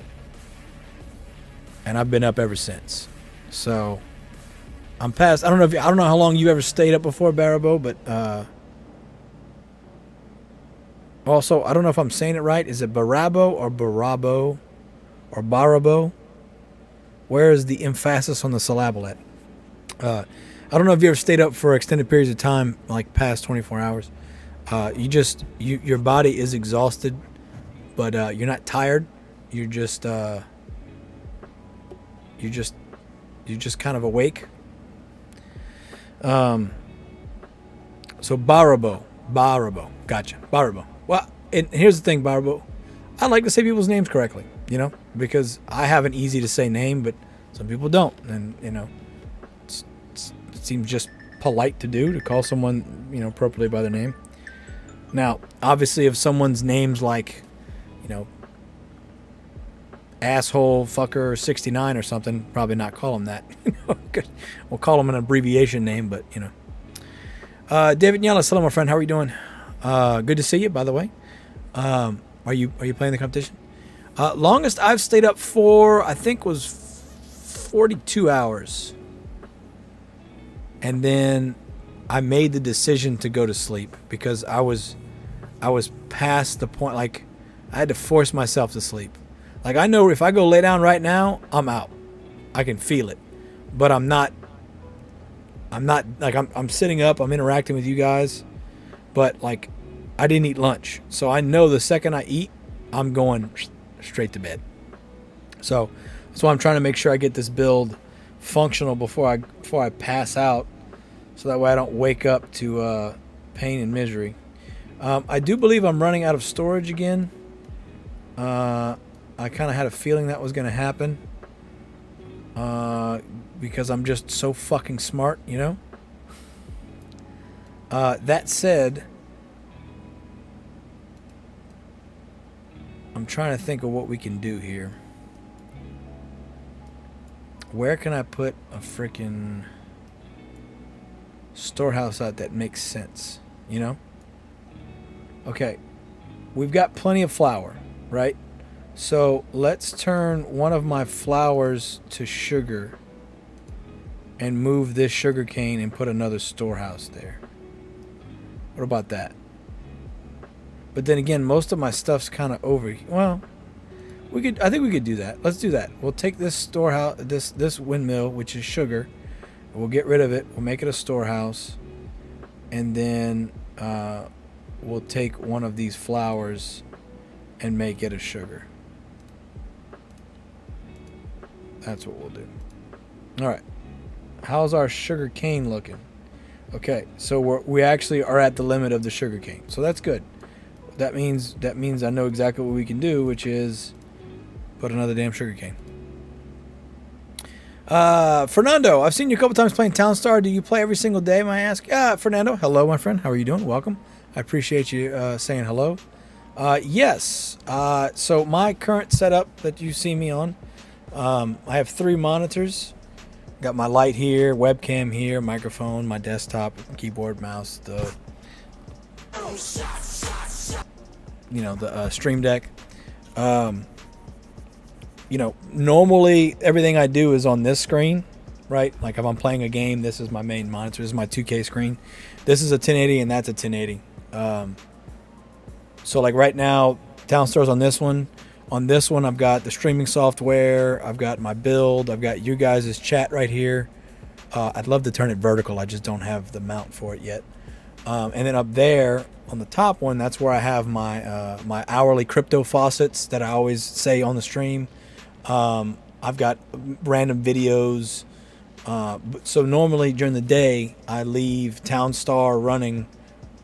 And I've been up ever since. So I'm past. I don't know how long you ever stayed up before, Barabo, but also I don't know if I'm saying it right. Is it Barabo or Barabo or Barabo? Where is the emphasis on the syllable at? I don't know if you ever stayed up for extended periods of time, like past 24 hours. Your body is exhausted, but you're not tired. You're just kind of awake. So Barabo, gotcha, Barabo. Well, and here's the thing, Barabo. I like to say people's names correctly, you know, because I have an easy to say name, but some people don't, and you know, it seems just polite to do to call someone, you know, appropriately by their name. Now, obviously, if someone's name's like, you know, asshole fucker 69 or something, probably not call them that. We'll call them an abbreviation name, but you know. David Yellis, hello, my friend. How are you doing? Good to see you, by the way. Are you playing the competition? Longest I've stayed up for, I think, was 42 hours. And then I made the decision to go to sleep because I was past the point. Like, I had to force myself to sleep. Like, I know if I go lay down right now, I'm out. I can feel it. But I'm not like, I'm sitting up, I'm interacting with you guys, but like, I didn't eat lunch. So I know the second I eat, I'm going straight to bed. So that's why I'm trying to make sure I get this build functional before I pass out, so that way I don't wake up to pain and misery. I do believe I'm running out of storage again. I kind of had a feeling that was going to happen, because I'm just so fucking smart, you know? That said, I'm trying to think of what we can do here. Where can I put a freaking storehouse out that makes sense, you know? Okay. We've got plenty of flour, right? So let's turn one of my flours to sugar and move this sugar cane and put another storehouse there. What about that? But then again, most of my stuff's kind of over. Well, I think we could do that. Let's do that. We'll take this storehouse, this windmill, which is sugar. We'll get rid of it. We'll make it a storehouse, and then we'll take one of these flours and make it a sugar. That's what we'll do. All right. How's our sugar cane looking? Okay, so we actually are at the limit of the sugar cane, so that's good. That means I know exactly what we can do, which is put another damn sugar cane. Fernando, I've seen you a couple times playing Town Star. Do you play every single day, may I ask? Fernando, hello, my friend. How are you doing? Welcome. I appreciate you saying hello. Yes. So my current setup that you see me on, I have 3 monitors. Got my light here, webcam here, microphone, my desktop, keyboard, mouse, the Stream Deck. Normally everything I do is on this screen, right? Like if I'm playing a game, this is my main monitor. This is my 2K screen. This is a 1080 and that's a 1080. So like right now, Town Star's on this one. On this one, I've got the streaming software. I've got my build. I've got you guys' chat right here. I'd love to turn it vertical. I just don't have the mount for it yet. And then up there on the top one, that's where I have my hourly crypto faucets that I always say on the stream. I've got random videos. So normally during the day, I leave Town Star running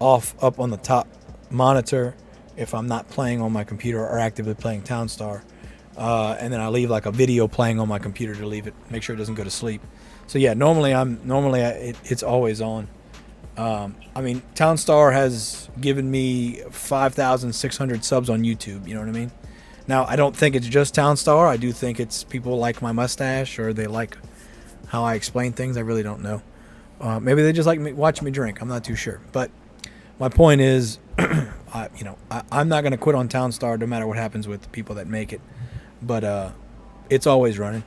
off up on the top monitor if I'm not playing on my computer or actively playing Town Star. And then I leave like a video playing on my computer to leave it, make sure it doesn't go to sleep. So yeah, normally it's always on. I mean, Town Star has given me 5,600 subs on YouTube. You know what I mean? Now, I don't think it's just Town Star. I do think it's people like my mustache or they like how I explain things. I really don't know. Maybe they just like me watching me drink. I'm not too sure. But my point is, I'm not going to quit on Town Star no matter what happens with the people that make it. But it's always running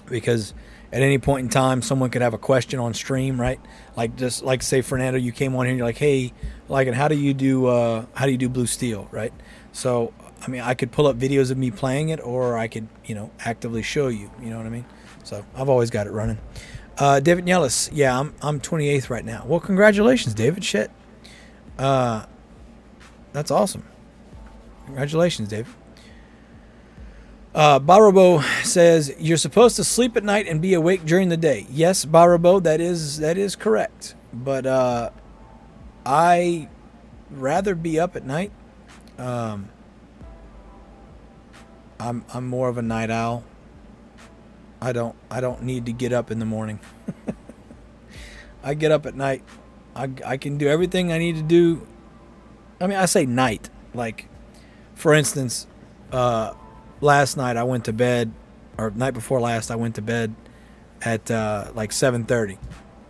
because at any point in time, someone could have a question on stream, right? Like just like say Fernando, you came on here and you're like, hey, like, and how do you do Blue Steel, right? So I mean, I could pull up videos of me playing it, or I could actively show you. You know what I mean? So I've always got it running. David Nellis, yeah, I'm 28th right now. Well, congratulations, David. Shit, that's awesome. Congratulations, David. Barabo says you're supposed to sleep at night and be awake during the day. Yes, Barabo, that is correct. But I rather be up at night. I'm more of a night owl. I don't need to get up in the morning. I get up at night. I can do everything I need to do. I mean, I say night. Like, for instance, last night I went to bed, or night before last I went to bed at like 7:30,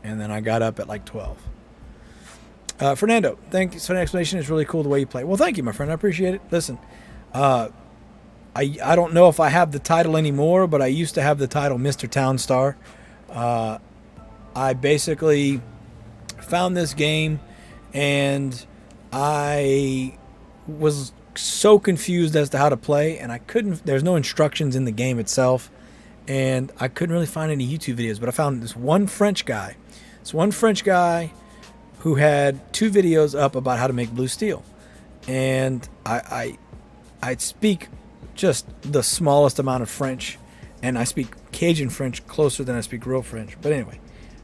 and then I got up at like 12. Fernando, thank you for the explanation. It's really cool the way you play. Well, thank you, my friend. I appreciate it. Listen, I don't know if I have the title anymore, but I used to have the title Mr. Town Star. I basically found this game, and I was so confused as to how to play, and there's no instructions in the game itself, and I couldn't really find any YouTube videos, but I found this one French guy who had 2 videos up about how to make Blue Steel, and I speak just the smallest amount of French, and I speak Cajun French closer than I speak real French. But anyway,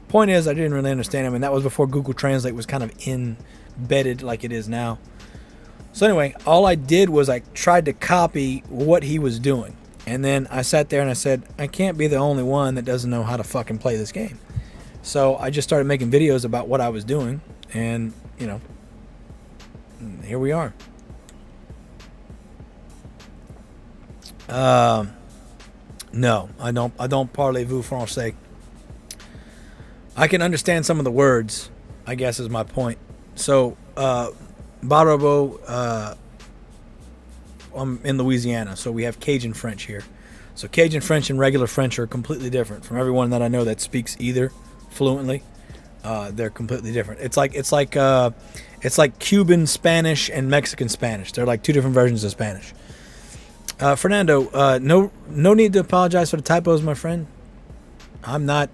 point is, I didn't really understand him, and that was before Google Translate was kind of embedded like it is now. So anyway, all I did was I tried to copy what he was doing, and then I sat there and I said, I can't be the only one that doesn't know how to fucking play this game. So I just started making videos about what I was doing, and here we are. No, I don't parlez-vous français. I can understand some of the words, I guess is my point. So, Barbo, I'm in Louisiana, so we have Cajun French here. So Cajun French and regular French are completely different from everyone that I know that speaks either fluently. They're completely different. It's like Cuban Spanish and Mexican Spanish. They're like two different versions of Spanish. Fernando, no need to apologize for the typos, my friend. I'm not.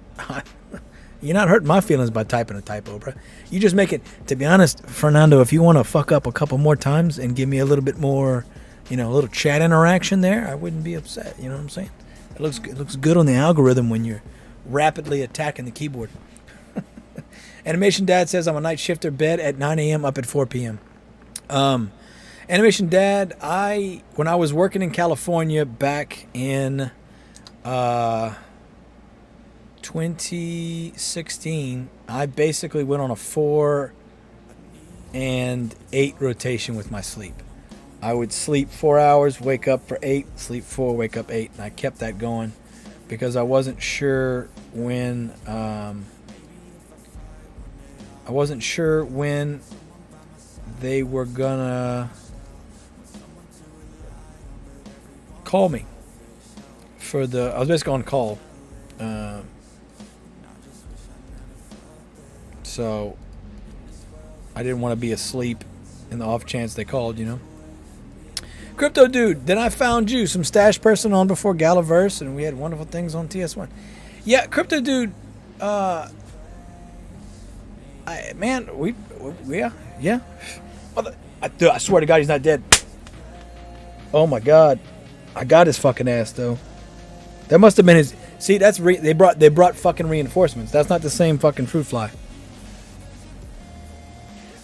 You're not hurting my feelings by typing a typo, bro. You just make it. To be honest, Fernando, if you want to fuck up a couple more times and give me a little bit more, a little chat interaction there, I wouldn't be upset. You know what I'm saying? It looks good on the algorithm when you're rapidly attacking the keyboard. Animation Dad says I'm a night shifter, bed at 9 a.m., up at 4 p.m. Animation Dad, when I was working in California back in 2016, I basically went on a 4 and 8 rotation with my sleep. I would sleep 4 hours, wake up for 8, sleep 4, wake up 8, and I kept that going because I wasn't sure when they were gonna call me I was basically on call. So I didn't want to be asleep in the off chance they called, Crypto Dude, then I found you, some stash person on before Galaverse, and we had wonderful things on TS1. Yeah, Crypto Dude, yeah. I swear to God, he's not dead. Oh my God, I got his fucking ass though. That must have been his. See, that's they brought fucking reinforcements. That's not the same fucking fruit fly.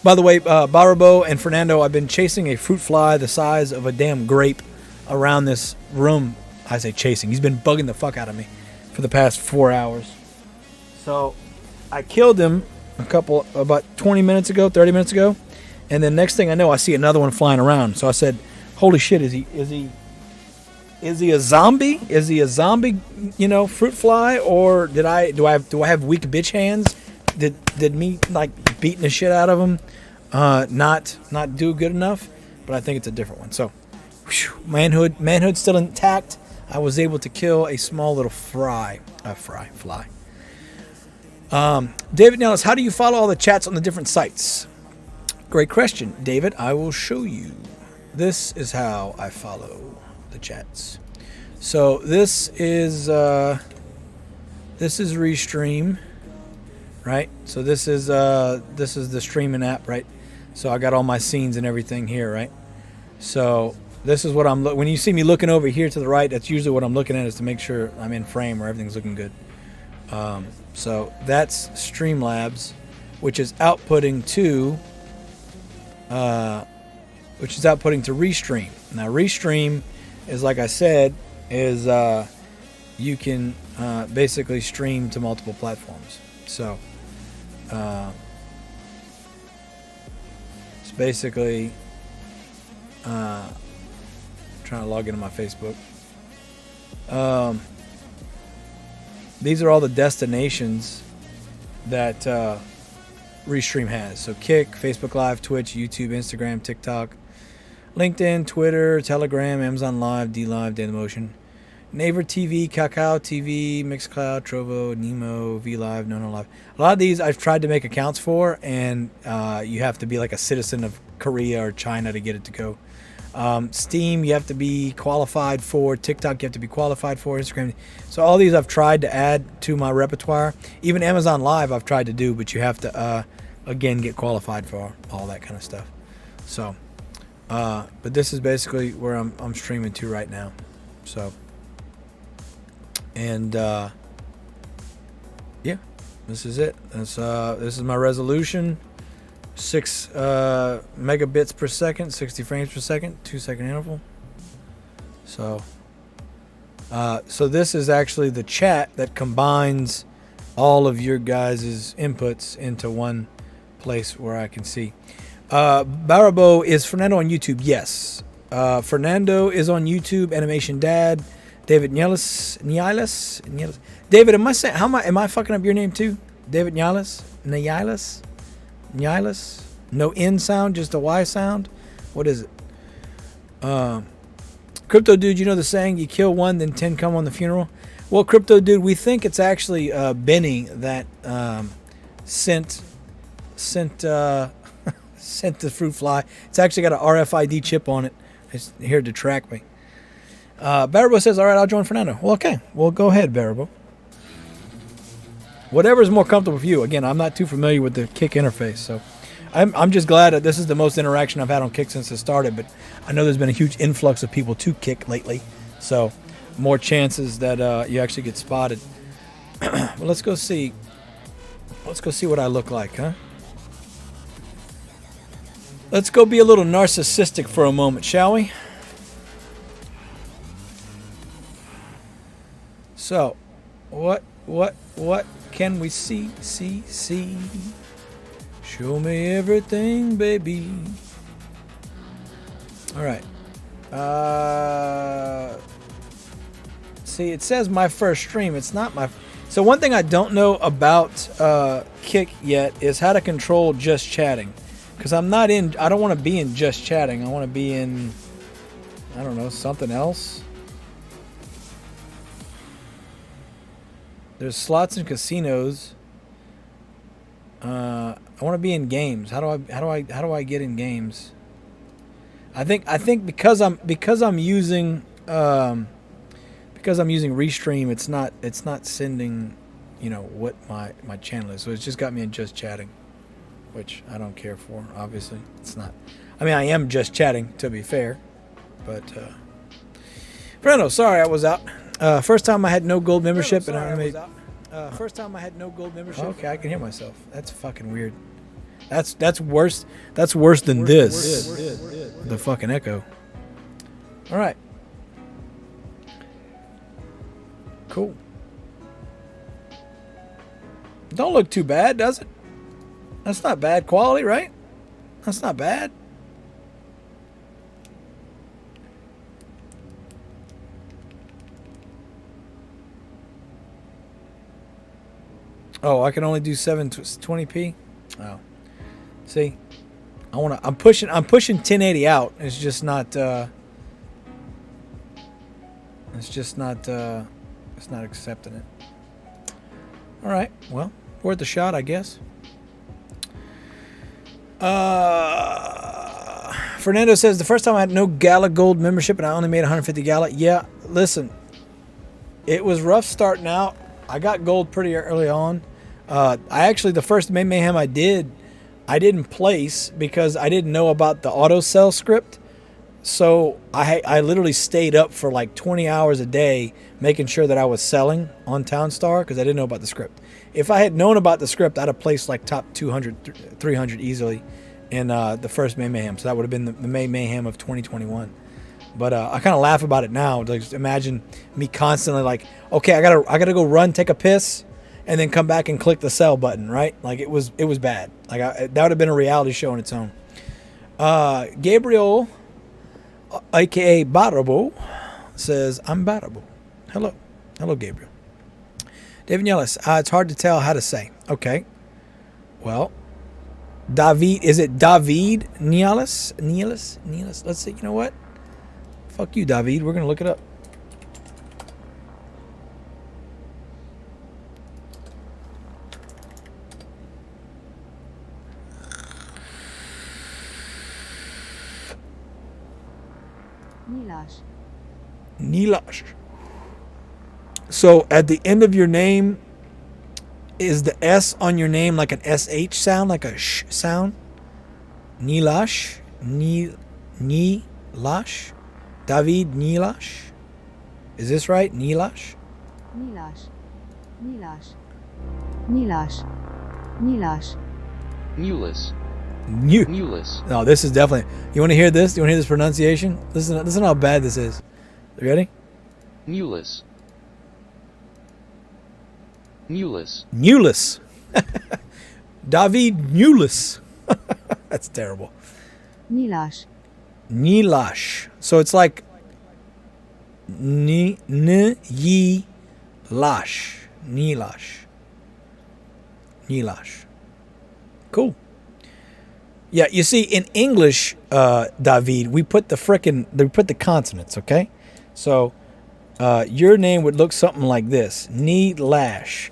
By the way, Barabo and Fernando, I've been chasing a fruit fly the size of a damn grape around this room. I say chasing. He's been bugging the fuck out of me for the past 4 hours. So I killed him about 20 minutes ago, 30 minutes ago, and then next thing I know, I see another one flying around. So I said, "Holy shit! Is he a zombie? Is he a zombie? Fruit fly, or do I have weak bitch hands? Did me like beating the shit out of him not do good enough?" But I think it's a different one. So, manhood still intact. I was able to kill a small little fly. David Nellis, how do you follow all the chats on the different sites? Great question, David. I will show you. This is how I follow the chats. So this is Restream, right? So this is the streaming app, right? So I got all my scenes and everything here, right? So this is what when you see me looking over here to the right, that's usually what I'm looking at, is to make sure I'm in frame or everything's looking good. So that's Streamlabs, which is outputting to Restream. Now Restream is, like I said, is you can basically stream to multiple platforms. So it's basically trying to log into my Facebook. These are all the destinations that Restream has. So Kick, Facebook Live, Twitch, YouTube, Instagram, TikTok, LinkedIn, Twitter, Telegram, Amazon Live, DLive, Dailymotion, Naver TV, Kakao TV, Mixcloud, Trovo, Nemo, VLive, NoNoLive. A lot of these I've tried to make accounts for, and you have to be like a citizen of Korea or China to get it to go. Steam, you have to be qualified for. TikTok, you have to be qualified for. Instagram. So all these I've tried to add to my repertoire. Even Amazon Live I've tried to do, but you have to, again, get qualified for all that kind of stuff. So, but this is basically where I'm streaming to right now. So, and yeah, this is it. This is my resolution. 6 megabits per second, 60 frames per second, 2-second interval. So this is actually the chat that combines all of your guys' inputs into one place where I can see. Barabo, is Fernando on YouTube? Yes. Fernando is on YouTube. Animation Dad. David Nielis. David, am I fucking up your name too? David Nielis? Nielis? No N sound, just a Y sound. What is it? Crypto Dude, you know the saying, you kill one, then 10 come on the funeral? Well, Crypto Dude, we think it's actually Benny that sent sent the fruit fly. It's actually got an RFID chip on it. It's here to track me. Barabo says, all right, I'll join Fernando. Well, okay. Well, go ahead, Barabo. Whatever's more comfortable for you. Again, I'm not too familiar with the Kick interface, so I'm just glad that this is the most interaction I've had on Kick since it started, but I know there's been a huge influx of people to Kick lately, so more chances that you actually get spotted. Well, let's go see. Let's go see what I look like, huh? Let's go be a little narcissistic for a moment, shall we? So, what can we see? Show me everything, baby. All right. See, it says my first stream. It's not my. So one thing I don't know about Kick yet is how to control just chatting, because I'm not in. I don't want to be in just chatting. I want to be in. I don't know, something else. There's slots and casinos. I want to be in games. How do I get in games? I think because I'm using Restream, it's not sending, what my channel is. So it's just got me in just chatting, which I don't care for. Obviously, it's not. I mean, I am just chatting, to be fair, but Fernando, sorry I was out. First time I had no gold membership, and I made. First time I had no gold membership. Okay, I can hear myself. That's fucking weird. That's worse. That's worse than this. The fucking echo. All right. Cool. Don't look too bad, does it? That's not bad quality, right? That's not bad. Oh, I can only do 720p. Oh, see, I'm pushing 1080 out. It's just not. It's not accepting it. All right, well, worth a shot, I guess. Fernando says the first time I had no Gala Gold membership and I only made 150 Gala. Yeah, listen, it was rough starting out. I got gold pretty early on. The first mayhem I didn't place because I didn't know about the auto sell script. So I literally stayed up for like 20 hours a day making sure that I was selling on Townstar because I didn't know about the script. If I had known about the script, I'd have placed like top 200, 300 easily in the first May Mayhem. So that would have been the May Mayhem of 2021. But I kind of laugh about it now. Like, just imagine me constantly like, okay, I gotta go run, take a piss, and then come back and click the sell button, right? Like it was bad. Like that would have been a reality show on its own. Gabriel, aka Barabo, says I'm Barabo. Hello, Gabriel. David Yellis, it's hard to tell how to say. Okay, well, David, is it David Nielis? Let's see. You know what? Fuck you, David. We're gonna look it up. Nilash. So at the end of your name, is the S on your name like an SH sound, like a sh sound? Nilash? Nilash? David Nilash? Is this right? Nilash? Nilash. Nilash. Nilash. Nilash. Mulus. Mulus. No, this is definitely. You want to hear this? You want to hear this pronunciation? Listen how bad this is. You ready? Mulus. Mulus. Mulus. David Mulus. That's terrible. Nilash. Nilash. So it's like Nilash. Nilash. Cool. Yeah, you see, in English, David, we put the consonants, okay? So, your name would look something like this. Neelash.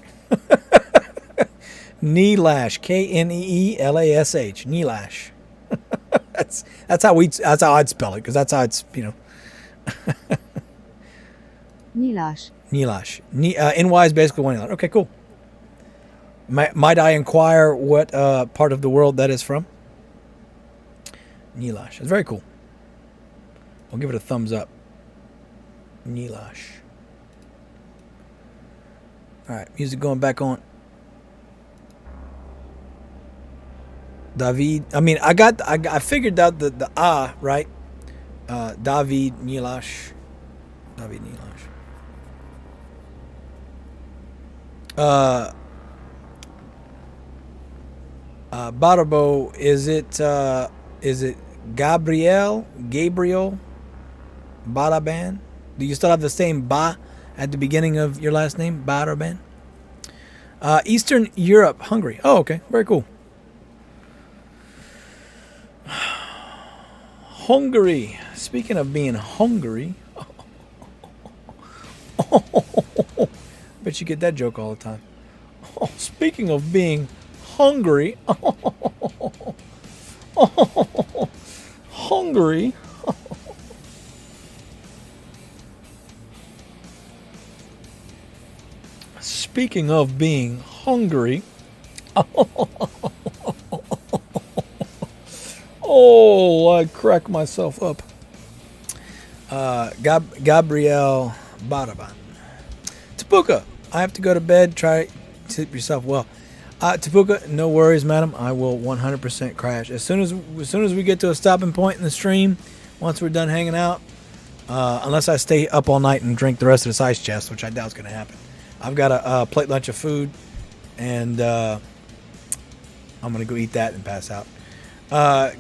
Neelash. Kneelash. Neelash. that's how I'd spell it, because that's how it's, Nilash. Neelash. NY is basically one letter. Okay, cool. Might I inquire what part of the world that is from? Neelash. It's very cool. I'll give it a thumbs up. Neelash. All right, music going back on. David. I mean, I figured out the right. David Neelash. David Neelash. Barbo, is it Gabriel Baraban? Do you still have the same ba at the beginning of your last name, Baraban? Eastern Europe, Hungary. Oh, okay, very cool. Hungary. Speaking of being hungry, bet you get that joke all the time. Speaking of being hungry, hungry. Speaking of being hungry, oh, I crack myself up. Gabriel Baraban. Tapuka, I have to go to bed. Try to sleep yourself well. Tapuka, no worries, madam. I will 100% crash as soon as we get to a stopping point in the stream. Once we're done hanging out, unless I stay up all night and drink the rest of this ice chest, which I doubt is going to happen. I've got a plate lunch of food, and I'm going to go eat that and pass out.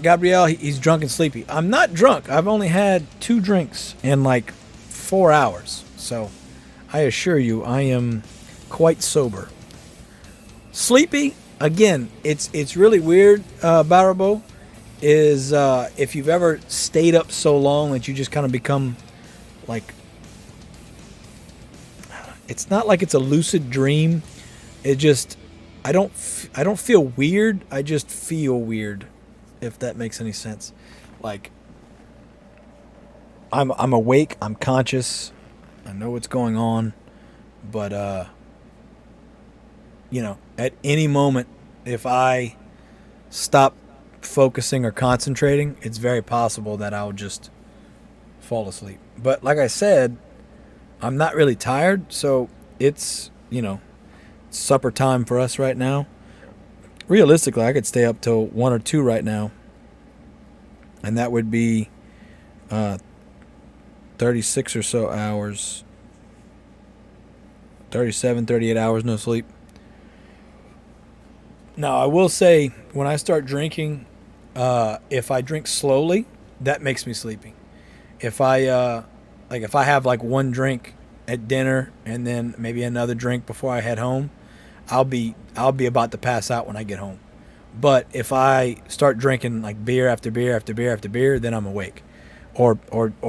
Gabrielle, he's drunk and sleepy. I'm not drunk. I've only had 2 drinks in like 4 hours. So I assure you, I am quite sober. Sleepy, again, it's really weird, Barabo, is if you've ever stayed up so long that you just kind of become like, it's not like it's a lucid dream. It just, I don't feel weird. I just feel weird, if that makes any sense. Like, I'm awake, I'm conscious, I know what's going on, but at any moment, if I stop focusing or concentrating, it's very possible that I'll just fall asleep. But like I said, I'm not really tired, so it's, supper time for us right now. Realistically, I could stay up till 1 or 2 right now, and that would be 36 or so hours, 37, 38 hours no sleep. Now, I will say, when I start drinking, if I drink slowly, that makes me sleepy. If I have like 1 drink at dinner and then maybe another drink before I head home, I'll be about to pass out when I get home. But if I start drinking like beer after beer after beer after beer, then I'm awake, or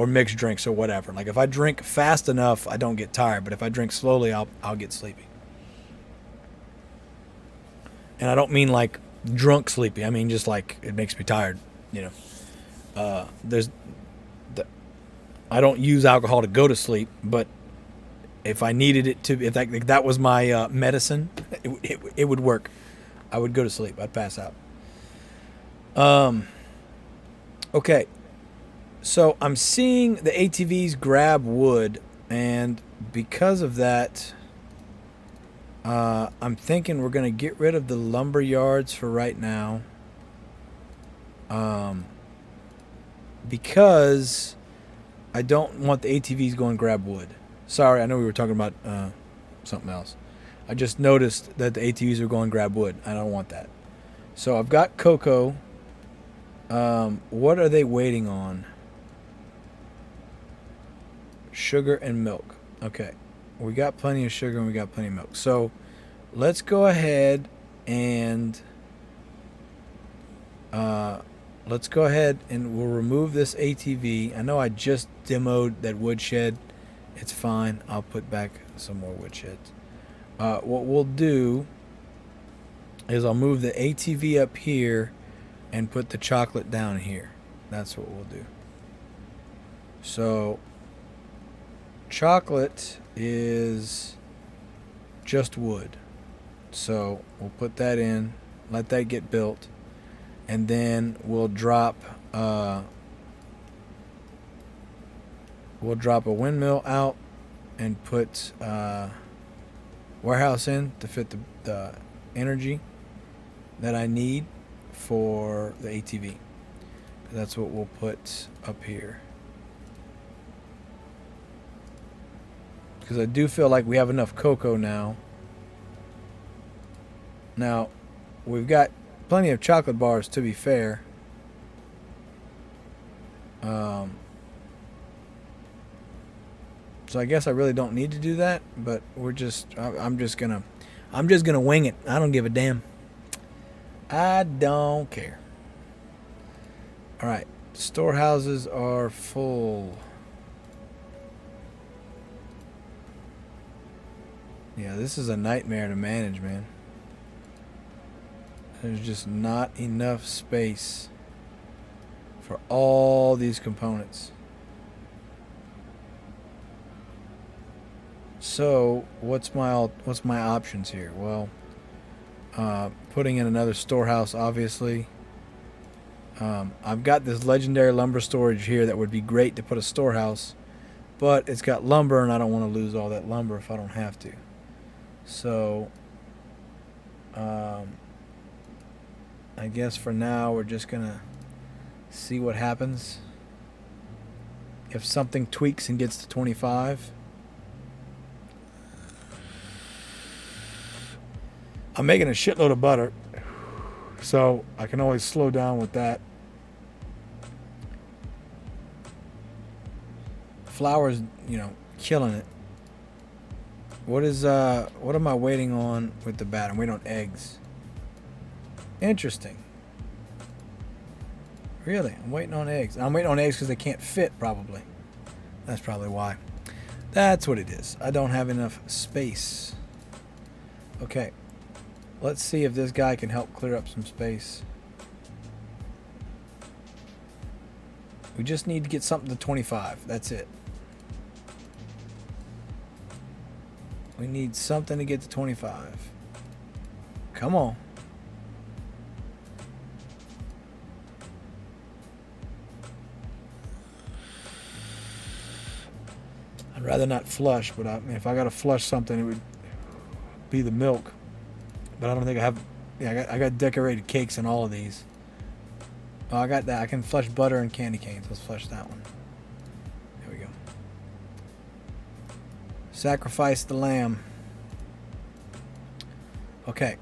mixed drinks or whatever. Like if I drink fast enough, I don't get tired. But if I drink slowly, I'll get sleepy. And I don't mean like drunk sleepy. I mean just like it makes me tired. I don't use alcohol to go to sleep, but if I needed it to, if that was my medicine, it would work. I would go to sleep. I'd pass out. Okay. So I'm seeing the ATVs grab wood, and because of that, I'm thinking we're going to get rid of the lumber yards for right now. Because I don't want the ATVs going to grab wood. Sorry, I know we were talking about something else. I just noticed that the ATVs are going to grab wood. I don't want that. So I've got cocoa. What are they waiting on? Sugar and milk. Okay. We got plenty of sugar and we got plenty of milk. So let's go ahead and let's go ahead and we'll remove this ATV. I know I just demoed that woodshed. It's fine. I'll put back some more woodsheds. What we'll do is I'll move the ATV up here and put the chocolate down here. That's what we'll do. So chocolate is just wood. So we'll put that in, let that get built, and then we'll drop a windmill out and put warehouse in to fit the energy that I need for the ATV. That's what we'll put up here. Because I do feel like we have enough cocoa now. Now, we've got plenty of chocolate bars, to be fair. So I guess I really don't need to do that, but I'm just gonna wing it. I don't give a damn. I don't care. All right, storehouses are full. Yeah, this is a nightmare to manage, man. There's just not enough space for all these components. So, what's my options here? Well, putting in another storehouse, obviously. I've got this legendary lumber storage here that would be great to put a storehouse, but it's got lumber, and I don't want to lose all that lumber if I don't have to. So, I guess for now we're just gonna see what happens. If something tweaks and gets to 25, I'm making a shitload of butter, so I can always slow down with that. Flour's, killing it. What am I waiting on with the batter? I'm waiting on eggs. Interesting. Really? I'm waiting on eggs. I'm waiting on eggs because they can't fit, probably. That's probably why. That's what it is. I don't have enough space. Okay. Let's see if this guy can help clear up some space. We just need to get something to 25. That's it. We need something to get to 25. Come on. I'd rather not flush, but if I got to flush something, it would be the milk. But I don't think I have. Yeah, I got decorated cakes in all of these. Oh, I got that. I can flush butter and candy canes. Let's flush that one. There we go. Sacrifice the lamb. Okay.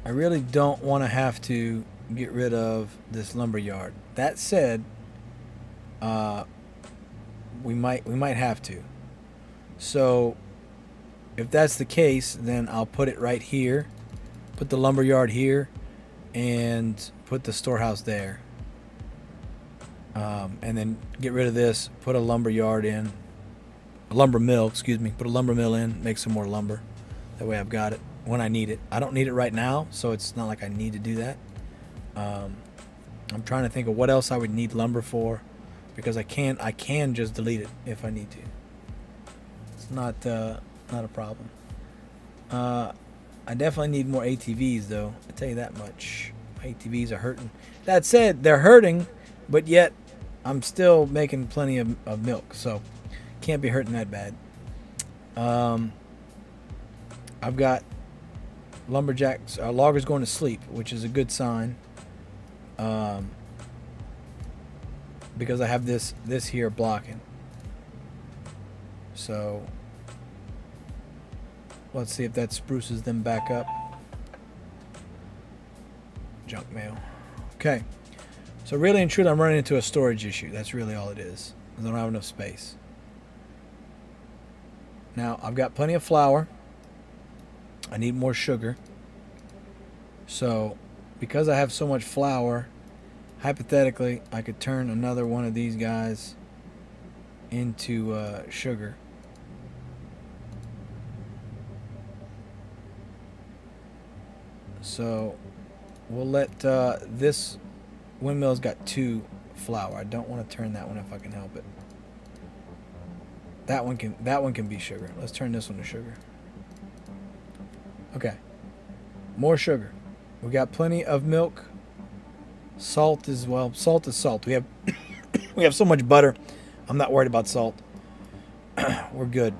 I really don't want to have to get rid of this lumber yard. That said, we might have to. So if that's the case, then I'll put it right here, put the lumber yard here, and put the storehouse there. And then get rid of this, put a lumber yard in, a lumber mill, excuse me, put a lumber mill in, make some more lumber. That way I've got it when I need it. I don't need it right now, so it's not like I need to do that. I'm trying to think of what else I would need lumber for, because I can just delete it if I need to. It's not a problem. I definitely need more ATVs, though. I tell you that much. My ATVs are hurting. That said, they're hurting, but yet I'm still making plenty of milk, so can't be hurting that bad. I've got lumberjacks, loggers going to sleep, which is a good sign. Because I have this here blocking. So let's see if that spruces them back up. Junk mail. Okay. So really and truly, I'm running into a storage issue. That's really all it is. I don't have enough space. Now, I've got plenty of flour. I need more sugar. So because I have so much flour, hypothetically, I could turn another one of these guys into sugar. So we'll let this windmill's got 2 flour. I don't want to turn that one if I can help it. That one can be sugar. Let's turn this one to sugar. Okay. More sugar. We got plenty of milk. Salt as well. Salt is salt. We have we have so much butter. I'm not worried about salt. We're good.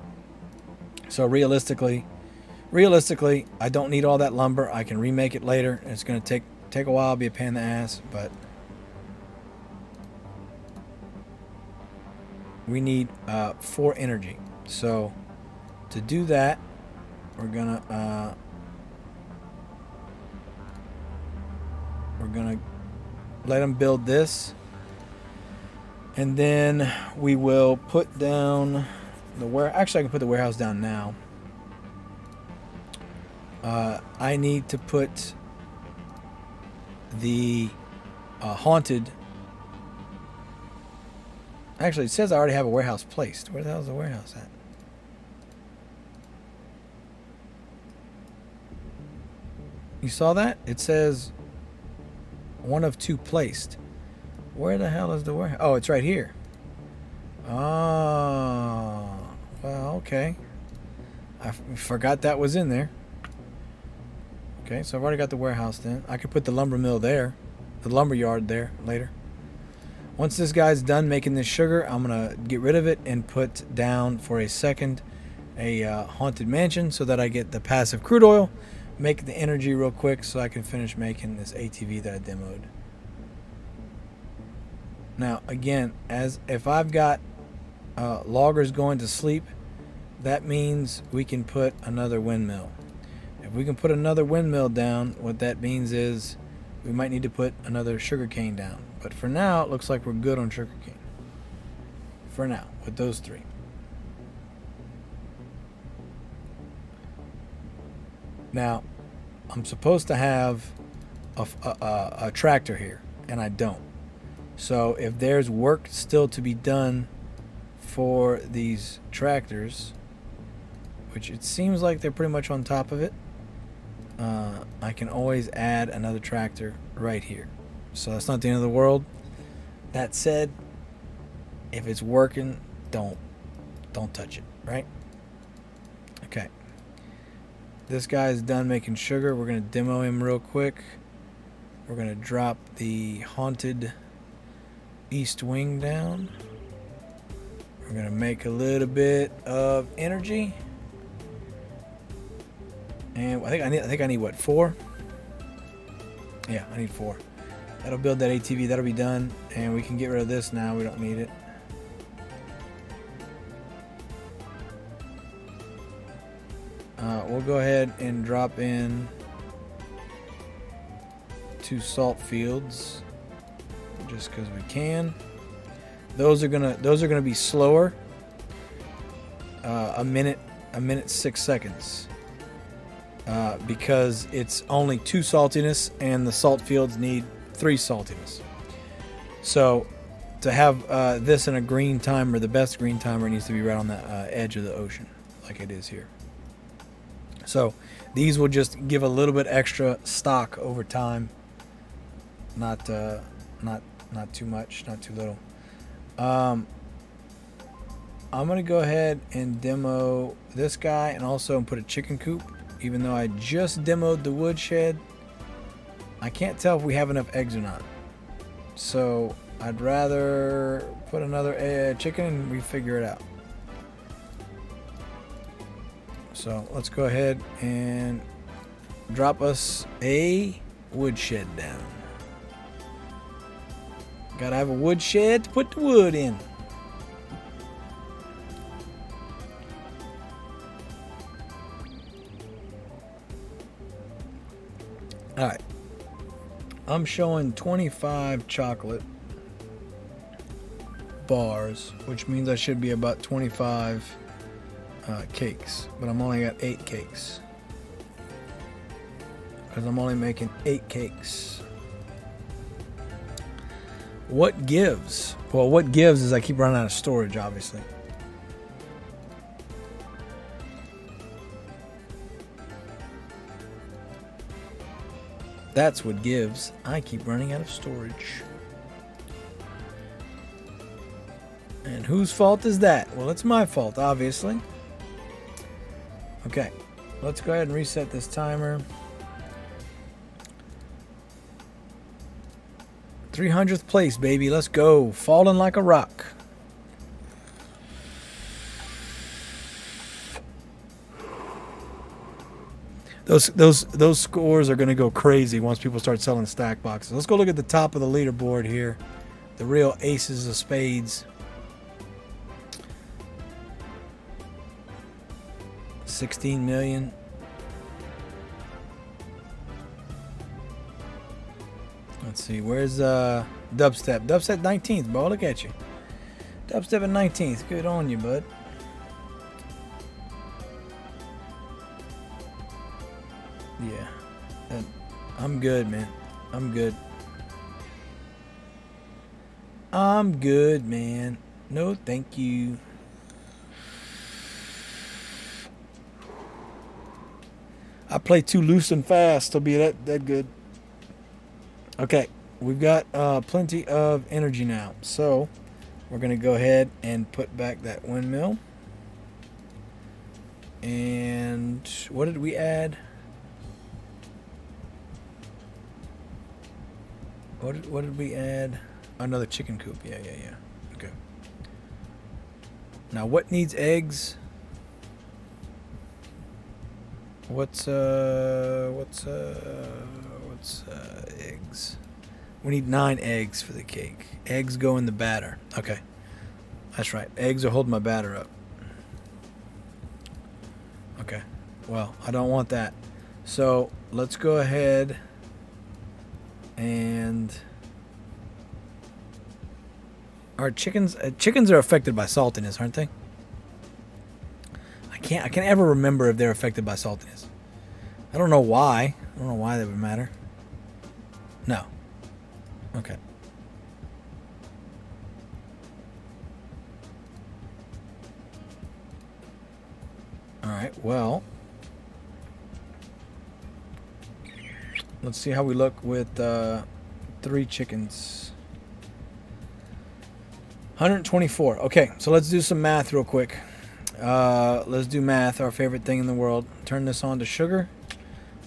So realistically, I don't need all that lumber. I can remake it later. It's going to take a while, be a pain in the ass, but we need 4 energy. So to do that, we're gonna let them build this, and then we will put down the Actually, I can put the warehouse down now. I need to put the haunted. Actually, it says I already have a warehouse placed. Where the hell is the warehouse at? You saw that? It says 1 of 2 placed. Where the hell is the warehouse? Oh, it's right here. Oh, well, okay. I forgot that was in there. Okay, so I've already got the warehouse then. I could put the lumber mill there, the lumber yard there later. Once this guy's done making this sugar, I'm going to get rid of it and put down for a second a haunted mansion so that I get the passive crude oil, make the energy real quick so I can finish making this ATV that I demoed. Now, again, as if I've got loggers going to sleep, that means we can put another windmill. If we can put another windmill down, what that means is we might need to put another sugarcane down. But for now, it looks like we're good on sugarcane. For now, with those 3. Now, I'm supposed to have a tractor here, and I don't. So if there's work still to be done for these tractors, which it seems like they're pretty much on top of it, I can always add another tractor right here. So that's not the end of the world. That said, if it's working, don't touch it, right? Okay. This guy's done making sugar. We're going to demo him real quick. We're going to drop the haunted east wing down. We're going to make a little bit of energy. And I think I need what, 4? Yeah, I need 4. That'll build that ATV. That'll be done. And we can get rid of this now. We don't need it. We'll go ahead and drop in 2 salt fields just because we can. Those are gonna be slower. A minute 6 seconds. Because it's only 2 saltiness and the salt fields need 3 saltiness. So to have this in a green timer, the best green timer needs to be right on the edge of the ocean, like it is here. So these will just give a little bit extra stock over time. Not too much, not too little. I'm gonna go ahead and demo this guy and also put a chicken coop. Even though I just demoed the wood shed, I can't tell if we have enough eggs or not. So I'd rather put another chicken and we figure it out. So let's go ahead and drop us a wood shed down. Gotta have a wood shed to put the wood in. Alright, I'm showing 25 chocolate bars, which means I should be about 25 cakes, but I'm only got 8 cakes. because I'm only making 8 cakes. What gives? Well, what gives is I keep running out of storage, obviously. That's what gives. I keep running out of storage. And whose fault is that? Well, it's my fault, obviously. Okay, let's go ahead and reset this timer. 300th place, baby. Let's go. Falling like a rock. Those scores are going to go crazy once people start selling stack boxes. Let's go look at the top of the leaderboard here. The real aces of spades. 16 million. Let's see, where's Dubstep? Dubstep 19th, bro. Look at you. Dubstep at 19th. Good on you, bud. Yeah. I'm good, man. I'm good. I'm good, man. No, thank you. I play too loose and fast to be that good. Okay, we've got plenty of energy now, so we're gonna go ahead and put back that windmill. And what did we add? What did we add? Another chicken coop. Yeah. Okay. Now, what needs eggs? What's eggs? We need 9 eggs for the cake. Eggs go in the batter. Okay. That's right. Eggs are holding my batter up. Okay. Well, I don't want that. So, let's go ahead and our chickens are affected by saltiness, aren't they? I can't ever remember if they're affected by saltiness. I don't know why. I don't know why that would matter. No. Okay. All right. Well, let's see how we look with 3 chickens. 124. Okay, so let's do some math real quick. Let's do math, our favorite thing in the world. Turn this on to sugar.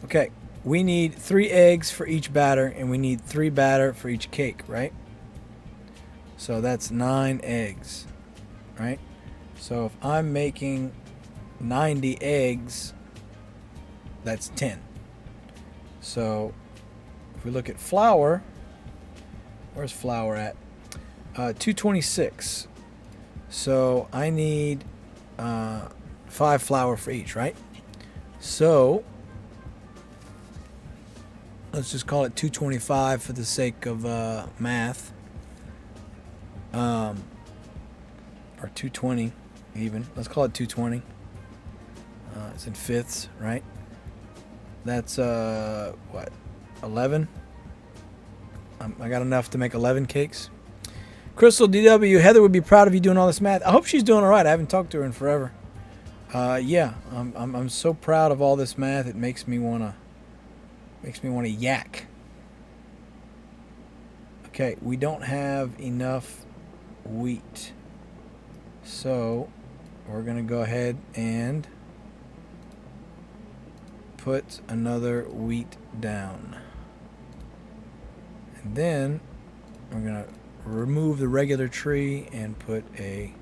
Okay, we need 3 eggs for each batter, and we need 3 batter for each cake, right? So that's 9 eggs, right? So if I'm making 90 eggs, that's 10. So if we look at flour, where's flour at? 226. So I need 5 flour for each, right? So let's just call it 225 for the sake of math. Or 220 even. Let's call it 220. It's in fifths, right? That's what? 11? I got enough to make 11 cakes. Crystal DW, Heather would be proud of you doing all this math. I hope she's doing all right. I haven't talked to her in forever. Yeah, I'm so proud of all this math. It makes me wanna yak. Okay, we don't have enough wheat, so we're gonna go ahead and put another wheat down, and then we're gonna remove the regular tree and put a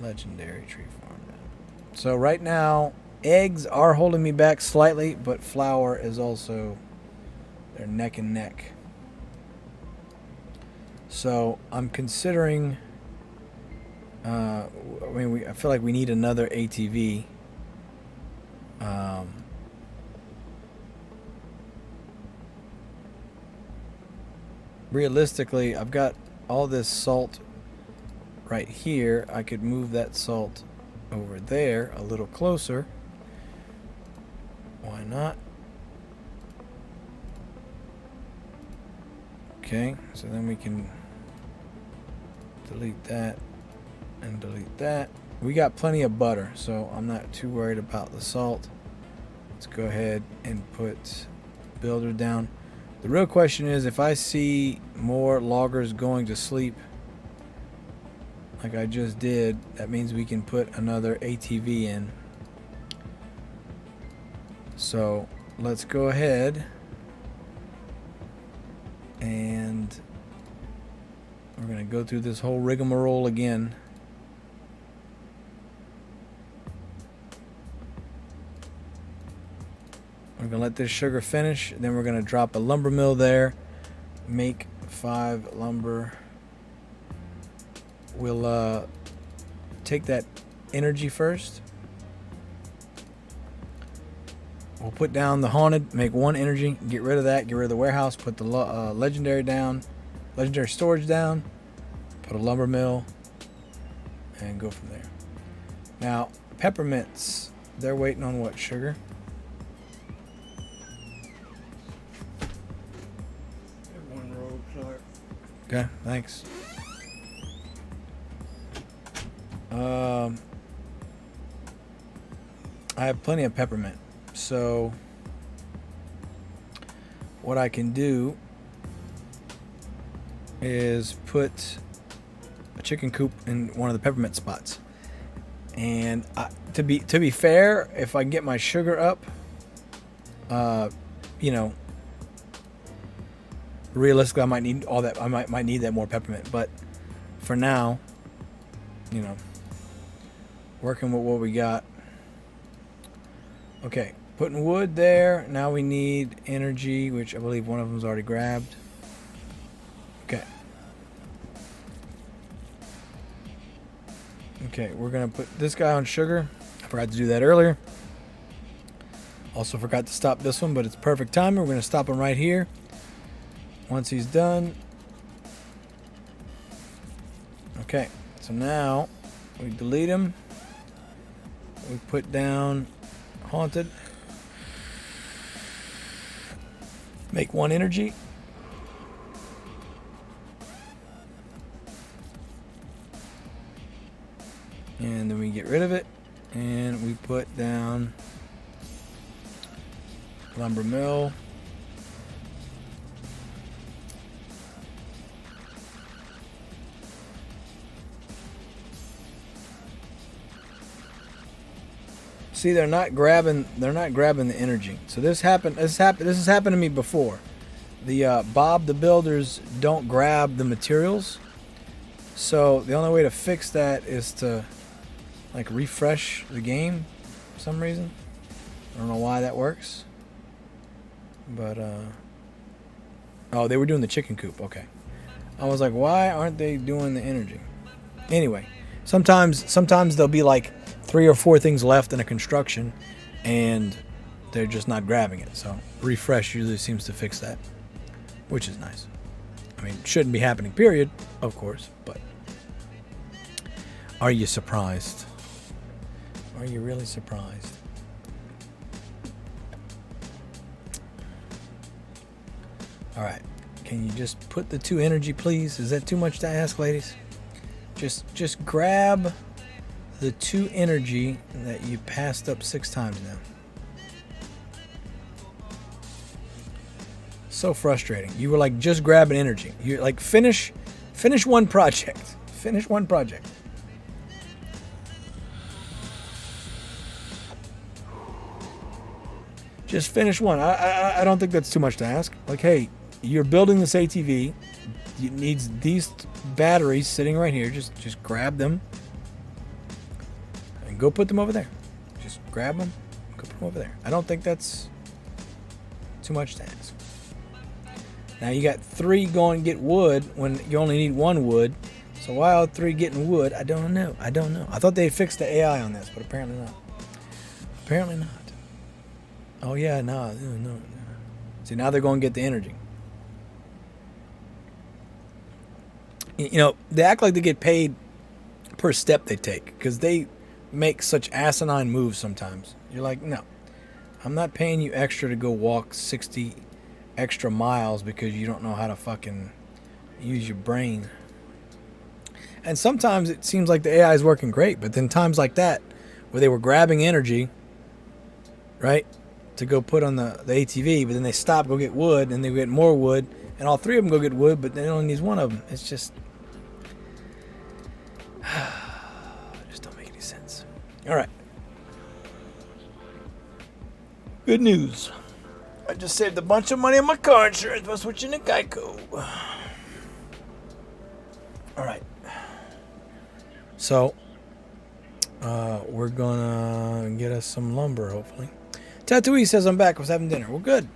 legendary tree farm down. So right now, eggs are holding me back slightly, but flour is also, they're neck and neck. So I'm considering, I feel like we need another ATV. Realistically, I've got all this salt right here. I could move that salt over there a little closer. Why not? Okay, so then we can delete that and delete that. We got plenty of butter, so I'm not too worried about the salt. Let's go ahead and put builder down. The real question is, if I see more loggers going to sleep like I just did, that means we can put another ATV in. So let's go ahead and we're going to go through this whole rigmarole again. We're going to let this sugar finish. Then we're going to drop a lumber mill there. Make 5 lumber. We'll take that energy first. We'll put down the haunted. Make 1 energy. Get rid of that. Get rid of the warehouse. Put the legendary down. Legendary storage down. Put a lumber mill. And go from there. Now, peppermints. They're waiting on what, sugar? Okay, thanks. I have plenty of peppermint, so what I can do is put a chicken coop in one of the peppermint spots. And to be fair, if I can get my sugar up, you know, realistically, I might need all that. I might need that more peppermint, but for now, you know, working with what we got. Okay, putting wood there. Now we need energy, which I believe one of them's already grabbed. Okay. Okay, we're gonna put this guy on sugar. I forgot to do that earlier. Also forgot to stop this one, but it's perfect timing. We're gonna stop him right here. Once he's done. Okay, so now we delete him. We put down haunted. Make 1 energy. And then we get rid of it. And we put down lumber mill. See, they're not grabbing the energy. So this has happened to me before. The Bob the builders don't grab the materials. So the only way to fix that is to like refresh the game for some reason. I don't know why that works. But oh, they were doing the chicken coop. Okay. I was like, why aren't they doing the energy? Anyway, sometimes there'll be like 3 or 4 things left in a construction and they're just not grabbing it. So refresh usually seems to fix that, which is nice. I mean, shouldn't be happening, period, of course, but are you surprised? Are you really surprised? All right, can you just put the 2 energy, please? Is that too much to ask, ladies? Just grab the 2 energy that you passed up 6 times now. So frustrating. You were like, just grab an energy. You're like, finish 1 project. Finish 1 project. Just finish 1. I don't think that's too much to ask. Like, hey, you're building this ATV. It needs these batteries sitting right here. Just grab them. Go put them over there. Just grab them. Go put them over there. I don't think that's too much to ask. Now you got 3 going to get wood when you only need 1 wood. So why are 3 getting wood? I don't know. I thought they fixed the AI on this, but apparently not. Apparently not. Oh yeah, no. See, now they're going to get the energy. You know, they act like they get paid per step they take because they make such asinine moves sometimes. You're like, no, I'm not paying you extra to go walk 60 extra miles because you don't know how to fucking use your brain. And sometimes it seems like the AI is working great, but then times like that, where they were grabbing energy, right, to go put on the ATV, but then they stop, go get wood, and they get more wood, and all three of them go get wood, but they only needs one of them. It's just... just don't make any sense. All right. Good news. I just saved a bunch of money on my car insurance by switching to Geico. All right. So, we're gonna get us some lumber, hopefully. Tatooine says I'm back. I was having dinner. Well, good.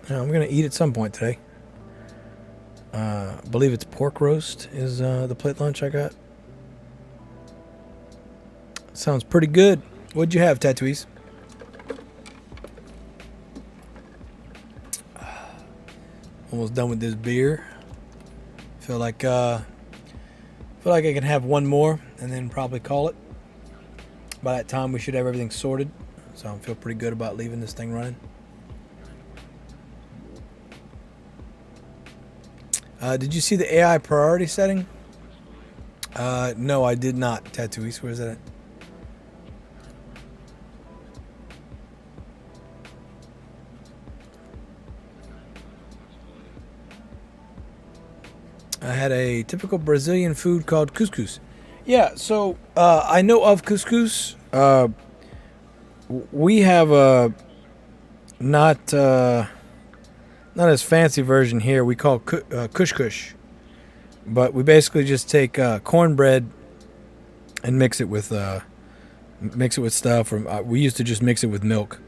I'm gonna eat at some point today. I believe it's pork roast is the plate lunch I got. Sounds pretty good. What'd you have, Tatooine? Almost done with this beer. Feel like I can have one more and then probably call it. By that time, we should have everything sorted. So I feel pretty good about leaving this thing running. Did you see the AI priority setting? No, I did not. Tatooine, where's that at? I had a typical Brazilian food called couscous. Yeah, so I know of couscous. We have a not as fancy version here. We call kush, but we basically just take cornbread and mix it with stuff. Or we used to just mix it with milk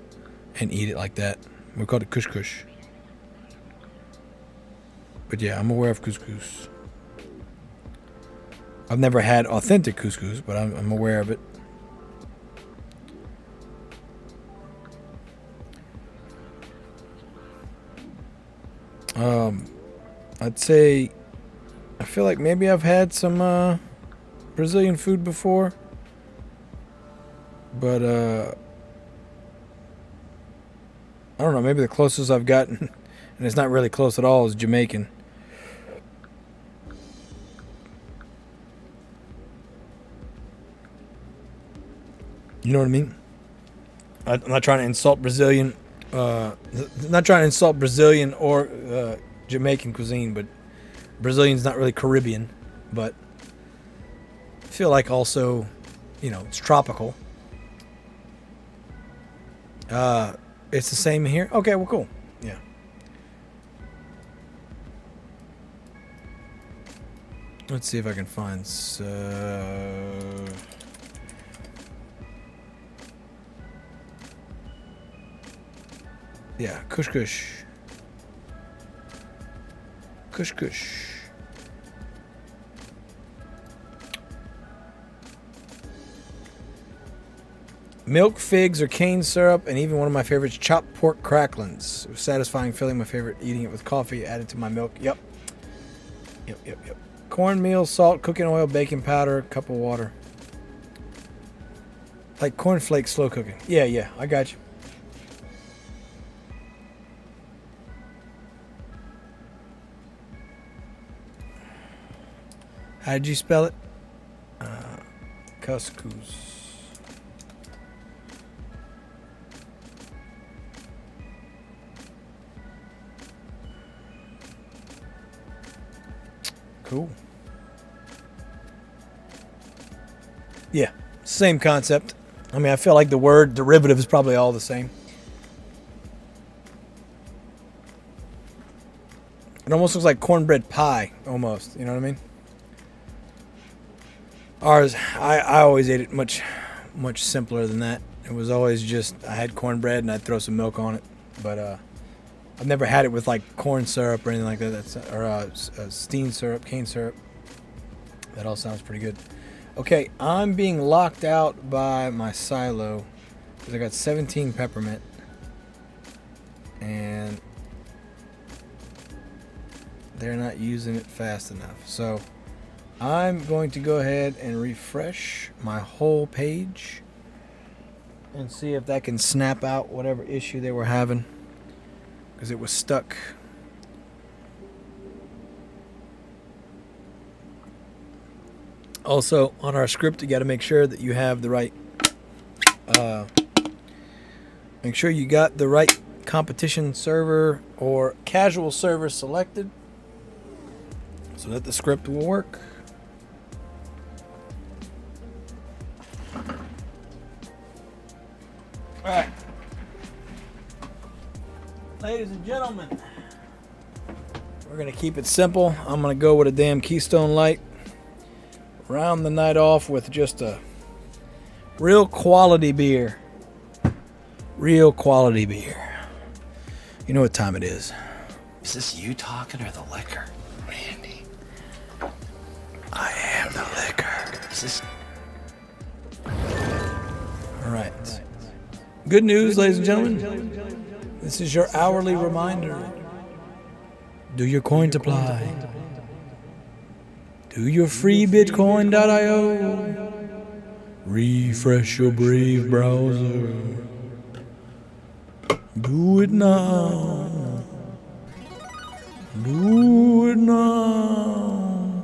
and eat it like that. We called it kush. But yeah, I'm aware of couscous. I've never had authentic couscous, but I'm aware of it. I'd say I feel like maybe I've had some Brazilian food before, but I don't know, maybe the closest I've gotten, and it's not really close at all, is Jamaican. You know what I mean? I'm not trying to insult Brazilian. Not trying to insult Brazilian or Jamaican cuisine, but Brazilian's not really Caribbean. But I feel like also, it's tropical. It's the same here. Okay, well, cool. Yeah. Let's see if I can find. Yeah, kush. Milk, figs, or cane syrup, and even one of my favorites, chopped pork cracklings. It was satisfying, filling. My favorite, eating it with coffee added to my milk. Yep. Cornmeal, salt, cooking oil, baking powder, cup of water. Like cornflakes, slow cooking. Yeah, I got you. How did you spell it? Couscous. Cool. Yeah, same concept. I mean, I feel like the word derivative is probably all the same. It almost looks like cornbread pie, almost. You know what I mean? Ours, I always ate it much simpler than that. It was always just, I had cornbread and I'd throw some milk on it. But I've never had it with like corn syrup or anything like that. Or steamed syrup, cane syrup. That all sounds pretty good. Okay, I'm being locked out by my silo because I got 17 peppermint. And they're not using it fast enough. So I'm going to go ahead and refresh my whole page and see if that can snap out whatever issue they were having, because it was stuck. Also, on our script, you got to make sure that you have the right. Make sure you got the right competition server or casual server selected, so that the script will work. All right, ladies and gentlemen, we're gonna keep it simple. I'm gonna go with a damn Keystone Light. Round the night off with just a real quality beer. Real quality beer. You know what time it is. Is this you talking or the liquor? Randy. I am the liquor. Is this... All right. Good news, ladies and gentlemen. This is your hourly reminder. Do your coin to apply. Do your free Bitcoin.io. Refresh your Brave browser. Do it now. Do it now.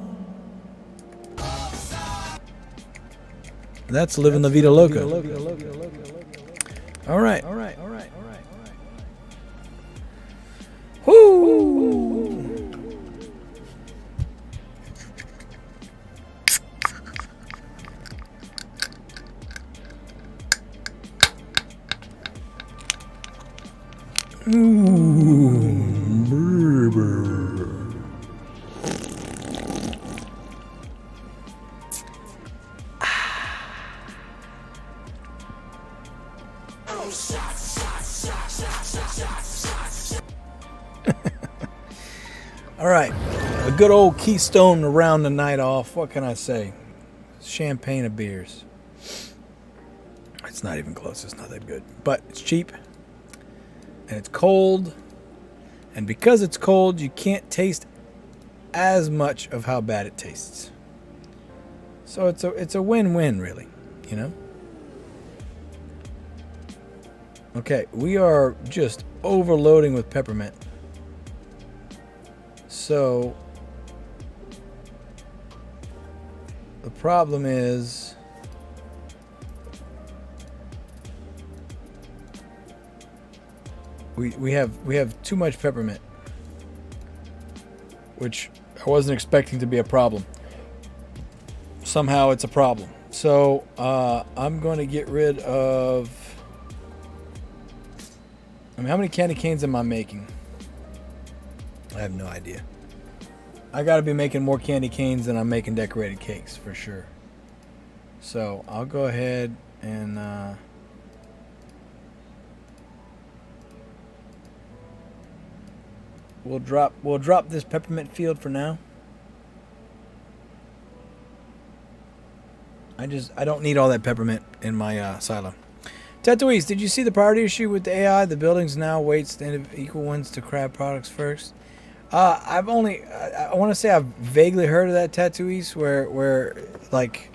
That's living la vida loca. All right. Woo! All right, a good old Keystone to round the night off. What can I say? Champagne of beers. It's not even close. It's not that good, but it's cheap and it's cold. And because it's cold, you can't taste as much of how bad it tastes. So it's a win-win, really, you know? Okay, we are just overloading with peppermint. So the problem is we have too much peppermint, which I wasn't expecting to be a problem. Somehow it's a problem. So I'm going to get rid of... I mean, how many candy canes am I making? I have no idea. I got to be making more candy canes than I'm making decorated cakes for sure. So I'll go ahead and we'll drop this peppermint field for now. I don't need all that peppermint in my silo. Tatooines, did you see the priority issue with the AI? The buildings now weights the equal ones to crab products first. I want to say I've vaguely heard of that, Tatooines, where like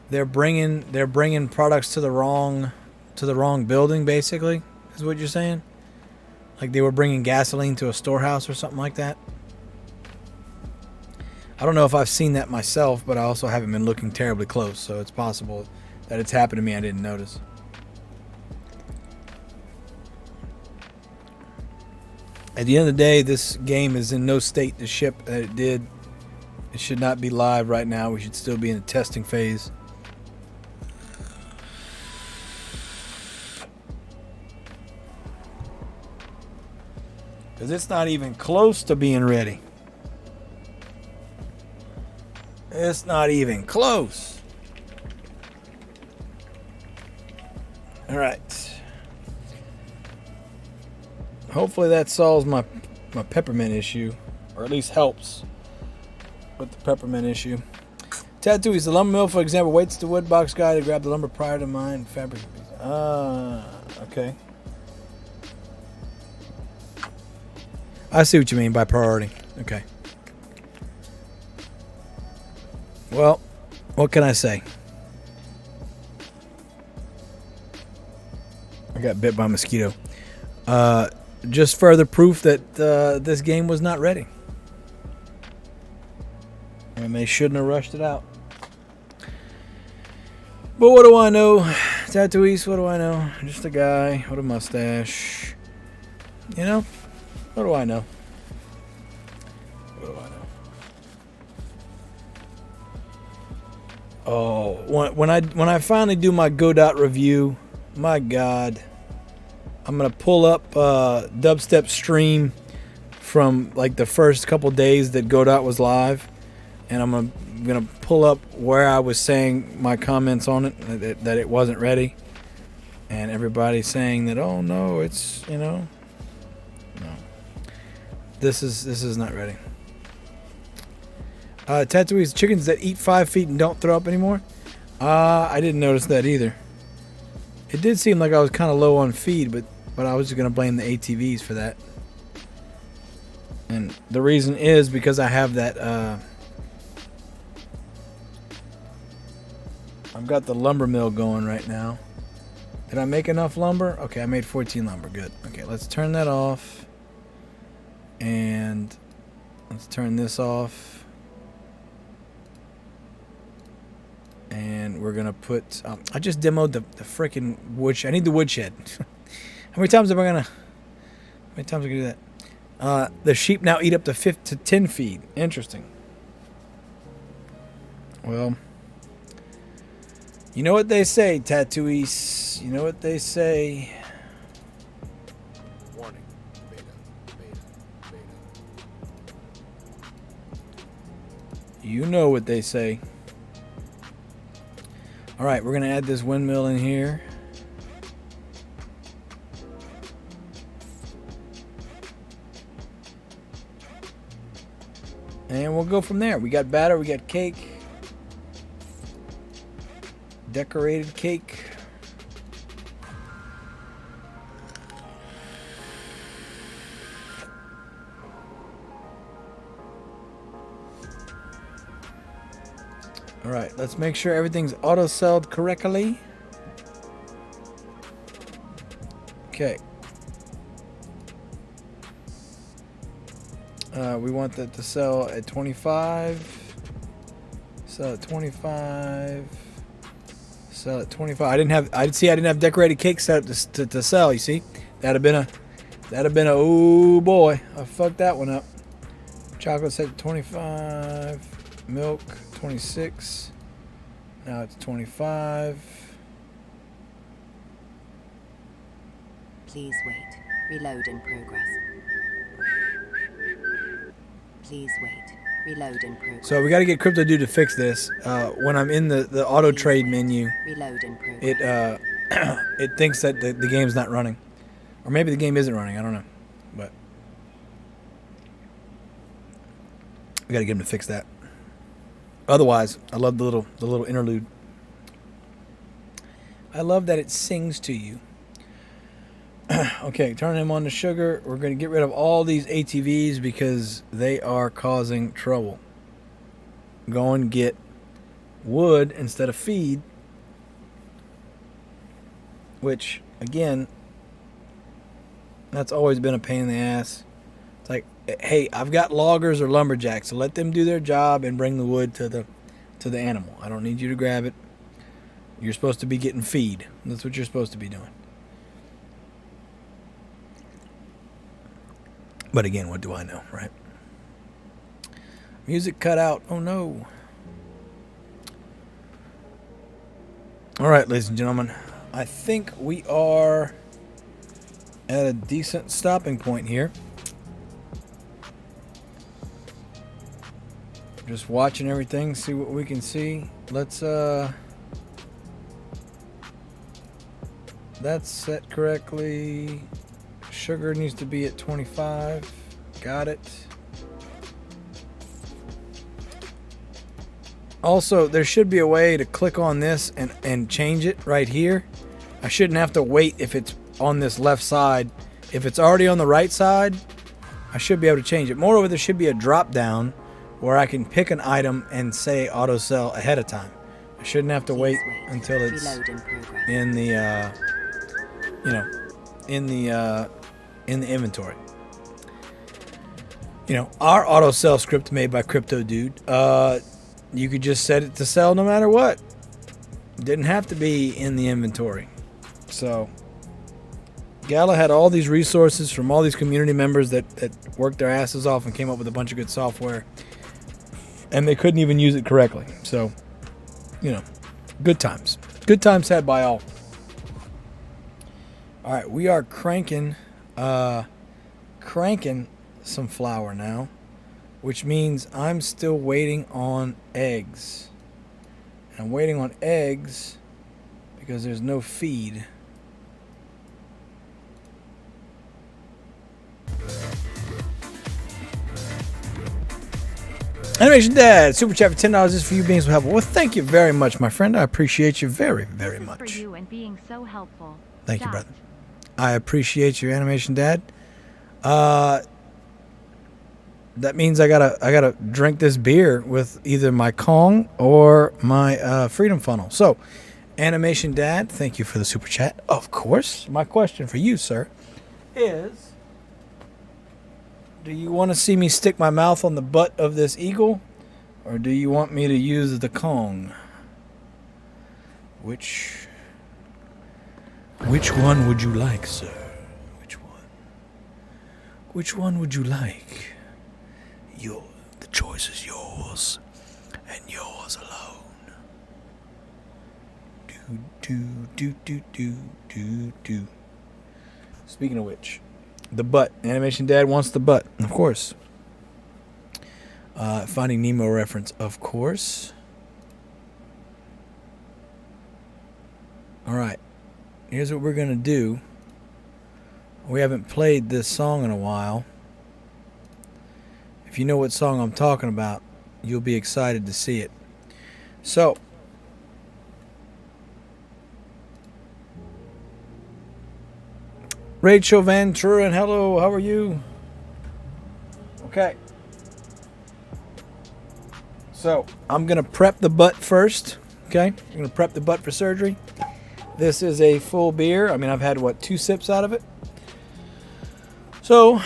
they're bringing products to the wrong building, basically, is what you're saying. Like they were bringing gasoline to a storehouse or something like that. I don't know if I've seen that myself, but I also haven't been looking terribly close, so it's possible that it's happened to me. I didn't notice. At the end of the day, this game is in no state to ship that it did. It should not be live right now. We should still be in the testing phase. Because it's not even close to being ready. It's not even close. All right. Hopefully that solves my peppermint issue, or at least helps with the peppermint issue. Tattoos. The lumber mill, for example, waits the wood box guy to grab the lumber prior to mine fabric. Okay. I see what you mean by priority. Okay. Well, what can I say? I got bit by a mosquito. Just further proof that this game was not ready. And they shouldn't have rushed it out. But what do I know? Tatooine, what do I know? Just a guy with a mustache. You know? What do I know? What do I know? Oh, when I finally do my Godot review, my God, I'm gonna pull up Dubstep stream from like the first couple days that Godot was live, and I'm gonna pull up where I was saying my comments on it, that it wasn't ready, and everybody saying that, oh no, it's, you know, no, this is not ready. Tatooine's chickens that eat 5 feet and don't throw up anymore. I didn't notice that either. It did seem like I was kind of low on feed, but I was just gonna blame the ATVs for that. And the reason is because I have that. I've got the lumber mill going right now. Did I make enough lumber? Okay, I made 14 lumber. Good. Okay, let's turn that off. And let's turn this off. And we're gonna put. I just demoed the freaking woodshed. I need the woodshed. How many times am I gonna do that? The sheep now eat up to 10 feet. Interesting. Well, you know what they say, Tatooine. You know what they say. Warning. Beta. You know what they say. All right, we're going to add this windmill in here. And we'll go from there. We got batter, we got cake. Decorated cake. All right, let's make sure everything's auto-celled correctly. Okay. We want that to sell at 25. Sell at 25. Sell at 25. I didn't have decorated cake set up to sell. You see, that'd have been a oh boy, I fucked that one up. Chocolate set at 25. Milk 26. Now it's 25. Please wait. Reload in progress. Please wait. Reload in progress. So we got to get Crypto Dude to fix this. When I'm in the auto trade menu, Reload in progress. it thinks that the game's not running, or maybe the game isn't running. I don't know, but we got to get him to fix that. Otherwise, I love the little interlude. I love that it sings to you. Okay, turn him on to sugar. We're going to get rid of all these ATVs because they are causing trouble. Go and get wood instead of feed. Which, again, that's always been a pain in the ass. It's like, hey, I've got loggers or lumberjacks, so let them do their job and bring the wood to the animal. I don't need you to grab it. You're supposed to be getting feed. That's what you're supposed to be doing. But again, what do I know, right? Music cut out. Oh no. All right, ladies and gentlemen. I think we are at a decent stopping point here. Just watching everything, see what we can see. Let's that's set correctly. Sugar needs to be at 25. Got it. Also, there should be a way to click on this and change it right here. I shouldn't have to wait if it's on this left side. If it's already on the right side, I should be able to change it. Moreover, there should be a drop down where I can pick an item and say auto sell ahead of time. I shouldn't have to wait until it's in the in the inventory. You know, our auto sell script made by Crypto Dude. You could just set it to sell no matter what. Didn't have to be in the inventory. So Gala had all these resources from all these community members that worked their asses off and came up with a bunch of good software. And they couldn't even use it correctly. So, you know, good times. Good times had by all. All right, we are cranking some flour now, which means I'm still waiting on eggs. I'm waiting on eggs because there's no feed. Animation Dad, super chat for $10 just for you being so helpful. Well, thank you very much, my friend. I appreciate you very, very much. For you and being so helpful. Thank you, brother. I appreciate you, Animation Dad. That means I gotta drink this beer with either my Kong or my Freedom Funnel. So, Animation Dad, thank you for the super chat. Of course. My question for you, sir, is: do you want to see me stick my mouth on the butt of this eagle, or do you want me to use the Kong? Which one would you like, sir? Which one? Which one would you like? The choice is yours, and yours alone. Do. Speaking of which, the butt. Animation Dad wants the butt, of course. Finding Nemo reference, of course. All right. Here's what we're going to do. We haven't played this song in a while. If you know what song I'm talking about, you'll be excited to see it. So, Rachel Van Truren, hello, how are you? Okay. So, I'm going to prep the butt first. Okay? I'm going to prep the butt for surgery. This is a full beer. I mean, I've had, 2 sips out of it? So,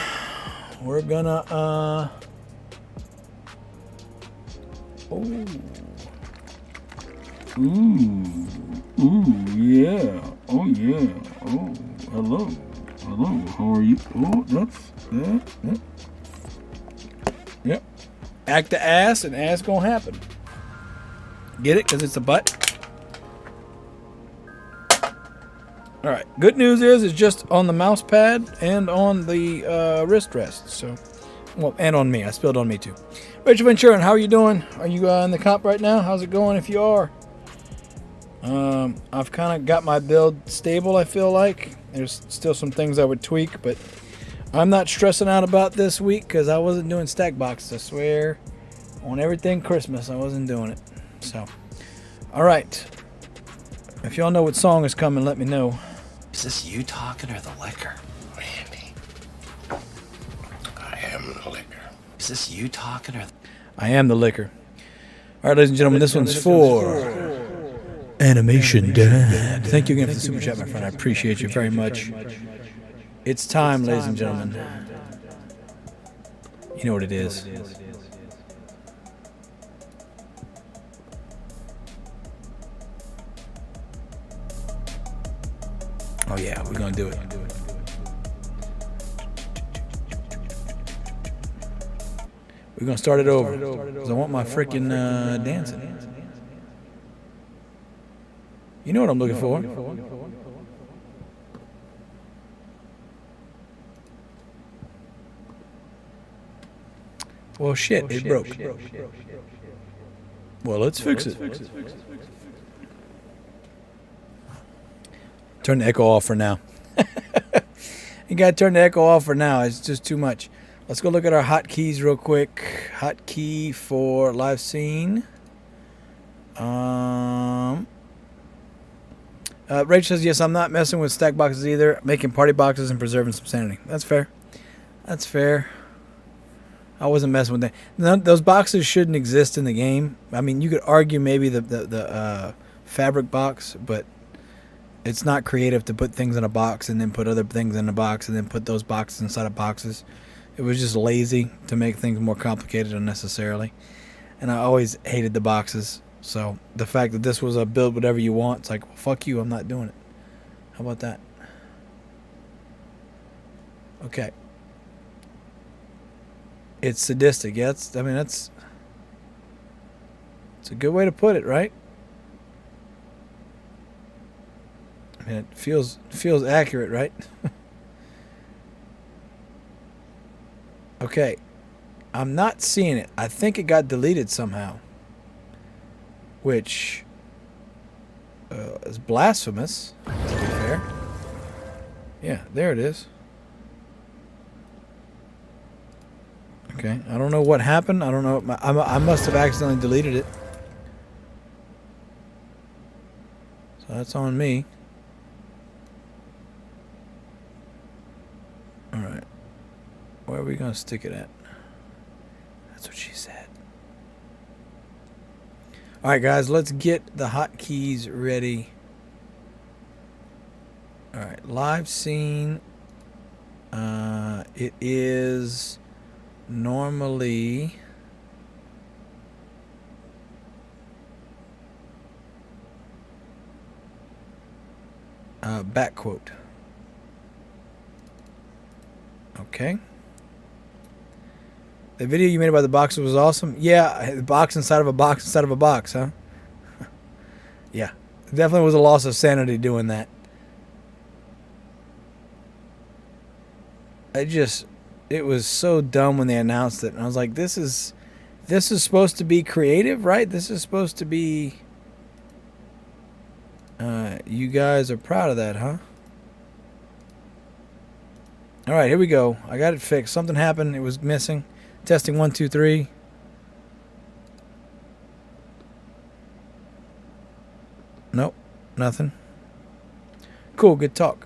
we're going to, Ooh, yeah. Oh, yeah. Oh, hello. Hello, how are you? Oh, that's... Yep. Act the ass, and ass gonna happen. Get it? Because it's a butt. Alright. Good news is it's just on the mouse pad and on the wrist rest. So, well, and on me. I spilled on me too. Rachel Ventura, how are you doing? Are you in the comp right now? How's it going if you are? I've kind of got my build stable, I feel like. There's still some things I would tweak, but I'm not stressing out about this week because I wasn't doing stack boxes. I swear on everything Christmas, I wasn't doing it. So, all right. If y'all know what song is coming, let me know. Is this you talking or the liquor? Randy, I am the liquor. Is this you talking or... I am the liquor. All right, ladies and gentlemen, this one's for Animation Dad. Thank you again for the super chat, my friend. I appreciate you very much. It's time, ladies and gentlemen. You know what it is. Oh yeah, we're gonna do it. We're gonna start it over because I want my freaking dancing. You know what I'm looking for. Well, shit, it broke. Well, let's fix it. Turn the echo off for now. You gotta turn the echo off for now. It's just too much. Let's go look at our hotkeys real quick. Hotkey for live scene. Rach says, yes, I'm not messing with stack boxes either. Making party boxes and preserving some sanity. That's fair. That's fair. I wasn't messing with that. No, those boxes shouldn't exist in the game. I mean, you could argue maybe the fabric box, but it's not creative to put things in a box and then put other things in a box and then put those boxes inside of boxes. It was just lazy to make things more complicated unnecessarily. And I always hated the boxes. So the fact that this was a build whatever you want, it's like, well, fuck you, I'm not doing it. How about that? Okay. It's sadistic. Yeah, it's a good way to put it, right? I mean, it feels accurate, right? Okay. I'm not seeing it. I think it got deleted somehow. Which is blasphemous, to be fair. Yeah, there it is. Okay, I don't know what happened. I don't know. I must have accidentally deleted it. So that's on me. Alright. Where are we going to stick it at? That's what she said. Alright, guys, let's get the hotkeys ready. Alright, live scene. It is normally back quote. Okay. The video you made about the box was awesome. Yeah, the box inside of a box inside of a box, huh? Yeah. Definitely was a loss of sanity doing that. It was so dumb when they announced it. And I was like, this is supposed to be creative, right? This is supposed to be you guys are proud of that, huh? All right, here we go. I got it fixed. Something happened. It was missing. Testing 1, 2, 3. Nope, nothing. Cool, good talk.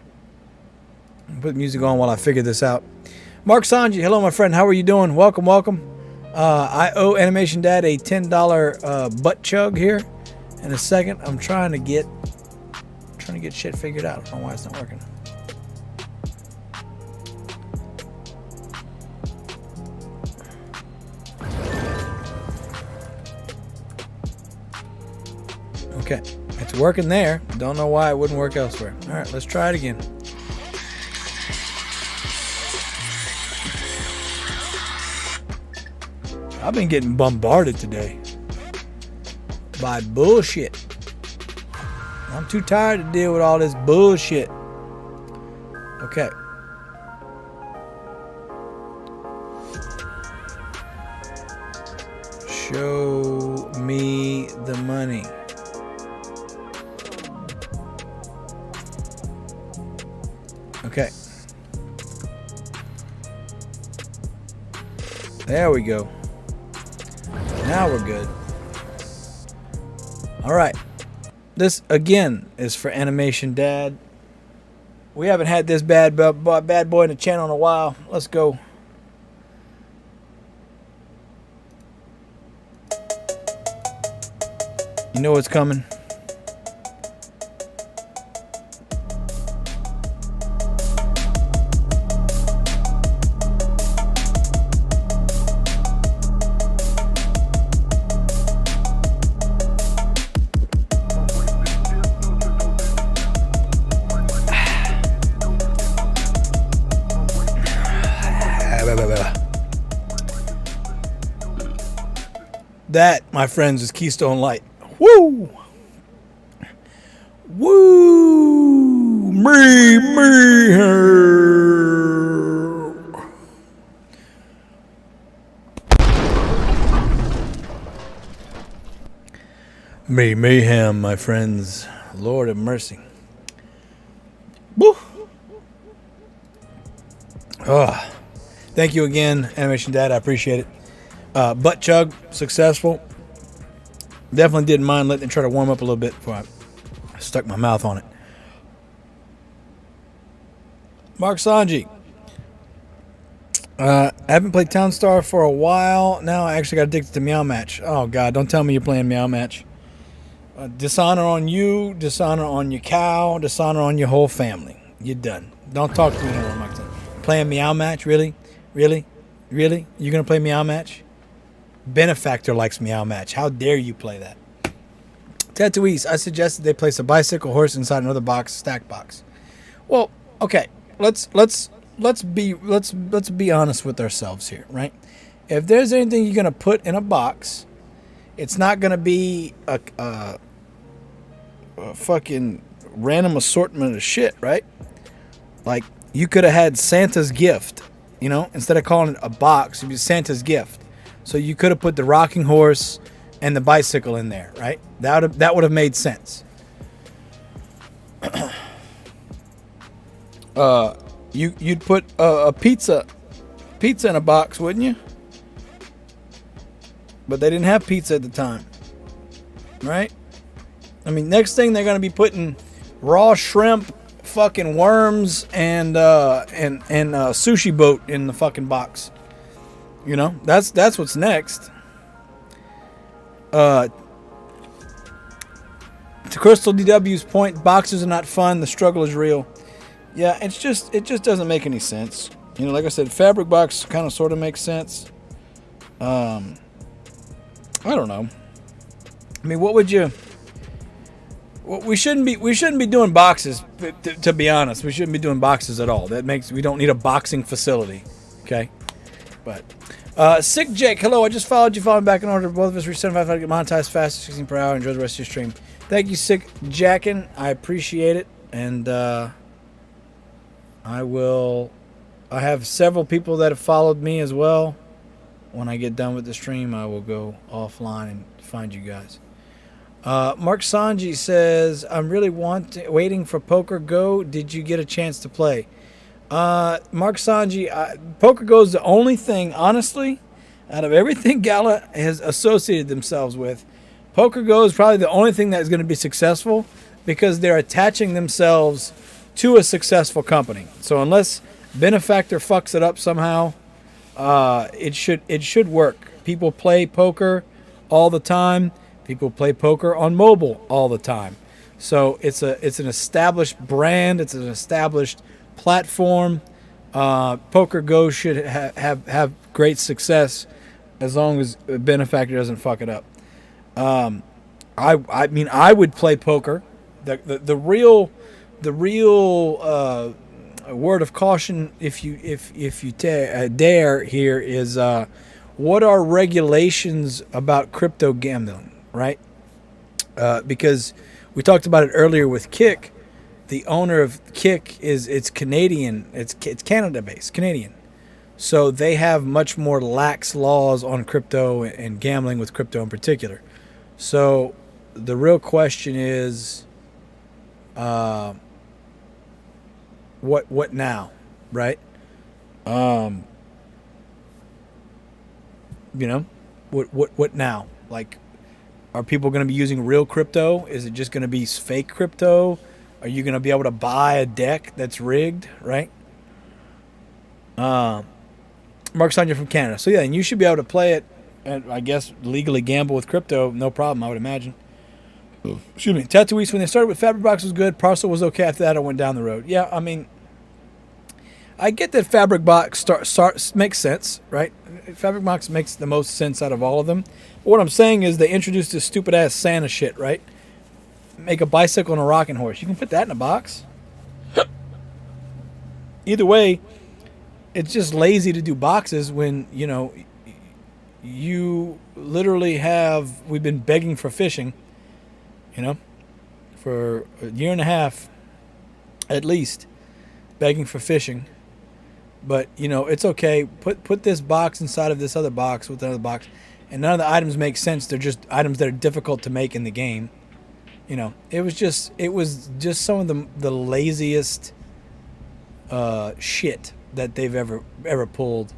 Put music on while I figure this out. Mark Sanji, hello, my friend. How are you doing? Welcome, welcome. I owe Animation Dad a $10 butt chug here. In a second, I'm trying to get shit figured out. I don't know why it's not working. Okay, it's working there. Don't know why it wouldn't work elsewhere. All right, let's try it again. I've been getting bombarded today by bullshit. I'm too tired to deal with all this bullshit. Okay. Show me the money. Okay. There we go. Now we're good. All right. This, again, is for Animation Dad. We haven't had this bad boy in the channel in a while. Let's go. You know what's coming. That, my friends, is Keystone Light. Woo! Woo! Mayhem, my friends. Lord of mercy. Woo! Oh, thank you again, Animation Dad. I appreciate it. Butt chug, successful. Definitely didn't mind letting it try to warm up a little bit before I stuck my mouth on it. Mark Sanji. I haven't played Town Star for a while. Now I actually got addicted to Meow Match. Oh, God, don't tell me you're playing Meow Match. Dishonor on you, dishonor on your cow, dishonor on your whole family. You're done. Don't talk to me anymore, Mark Sanji. Playing Meow Match? Really? Really? Really? You're going to play Meow Match? Benefactor likes Meow Match. How dare you play that? Tatooine, I suggested they place a bicycle horse inside another box, stack box. Well, okay, let's be honest with ourselves here, right? If there's anything you're gonna put in a box, it's not gonna be a fucking random assortment of shit, right? Like, you could have had Santa's gift, you know, instead of calling it a box, it'd be Santa's gift. So you could have put the rocking horse and the bicycle in there, right? That would have made sense. You'd put a pizza in a box, wouldn't you? But they didn't have pizza at the time, right? I mean, next thing they're gonna be putting raw shrimp, fucking worms, and sushi boat in the fucking box. You know, that's what's next. To Crystal DW's point, boxes are not fun. The struggle is real. Yeah, it just doesn't make any sense. You know, like I said, fabric box kind of sort of makes sense. I don't know. I mean, what would you? Well, we shouldn't be doing boxes. To be honest, we shouldn't be doing boxes at all. We don't need a boxing facility. Okay, but Sick Jake, hello. I just followed you. Following back in order. Both of us reach 75 to get monetized fast, 16 per hour. Enjoy the rest of your stream. Thank you, Sick Jackin. I appreciate it, and I have several people that have followed me as well. When I get done with the stream, I will go offline and find you guys. Mark Sanji says, I'm really waiting for Poker Go. Did you get a chance to play? Mark Sanji, Poker Go is the only thing, honestly, out of everything Gala has associated themselves with. Poker Go is probably the only thing that is going to be successful because they're attaching themselves to a successful company. So unless Benefactor fucks it up somehow, it should work. People play poker all the time. People play poker on mobile all the time. So it's an established brand. It's an established platform. Poker Go should have great success as long as Benefactor doesn't fuck it up. I mean, I would play poker. The real word of caution, if you dare here, is what are regulations about crypto gambling, right? Because we talked about it earlier with Kick. The owner of Kick it's Canadian. It's Canada based, Canadian. So they have much more lax laws on crypto and gambling with crypto in particular. So the real question is, what now, right? You know, what now? Like, are people going to be using real crypto? Is it just going to be fake crypto? Are you going to be able to buy a deck that's rigged, right? Mark Sonia from Canada. So yeah, and you should be able to play it and I guess legally gamble with crypto, no problem, I would imagine. Excuse me. Tatooine, when they started with Fabric Box was good. Parcel was okay. After that, I went down the road. Yeah, I mean, I get that Fabric Box makes sense, right? Fabric Box makes the most sense out of all of them. But what I'm saying is they introduced this stupid ass Santa shit, right? Make a bicycle and a rocking horse. You can put that in a box. Either way, it's just lazy to do boxes when, you know, you literally have, we've been begging for fishing, you know, for a year and a half, at least, begging for fishing. But, you know, it's okay. Put this box inside of this other box with another box. And none of the items make sense. They're just items that are difficult to make in the game. You know, it was just some of the laziest shit that they've ever pulled.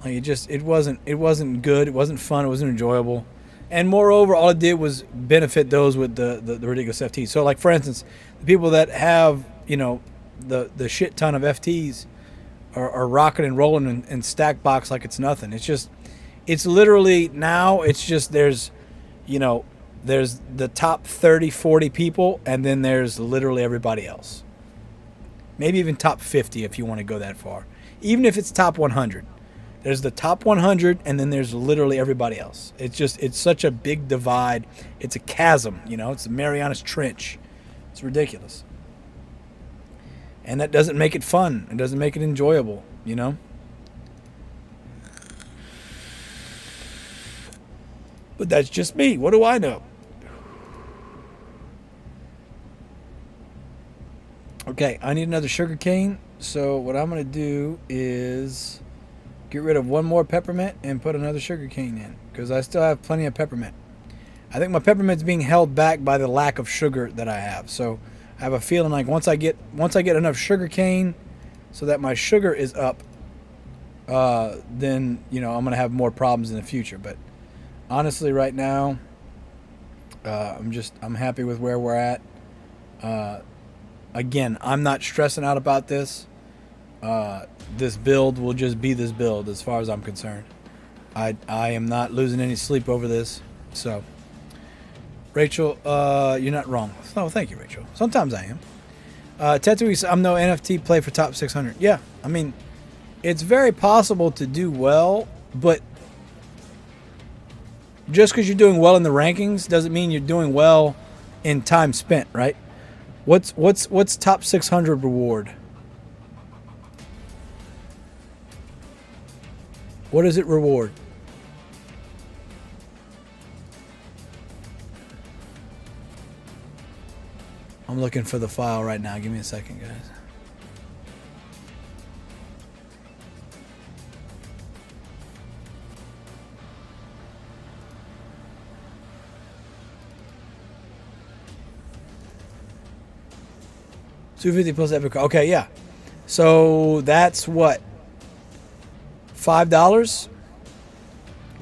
Like it wasn't good. It wasn't fun. It wasn't enjoyable. And moreover, all it did was benefit those with the ridiculous FTs. So, like, for instance, the people that have, you know, the shit ton of FTs are rocking and rolling in stack box like it's nothing. It's literally now it's just there's the top 30, 40 people, and then there's literally everybody else. Maybe even top 50 if you want to go that far. Even if it's top 100. There's the top 100, and then there's literally everybody else. It's such a big divide. It's a chasm, you know. It's the Marianas Trench. It's ridiculous. And that doesn't make it fun. It doesn't make it enjoyable, you know. But that's just me. What do I know? Okay, I need another sugar cane. So what I'm going to do is get rid of one more peppermint and put another sugar cane in, because I still have plenty of peppermint. I think my peppermint's being held back by the lack of sugar that I have. So I have a feeling like once I get enough sugar cane so that my sugar is up, then, you know, I'm going to have more problems in the future. But honestly, right now, I'm happy with where we're at. Again, I'm not stressing out about this. This build will just be this build as far as I'm concerned. I am not losing any sleep over this. So, Rachel, you're not wrong. Oh, thank you, Rachel. Sometimes I am. Tetui, I'm no NFT play for top 600. Yeah, I mean, it's very possible to do well, but just because you're doing well in the rankings doesn't mean you're doing well in time spent, right? What's top 600 reward? What does it reward? I'm looking for the file right now. Give me a second, guys. $250 plus epic. Okay, yeah. So that's what? $5?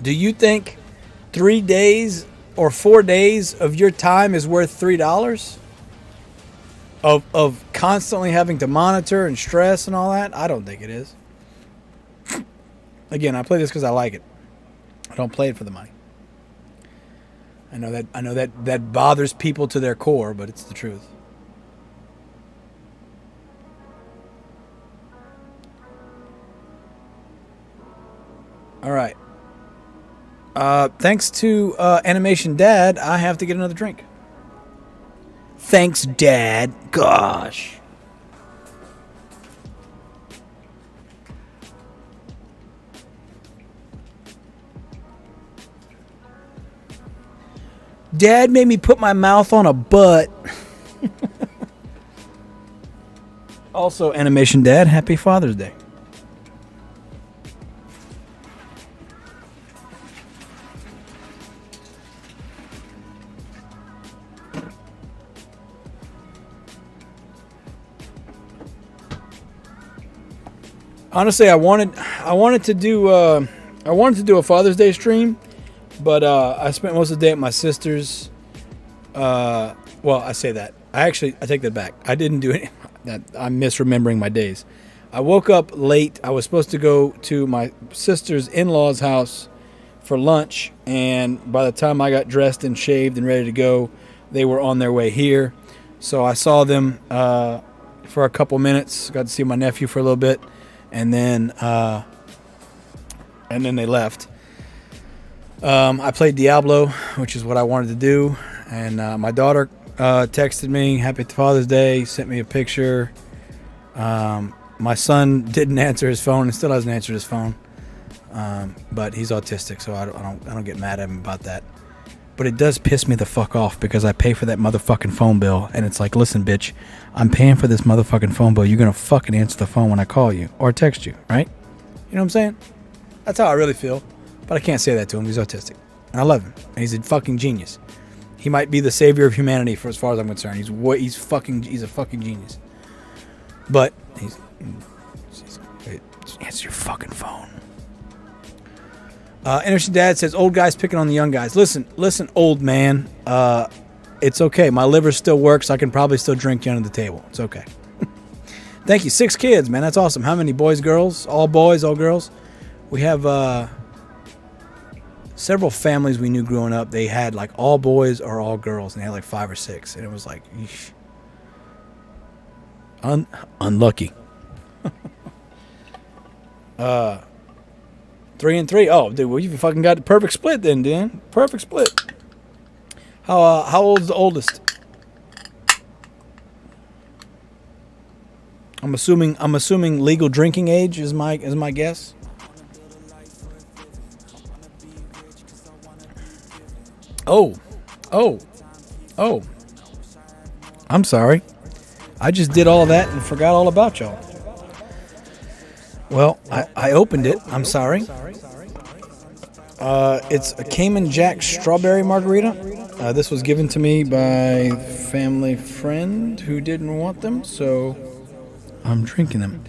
Do you think 3 days or 4 days of your time is worth $3? Of constantly having to monitor and stress and all that? I don't think it is. Again, I play this because I like it. I don't play it for the money. I know that bothers people to their core, but it's the truth. All right. Thanks to Animation Dad, I have to get another drink. Thanks, Dad. Gosh. Dad made me put my mouth on a butt. Also, Animation Dad, happy Father's Day. Honestly, I wanted to do a Father's Day stream, but I spent most of the day at my sister's. Well, I say that. I take that back. I didn't do it. I'm misremembering my days. I woke up late. I was supposed to go to my sister's in-laws' house for lunch, and by the time I got dressed and shaved and ready to go, they were on their way here. So I saw them for a couple minutes. Got to see my nephew for a little bit. And then they left. I played Diablo, which is what I wanted to do. And my daughter texted me, "Happy Father's Day," sent me a picture. My son didn't answer his phone and still hasn't answered his phone. But he's autistic, so I don't get mad at him about that. But it does piss me the fuck off because I pay for that motherfucking phone bill. And it's like, listen, bitch, I'm paying for this motherfucking phone bill. You're going to fucking answer the phone when I call you or text you, right? You know what I'm saying? That's how I really feel. But I can't say that to him. He's autistic. And I love him. And he's a fucking genius. He might be the savior of humanity for as far as I'm concerned. He's a fucking genius. But answer your fucking phone. Interesting Dad says, old guys picking on the young guys. Listen, old man. It's okay. My liver still works. I can probably still drink you under the table. It's okay. Thank you. 6 kids, man. That's awesome. How many boys, girls? All boys, all girls? We have several families we knew growing up. They had like all boys or all girls, and they had like 5 or 6. And it was like, eesh. Unlucky. 3-3. Oh, dude, well, you fucking got the perfect split then, Dan. Perfect split. How old's the oldest? I'm assuming legal drinking age is my guess. Oh. I'm sorry. I just did all of that and forgot all about y'all. Well, I opened it. I'm sorry. It's a Cayman Jack strawberry margarita. This was given to me by a family friend who didn't want them, so I'm drinking them.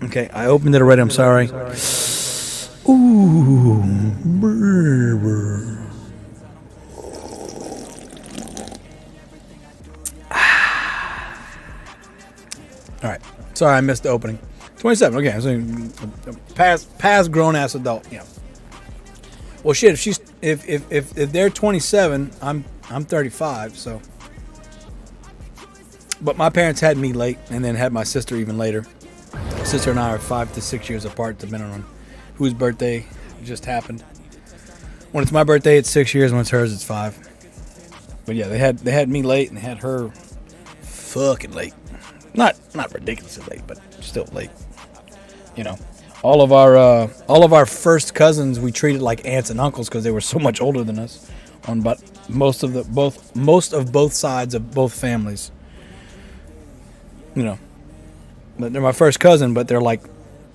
Okay, I opened it already. I'm sorry. Ooh. All right. Sorry, I missed the opening. 27. Okay, so past grown ass adult. Yeah. Well, shit. If they're 27, I'm 35. So, but my parents had me late, and then had my sister even later. My sister and I are 5 to 6 years apart, depending on whose birthday just happened. When it's my birthday, it's 6 years. When it's hers, it's 5. But yeah, they had me late and had her fucking late. Not ridiculously late, but still late. You know, all of our first cousins we treated like aunts and uncles because they were so much older than us. On but most of both sides of both families. You know, but they're my first cousin, but they're like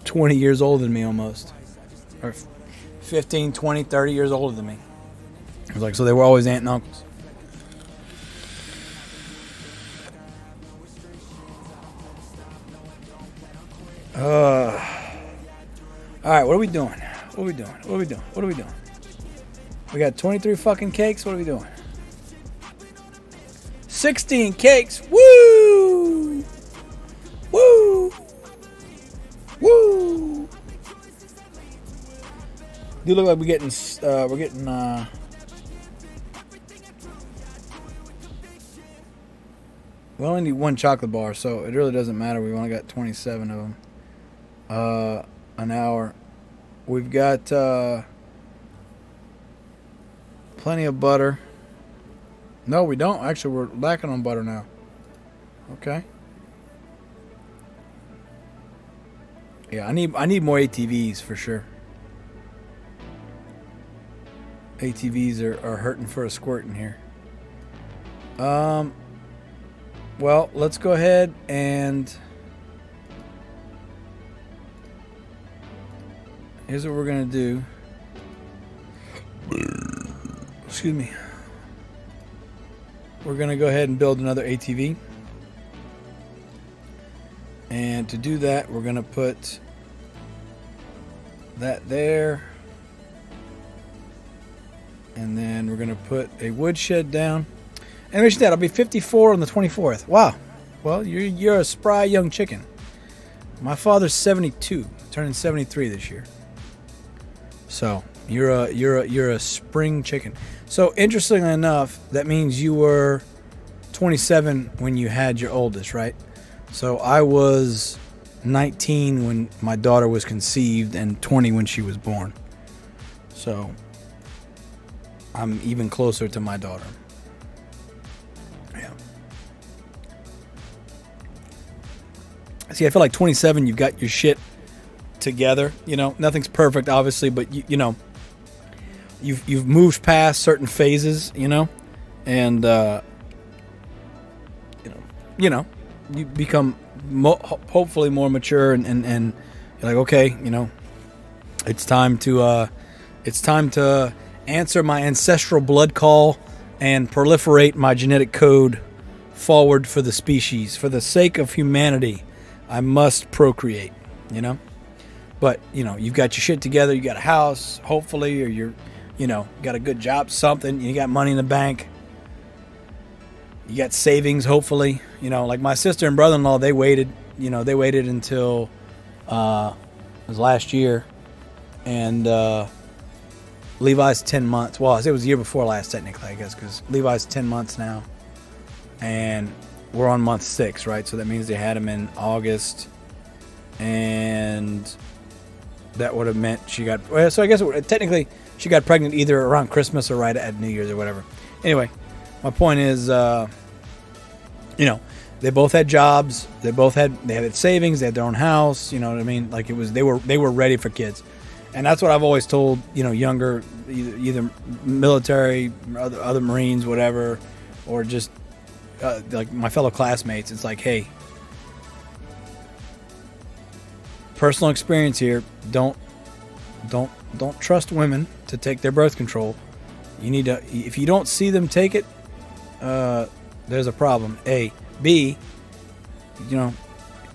20 years older than me almost, or 15, 20, 30 years older than me. It was like, so they were always aunt and uncles. All right, what are we doing? We got 23 fucking cakes. What are we doing? 16 cakes. Woo! Woo! Woo! You look like we're getting we only need one chocolate bar, so it really doesn't matter. We've only got 27 of them. An hour. We've got plenty of butter. No, we don't. Actually, we're lacking on butter now. Okay. Yeah, I need more ATVs for sure. ATVs are hurting for a squirt in here. Well, let's go ahead and here's what we're gonna do. Excuse me. We're gonna go ahead and build another ATV. And to do that, we're gonna put that there. And then we're gonna put a woodshed down. And mention that I'll be 54 on the 24th. Wow. Well, you're a spry young chicken. My father's 72, turning 73 this year. So you're a spring chicken. So interestingly enough, that means you were 27 when you had your oldest, right? So I was 19 when my daughter was conceived and 20 when she was born. So I'm even closer to my daughter. Yeah. See, I feel like 27, you've got your shit together. You know, nothing's perfect, obviously, but you know, you've moved past certain phases, you know, and you know, you become hopefully more mature, and you're like, okay, you know, it's time to answer my ancestral blood call and proliferate my genetic code forward for the species. For the sake of humanity, I must procreate, you know? But, you know, you've got your shit together, you got a house, hopefully, or you're, you know, got a good job, something, you got money in the bank, you got savings, hopefully, you know, like my sister and brother-in-law, they waited until it was last year, and Levi's 10 months. Well, it was the year before last, technically, I guess, because Levi's 10 months now, and we're on month 6, right? So that means they had him in August, and that would have meant she got. Well, so I guess technically she got pregnant either around Christmas or right at New Year's or whatever. Anyway, my point is, you know, they both had jobs. They had savings. They had their own house. You know what I mean? Like, it was they were ready for kids, and that's what I've always told, you know, younger, either military, other Marines, whatever, or just like my fellow classmates. It's like, hey, personal experience here. Don't trust women to take their birth control. You need to, if you don't see them take it, there's a problem. A. B, you know,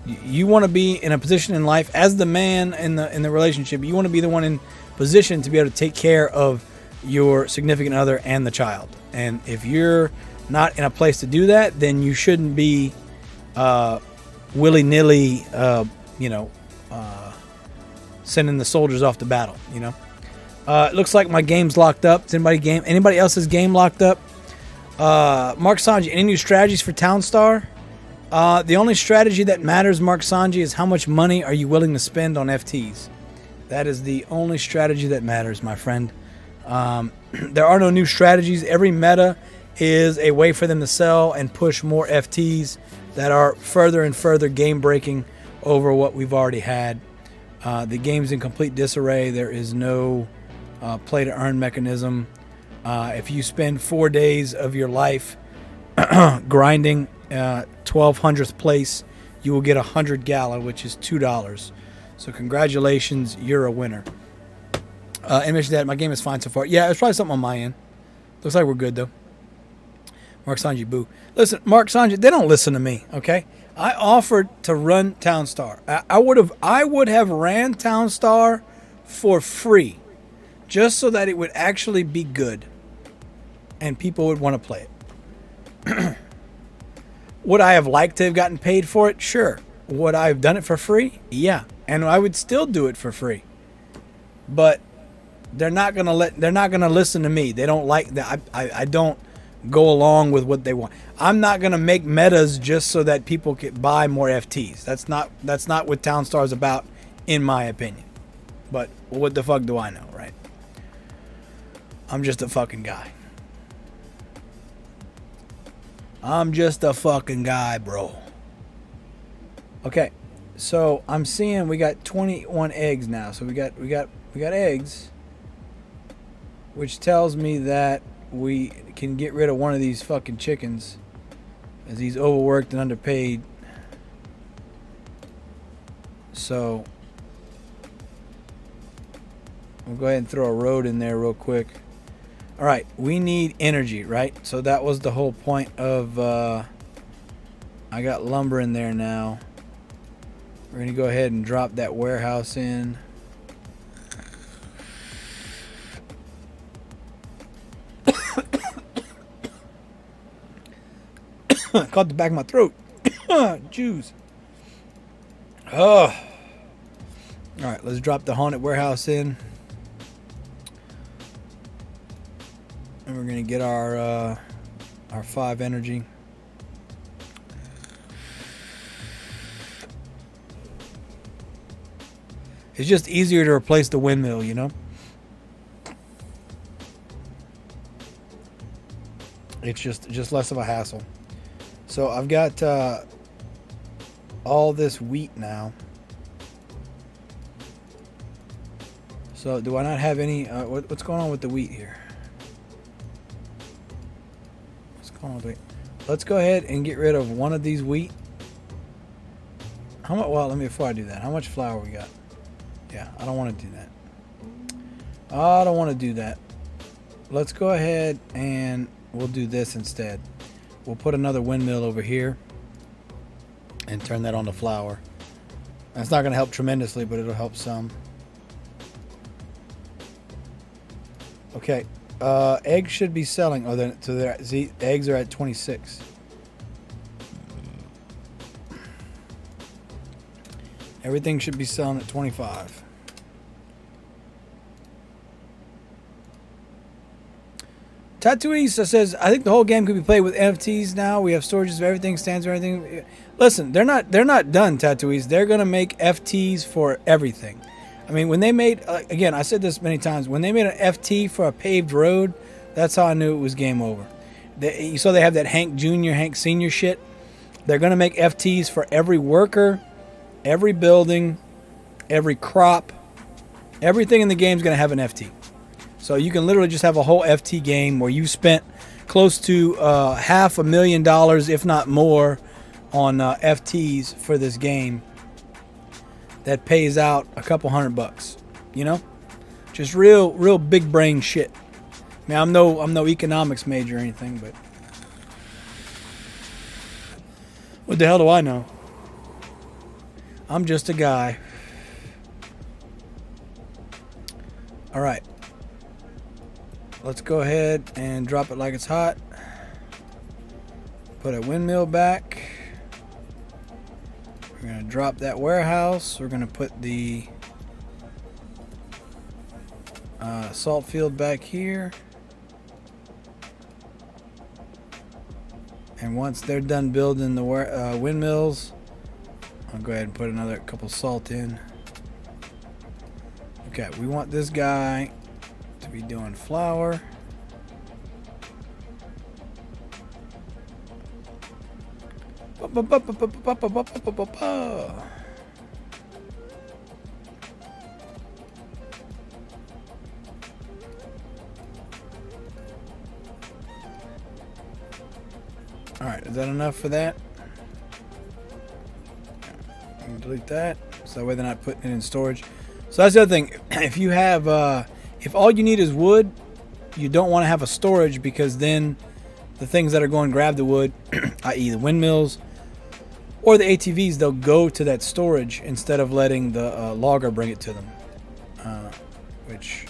you want to be in a position in life as the man in the relationship. You want to be the one in position to be able to take care of your significant other and the child. And if you're not in a place to do that, then you shouldn't be willy-nilly, sending the soldiers off to battle. You know, it looks like my game's locked up. Is anybody else's game locked up? Mark Sanji, any new strategies for Townstar? The only strategy that matters, Mark Sanji, is how much money are you willing to spend on FTs. That is the only strategy that matters, my friend. There are no new strategies. Every meta is a way for them to sell and push more FTs that are further and further game breaking over what we've already had. The game's in complete disarray. There is no play to earn mechanism. If you spend 4 days of your life grinding 1200th place, you will get 100 gala, which is $2. So congratulations, you're a winner. Image that my game is fine so far. Yeah, it's probably something on my end. Looks like we're good though. Mark Sanji, boo. Listen, Mark Sanji, they don't listen to me. Okay, I offered to run Townstar. I would have ran Townstar for free, just so that it would actually be good and people would want to play it. Would I have liked to have gotten paid for it? Sure. Would I have done it for free? Yeah. And I would still do it for free. But they're not gonna listen to me. They don't like that. I don't go along with what they want. I'm not gonna make metas just so that people can buy more FTs. That's not what Townstar is about, in my opinion. But what the fuck do I know, right? I'm just a fucking guy. I'm just a fucking guy, bro. Okay, so I'm seeing we got 21 eggs now. So we got eggs, which tells me that we can get rid of one of these fucking chickens, as he's overworked and underpaid. So we'll go ahead and throw a road in there real quick. All right, we need energy, right? So that was the whole point of, I got lumber in there now. We're going to go ahead and drop that warehouse in. Caught the back of my throat. Jeez. Oh. All right, let's drop the haunted warehouse in. And we're gonna get our 5 energy. It's just easier to replace the windmill, you know. It's just less of a hassle. So I've got all this wheat now. So do I not have any? What's going on with the wheat here? Let's go ahead and get rid of one of these wheat. How much? Well, before I do that, how much flour we got? Yeah, I don't want to do that. I don't want to do that. Let's go ahead and we'll do this instead. We'll put another windmill over here and turn that on to flour. That's not going to help tremendously, but it'll help some. Okay. Eggs should be selling. Oh, then so the eggs are at 26. Everything should be selling at 25. Tatooine says, I think the whole game could be played with NFTs now. We have storages of everything, stands for everything. Listen, they're not done, Tatooines. They're going to make FTs for everything. I mean, when they made, again, I said this many times, when they made an FT for a paved road, that's how I knew it was game over. You saw they have that Hank Jr., Hank Sr. shit. They're going to make FTs for every worker, every building, every crop. Everything in the game is going to have an FT. So you can literally just have a whole FT game where you spent close to $500,000, if not more, on FTs for this game that pays out a couple $100, you know? Just real big brain shit. I mean, I'm no economics major or anything, but what the hell do I know? I'm just a guy. All right. Let's go ahead and drop it like it's hot. Put a windmill back. We're going to drop that warehouse. We're going to put the salt field back here. And once they're done building the windmills, I'll go ahead and put another couple salt in. Okay, we want this guy to be doing flour. Alright, is that enough for that? Delete that, so that way they're not putting it in storage. So that's the other thing. If you have, if all you need is wood, you don't want to have a storage, because then the things that are going to grab the wood, i.e. the windmills or the ATVs, they'll go to that storage instead of letting the logger bring it to them. Which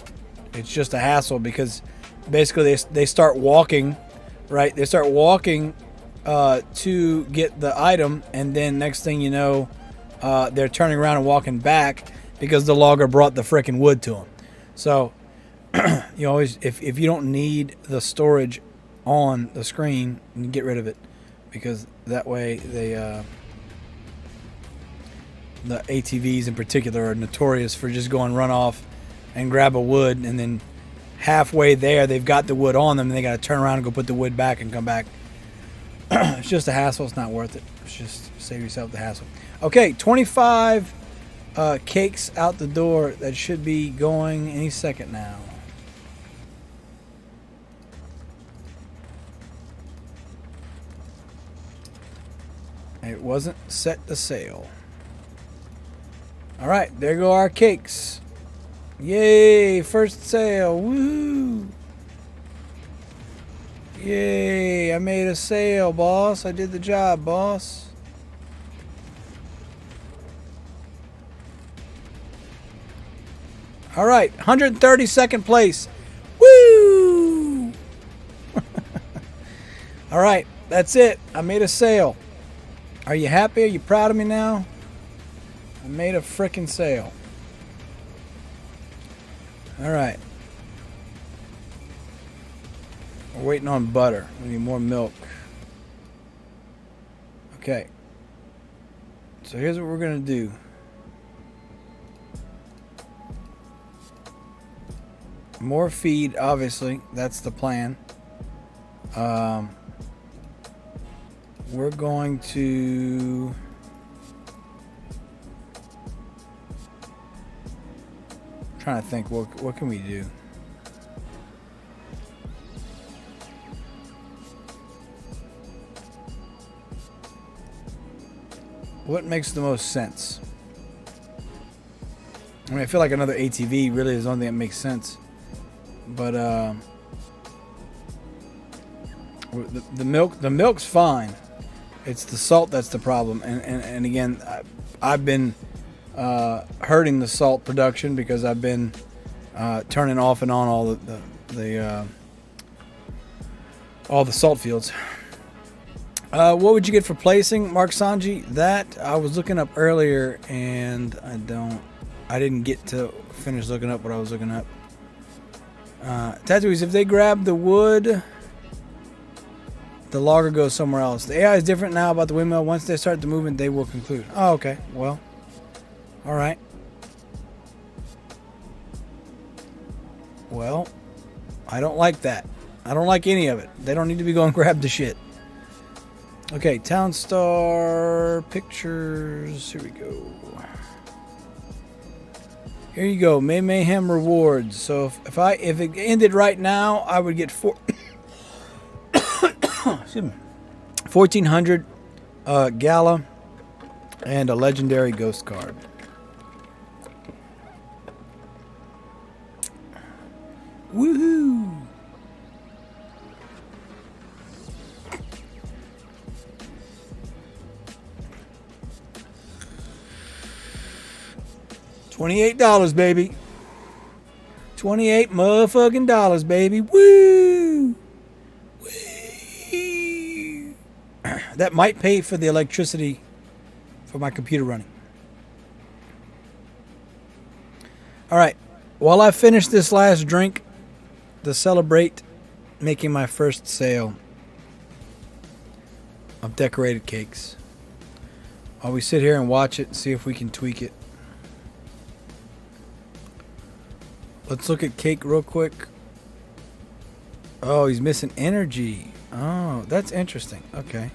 it's just a hassle, because basically they start walking, right? They start walking to get the item, and then next thing you know, they're turning around and walking back because the logger brought the frickin' wood to them. So you always, if you don't need the storage on the screen, you get rid of it, because that way they the ATVs in particular are notorious for just going run off and grab a wood, and then halfway there they've got the wood on them and they got to turn around and go put the wood back and come back. It's just a hassle. It's not worth it. It's just save yourself the hassle. Okay, 25 cakes out the door. That should be going any second now. It wasn't set to sale. All right, there go our cakes. Yay, first sale. Woo! Yay, I made a sale, boss. I did the job, boss. All right, 132nd place. Woo! All right, that's it. I made a sale. Are you happy? Are you proud of me now? I made a frickin' sale. All right. We're waiting on butter. We need more milk. Okay. So here's what we're going to do. More feed, obviously. That's the plan. We're going to... I'm trying to think, what can we do? What makes the most sense? I mean, I feel like another ATV really is the only thing that makes sense. But the milk's fine. It's the salt that's the problem. And again, I've been hurting the salt production because I've been turning off and on all the salt fields. What would you get for placing, Mark Sanji? That I was looking up earlier, and I didn't get to finish looking up what I was looking up. Tattoos, if they grab the wood, the logger goes somewhere else. The AI is different now about the windmill. Once they start the movement, they will conclude. Oh, okay. Well, all right. Well, I don't like that. I don't like any of it. They don't need to be going grab the shit. Okay, Town Star pictures. Here we go. Here you go. Mayhem rewards. So if it ended right now, I would get excuse me, 1,400 Gala and a legendary ghost card. Woohoo! $28, baby. $28 motherfucking dollars, baby. Woo! Woo! That might pay for the electricity for my computer running. All right. While I finish this last drink to celebrate making my first sale of decorated cakes, while we sit here and watch it and see if we can tweak it. Let's look at cake real quick. Oh, he's missing energy. Oh, that's interesting. Okay.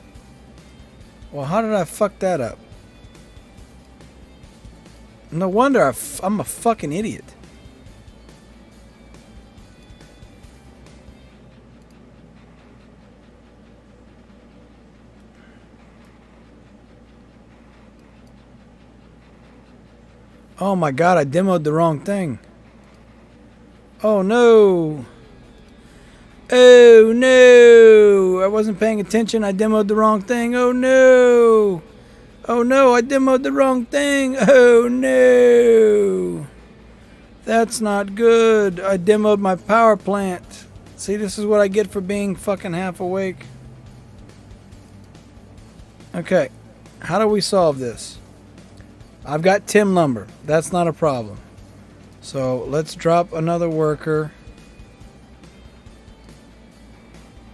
Well, how did I fuck that up? No wonder I'm a fucking idiot. Oh my god, I demoed the wrong thing. Oh no. Oh no. I wasn't paying attention. I demoed the wrong thing. Oh no. Oh no, I demoed the wrong thing. Oh no. That's not good. I demoed my power plant. See, this is what I get for being fucking half awake. Okay. How do we solve this? I've got Tim lumber. That's not a problem. So let's drop another worker.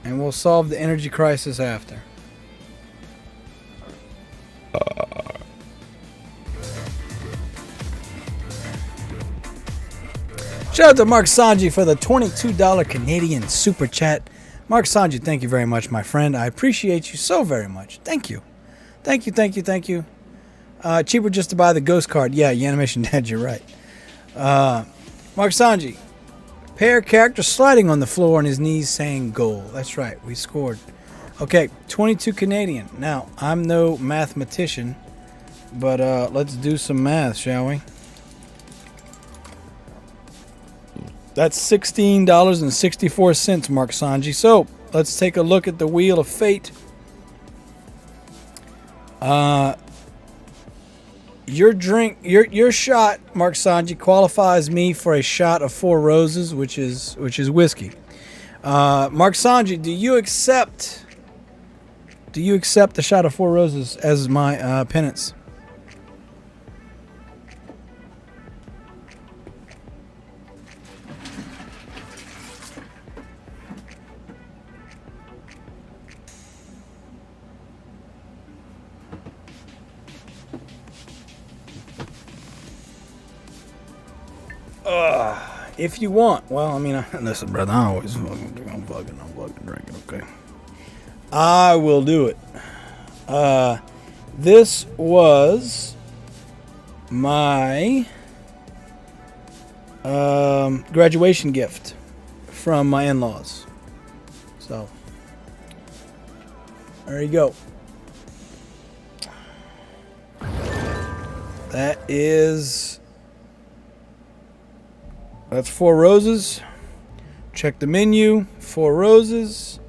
And we'll solve the energy crisis after. Shout out to Mark Sanji for the $22 Canadian super chat. Mark Sanji, thank you very much, my friend. I appreciate you so very much. Thank you. Thank you, thank you, thank you. Cheaper just to buy the ghost card. Yeah, Yanimation Dad, you're right. Mark Sanji. Pair character sliding on the floor on his knees saying goal. That's right, we scored. Okay, 22 Canadian. Now, I'm no mathematician, but let's do some math, shall we? That's $16.64, Mark Sanji. So, let's take a look at the Wheel of Fate. Your drink, your shot, Mark Sanji, qualifies me for a shot of 4 Roses, which is whiskey. Mark Sanji, do you accept the shot of 4 Roses as my penance? If you want. Well, I mean, listen, brother, I'm fucking drinking, okay? I will do it. This was my graduation gift from my in-laws. So, there you go. That's 4 Roses. Check the menu. 4 Roses.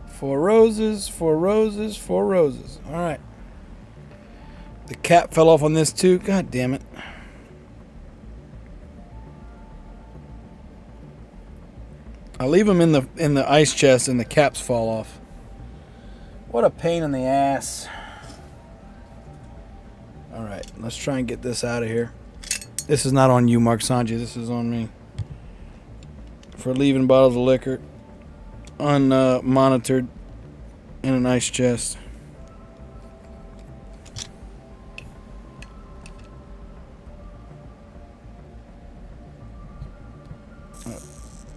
4 Roses. 4 Roses. 4 Roses. All right. The cap fell off on this too. God damn it. I leave them in the ice chest and the caps fall off. What a pain in the ass. All right. Let's try and get this out of here. This is not on you, Mark Sanji. This is on me. for leaving bottles of liquor unmonitored in an ice chest.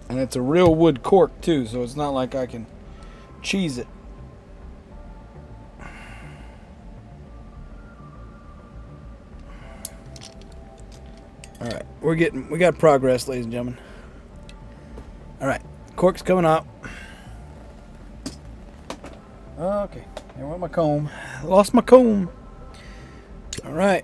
And it's a real wood cork too, so it's not like I can cheese it. Alright, we got progress, ladies and gentlemen. Alright, cork's coming up. Okay, here went my comb. Lost my comb. Alright.